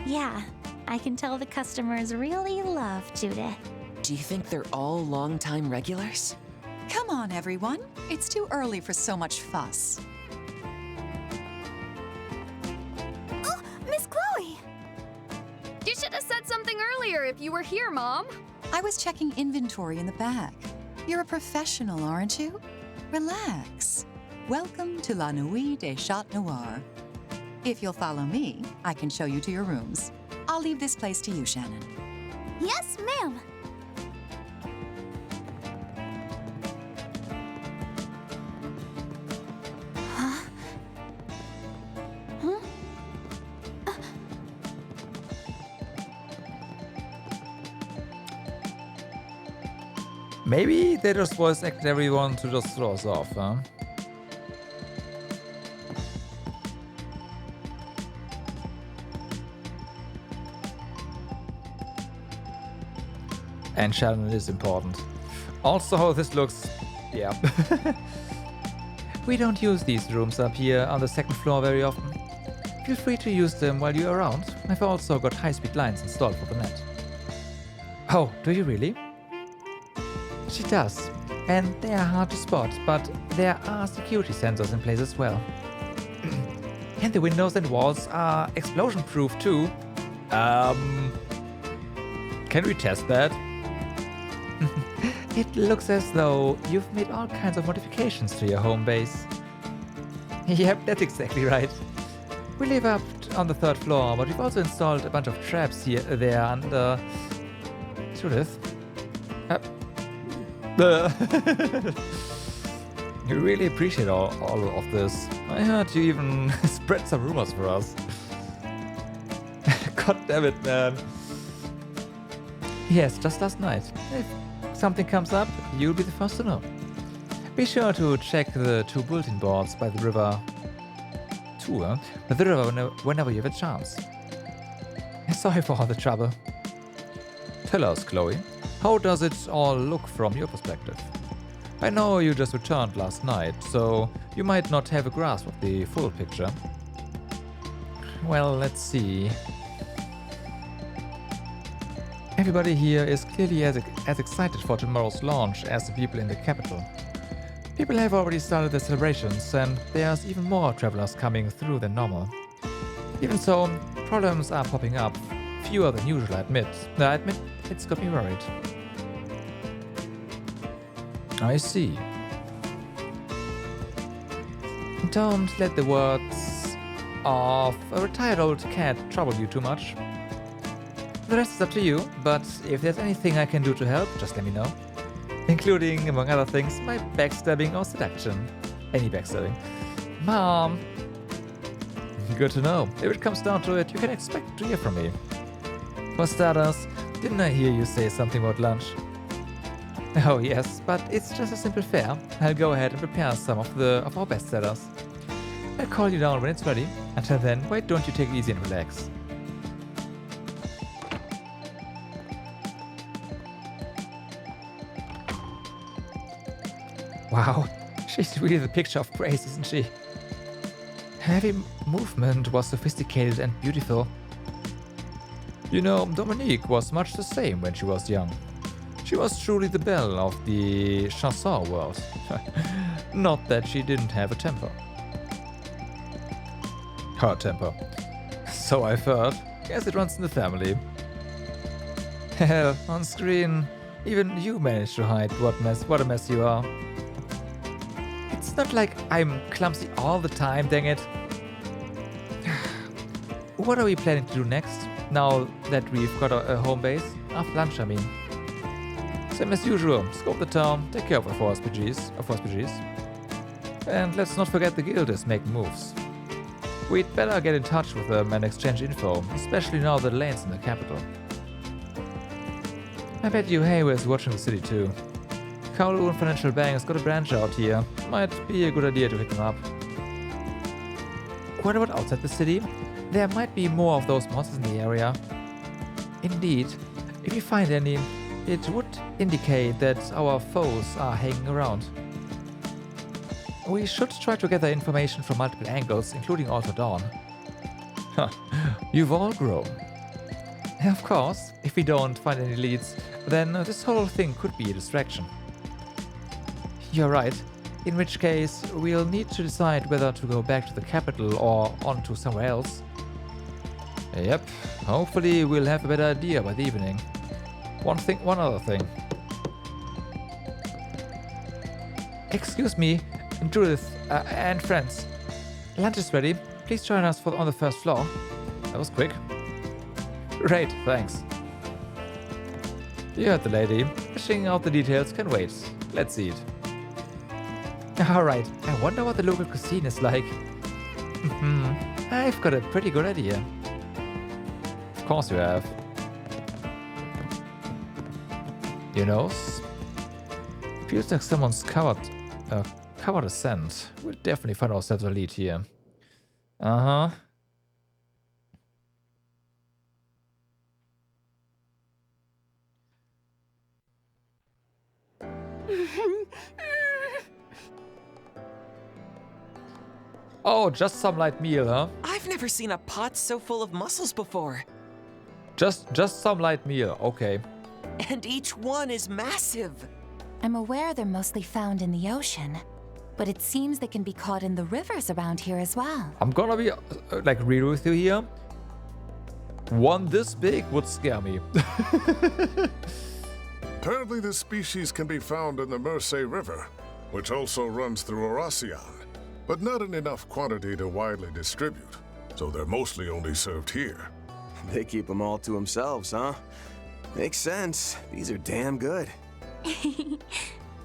Yeah, I can tell the customers really love Judith. Do you think they're all long-time regulars? Come on, everyone. It's too early for so much fuss. Oh, Miss Chloe! You should have said something earlier if you were here, Mom. I was checking inventory in the back. You're a professional, aren't you? Relax. Welcome to La Nuit des Chats Noir. If you'll follow me, I can show you to your rooms. I'll leave this place to you, Shannon. Yes, ma'am. Maybe they just voice acted everyone to just throw us off, huh? And Chardin is important. Also, how this looks, yeah. We don't use these rooms up here on the second floor very often. Feel free to use them while you're around. I've also got high-speed lines installed for the net. Oh, do you really? She does. And they are hard to spot, but there are security sensors in place as well. And the windows and walls are explosion-proof too. Can we test that? It looks as though you've made all kinds of modifications to your home base. Yep, that's exactly right. We live up on the 3rd floor, but we've also installed a bunch of traps here, there, and Judith. You really appreciate all of this. I heard you even spread some rumors for us. God damn it, man. Yes, just last night. If something comes up, you'll be the first to know. Be sure to check the 2 bulletin boards by the river whenever you have a chance. Sorry for all the trouble. Tell us, Chloe, how does it all look from your perspective? I know you just returned last night, so you might not have a grasp of the full picture. Well, let's see. Everybody here is clearly as excited for tomorrow's launch as the people in the capital. People have already started their celebrations, and there's even more travelers coming through than normal. Even so, problems are popping up, fewer than usual, I admit. It's got me worried. I see. Don't let the words of a retired old cat trouble you too much. The rest is up to you, but if there's anything I can do to help, just let me know. Including, among other things, my backstabbing or seduction. Any backstabbing. Mom! Good to know. If it comes down to it, you can expect to hear from me. For starters, didn't I hear you say something about lunch? Oh yes, but it's just a simple fare. I'll go ahead and prepare some of our best sellers. I'll call you down when it's ready. Until then, why don't you take it easy and relax? Wow, she's really the picture of grace, isn't she? Every movement was sophisticated and beautiful. You know, Dominique was much the same when she was young. She was truly the belle of the chanson world. Not that she didn't have a temper. Her temper. So I've heard. Guess it runs in the family. Hell, on screen, even you managed to hide what a mess you are. It's not like I'm clumsy all the time, dang it. What are we planning to do next, now that we've got a home base? After lunch, I mean. Same as usual, scope the town, take care of our SPGs. And let's not forget the guild is making moves. We'd better get in touch with them and exchange info, especially now that Lane's in the capital. I bet you Hayward is watching the city too. Kowloon Financial Bank has got a branch out here. Might be a good idea to hit them up. What about outside the city? There might be more of those monsters in the area. Indeed, if you find any, it would indicate that our foes are hanging around. We should try to gather information from multiple angles, including Alter Dawn. Huh, you've all grown. Of course, if we don't find any leads, then this whole thing could be a distraction. You're right, in which case we'll need to decide whether to go back to the capital or on to somewhere else. Yep, hopefully we'll have a better idea by the evening. One other thing. Excuse me, Judith and friends. Lunch is ready. Please join us on the 1st floor. That was quick. Great, thanks. You heard the lady. Fishing out the details can wait. Let's eat. Alright, I wonder what the local cuisine is like. I've got a pretty good idea. Of course you have. You know, Feels like someone's covered a scent. We'll definitely find ourselves a lead here. Uh-huh. Oh, just some light meal, huh? I've never seen a pot so full of mussels before. Just some light meal, okay. And each one is massive. I'm aware they're mostly found in the ocean, but it seems they can be caught in the rivers around here as well. I'm gonna be like real with you here. One this big would scare me. Apparently this species can be found in the Mersey River, which also runs through Reharsal, but not in enough quantity to widely distribute, so they're mostly only served here. They keep them all to themselves, huh? Makes sense. These are damn good.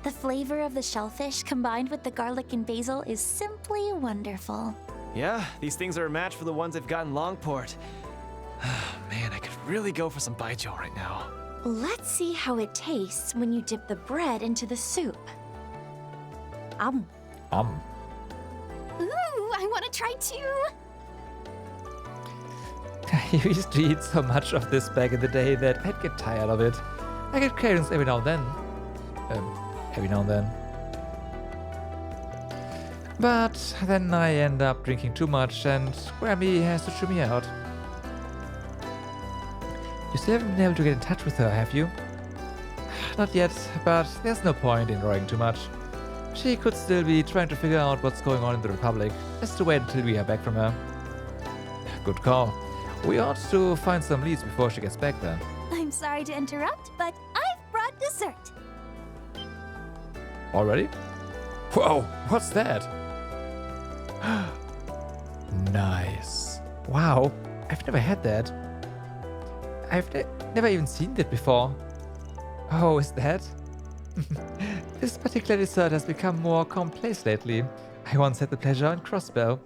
The flavor of the shellfish combined with the garlic and basil is simply wonderful. Yeah, these things are a match for the ones they've got in Longport. Man, I could really go for some baijiu right now. Let's see how it tastes when you dip the bread into the soup. Ooh, I want to try too. I used to eat so much of this back in the day that I'd get tired of it. I get cravings every now and then. But then I end up drinking too much and Grammy has to chew me out. You still haven't been able to get in touch with her, have you? Not yet, but there's no point in worrying too much. She could still be trying to figure out what's going on in the Republic. Just to wait until we hear back from her. Good call. We ought to find some leads before she gets back then. I'm sorry to interrupt, but I've brought dessert. Already? Whoa, what's that? Nice. Wow, I've never had that. I've never even seen that before. Oh, is that? This particular dessert has become more commonplace lately. I once had the pleasure on Crossbow.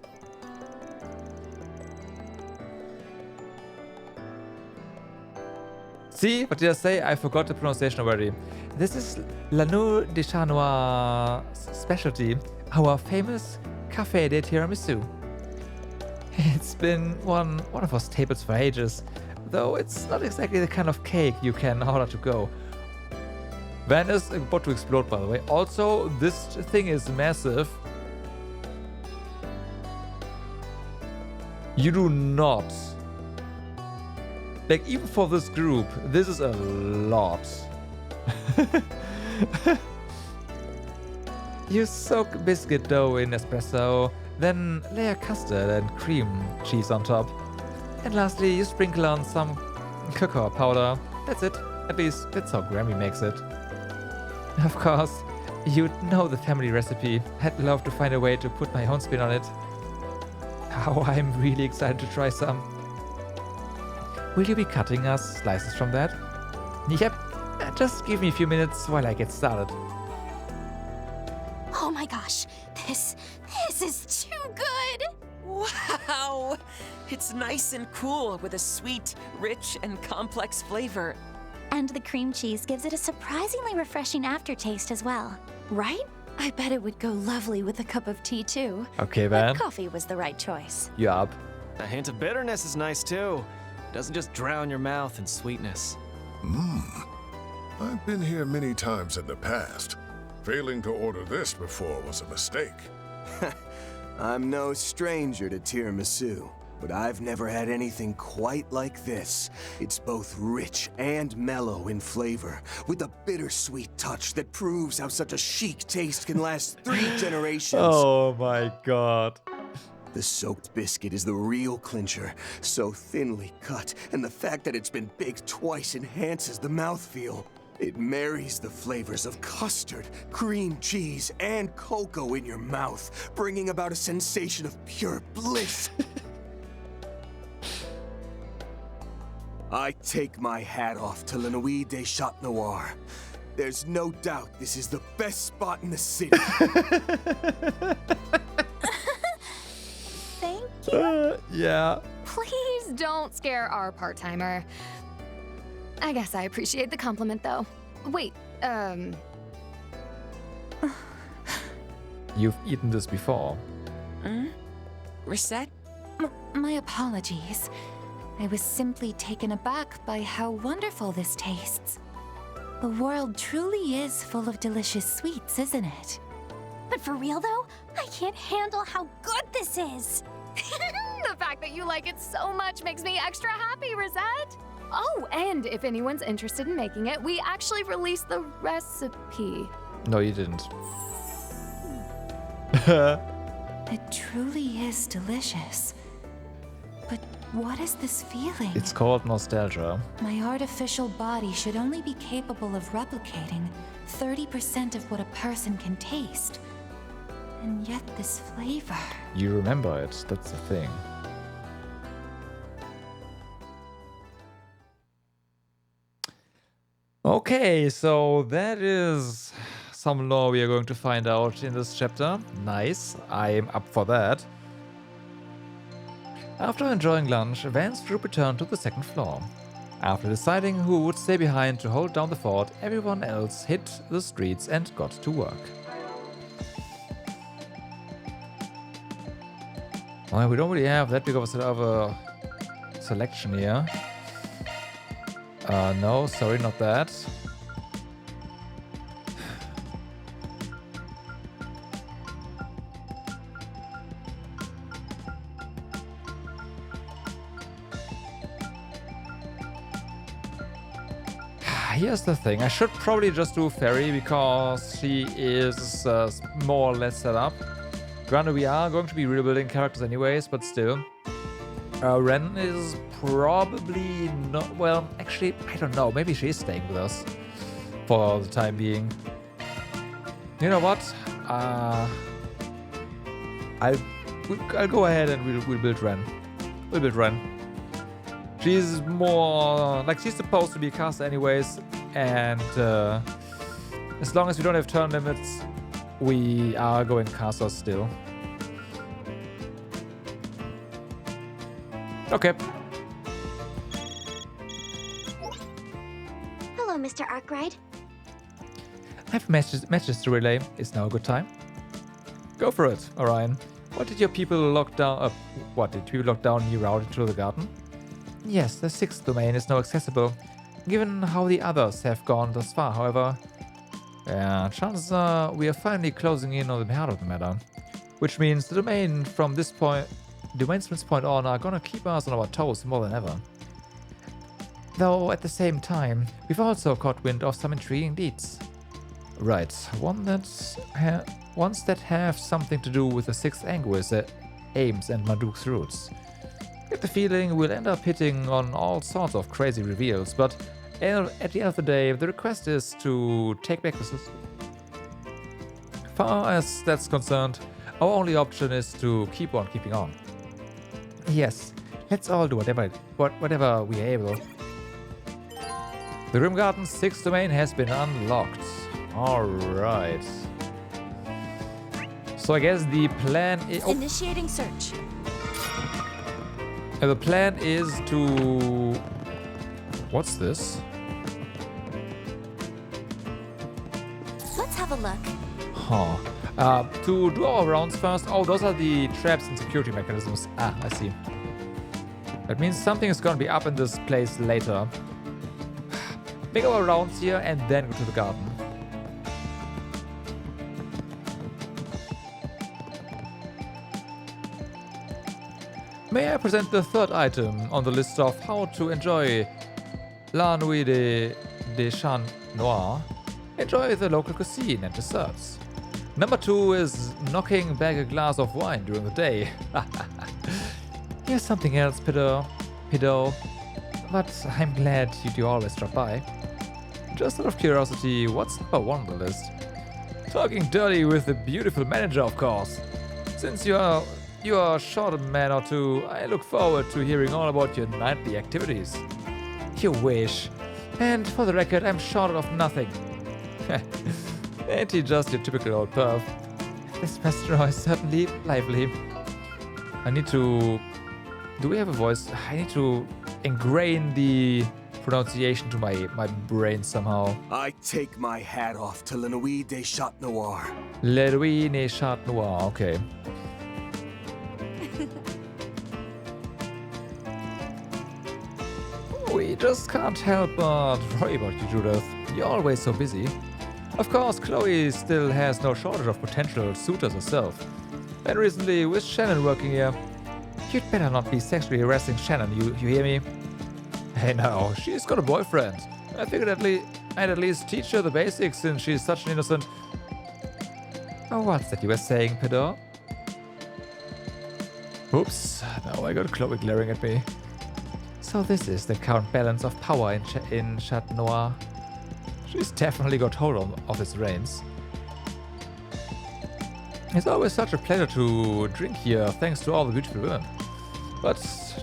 See, what did I say? I forgot the pronunciation already. This is La Nuit de Chat Noir specialty, our famous Café de Tiramisu. It's been one of our staples for ages, though it's not exactly the kind of cake you can order to go. Van is about to explode, by the way. Also, this thing is massive. You do not. Like, even for this group, this is a lot. You soak biscuit dough in espresso, then layer custard and cream cheese on top. And lastly, you sprinkle on some cocoa powder. That's it. At least that's how Grammy makes it. Of course, you'd know the family recipe. I'd love to find a way to put my own spin on it. Oh, I'm really excited to try some. Will you be cutting us slices from that? Yep. Just give me a few minutes while I get started. Oh my gosh, this is too good! Wow! It's nice and cool with a sweet, rich, and complex flavor. And the cream cheese gives it a surprisingly refreshing aftertaste as well. Right? I bet it would go lovely with a cup of tea too. Okay, Van. But coffee was the right choice. You up? A hint of bitterness is nice too. Doesn't just drown your mouth in sweetness. I've been here many times in the past. Failing to order this before was a mistake. I'm no stranger to tiramisu, but I've never had anything quite like this. It's both rich and mellow in flavor, with a bittersweet touch that proves how such a chic taste can last 3 generations. Oh my god. The soaked biscuit is the real clincher, so thinly cut, and the fact that it's been baked twice enhances the mouthfeel. It marries the flavors of custard, cream cheese, and cocoa in your mouth, bringing about a sensation of pure bliss. I take my hat off to La Nuit de Chat Noir. There's no doubt this is the best spot in the city. Thank you. Yeah. Please don't scare our part-timer. I guess I appreciate the compliment, though. Wait, You've eaten this before. Reset? My apologies. I was simply taken aback by how wonderful this tastes. The world truly is full of delicious sweets, isn't it? But for real though, I can't handle how good this is. The fact that you like it so much makes me extra happy, Rosette. Oh, and if anyone's interested in making it, we actually released the recipe. No, you didn't. It truly is delicious. But what is this feeling? It's called nostalgia. My artificial body should only be capable of replicating 30% of what a person can taste. And yet this flavor... You remember it, that's the thing. Okay, so that is some lore we are going to find out in this chapter. Nice, I'm up for that. After enjoying lunch, Van's group returned to the second floor. After deciding who would stay behind to hold down the fort, everyone else hit the streets and got to work. Well, we don't really have that big of a selection here. No, sorry, not that. Here's the thing, I should probably just do Fairy because she is more or less set up. Granted, we are going to be rebuilding characters anyways, but still. Ren is probably not... Well, actually, I don't know. Maybe she's staying with us for the time being. You know what? I'll go ahead and we'll build Ren. We'll build Ren. She's more... Like, she's supposed to be a caster anyways. And as long as we don't have turn limits, we are going casters still. Okay. Hello, Mr. Arkwright. I have messages to relay. Is now a good time? Go for it, Orion. What did your people lock down? What did you lock down your route into the garden? Yes, the 6th domain is now accessible. Given how the others have gone thus far, however, chances are we are finally closing in on the heart of the matter. Which means the domains from this point on are gonna keep us on our toes more than ever. Though at the same time, we've also caught wind of some intriguing deeds. Right, ones that have something to do with the 6th Angès, Ames and Marduk's roots. Get the feeling we'll end up hitting on all sorts of crazy reveals, but at the end of the day, the request is to take back the system. Far as that's concerned, our only option is to keep on keeping on. Yes, let's all do whatever we are able. The Grim Garden's 6th domain has been unlocked. Alright. So I guess the plan is... Initiating search. The plan is to... What's this? Let's have a look. Huh. To do our rounds first. Oh, those are the traps and security mechanisms. Ah, I see. That means something is gonna be up in this place later. Make our rounds here and then go to the garden. May I present the third item on the list of how to enjoy La Nuit de Chat Noir. Enjoy the local cuisine and desserts. Number 2 is knocking back a glass of wine during the day. Here's something else, Pido. But I'm glad you always drop by. Just out of curiosity, what's number 1 on the list? Talking dirty with the beautiful manager, of course. Since you are short a man or two, I look forward to hearing all about your nightly activities. You wish. And for the record, I'm short of nothing. Ain't he just your typical old perv? This restaurant is certainly lively. I need to... Do we have a voice? I need to ingrain the pronunciation to my brain somehow. I take my hat off to Nuit de Chat Noir. Nuit de Chat Noir, okay. We just can't help but worry about you, Judith. You're always so busy. Of course, Chloe still has no shortage of potential suitors herself. And recently, with Shannon working here, you'd better not be sexually harassing Shannon, you hear me? Hey now, she's got a boyfriend. I figured I'd at least teach her the basics since she's such an innocent... Oh, what's that you were saying, Pedro? Oops, now I got Chloe glaring at me. So this is the current balance of power in Chat Noir. She's definitely got hold of his reins. It's always such a pleasure to drink here, thanks to all the beautiful women. But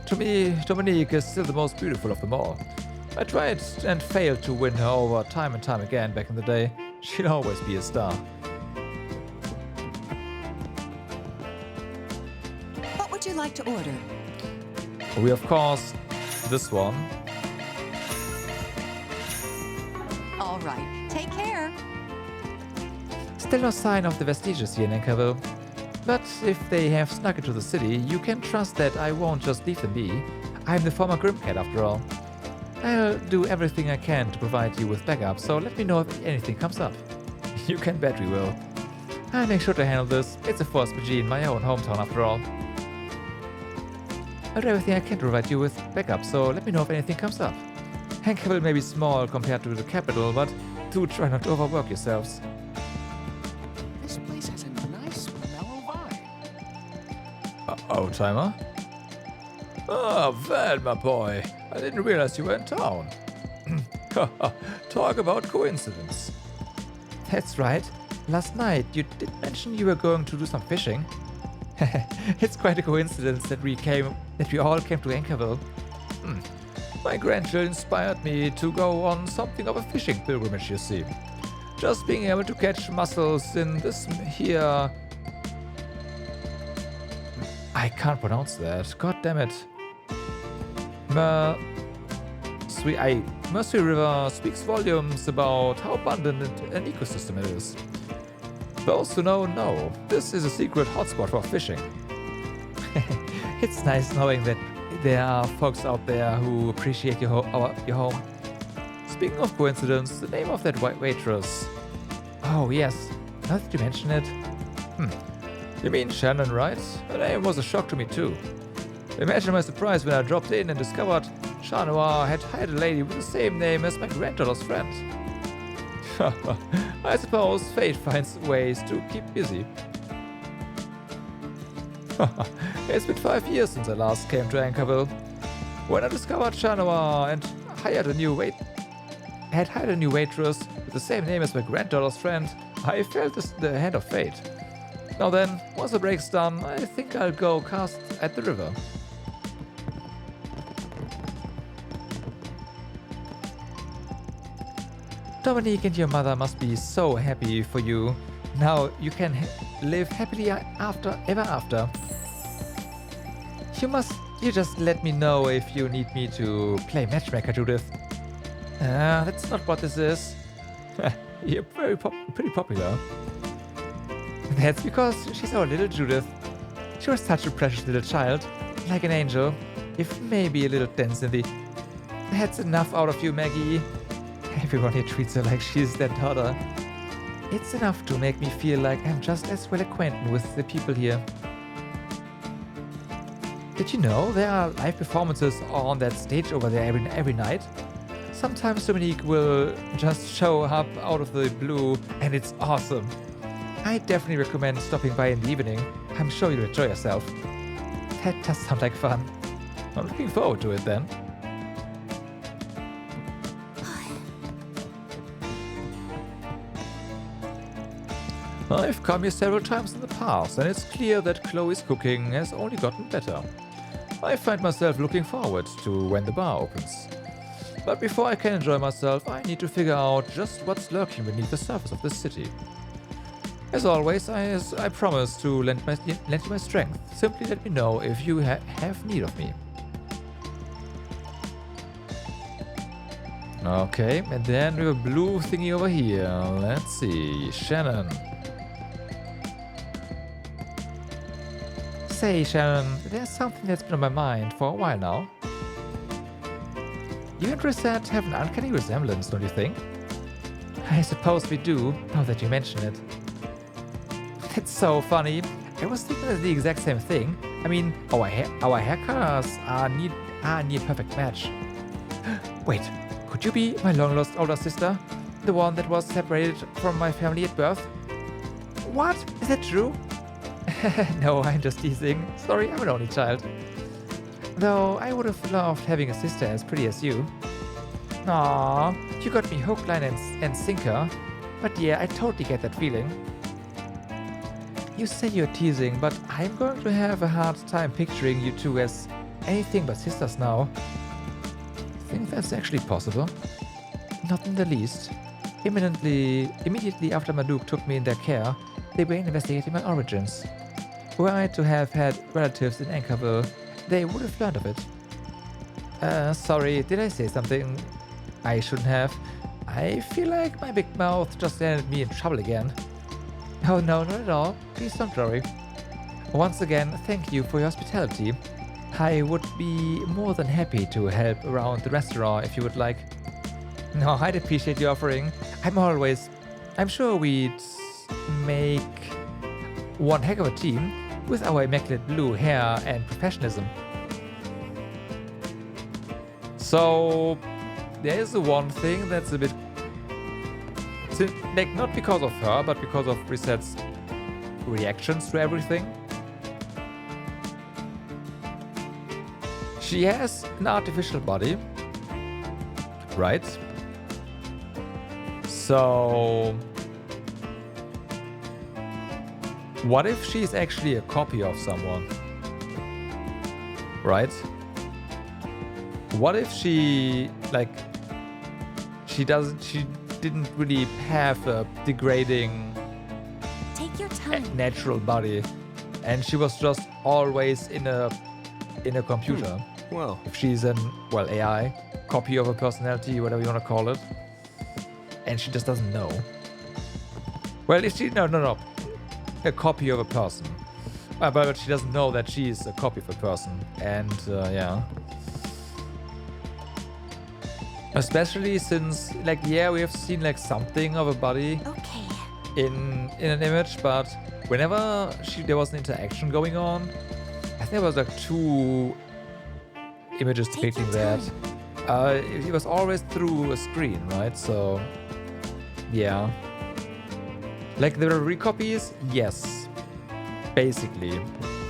to me, Dominique is still the most beautiful of them all. I tried and failed to win her over time and time again back in the day. She'd always be a star. What would you like to order? We of course, this one. All right, take care. Still no sign of the vestiges here in Anchorville. But if they have snuck into the city, you can trust that I won't just leave them be. I'm the former Grimcat after all. I'll do everything I can to provide you with backup, so let me know if anything comes up. You can bet we will. I'll make sure to handle this. It's a force PG in my own hometown after all. I'll do everything I can to provide you with backup, so let me know if anything comes up. Anchorville may be small compared to the capital, but do try not to overwork yourselves. This place has a nice, mellow vibe. Old timer? Oh, Val, my boy. I didn't realize you were in town. Talk about coincidence. That's right. Last night you did mention you were going to do some fishing. It's quite a coincidence that we all came to Anchorville. My grandchild inspired me to go on something of a fishing pilgrimage, you see. Just being able to catch mussels in this here... I can't pronounce that. God damn it. Mercy River speaks volumes about how abundant an ecosystem it is. Those who know, this is a secret hotspot for fishing. It's nice knowing that there are folks out there who appreciate your home. Speaking of coincidence, the name of that waitress... Oh yes, now that you mention it... You mean Shannon, right? Her name was a shock to me too. Imagine my surprise when I dropped in and discovered Chat Noir had hired a lady with the same name as my granddaughter's friend. I suppose fate finds ways to keep busy. It's been 5 years since I last came to Anchorville. When I discovered Chat Noir and hired a new waitress with the same name as my granddaughter's friend, I felt the hand of fate. Now then, once the break's done, I think I'll go cast at the river. Dominique and your mother must be so happy for you. Now you can live happily ever after. You just let me know if you need me to play matchmaker, Judith. That's not what this is. You're pretty popular. That's because she's our little Judith. She was such a precious little child, like an angel, if maybe a little dense in the... That's enough out of you, Maggie. Everyone here treats her like she's their daughter. It's enough to make me feel like I'm just as well acquainted with the people here. Did you know there are live performances on that stage over there every night? Sometimes Dominique will just show up out of the blue and it's awesome. I definitely recommend stopping by in the evening. I'm sure you'll enjoy yourself. That does sound like fun. I'm looking forward to it then. I've come here several times in the past, and it's clear that Chloe's cooking has only gotten better. I find myself looking forward to when the bar opens. But before I can enjoy myself, I need to figure out just what's lurking beneath the surface of this city. As always, I promise to lend you my strength. Simply let me know if you have need of me. Okay, and then we have a blue thingy over here. Let's see. Shannon. Say, Shannon, there's something that's been on my mind for a while now. You and Reset have an uncanny resemblance, don't you think? I suppose we do, now that you mention it. It's so funny. I was thinking the exact same thing. I mean, our hair colors are a near perfect match. Wait, could you be my long-lost older sister? The one that was separated from my family at birth? What? Is that true? No, I'm just teasing. Sorry, I'm an only child. Though I would have loved having a sister as pretty as you. Aww, you got me hook, line, and sinker. But yeah, I totally get that feeling. You say you're teasing, but I'm going to have a hard time picturing you two as anything but sisters now. Think that's actually possible? Not in the least. Immediately after Maduk took me in their care, they were investigating my origins. Were I to have had relatives in Anchorville, they would have learned of it. Sorry, did I say something I shouldn't have? I feel like my big mouth just landed me in trouble again. Oh no, not at all. Please don't worry. Once again, thank you for your hospitality. I would be more than happy to help around the restaurant if you would like. No, I'd appreciate your offering. I'm sure we'd make one heck of a team with our immaculate blue hair and professionalism. So, there is the one thing that's a bit... like, not because of her, but because of Reset's reactions to everything. She has an artificial body, right? So, what if she's actually a copy of someone, right? What if she, like, she didn't really have a degrading Take your time. natural body, and she was just always in a computer. Well, if she's an AI copy of a personality, whatever you want to call it, and she just doesn't know. Well, if she no, a copy of a person, but she doesn't know that she's a copy of a person, and yeah. Especially since, like, yeah, we have seen like something of a body in an image, but whenever there was an interaction going on, I think there was like 2 images depicting that. It was always through a screen, right? So, yeah. Like, there are recopies? Yes. Basically.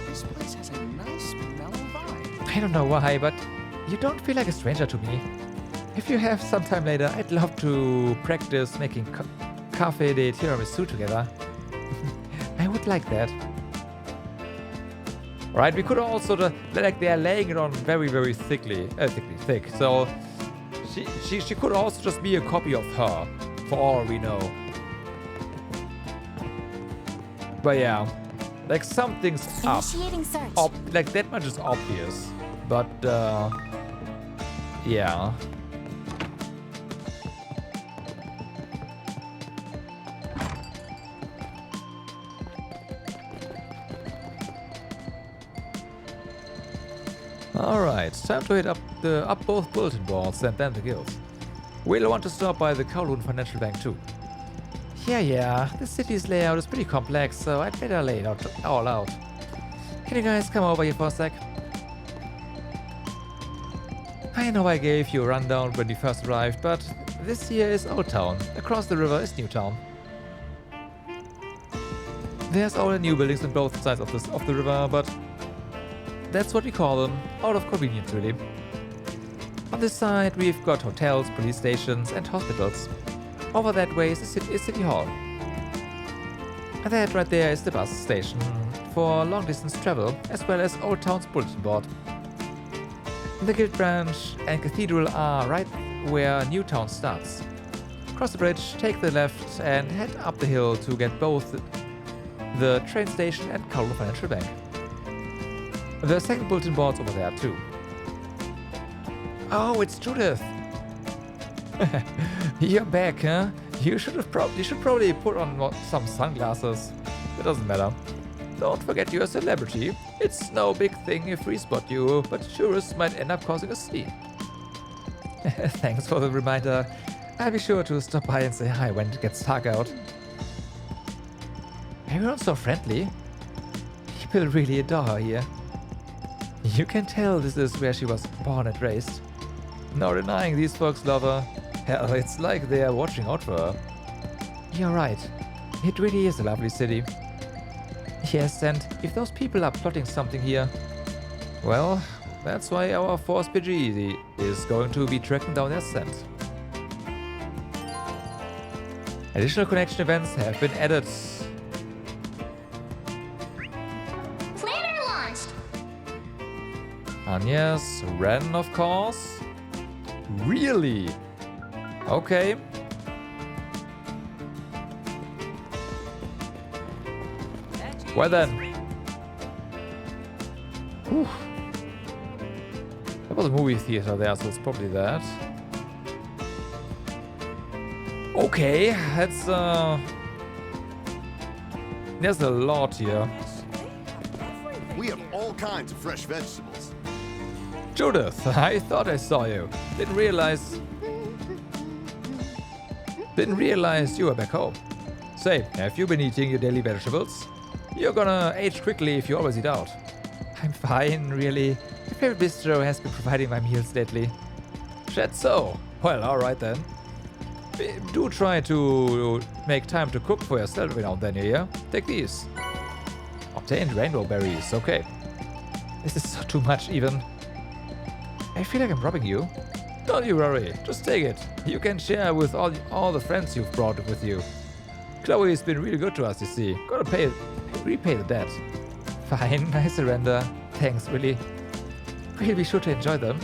This place has a nice, mellow vibe. I don't know why, but you don't feel like a stranger to me. If you have some time later, I'd love to practice making cafe de tiramisu together. I would like that. Right, we could also, like, they are laying it on very, very thick. So she could also just be a copy of her, for all we know. But yeah, like, something's up. Initiating search. Like, that much is obvious. But yeah. Alright, time to hit up both bulletin boards and then the guilds. We'll want to stop by the Kowloon Financial Bank too. Yeah, the city's layout is pretty complex, so I'd better lay it all out. Can you guys come over here for a sec? I know I gave you a rundown when you first arrived, but this here is Old Town. Across the river is New Town. There's all the new buildings on both sides of the river, but that's what we call them, out of convenience really. On this side we've got hotels, police stations and hospitals. Over that way is City Hall. And that right there is the bus station for long distance travel, as well as Old Town's bulletin board. The Guild Branch and Cathedral are right where New Town starts. Cross the bridge, take the left and head up the hill to get both the train station and Kowloon Financial Bank. The second bulletin board's over there too. Oh, it's Judith! You're back, huh? You should probably put on some sunglasses. It doesn't matter. Don't forget you're a celebrity. It's no big thing if we spot you, but tourists might end up causing a scene. Thanks for the reminder. I'll be sure to stop by and say hi when it gets dark out. Everyone's so friendly. People really adore her here. You can tell this is where she was born and raised. No denying these folks love her. Hell, it's like they're watching out for her. You're right. It really is a lovely city. Yes, and if those people are plotting something here, well, that's why our Force PG is going to be tracking down their scent. Additional connection events have been added. Planner launched! Angès, Ren, of course. Really? Okay. Well then. Whew. There was a movie theater there, so it's probably that. Okay, that's there's a lot here. We have all kinds of fresh vegetables. Judith, I thought I saw you. Didn't realize you were back home. Say, have you been eating your daily vegetables? You're gonna age quickly if you always eat out. I'm fine, really. My favorite bistro has been providing my meals lately. Shit, so. Well, alright then. Do try to make time to cook for yourself every now and then, yeah? Take these. Obtained rainbow berries, okay. This is too much even. I feel like I'm robbing you. Don't you worry, just take it. You can share with all the friends you've brought with you. Chloe's been really good to us, you see. Gotta repay the debt. Fine, I surrender. Thanks, really. We'll be sure to enjoy them.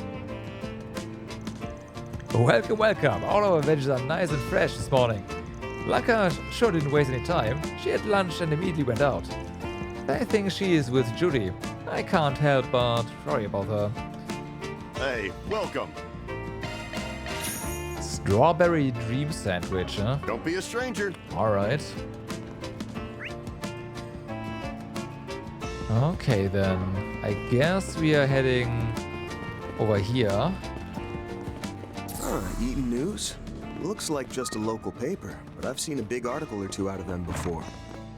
Welcome, welcome. All our veggies are nice and fresh this morning. Laka sure didn't waste any time. She had lunch and immediately went out. I think she is with Judy. I can't help but worry about her. Hey, welcome. Strawberry dream sandwich, huh? Don't be a stranger. Alright. Okay then. I guess we are heading over here. Eaton News? Looks like just a local paper, but I've seen a big article or two out of them before.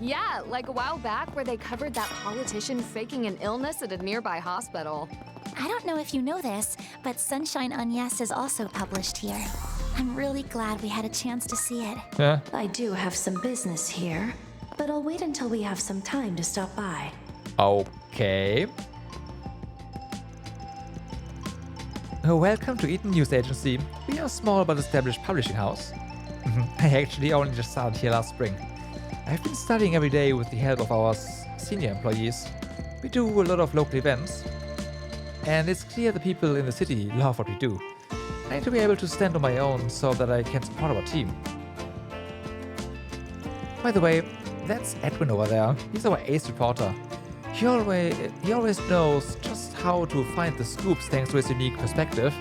Yeah, like a while back where they covered that politician faking an illness at a nearby hospital. I don't know if you know this, but Sunshine Angès is also published here. I'm really glad we had a chance to see it. Yeah. I do have some business here, but I'll wait until we have some time to stop by. Okay. Welcome to Eaton News Agency. We are a small but established publishing house. I actually only just started here last spring. I've been studying every day with the help of our senior employees. We do a lot of local events, and it's clear the people in the city love what we do. I need to be able to stand on my own so that I can support our team. By the way, that's Edwin over there. He's our ace reporter. He always knows just how to find the scoops thanks to his unique perspective.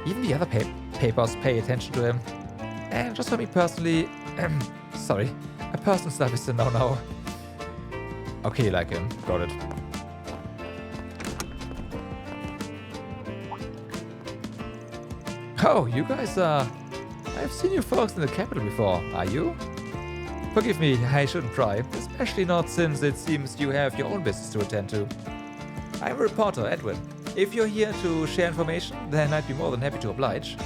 Even the other papers pay attention to him. And just for me personally, sorry, my personal stuff is a no-no. Okay, like him. Got it. Oh, you guys I've seen you folks in the capital before, are you? Forgive me, I shouldn't pry, especially not since it seems you have your own business to attend to. I'm a reporter, Edwin. If you're here to share information, then I'd be more than happy to oblige.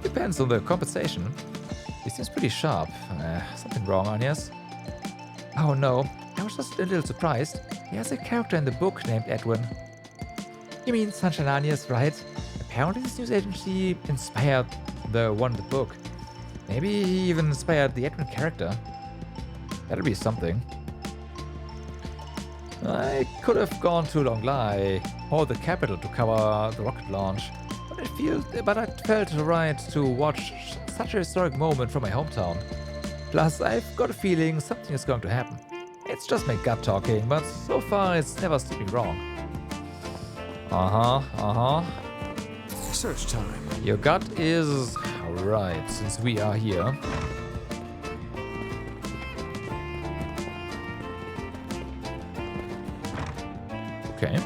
Depends on the compensation. He seems pretty sharp. Something wrong, Angès? Oh no, I was just a little surprised. He has a character in the book named Edwin. You mean Sunshine Angès, right? Apparently this news agency inspired the one in the book. Maybe he even inspired the Edwin character. That'll be something. I could have gone to Long Lai or the capital to cover the rocket launch, but I felt right to watch such a historic moment from my hometown. Plus, I've got a feeling something is going to happen. It's just my gut talking, but so far it's never stood me wrong. Search time. Your gut is Alright, since we are here. Okay.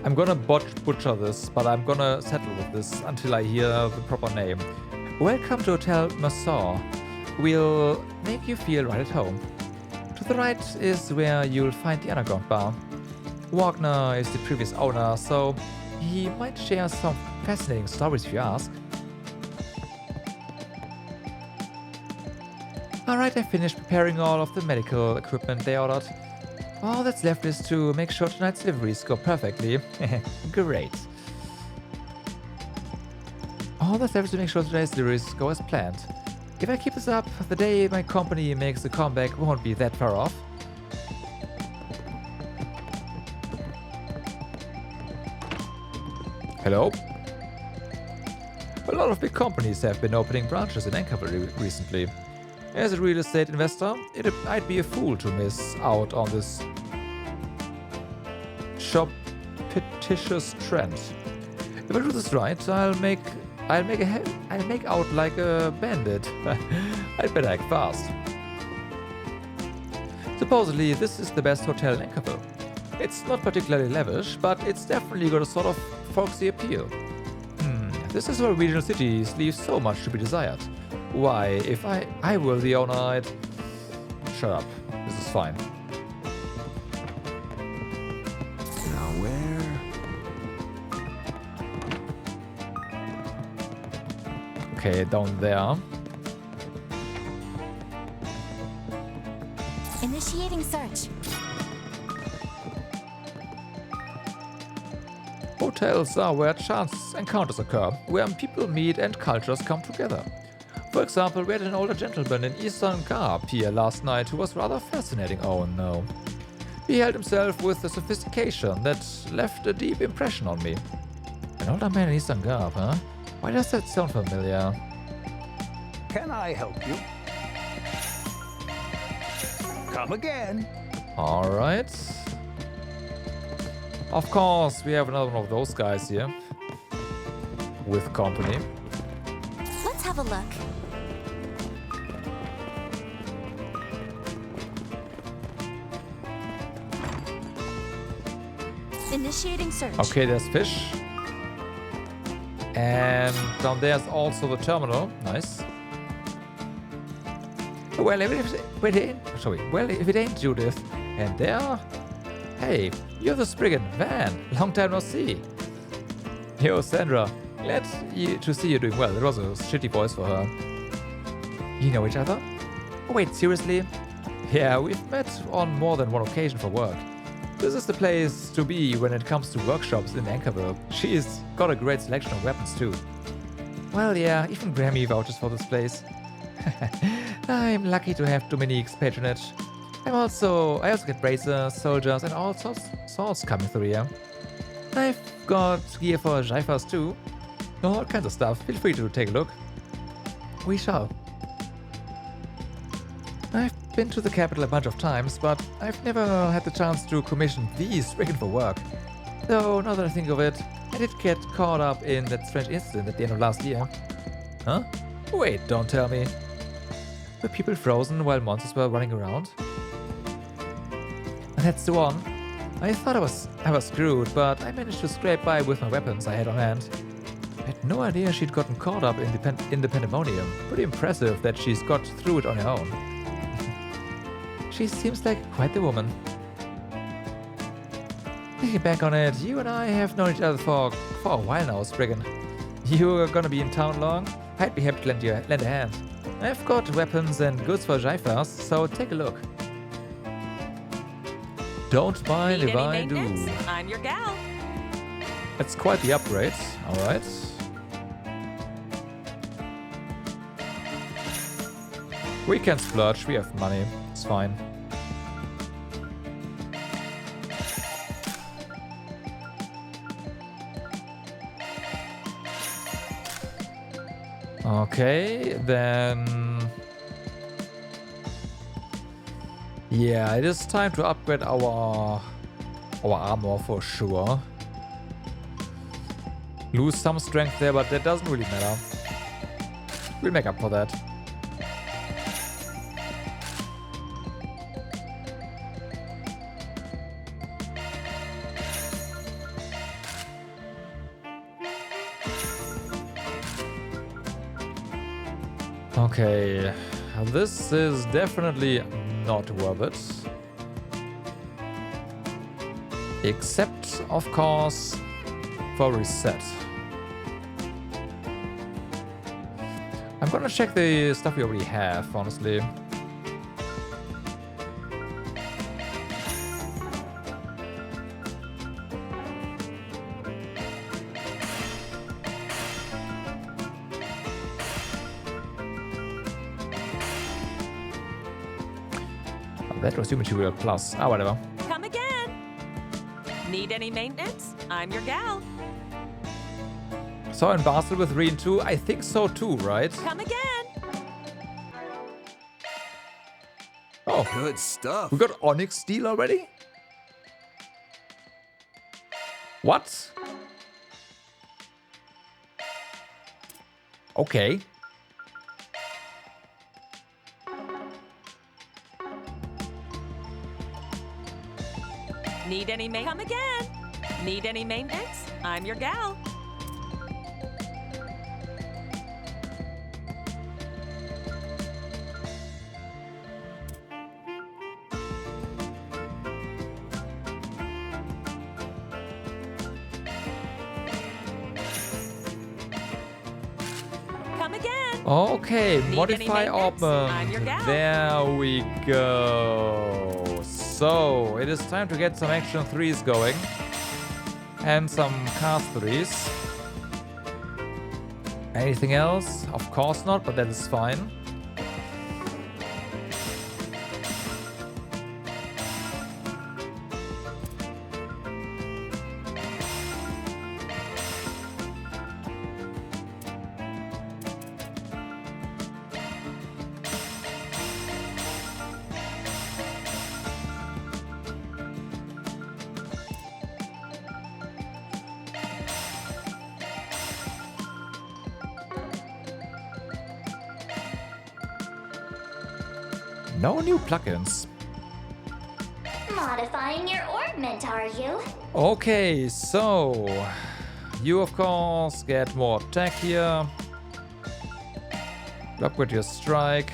I'm gonna butcher this, but I'm gonna settle with this until I hear the proper name. Welcome to Hotel Massor. We'll make you feel right at home. To the right is where you'll find the underground bar. Wagner is the previous owner, so he might share some fascinating stories if you ask. Alright, I finished preparing all of the medical equipment they ordered. All that's left is to make sure tonight's deliveries go perfectly. Great. All that's left is to make sure today's deliveries go as planned. If I keep this up, the day my company makes a comeback won't be that far off. Hello? A lot of big companies have been opening branches in Anchorville recently. As a real estate investor, I'd be a fool to miss out on this shopititious trend. If I do this right, I'll make out like a bandit. I'd better act fast. Supposedly, this is the best hotel in Anchorville. It's not particularly lavish, but it's definitely got a sort of folksy appeal. This is where regional cities leave so much to be desired. Why, if I were the owner, I'd... Shut up. This is fine. Now where? Okay, down there. Initiating search. Hotels are where chance encounters occur, where people meet and cultures come together. For example, we had an older gentleman in Eastern Garb here last night who was rather fascinating. Oh no. He held himself with a sophistication that left a deep impression on me. An older man in Eastern Garb, huh? Why does that sound familiar? Can I help you? Come again. Alright. Of course, we have another one of those guys here. With company. Let's have a look. Initiating search. Okay, there's fish. And down there's also the terminal. Nice. Well, if it ain't Judith. And there... Hey, you're the Spriggan. Van, long time no see. Yo, Sandra. Glad to see you doing well. It was a shitty voice for her. You know each other? Oh, wait, seriously? Yeah, we've met on more than one occasion for work. This is the place to be when it comes to workshops in Anchorville. She's got a great selection of weapons too. Well, yeah, even Grammy vouches for this place. I'm lucky to have Dominique's patronage. I also get bracers, soldiers, and all sorts coming through here. I've got gear for Jaifas too. All kinds of stuff. Feel free to take a look. We shall. I've been to the capital a bunch of times, but I've never had the chance to commission these friggin' for work. Though, now that I think of it, I did get caught up in that strange incident at the end of last year. Huh? Wait, don't tell me. Were people frozen while monsters were running around? That's the one. I thought I was screwed, but I managed to scrape by with my weapons I had on hand. I had no idea she'd gotten caught up in the pandemonium. Pretty impressive that she's got through it on her own. She seems like quite the woman. Thinking back on it, you and I have known each other for a while now, Spriggan. You are gonna be in town long? I'd be happy to lend a hand. I've got weapons and goods for Jaifas, so take a look. Don't mind if I do. I'm your gal. That's quite the upgrade. Alright. We can splurge, we have money. It's fine. Okay, then... Yeah, it is time to upgrade our armor for sure. Lose some strength there, but that doesn't really matter. We'll make up for that. Okay, this is definitely not worth it. Except, of course, for reset. I'm gonna check the stuff we already have, honestly. That was new material plus. Ah, whatever. Come again. Need any maintenance? I'm your gal. So in Basel with 3 and 2, I think so too, right? Come again. Oh, good stuff. We got Onyx Steel already? What? Okay. Need any Come again. Need any maintenance? I'm your gal. Come again. Okay, Need modify any maintenance? I'm your augment. gal. There we go. So it is time to get some action 3s going. And some cast 3s. Anything else? Of course not, but that is fine. No new plugins. Modifying your augment, are you? Okay, so you of course get more attack here. Upgrade your strike.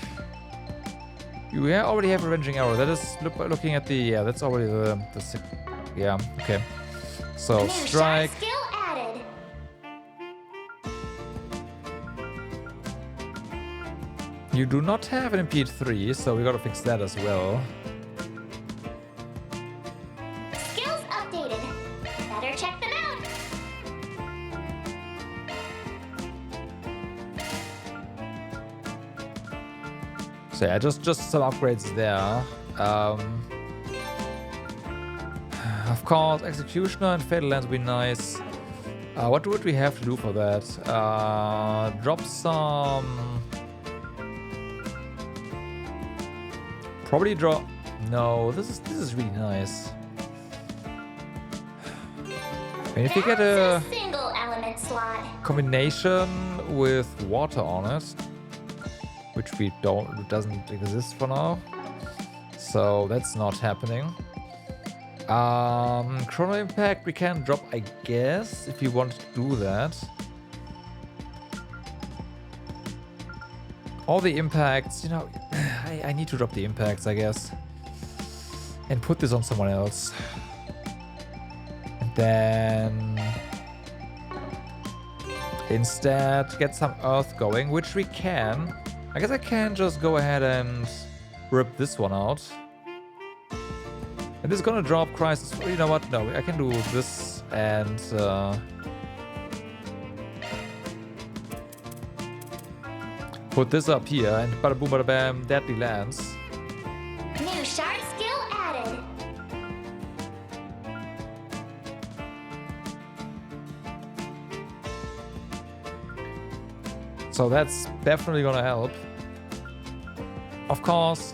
You already have a ranging arrow. That is looking at the that's already the yeah, okay. So New strike. shot skill added. You do not have an impede 3, so we gotta fix that as well. Skills updated. Better check them out. So yeah, just some upgrades there. Of course, Executioner and Fatal Lens would be nice. What would we have to do for that? Drop some... Probably drop... No, this is really nice. And if you get a Single element slot. combination with water on it, which we doesn't exist for now, so that's not happening. Chrono Impact we can drop, I guess, if you want to do that. All the impacts, you know, I need to drop the impacts, I guess, and put this on someone else. And then instead get some earth going, which we can. I guess I can just go ahead and rip this one out. And this is gonna drop Crisis. You know what? No, I can do this and put this up here and bada boom bada bam, deadly lands. New shard skill added. So that's definitely gonna help. Of course,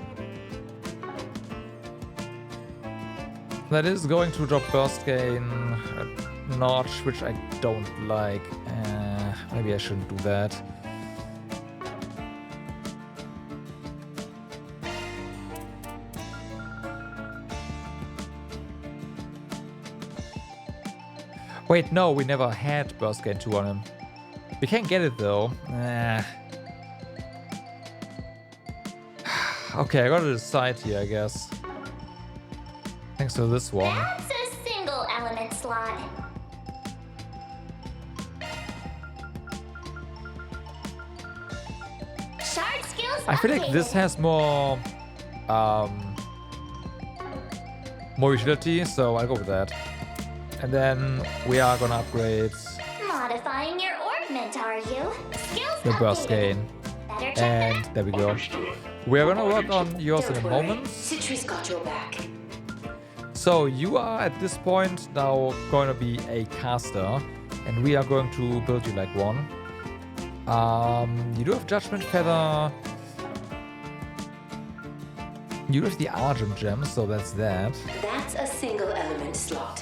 That is going to drop burst gain a notch, which I don't like. Maybe I shouldn't do that. Wait, no, we never had burst gain 2 on him. We can get it though. Okay, I gotta decide here, I guess. Thanks to this one. That's a single element slot. Shard skills I feel like this has more utility, so I'll go with that. And then we are gonna upgrade Modifying your augment, are you? Skills the burst gain. Better check And there we go. We are gonna work on yours in a moment. Citri's got your back. So you are at this point now going to be a caster, and we are going to build you like one. You do have Judgment Feather. You have the Argent Gem, so that's that. That's a single element slot.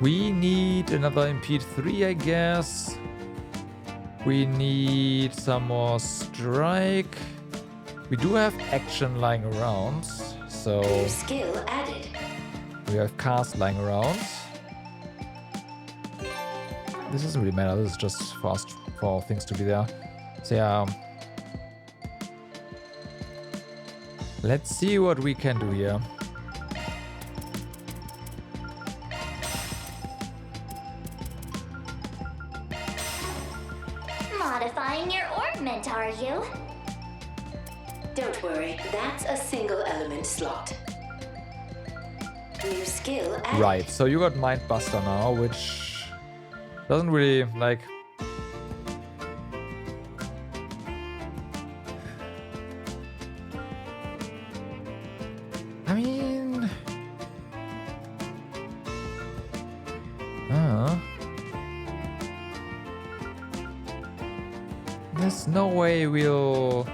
We need another impede 3, I guess. We need some more strike. We do have action lying around, so skill added. we have cast lying around. This doesn't really matter. This is just for us, for things to be there. So yeah, let's see what we can do here. Modifying your augment, are you? Don't worry, that's a single element slot. New skill added. Right, so you got Mind Buster now, which doesn't really, like... I mean... There's no way we'll...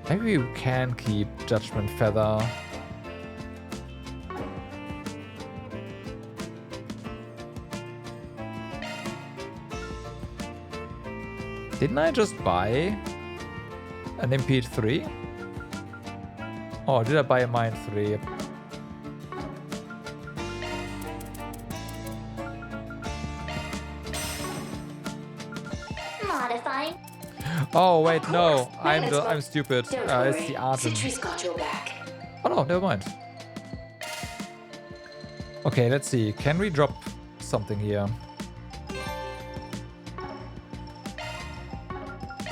Maybe we can keep Judgment Feather. Didn't I just buy an Impede 3? Oh, did I buy a Mind 3? Modifying. Oh wait, no, I'm stupid. It's the Argent. Citri's got your back. Oh no, never mind. Okay, let's see. Can we drop something here?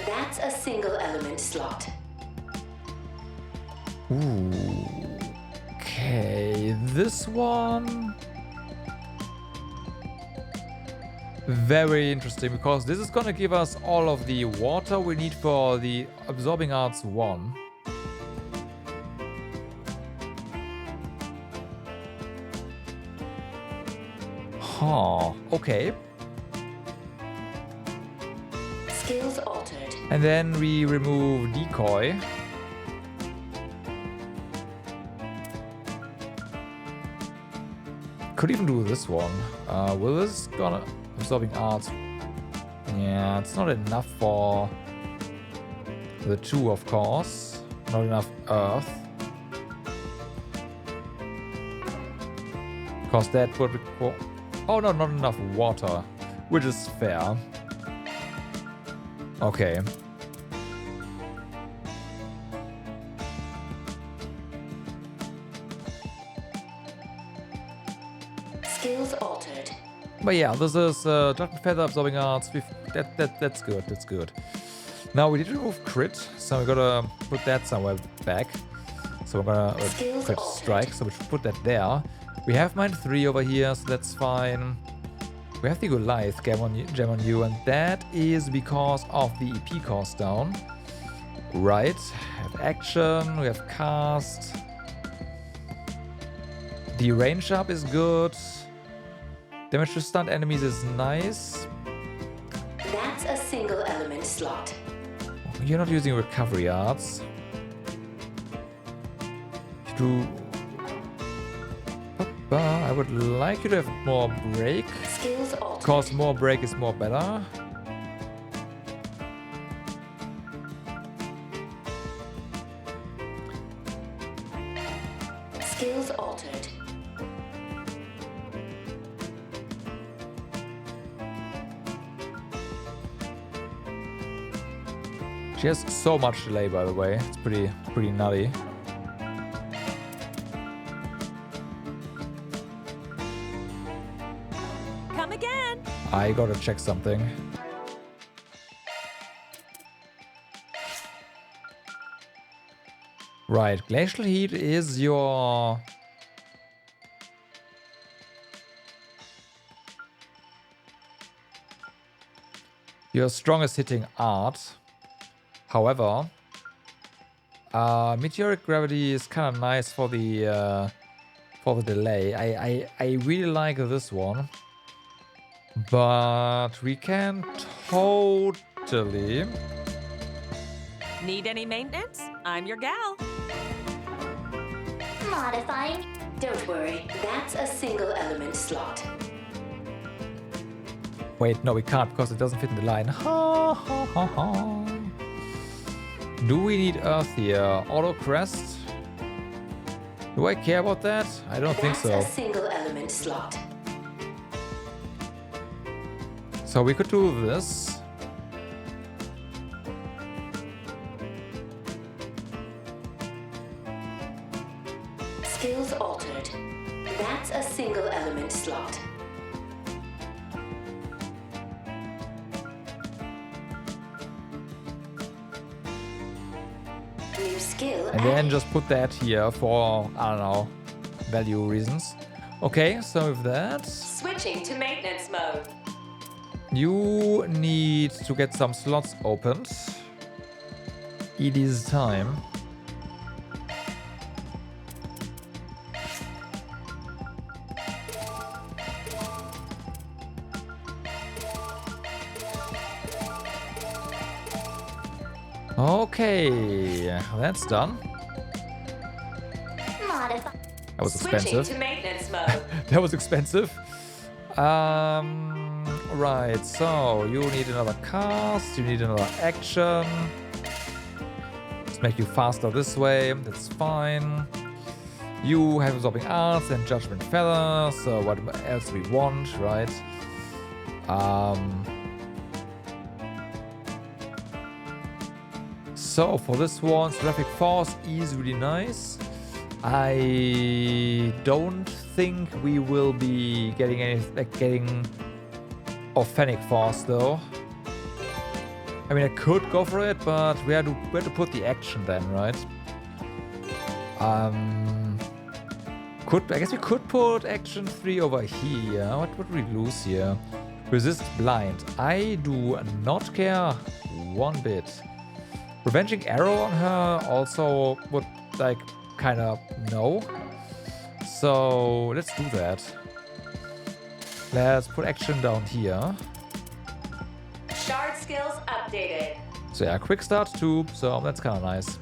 That's a single element slot. Ooh. Okay, this one. Very interesting, because this is gonna give us all of the water we need for the Absorbing Arts 1. Huh, okay. Skills altered. And then we remove Decoy. Could even do this one. Will this gonna... Absorbing Arts. Yeah, it's not enough for the 2, of course. Not enough Earth. Because that would require... Oh no, not enough water. Which is fair. Okay. Skills altered. But yeah, this is Judgment Feather, Absorbing Arts. That's good, that's good. Now we need to remove crit, so we gotta put that somewhere back. So we're gonna crit strike, so we should put that there. We have Mind 3 over here, so that's fine. We have the Goliath gem on you, and that is because of the EP cost down. Right, we have action, we have cast. The range up is good. Damage to stunned enemies is nice. That's a single element slot. You're not using recovery arts. You do... I would like you to have more break. Skills altered. Because more break is more better. Skills altered. She has so much delay, by the way. It's pretty nutty. Come again. I gotta check something. Right, glacial heat is your strongest hitting art. However, meteoric gravity is kind of nice for the delay. I really like this one, but we can totally. Need any maintenance? I'm your gal. Modifying. Don't worry, that's a single element slot. Wait, no, we can't because it doesn't fit in the line. Ha ha ha ha. Do we need Earth here? Auto crest? Do I care about that? I don't think so. That's a single element slot. So we could do this. Skills altered. That's a single element slot. New skill. And then just put that here for, I don't know, value reasons. Okay, so with that, Switching to maintenance mode. you need to get some slots opened. It is time. Okay, that's done. Modify. That was expensive. Switching to maintenance mode. That was expensive. Right, so you need another cast, you need another action. Let's make you faster this way, that's fine. You have absorbing arts and judgment feather, so what else we want, right? So for this one, Seraphic Force is really nice. I don't think we will be getting any getting Authentic Force though. I mean, I could go for it, but we have to put the action then, right? I guess we could put action 3 over here. What would we lose here? Resist blind. I do not care one bit. Revenging arrow on her also would like kind of no. So let's do that. Let's put action down here. Shard skills updated. So yeah, quick start too. So that's kind of nice.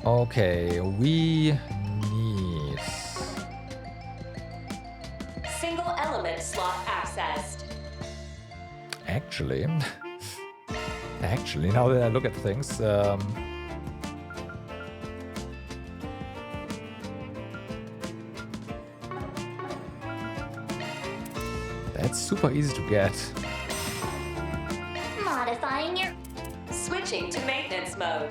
Okay, we need Single element slot accessed. actually, now that I look at things, that's super easy to get. Modifying your. Switching to maintenance mode.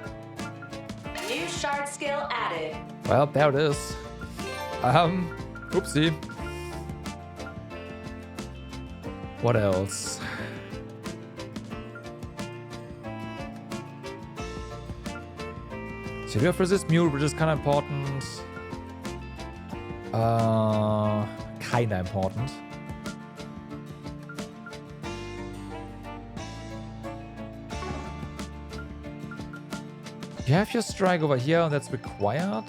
New shard skill added. Well, there it is. Oopsie. What else? So we have resist mule, which is kind of important. Kinda important. You have your strike over here, and that's required.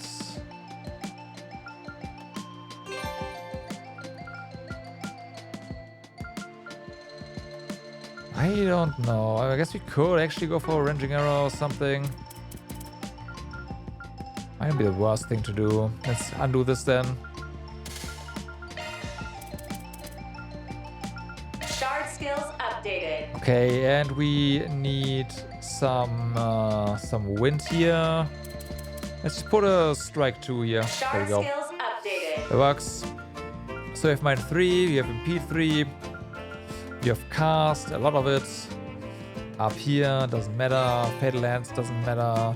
I don't know. I guess we could actually go for a ranging arrow or something. Might be the worst thing to do. Let's undo this then. Shard skills updated. Okay, and we need some wind here. Let's just put a strike 2 here. There we go. Skills updated. It works. So we have mine 3, we have impede 3, we have cast, a lot of it. Up here, doesn't matter. Fatal Lance doesn't matter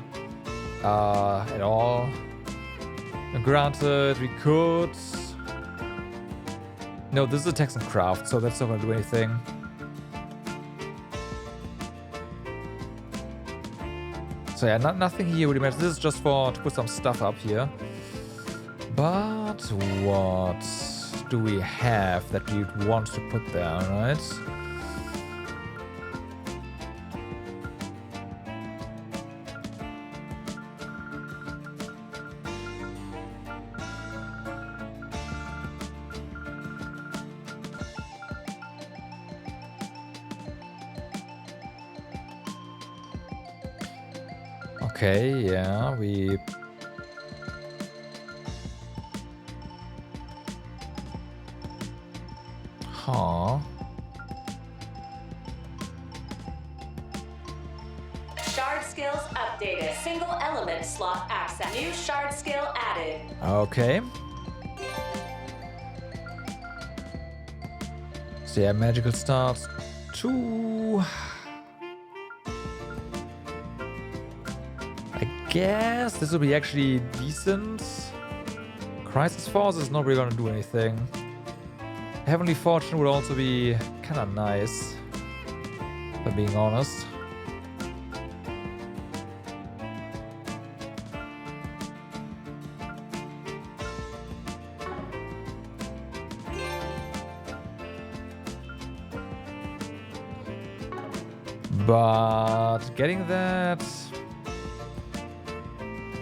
at all. And granted, we could... No, this is a Texan craft, so that's not gonna do anything. So yeah, nothing here really matters. This is just to put some stuff up here. But what do we have that we want to put there, right? Okay, yeah, we... Huh. Shard skills updated. Single element slot access. New shard skill added. Okay. So yeah, magical starts 2. I guess this will be actually decent. Crisis Force is not really gonna do anything. Heavenly Fortune would also be kinda nice, if I'm being honest. But getting that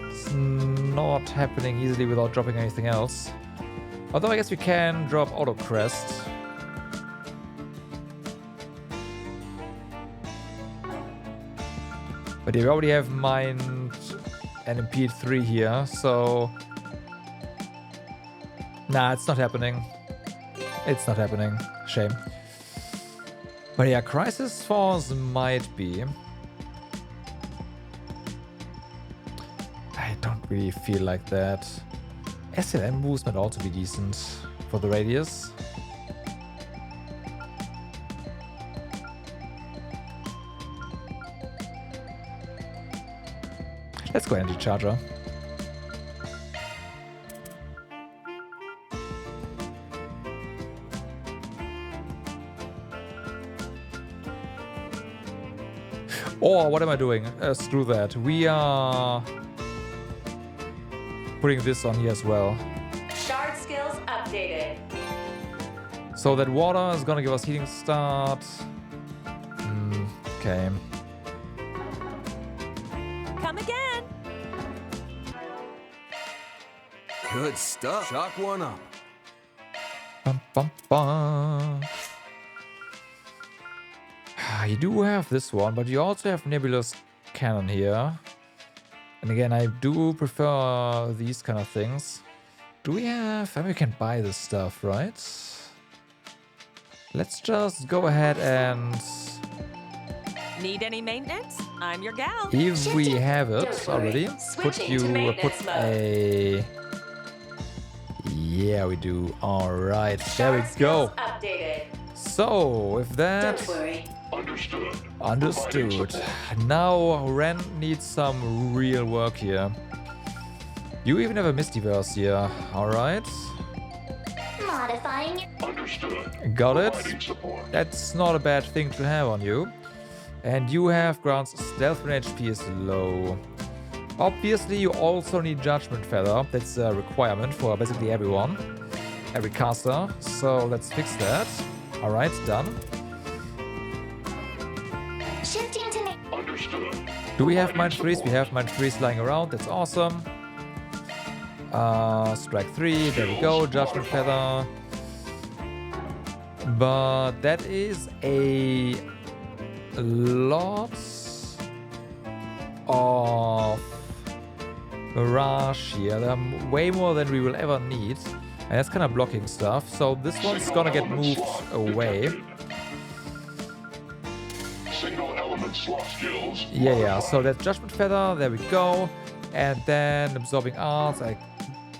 is not happening easily without dropping anything else. Although I guess we can drop Auto Crest. But yeah, we already have Mind and Impede 3 here, so... Nah, it's not happening. It's not happening. Shame. But yeah, Crisis Force might be. I don't really feel like that. SLM boost might also be decent for the radius. Let's go Energy Charger. Or what am I doing? Screw that. We are putting this on here as well. Shard skills updated. So that water is gonna give us healing start. Okay. Come again. Good stuff. Chalk one up. Bum, bum, bum. You do have this one, but you also have Nebulous Cannon here. And again, I do prefer these kind of things. Do we have... I mean, we can buy this stuff, right? Let's just go ahead and... Need any maintenance? I'm your gal. If we have it already, put a... Yeah, we do. Alright, there we go. So, with that... Understood. Now Ren needs some real work here. You even have a Mistyverse here. Alright. Modifying. Understood. Got it. That's not a bad thing to have on you. And you have grants stealth when HP is low. Obviously, you also need Judgment Feather. That's a requirement for basically everyone. Every caster. So let's fix that. Alright, done. Shifting to Understood. Do we have Mind Freeze? We have Mind Freeze lying around. That's awesome. Strike 3. There we go. Judgment Feather. But that is a lots of barrage here. There are way more than we will ever need. And that's kind of blocking stuff. So this one's gonna get moved away. Single element slot skills. Yeah. So that's Judgment Feather. There we go. And then Absorbing Arts.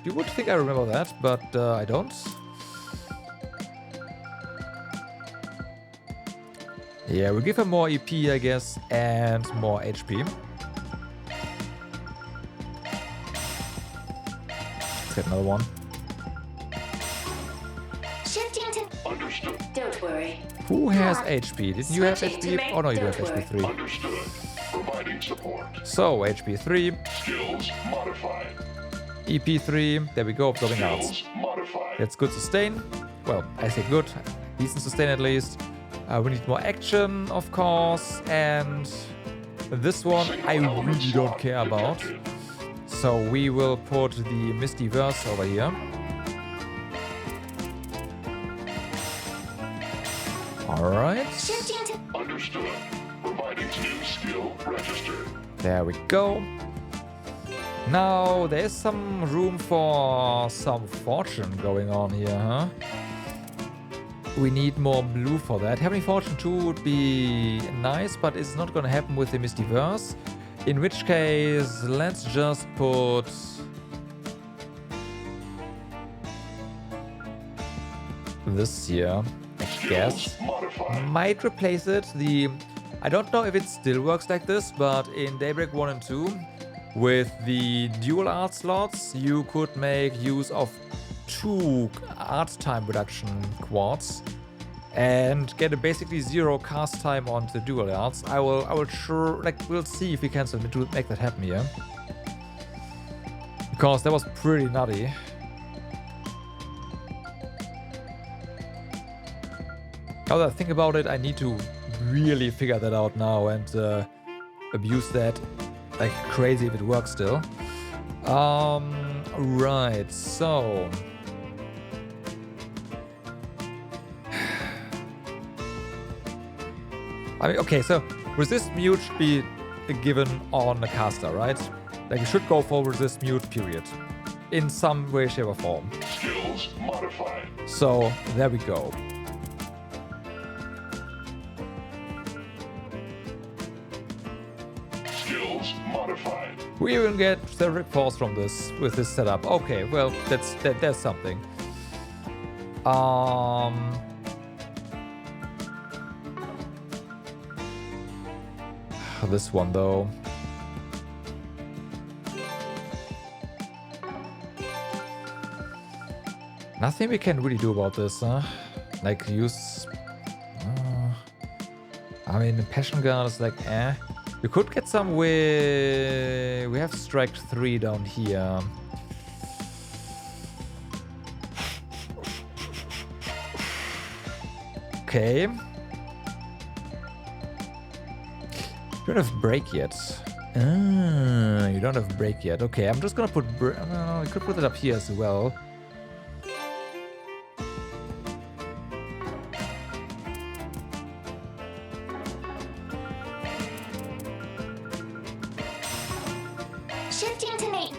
You would think I remember that, but I don't. Yeah, we'll give him more EP, I guess, and more HP. Let's get another one. Shifting to... Understood. Don't worry. Who has HP? Didn't you have HP? Oh no, you do have HP 3. Understood. Providing support. So, HP 3. Skills modified. EP 3. There we go, Absorbing Arts. Skills modified. That's good sustain. Well, I say good. Decent sustain at least. We need more action, of course. And this one I really don't care about. So we will put the Misty Verse over here. Alright. Understood. Providing new skill registered. There we go. Now there's some room for some fortune going on here, huh? We need more blue for that. Having fortune 2 would be nice, but it's not gonna happen with the Misty Verse. In which case, let's just put... this here, I guess. Might replace it. I don't know if it still works like this, but in Daybreak 1 and 2, with the dual art slots, you could make use of 2 art time reduction quads and get a basically 0 cast time on the dual arts. I will we'll see if we can make that happen here. Because that was pretty nutty. Now that I think about it, I need to really figure that out now and abuse that like crazy if it works still. Right, so... I mean, okay, so resist mute should be given on the caster, right? Like, you should go for resist mute, period. In some way, shape, or form. Skills modified. So, there we go. Skills modified. We even get Cedric Force from this, with this setup. Okay, well, there's something. This one, though. Nothing we can really do about this, huh? Like, use... I mean, Passion Gun is like, eh. You could get some way... We have Strike 3 down here. Okay. You don't have break yet. You don't have break yet. Okay, I'm just gonna put... we could put it up here as well. Shifting to Nate.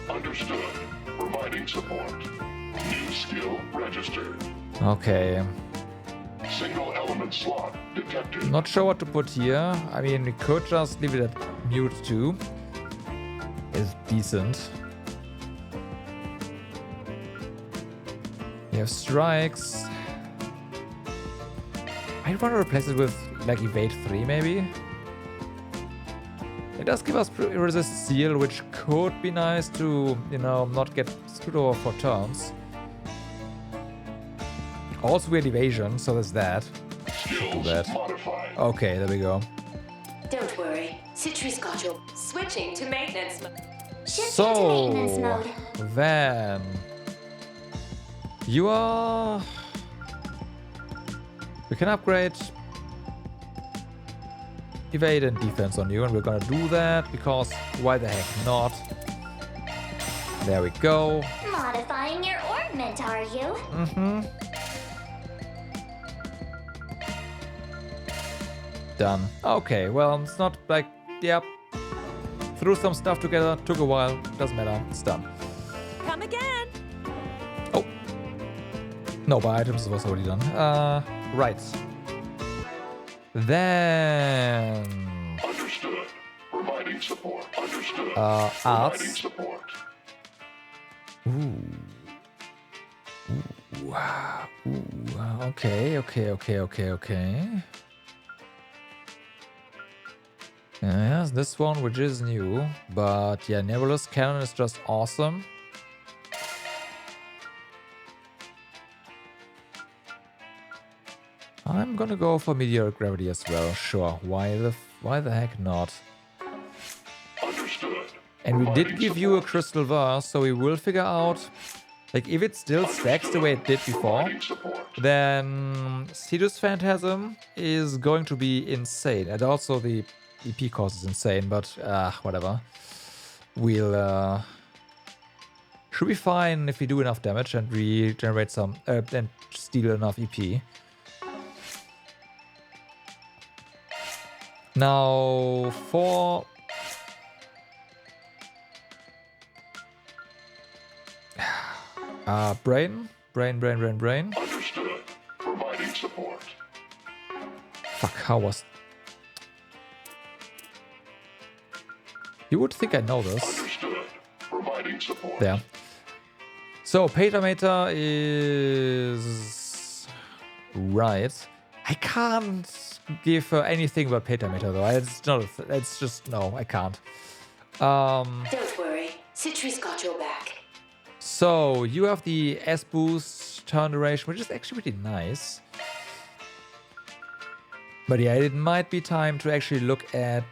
Understood. Providing support. New skill registered. Okay. Single element slot detected. Not sure what to put here. I mean, we could just leave it at mute too. It's decent. You have strikes. I want to replace it with like evade 3 maybe. It does give us resist seal, which could be nice to, you know, not get screwed over for turns. Also weird evasion, so there's that. Should do that. Okay, there we go. Don't worry. Citri's got you. Switching to maintenance mode. So, then... You are... We can upgrade evade and defense on you, and we're gonna do that because why the heck not? There we go. Modifying your ornament, are you? Mm-hmm. Done. Okay, well, it's not like, yeah. Threw some stuff together, took a while, doesn't matter, it's done. Come again. Oh. No, by items was already done. Right. Then... Understood. Providing support. Understood. Arts. Providing support. Ooh. Ooh. Ooh. Okay. Yes, this one, which is new. But yeah, Nebulous Cannon is just awesome. I'm gonna go for Meteoric Gravity as well. Sure, why the heck not? Understood. And we did give you a Crystal Vase, so we will figure out, like, if it still stacks the way it did before, then Cetus Phantasm is going to be insane. And also the EP cost is insane, but whatever. We'll should be fine if we do enough damage and regenerate some and steal enough EP. Now for brain. Understood. Providing support. Fuck, how was... You would think I know this. Understood. Providing support. There. So, Petameter is... Right. I can't give her anything about Petameter though. It's not... It's just... No, I can't. Don't worry. Citri's got your back. So, you have the S-Boost turn duration, which is actually pretty nice. But yeah, it might be time to actually look at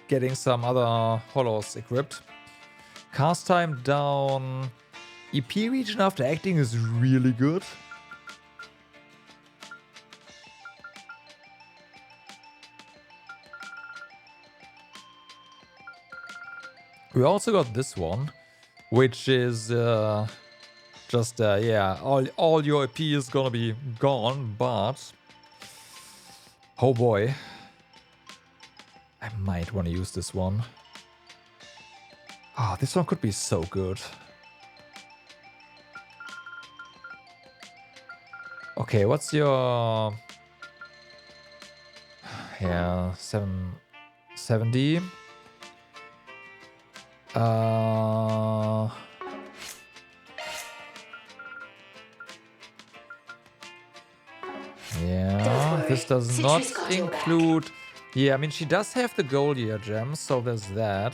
getting some other hollows equipped. Cast time down. EP region after acting is really good. We also got this one, which is just yeah, all your EP is gonna be gone, but oh boy, I might want to use this one. Oh, this one could be so good. Okay, what's your... Yeah, 770. Yeah, this does not include... Yeah, I mean, she does have the gold year gem, so there's that.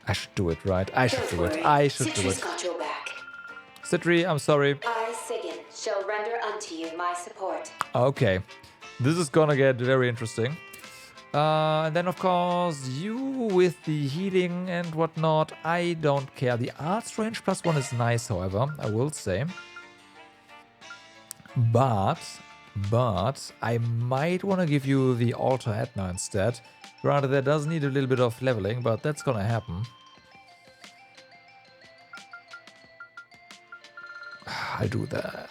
I should do it, right? I should do it. I should do it. Got your back. Citri, I'm sorry. I, Sigyn, shall render unto you my support. Okay. This is gonna get very interesting. And then, of course, you with the healing and whatnot, I don't care. The arts range +1 is nice, however, I will say. But I might want to give you the Altar Etna instead. Granted, that does need a little bit of leveling, but that's gonna happen. I'll do that.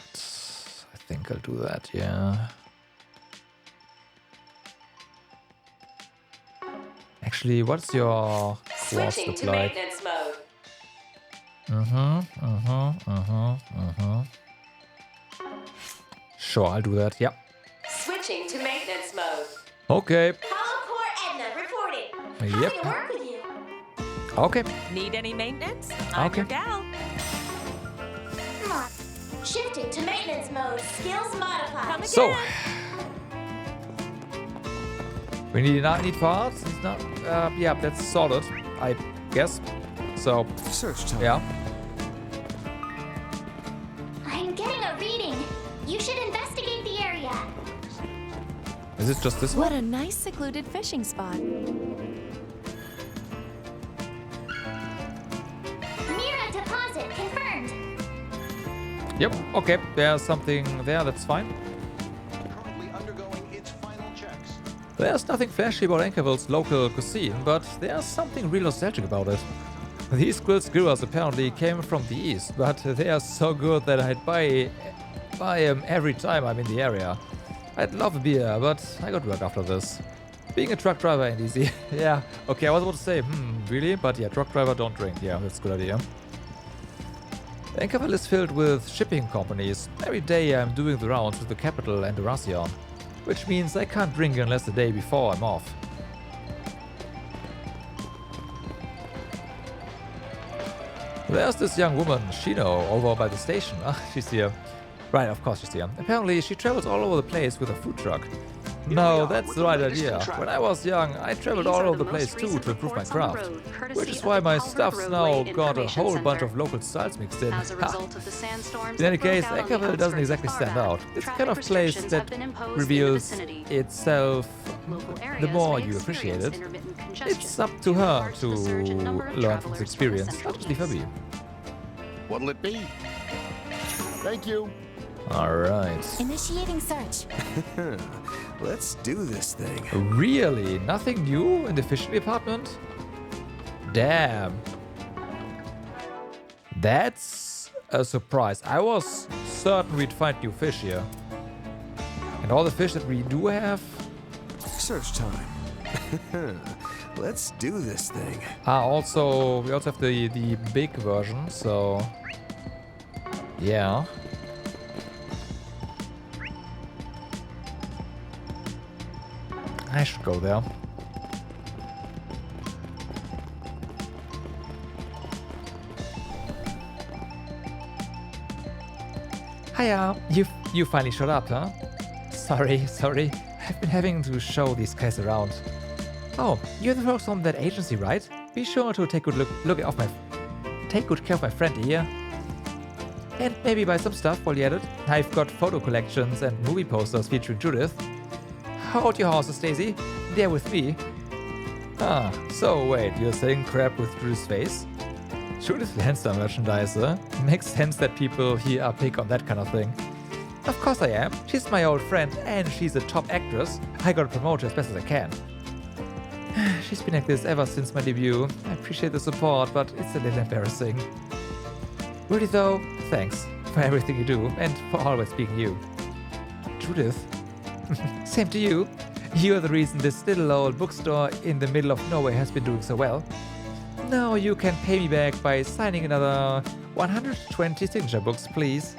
I think I'll do that, yeah. Actually, what's your class Switching look to like? maintenance mode. Sure, I'll do that, yeah. Switching to maintenance mode. Okay. Hollow Core Edna reporting. Yep. Happy to work with you. Okay. Need any maintenance? I'm Okay. your gal. Come on. Shifting to maintenance mode. Skills modified. Come So, we need parts. It's not. Yeah, that's solid, I guess. So, search time. Yeah. I'm getting a reading. You should investigate the area. Is it just this What one? a nice secluded fishing spot. Mira deposit confirmed. Yep. Okay. There's something there. That's fine. There's nothing flashy about Anchorville's local cuisine, but there's something real nostalgic about it. These grilled skewers apparently came from the east, but they are so good that I'd buy them every time I'm in the area. I'd love a beer, but I got work after this. Being a truck driver ain't easy. Yeah, okay, I was about to say, really? But yeah, truck driver don't drink. Yeah, that's a good idea. Anchorville is filled with shipping companies. Every day I'm doing the rounds with the capital and Reharsal, which means I can't drink unless the day before I'm off. There's this young woman, Shino, over by the station. Ah, she's here. Right, of course she's here. Apparently she travels all over the place with a food truck. No, that's the right idea. When I was young, I traveled all over the place too to improve my craft. Which is why my stuff's now got a whole bunch of local styles mixed in. In any case, Anchorville doesn't exactly stand out. It's the kind of place that reveals itself the more you appreciate it. It's up to her to learn from this experience. I'll just leave her be. What'll it be? Thank you. Alright. Initiating search. Let's do this thing. Really? Nothing new in the fish department? Damn. That's a surprise. I was certain we'd find new fish here. And all the fish that we do have? Search time. Let's do this thing. We also have the big version, so yeah. I should go there. Hiya, you finally showed up, huh? Sorry. I've been having to show these guys around. Oh, you're the folks from that agency, right? Be sure to take good care of my friend here. And maybe buy some stuff while you're at it. I've got photo collections and movie posters featuring Judith. Hold your horses, Daisy. They're with me. Ah, so wait, you're selling crap with Judith's face? Judith Lancer merchandise, huh? Makes sense that people here are big on that kind of thing. Of course I am. She's my old friend and she's a top actress. I gotta promote her as best as I can. She's been like this ever since my debut. I appreciate the support, but it's a little embarrassing. Really though, thanks for everything you do and for always being you. Judith? Same to you. You're the reason this little old bookstore in the middle of nowhere has been doing so well. Now you can pay me back by signing another 120 signature books, please.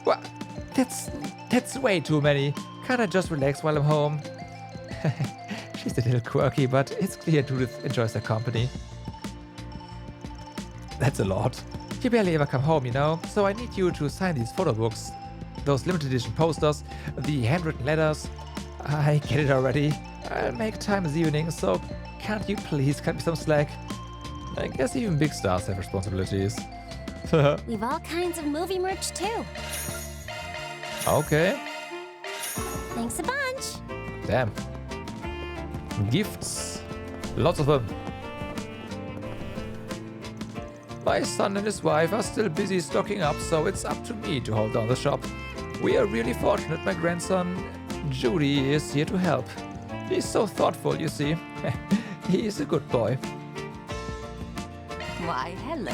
Well, that's way too many. Can't I just relax while I'm home? She's a little quirky, but it's clear Judith enjoys her company. That's a lot. You barely ever come home, you know, so I need you to sign these photo books. Those limited edition posters, the handwritten letters. I get it already. I'll make time this evening, so can't you please cut me some slack? I guess even big stars have responsibilities. We've all kinds of movie merch too. Okay. Thanks a bunch. Damn. Gifts. Lots of them. My son and his wife are still busy stocking up, so it's up to me to hold down the shop. We are really fortunate my grandson, Judy, is here to help. He's so thoughtful, you see. He's a good boy. Why, hello.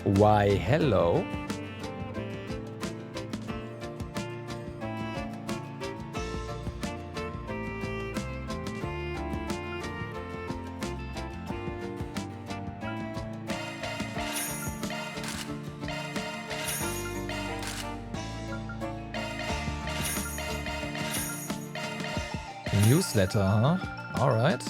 Why, hello. Newsletter, huh? Alright.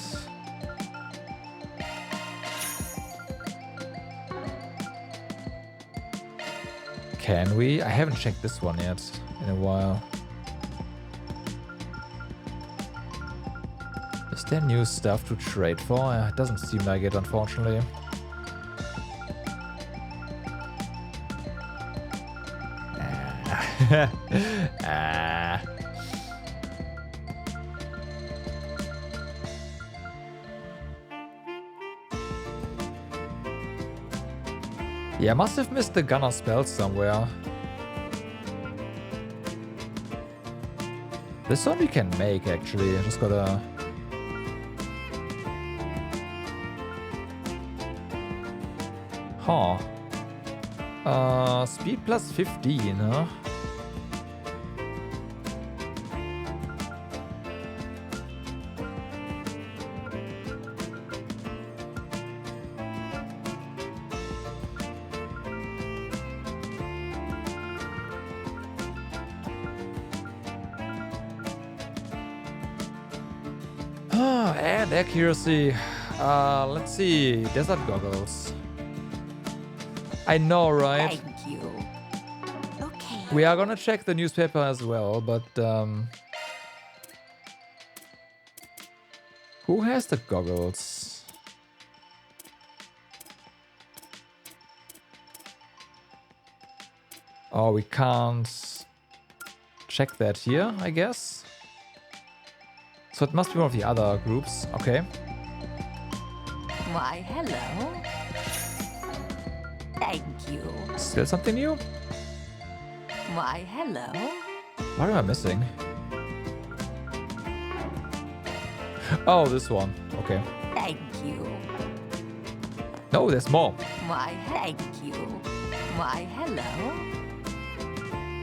Can we? I haven't checked this one yet in a while. Is there new stuff to trade for? It doesn't seem like it, unfortunately. Yeah, I must have missed the gunner spell somewhere. This one we can make, actually. I just gotta... Huh. Speed plus 15, huh? And accuracy. Let's see. Desert goggles. I know, right? Thank you. Okay. We are gonna check the newspaper as well, but who has the goggles? Oh, we can't check that here, I guess. So it must be one of the other groups. Okay. Why, hello. Thank you. Still something new? Why, hello. What am I missing? Oh, this one. Okay. Thank you. No, there's more. Why, thank you. Why, hello.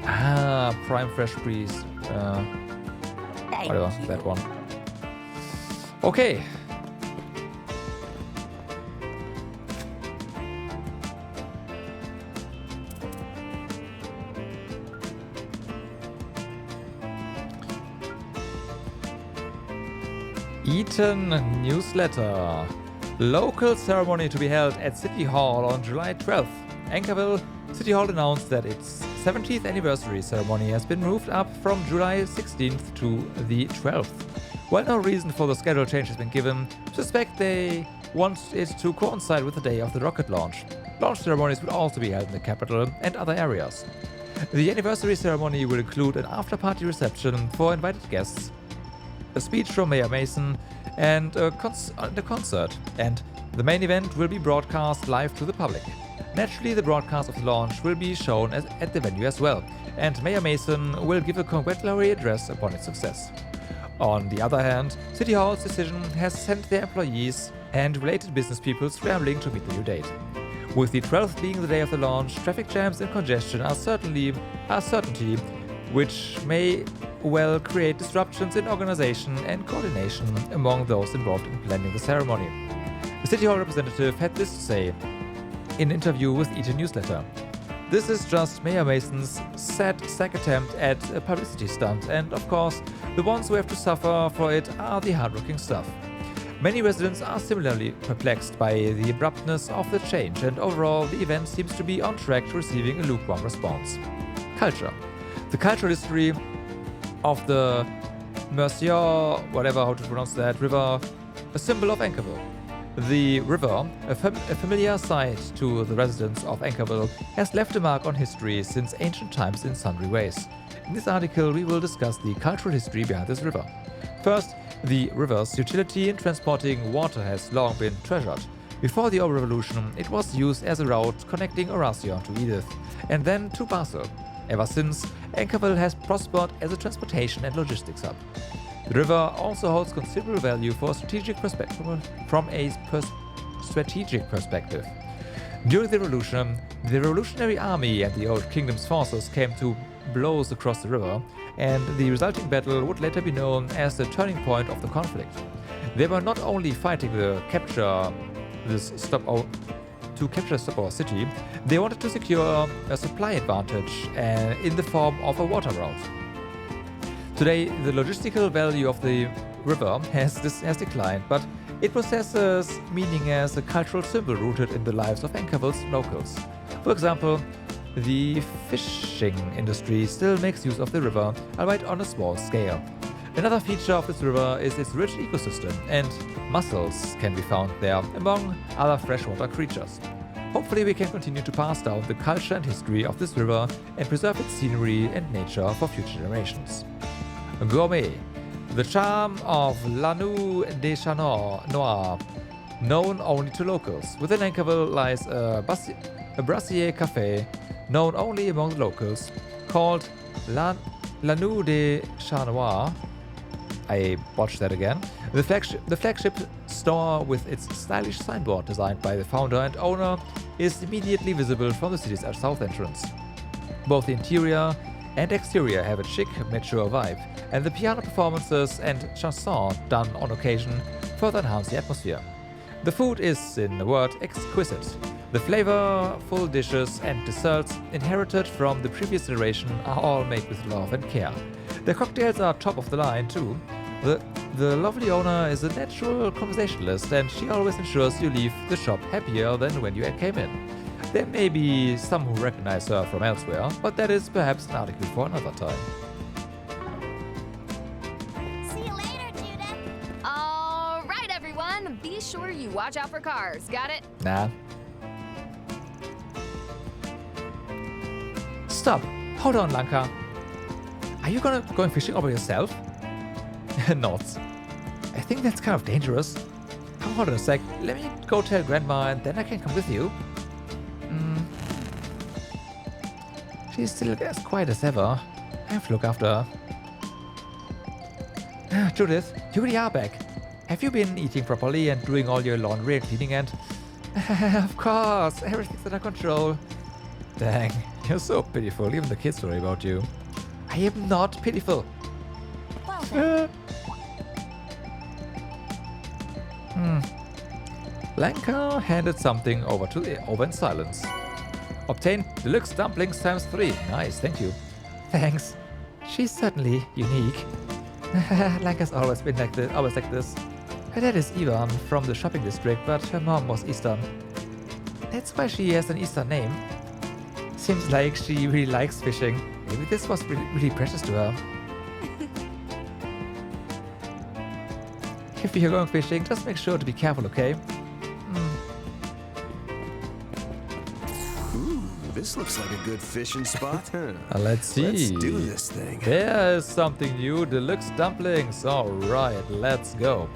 Ah, Prime Fresh Breeze. Thank Whatever, you. that one. Okay. Eaton newsletter. Local ceremony to be held at City Hall on July 12th. Anchorville City Hall announced that its 70th anniversary ceremony has been moved up from July 16th to the 12th. While no reason for the schedule change has been given, suspect they want it to coincide with the day of the rocket launch. Launch ceremonies will also be held in the capital and other areas. The anniversary ceremony will include an after-party reception for invited guests, a speech from Mayor Mason, and the concert. And the main event will be broadcast live to the public. Naturally, the broadcast of the launch will be shown at the venue as well, and Mayor Mason will give a congratulatory address upon its success. On the other hand, City Hall's decision has sent their employees and related business people scrambling to meet the new date. With the 12th being the day of the launch, traffic jams and congestion are certainty, which may well create disruptions in organization and coordination among those involved in planning the ceremony. The City Hall representative had this to say in an interview with Eaton Newsletter. This is just Mayor Mason's sad sack attempt at a publicity stunt, and of course, the ones who have to suffer for it are the hardworking staff. Many residents are similarly perplexed by the abruptness of the change, and overall, the event seems to be on track to receiving a lukewarm response. Culture. The cultural history of the Mercier, whatever how to pronounce that, river, a symbol of Anchorville. The river, a familiar sight to the residents of Anchorville, has left a mark on history since ancient times in sundry ways. In this article, we will discuss the cultural history behind this river. First, the river's utility in transporting water has long been treasured. Before the Oil Revolution, it was used as a route connecting Reharsal to Edith, and then to Basel. Ever since, Anchorville has prospered as a transportation and logistics hub. The river also holds considerable value for a strategic perspective. During the Revolution, the Revolutionary Army and the Old Kingdom's forces came to blows across the river, and the resulting battle would later be known as the turning point of the conflict. They were not only fighting to capture Stopover city, they wanted to secure a supply advantage in the form of a water route. Today, the logistical value of the river has declined, but it possesses meaning as a cultural symbol rooted in the lives of Anchorville's locals. For example, the fishing industry still makes use of the river, albeit on a small scale. Another feature of this river is its rich ecosystem, and mussels can be found there, among other freshwater creatures. Hopefully we can continue to pass down the culture and history of this river and preserve its scenery and nature for future generations. Gourmet. The charm of La Nuit de Noir, known only to locals. Within Anchorville lies a brassier cafe, known only among the locals, called La Nuit de Noir. I botched that again. The flagship store with its stylish signboard designed by the founder and owner is immediately visible from the city's south entrance. Both the interior and exterior have a chic, mature vibe, and the piano performances and chansons done on occasion further enhance the atmosphere. The food is, in a word, exquisite. The flavorful dishes and desserts inherited from the previous generation are all made with love and care. The cocktails are top of the line too. The lovely owner is a natural conversationalist, and she always ensures you leave the shop happier than when you came in. There may be some who recognize her from elsewhere, but that is perhaps an article for another time. See you later, Judith. All right, everyone. Be sure you watch out for cars. Got it? Nah. Stop. Hold on, Lanka. Are you going fishing all by yourself? Nods. I think that's kind of dangerous. Hold on a sec. Let me go tell Grandma and then I can come with you. She's still as quiet as ever. I have to look after her. Judith, you really are back. Have you been eating properly and doing all your laundry and cleaning and... Of course, everything's under control. Dang, you're so pitiful. Even the kids worry about you. I am not pitiful. Lanka handed something over in silence. Obtained deluxe dumplings ×3. Nice, thank you. Thanks. She's certainly unique. Lanka's always been like this. Her dad is Ivan from the shopping district, but her mom was Eastern. That's why she has an Eastern name. Seems like she really likes fishing. Maybe this was really precious to her. If you're going fishing, just make sure to be careful, okay? This looks like a good fishing spot. Let's see. Let's do this thing. There's something new. Deluxe dumplings. All right, let's go.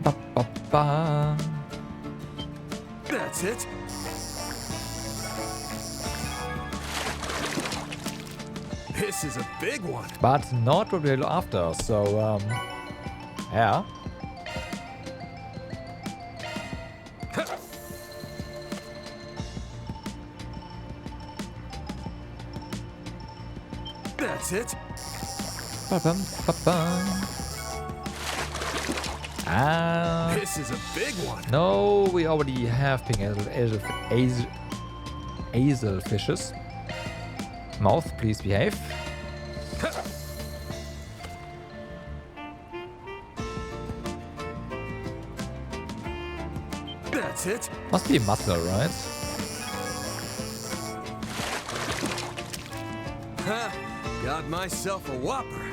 Ba, ba, ba. That's it. This is a big one. But not what we're after, so, yeah. That's it. Ba-bum, ba-bum. This is a big one. No, we already have pink hazel fishes. Mouth, please behave. That's it. Must be a mussel, right? Ha! Got myself a whopper.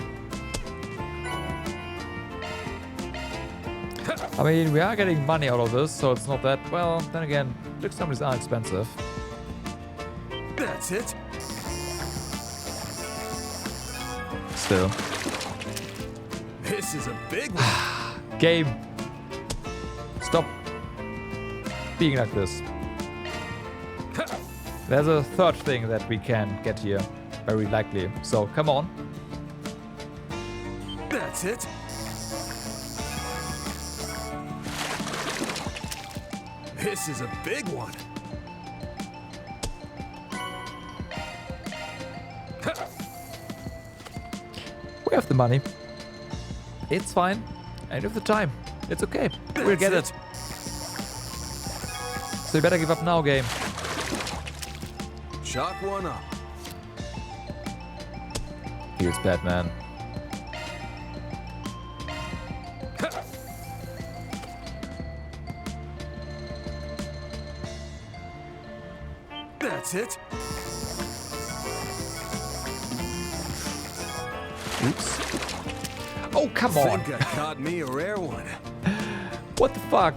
I mean, we are getting money out of this, so it's not that... Well, then again, Lurks dumplings are expensive. That's it. Still. This is a big one. Game. Stop being like this. There's a third thing that we can get here. Very likely. So, come on. That's it. This is a big one. We have the money. It's fine. And we have the time. It's okay. We'll get it. So you better give up now, game. Chalk one up. Here's Batman. That's it. Oops. Oh, come on. Think I caught me a rare one. What the fuck?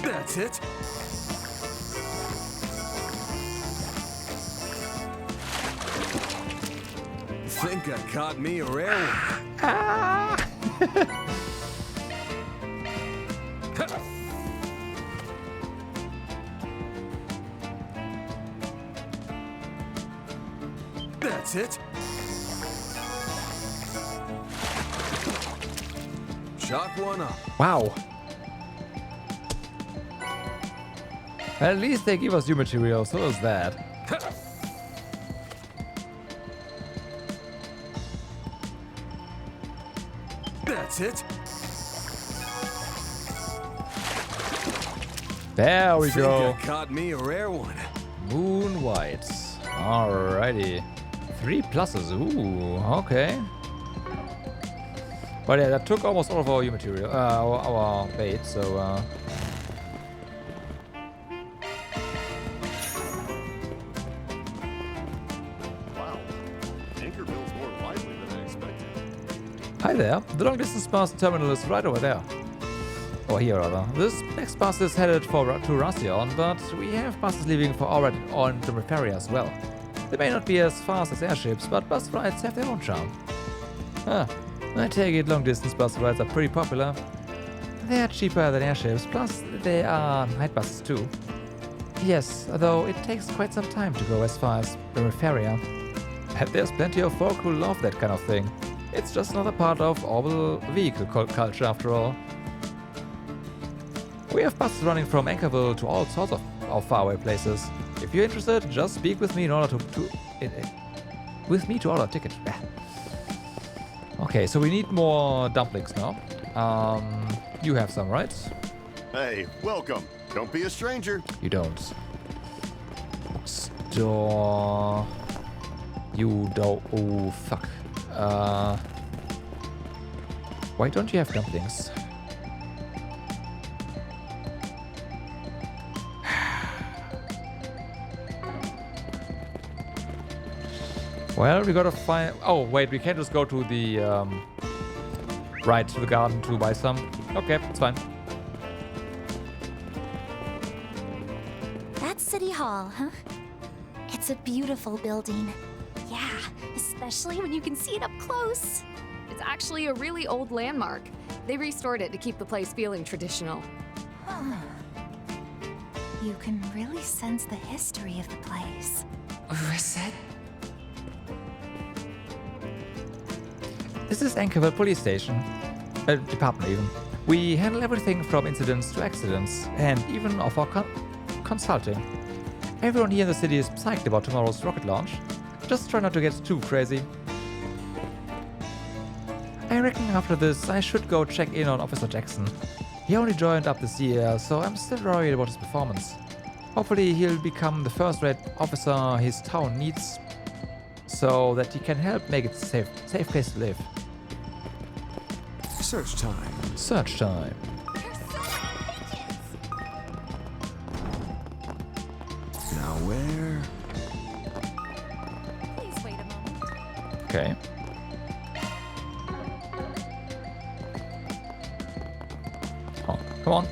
That's it. Think I caught me a rare one. That's it. Chalk one up. Wow. At least they give us new material, so is that. That's it. There we Think go. I caught me a rare one. Moon White. Alrighty. 3 pluses. Ooh, okay. But yeah, that took almost all of our material, our bait, so Wow, Anchorville's more lively than I expected. Hi there. The long distance bus terminal is right over there. Or here rather. This next bus is headed to Reharsal, but we have buses leaving for already on the ferry as well. They may not be as fast as airships, but bus rides have their own charm. I take it long distance bus rides are pretty popular. They are cheaper than airships, plus they are night buses too. Yes, although it takes quite some time to go as far as Periferia. And there's plenty of folk who love that kind of thing. It's just another part of Orbital vehicle culture after all. We have buses running from Anchorville to all sorts of faraway places. If you're interested, just speak with me in order to order a ticket. Okay, so we need more dumplings now. You have some, right? Hey, welcome. Don't be a stranger. You don't. Store. You don't. Oh, fuck. Why don't you have dumplings? Well, we gotta find... Oh, wait, we can't just go to the... right to the garden to buy some. Okay, it's fine. That's City Hall, huh? It's a beautiful building. Yeah, especially when you can see it up close. It's actually a really old landmark. They restored it to keep the place feeling traditional. You can really sense the history of the place. Reset? This is Anchorville Police Station. Department even. We handle everything from incidents to accidents, and even offer consulting. Everyone here in the city is psyched about tomorrow's rocket launch. Just try not to get too crazy. I reckon after this I should go check in on Officer Jackson. He only joined up this year, so I'm still worried about his performance. Hopefully he'll become the first-rate officer his town needs, so that he can help make it a safe place to live. Search time. Search time. Now where? Please wait a moment. Okay. Oh, come on.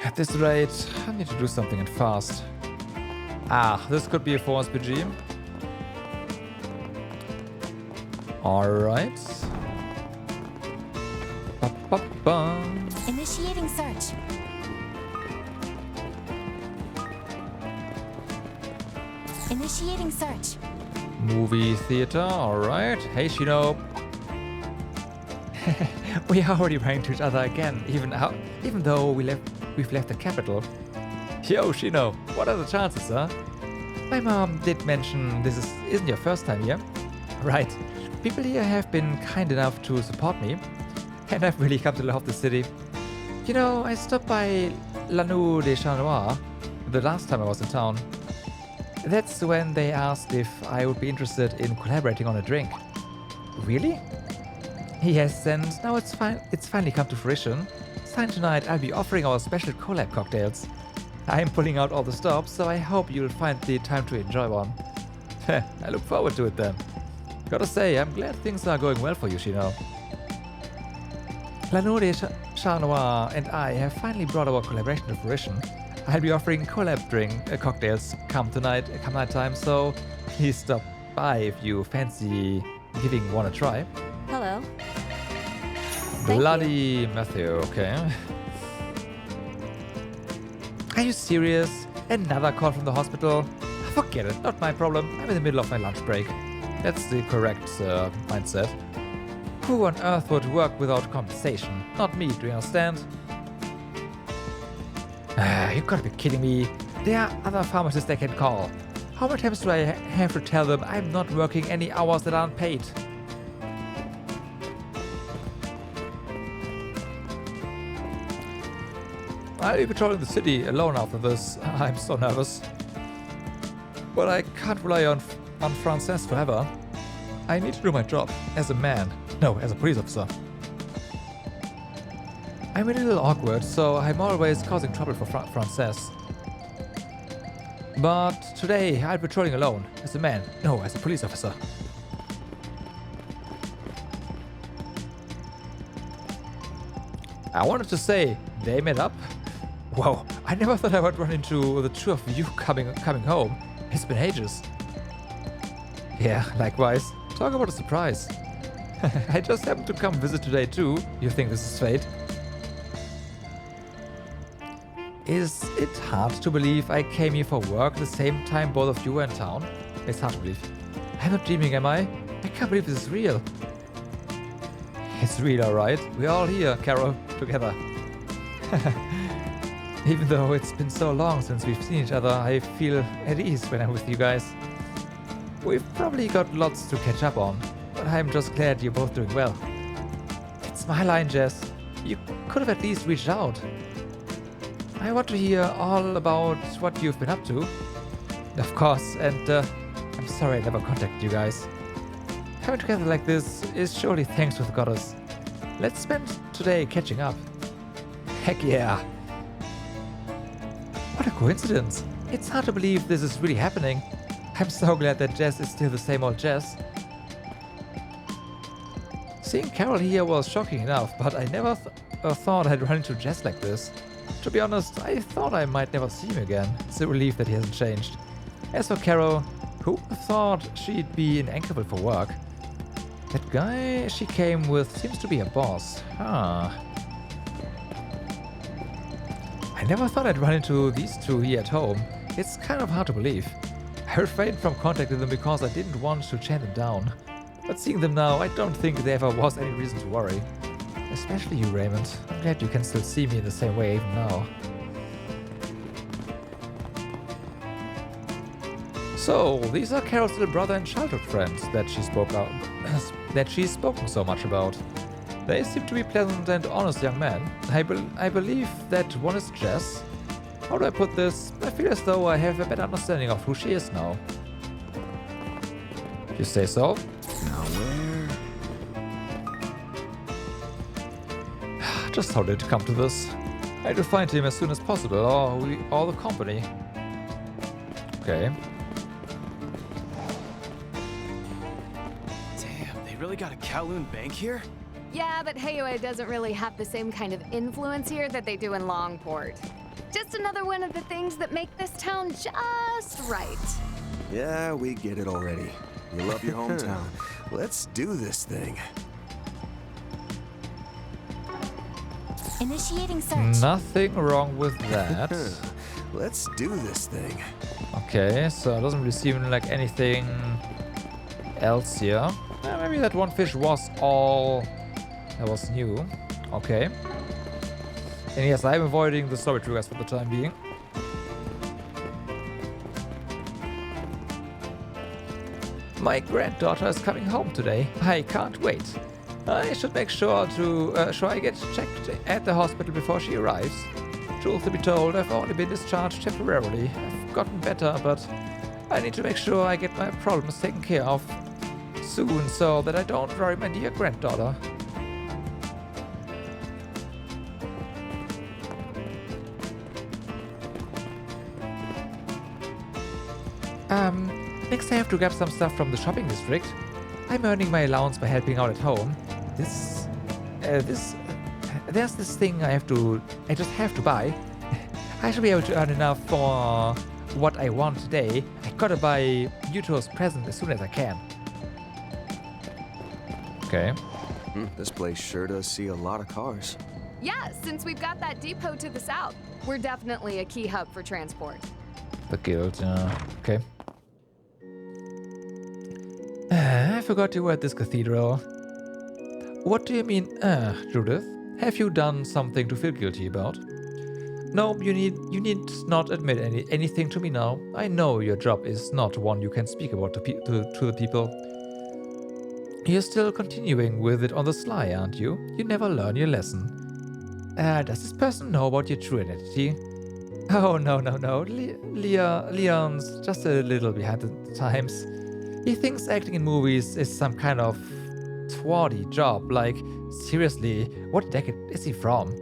At this rate, I need to do something and fast. Ah, this could be a 4SPG. Alright. Initiating search. Initiating search. Movie theater, alright. Hey, Shino. We are already running to each other again, even though we've left the capital. Yo, Shino, what are the chances, huh? My mom did mention this isn't your first time here. Right. People here have been kind enough to support me, and I've really come to love the city. You know, I stopped by Nuit the last time I was in town. That's when they asked if I would be interested in collaborating on a drink. Really? Yes, and now it's finally come to fruition. Starting tonight, I'll be offering our special collab cocktails. I'm pulling out all the stops, so I hope you'll find the time to enjoy one. I look forward to it then. Gotta say, I'm glad things are going well for you, Shino. Nuit and I have finally brought our collaboration to fruition. I'll be offering collab cocktails come night time, so please stop by if you fancy giving one a try. Hello. Bloody Matthew, okay. Are you serious? Another call from the hospital? Forget it, not my problem. I'm in the middle of my lunch break. That's the correct mindset. Who on earth would work without compensation? Not me, do you understand? You gotta be kidding me. There are other pharmacists I can call. How many times do I have to tell them I'm not working any hours that aren't paid? I'll be patrolling the city alone after this. I'm so nervous. But I can't rely on Frances forever. I need to do my job as a man. No, as a police officer. I'm a little awkward, so I'm always causing trouble for Frances. But today I'll be patrolling alone, as a man. No, as a police officer. I wanted to say, they met up? Wow, I never thought I would run into the two of you coming home. It's been ages. Yeah, likewise. Talk about a surprise. I just happened to come visit today too. You think this is fate? Is it hard to believe I came here for work the same time both of you were in town? It's hard to believe. I'm not dreaming, am I? I can't believe this is real. It's real, alright. We're all here, Carol, together. Even though it's been so long since we've seen each other, I feel at ease when I'm with you guys. We've probably got lots to catch up on, but I'm just glad you're both doing well. It's my line, Jess. You could have at least reached out. I want to hear all about what you've been up to. Of course, and I'm sorry I never contacted you guys. Coming together like this is surely thanks to the goddess. Let's spend today catching up. Heck yeah! What a coincidence! It's hard to believe this is really happening. I'm so glad that Jess is still the same old Jess. Seeing Carol here was shocking enough, but I never thought I'd run into Jess like this. To be honest, I thought I might never see him again. It's a relief that he hasn't changed. As for Carol, who thought she'd be in Anchorville for work? That guy she came with seems to be a boss. Huh. I never thought I'd run into these two here at home. It's kind of hard to believe. I refrained from contacting them because I didn't want to chain them down. But seeing them now, I don't think there ever was any reason to worry. Especially you, Raymond. I'm glad you can still see me in the same way even now. So, these are Carol's little brother and childhood friends that she's spoken so much about. They seem to be pleasant and honest young men. I believe that one is Jess. How do I put this? I feel as though I have a better understanding of who she is now. You say so? Now where? Just how did it come to this? I had to find him as soon as possible, or we all the company. Okay. Damn, they really got a Kowloon bank here? Yeah, but Heyoe doesn't really have the same kind of influence here that they do in Longport. Just another one of the things that make this town just right. Yeah, we get it already. You love your hometown. Let's do this thing. Initiating search. Nothing wrong with that. Let's do this thing. Okay, so it doesn't really seem like anything else here. Maybe that one fish was all that was new. Okay. And yes, I'm avoiding the story triggers for the time being. My granddaughter is coming home today. I can't wait. I should make sure I get checked at the hospital before she arrives. Truth to be told, I've only been discharged temporarily. I've gotten better, but I need to make sure I get my problems taken care of soon so that I don't worry my dear granddaughter. Next I have to grab some stuff from the shopping district. I'm earning my allowance by helping out at home. There's this thing I just have to buy. I should be able to earn enough for what I want today. I gotta buy Yuto's present as soon as I can. Okay. This place sure does see a lot of cars. Yeah, since we've got that depot to the south, we're definitely a key hub for transport. The guild, okay. I forgot you were at this cathedral. What do you mean, Judith? Have you done something to feel guilty about? No, you need not admit anything to me now. I know your job is not one you can speak about to the people. You're still continuing with it on the sly, aren't you? You never learn your lesson. Does this person know about your true identity? Oh, no. Leon's just a little behind the times. He thinks acting in movies is some kind of twardy job. Like, seriously, what decade is he from?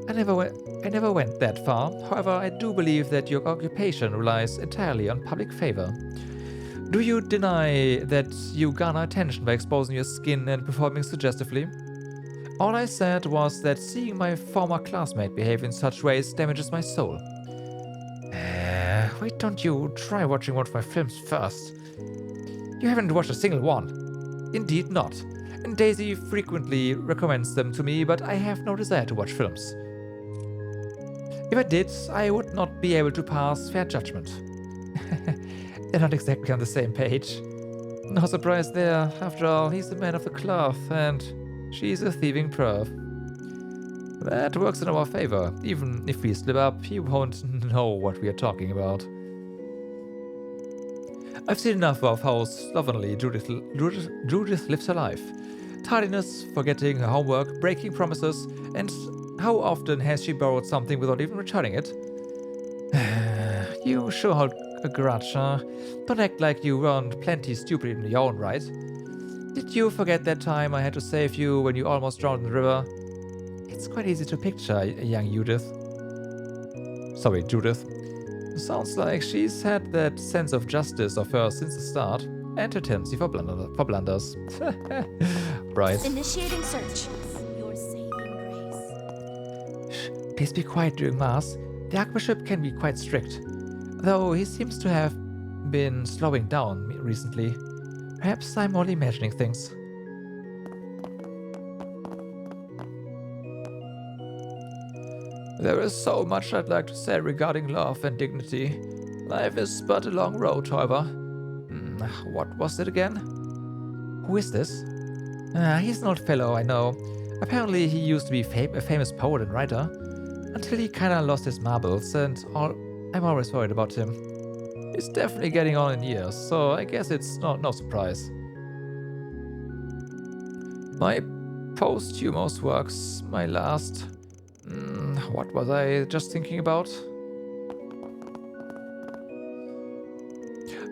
I never went that far. However, I do believe that your occupation relies entirely on public favor. Do you deny that you garner attention by exposing your skin and performing suggestively? All I said was that seeing my former classmate behave in such ways damages my soul. Why don't you try watching one of my films first? You haven't watched a single one. Indeed not. And Daisy frequently recommends them to me, but I have no desire to watch films. If I did, I would not be able to pass fair judgment. They're not exactly on the same page. No surprise there. After all, he's the man of the cloth, and she's a thieving perv. That works in our favor. Even if we slip up, he won't know what we are talking about. I've seen enough of how slovenly Judith lives her life. Tardiness, forgetting her homework, breaking promises, and how often has she borrowed something without even returning it? You sure hold a grudge, huh? Don't act like you weren't plenty stupid in your own right. Did you forget that time I had to save you when you almost drowned in the river? It's quite easy to picture a young Judith. Sounds like she's had that sense of justice of hers since the start, and her tendency for blunders. Right. Initiating search. Your saving grace. Shh, please be quiet during Mass. The Archbishop can be quite strict, though he seems to have been slowing down recently. Perhaps I'm only imagining things. There is so much I'd like to say regarding love and dignity. Life is but a long road, however. What was it again? Who is this? He's an old fellow, I know. Apparently he used to be a famous poet and writer, until he kinda lost his marbles, and I'm always worried about him. He's definitely getting on in years, so I guess it's no surprise. My posthumous works, my last... what was I just thinking about?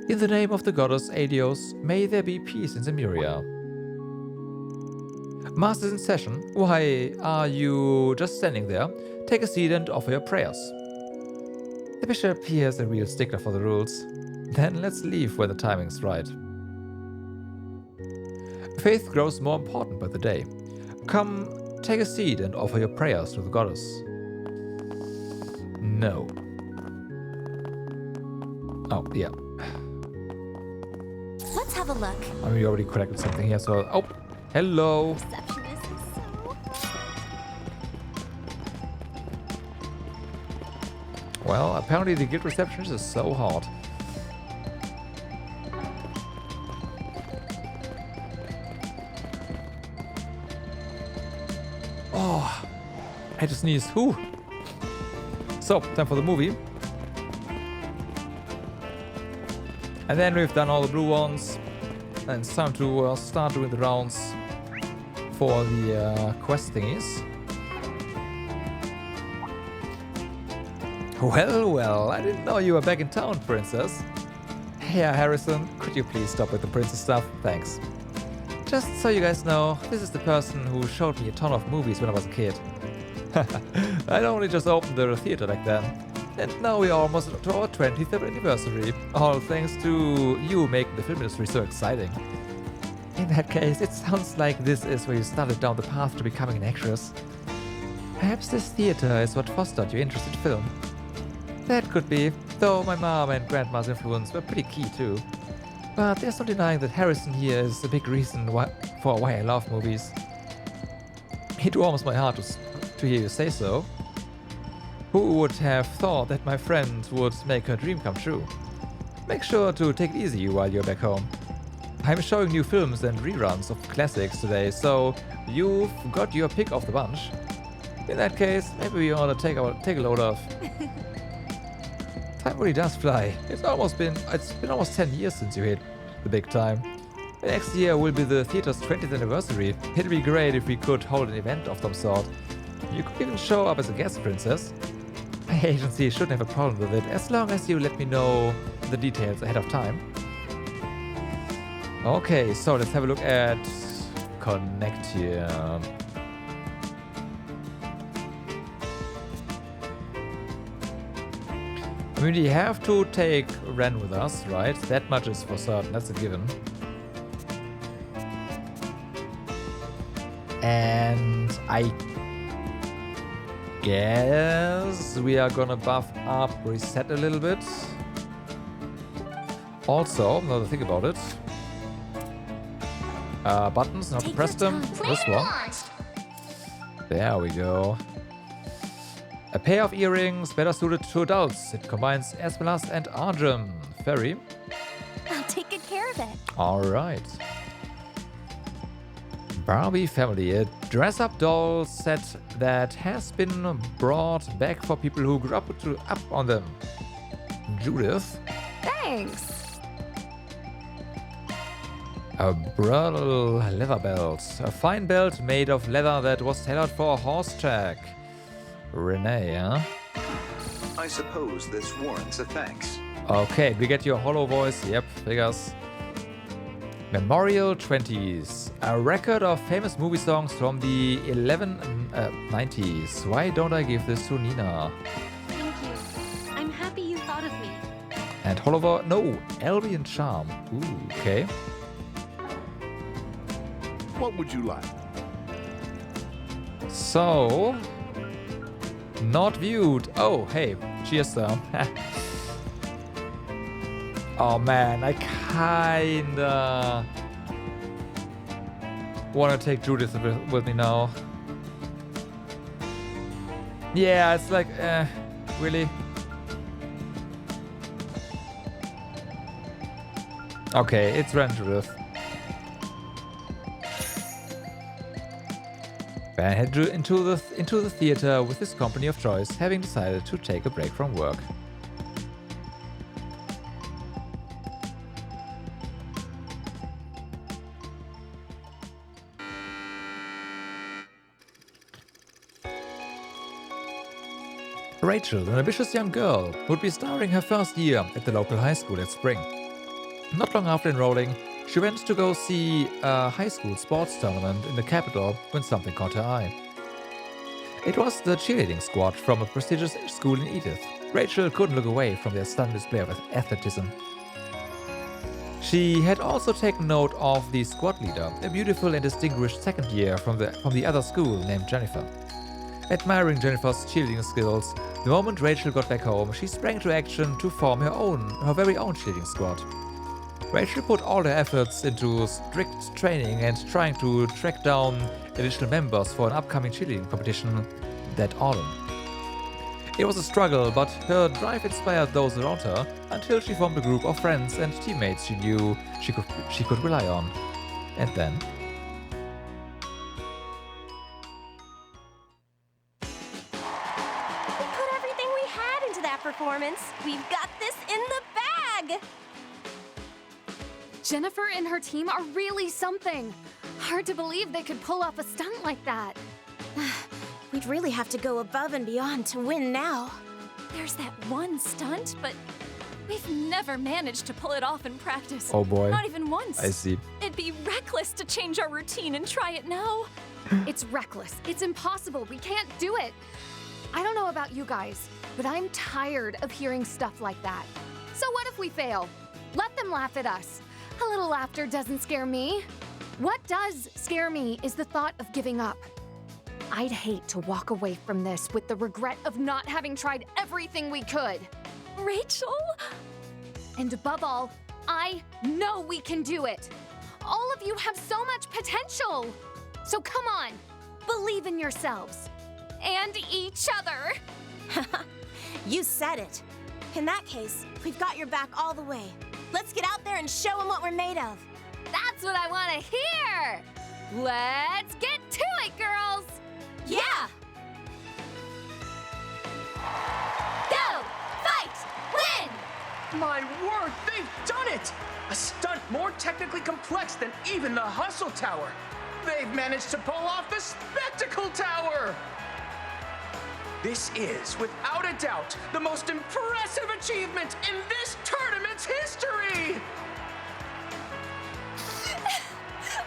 In the name of the goddess Adios, may there be peace in Zemuria. Mass is in session. Why are you just standing there? Take a seat and offer your prayers. The bishop here is a real stickler for the rules. Then let's leave when the timing's right. Faith grows more important by the day. Come, take a seat and offer your prayers to the goddess. No. Oh, yeah. Let's have a look. I mean, we already collected something here, so... Oh, hello. Receptionist is so... Well, apparently the guild receptionist is so hot. Oh, I had to sneeze. Whew. So, time for the movie. And then we've done all the blue ones. And it's time to start doing the rounds for the quest thingies. Well, I didn't know you were back in town, princess. Yeah, Harrison, could you please stop with the princess stuff? Thanks. Just so you guys know, this is the person who showed me a ton of movies when I was a kid. I'd only just opened the theater back then. And now we're almost to our 20th anniversary. All thanks to you making the film industry so exciting. In that case, it sounds like this is where you started down the path to becoming an actress. Perhaps this theater is what fostered your interest in film. That could be, though my mom and grandma's influence were pretty key too. But there's no denying that Harrison here is a big reason for why I love movies. It warms my heart to hear you say so. Who would have thought that my friend would make her dream come true? Make sure to take it easy while you're back home. I'm showing new films and reruns of classics today, so you've got your pick of the bunch. In that case, maybe we ought to take a load off. Time really does fly. It's been almost 10 years since you hit the big time. Next year will be the theater's 20th anniversary. It'd be great if we could hold an event of some sort. You could even show up as a guest princess. My agency shouldn't have a problem with it, as long as you let me know the details ahead of time. Okay, so let's have a look at Connect here. I mean, we have to take Ren with us, right? That much is for certain, that's a given. And I guess we are gonna buff up Reset a little bit. Also, now to think about it, buttons, not to press them. This one. There we go. A pair of earrings better suited to adults. It combines Espelas and Argem. Ferry. I'll take good care of it. Alright. Barbie Family, a dress-up doll set that has been brought back for people who grew up on them. Judith. Thanks. A Brul leather belt. A fine belt made of leather that was tailored for a horse track. Renee, huh? I suppose this warrants a thanks. Okay, we get your hollow voice. Yep, figures. Memorial 20s. A record of famous movie songs from the 90s. Why don't I give this to Nina? Thank you. I'm happy you thought of me. And hollow voice. No, Albion Charm. Ooh, okay. What would you like? So, not viewed. Oh, hey, cheers though. Oh man, I kinda wanna take Judith with me now. Yeah, it's like, really? Okay, it's Ren Judith. Ben headed into the theater with his company of choice, having decided to take a break from work. Rachel, an ambitious young girl, would be starting her first year at the local high school that spring. Not long after enrolling, she went to go see a high school sports tournament in the capital when something caught her eye. It was the cheerleading squad from a prestigious school in Edith. Rachel couldn't look away from their stunning display of athleticism. She had also taken note of the squad leader, a beautiful and distinguished second year from the other school named Jennifer. Admiring Jennifer's cheerleading skills, the moment Rachel got back home, she sprang to action to form her very own cheerleading squad. Rachel put all her efforts into strict training and trying to track down additional members for an upcoming cheerleading competition that autumn. It was a struggle, but her drive inspired those around her until she formed a group of friends and teammates she knew she could rely on. And then... We put everything we had into that performance. We've got this in the bag! Jennifer and her team are really something. Hard to believe they could pull off a stunt like that. We'd really have to go above and beyond to win now. There's that one stunt, but we've never managed to pull it off in practice. Oh boy. Not even once. I see. It'd be reckless to change our routine and try it now. It's reckless. It's impossible. We can't do it. I don't know about you guys, but I'm tired of hearing stuff like that. So what if we fail? Let them laugh at us. A little laughter doesn't scare me. What does scare me is the thought of giving up. I'd hate to walk away from this with the regret of not having tried everything we could. Rachel? And above all, I know we can do it. All of you have so much potential. So come on, believe in yourselves. And each other. You said it. In that case, we've got your back all the way. Let's get out there and show them what we're made of. That's what I want to hear. Let's get to it, girls. Yeah! Go! Fight! Win! My word, they've done it! A stunt more technically complex than even the Hustle Tower. They've managed to pull off the Spectacle Tower! This is, without a doubt, the most impressive achievement in this tournament's history!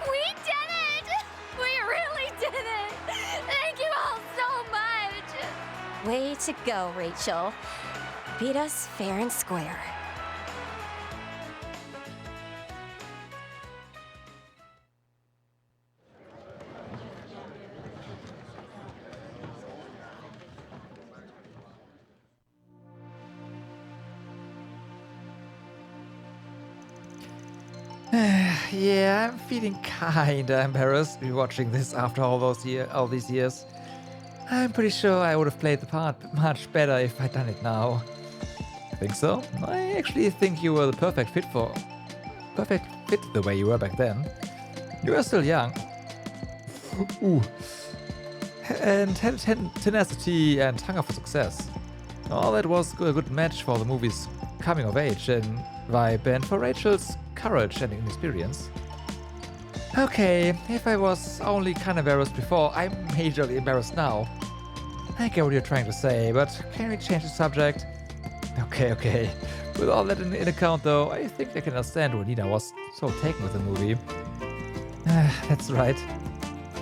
We did it! We really did it! Thank you all so much! Way to go, Rachel. Beat us fair and square. Yeah, I'm feeling kinda embarrassed rewatching this after all these years. I'm pretty sure I would have played the part much better if I'd done it now. I think so. I actually think you were the perfect fit the way you were back then. You were still young. Ooh. And had tenacity and hunger for success. All that was a good match for the movie's coming of age and vibe, and for Rachel's courage and inexperience. Okay, if I was only kinda embarrassed before, I'm majorly embarrassed now. I get what you're trying to say, but can we change the subject? Okay. With all that in account though, I think I can understand why Nina was so taken with the movie. That's right.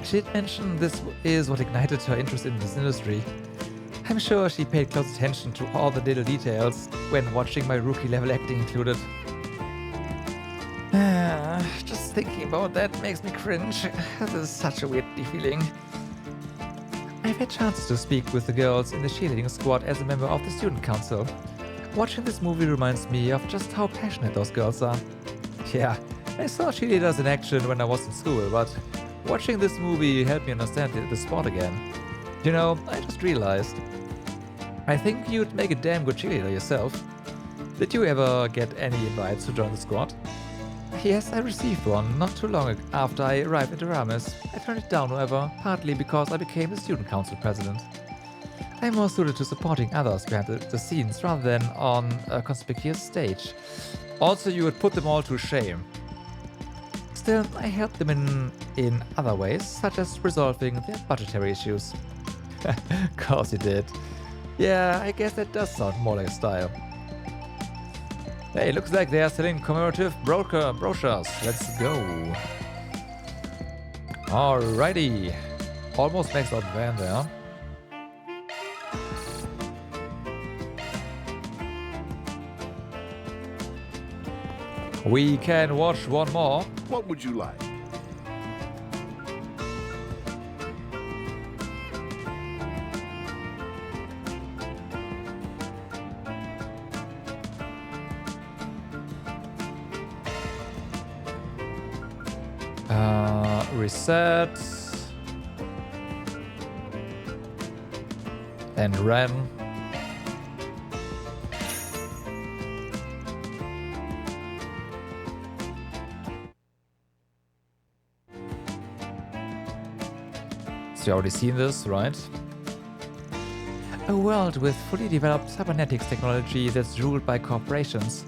She did mention this is what ignited her interest in this industry. I'm sure she paid close attention to all the little details when watching my rookie-level acting included. Just thinking about that makes me cringe. This is such a weird feeling. I've had chances to speak with the girls in the cheerleading squad as a member of the student council. Watching this movie reminds me of just how passionate those girls are. Yeah, I saw cheerleaders in action when I was in school, but watching this movie helped me understand the sport again. You know, I just realized. I think you'd make a damn good cheerleader yourself. Did you ever get any invites to join the squad? Yes, I received one not too long after I arrived at Aramis. I turned it down, however, partly because I became the student council president. I'm more suited to supporting others behind the scenes rather than on a conspicuous stage. Also, you would put them all to shame. Still, I helped them in other ways, such as resolving their budgetary issues. Course you did. Yeah, I guess that does sound more like a style. Hey, looks like they are selling commemorative brochures. Let's go. Alrighty. Almost maxed out van there. We can watch one more. What would you like? Reset. And Ren. So you already seen this, right? A world with fully developed cybernetics technology that's ruled by corporations.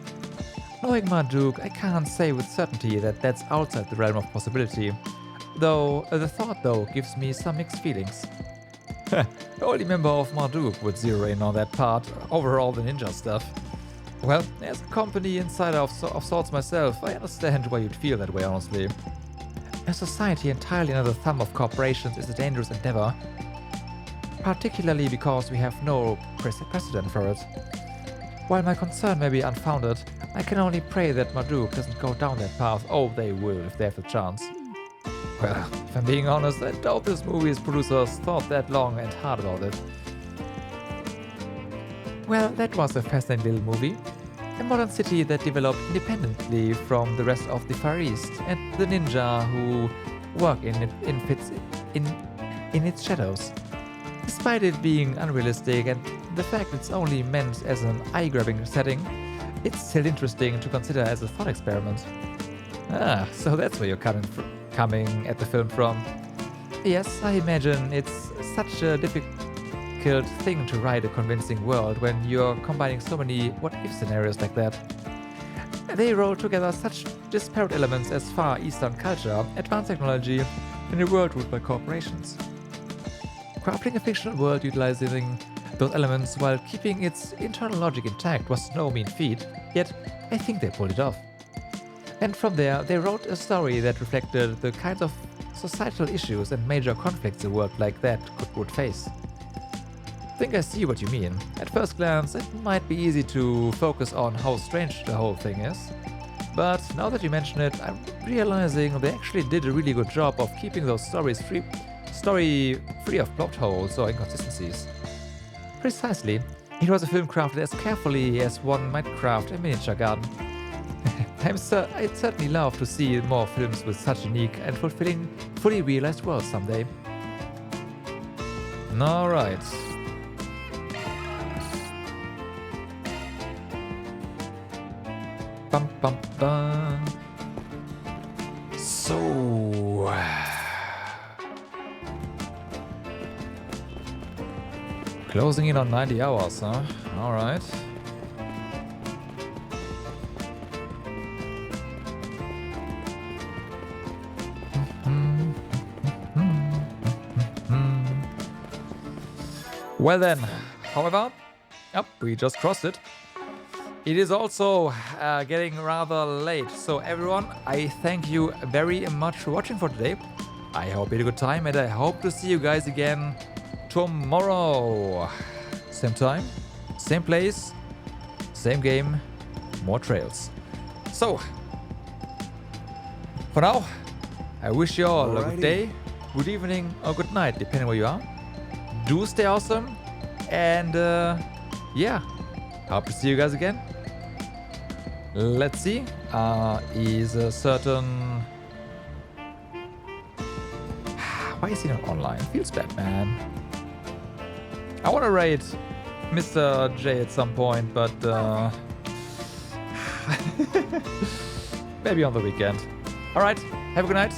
Knowing Marduk, I can't say with certainty that that's outside the realm of possibility. Though, the thought though gives me some mixed feelings. The only member of Marduk would zero in on that part, over all the ninja stuff. Well, as a company insider of sorts myself, I understand why you'd feel that way, honestly. A society entirely under the thumb of corporations is a dangerous endeavor. Particularly because we have no precedent for it. While my concern may be unfounded, I can only pray that Marduk doesn't go down that path. Oh, they will if they have the chance. Well, if I'm being honest, I doubt this movie's producers thought that long and hard about it. Well, that was a fascinating little movie. A modern city that developed independently from the rest of the Far East, and the ninja who work in its shadows. Despite it being unrealistic and the fact it's only meant as an eye-grabbing setting, it's still interesting to consider as a thought experiment. Ah, so that's where you're coming at the film from. Yes, I imagine it's such a difficult thing to write a convincing world when you're combining so many what-if scenarios like that. They roll together such disparate elements as Far Eastern culture, advanced technology, and a world ruled by corporations. Crafting a fictional world utilizing those elements while keeping its internal logic intact was no mean feat, yet I think they pulled it off. And from there, they wrote a story that reflected the kinds of societal issues and major conflicts a world like that would face. I think I see what you mean. At first glance, it might be easy to focus on how strange the whole thing is. But now that you mention it, I'm realizing they actually did a really good job of keeping those stories free of plot holes or inconsistencies. Precisely, it was a film crafted as carefully as one might craft a miniature garden. I'd certainly love to see more films with such unique and fulfilling, fully realized worlds someday. Alright. Bum bum bum. So... Closing in on 90 hours, huh? Alright. Well then, however, we just crossed it. It is also getting rather late, so everyone, I thank you very much for watching for today. I hope you had a good time, and I hope to see you guys again tomorrow. Same time, same place, same game, more trails. So, for now, I wish you all a good day, good evening, or good night, depending where you are. Do stay awesome, and yeah, hope to see you guys again. Let's see, is a certain... Why is he not online? Feels bad, man. I want to raid Mr. J at some point, but maybe on the weekend. Alright, have a good night.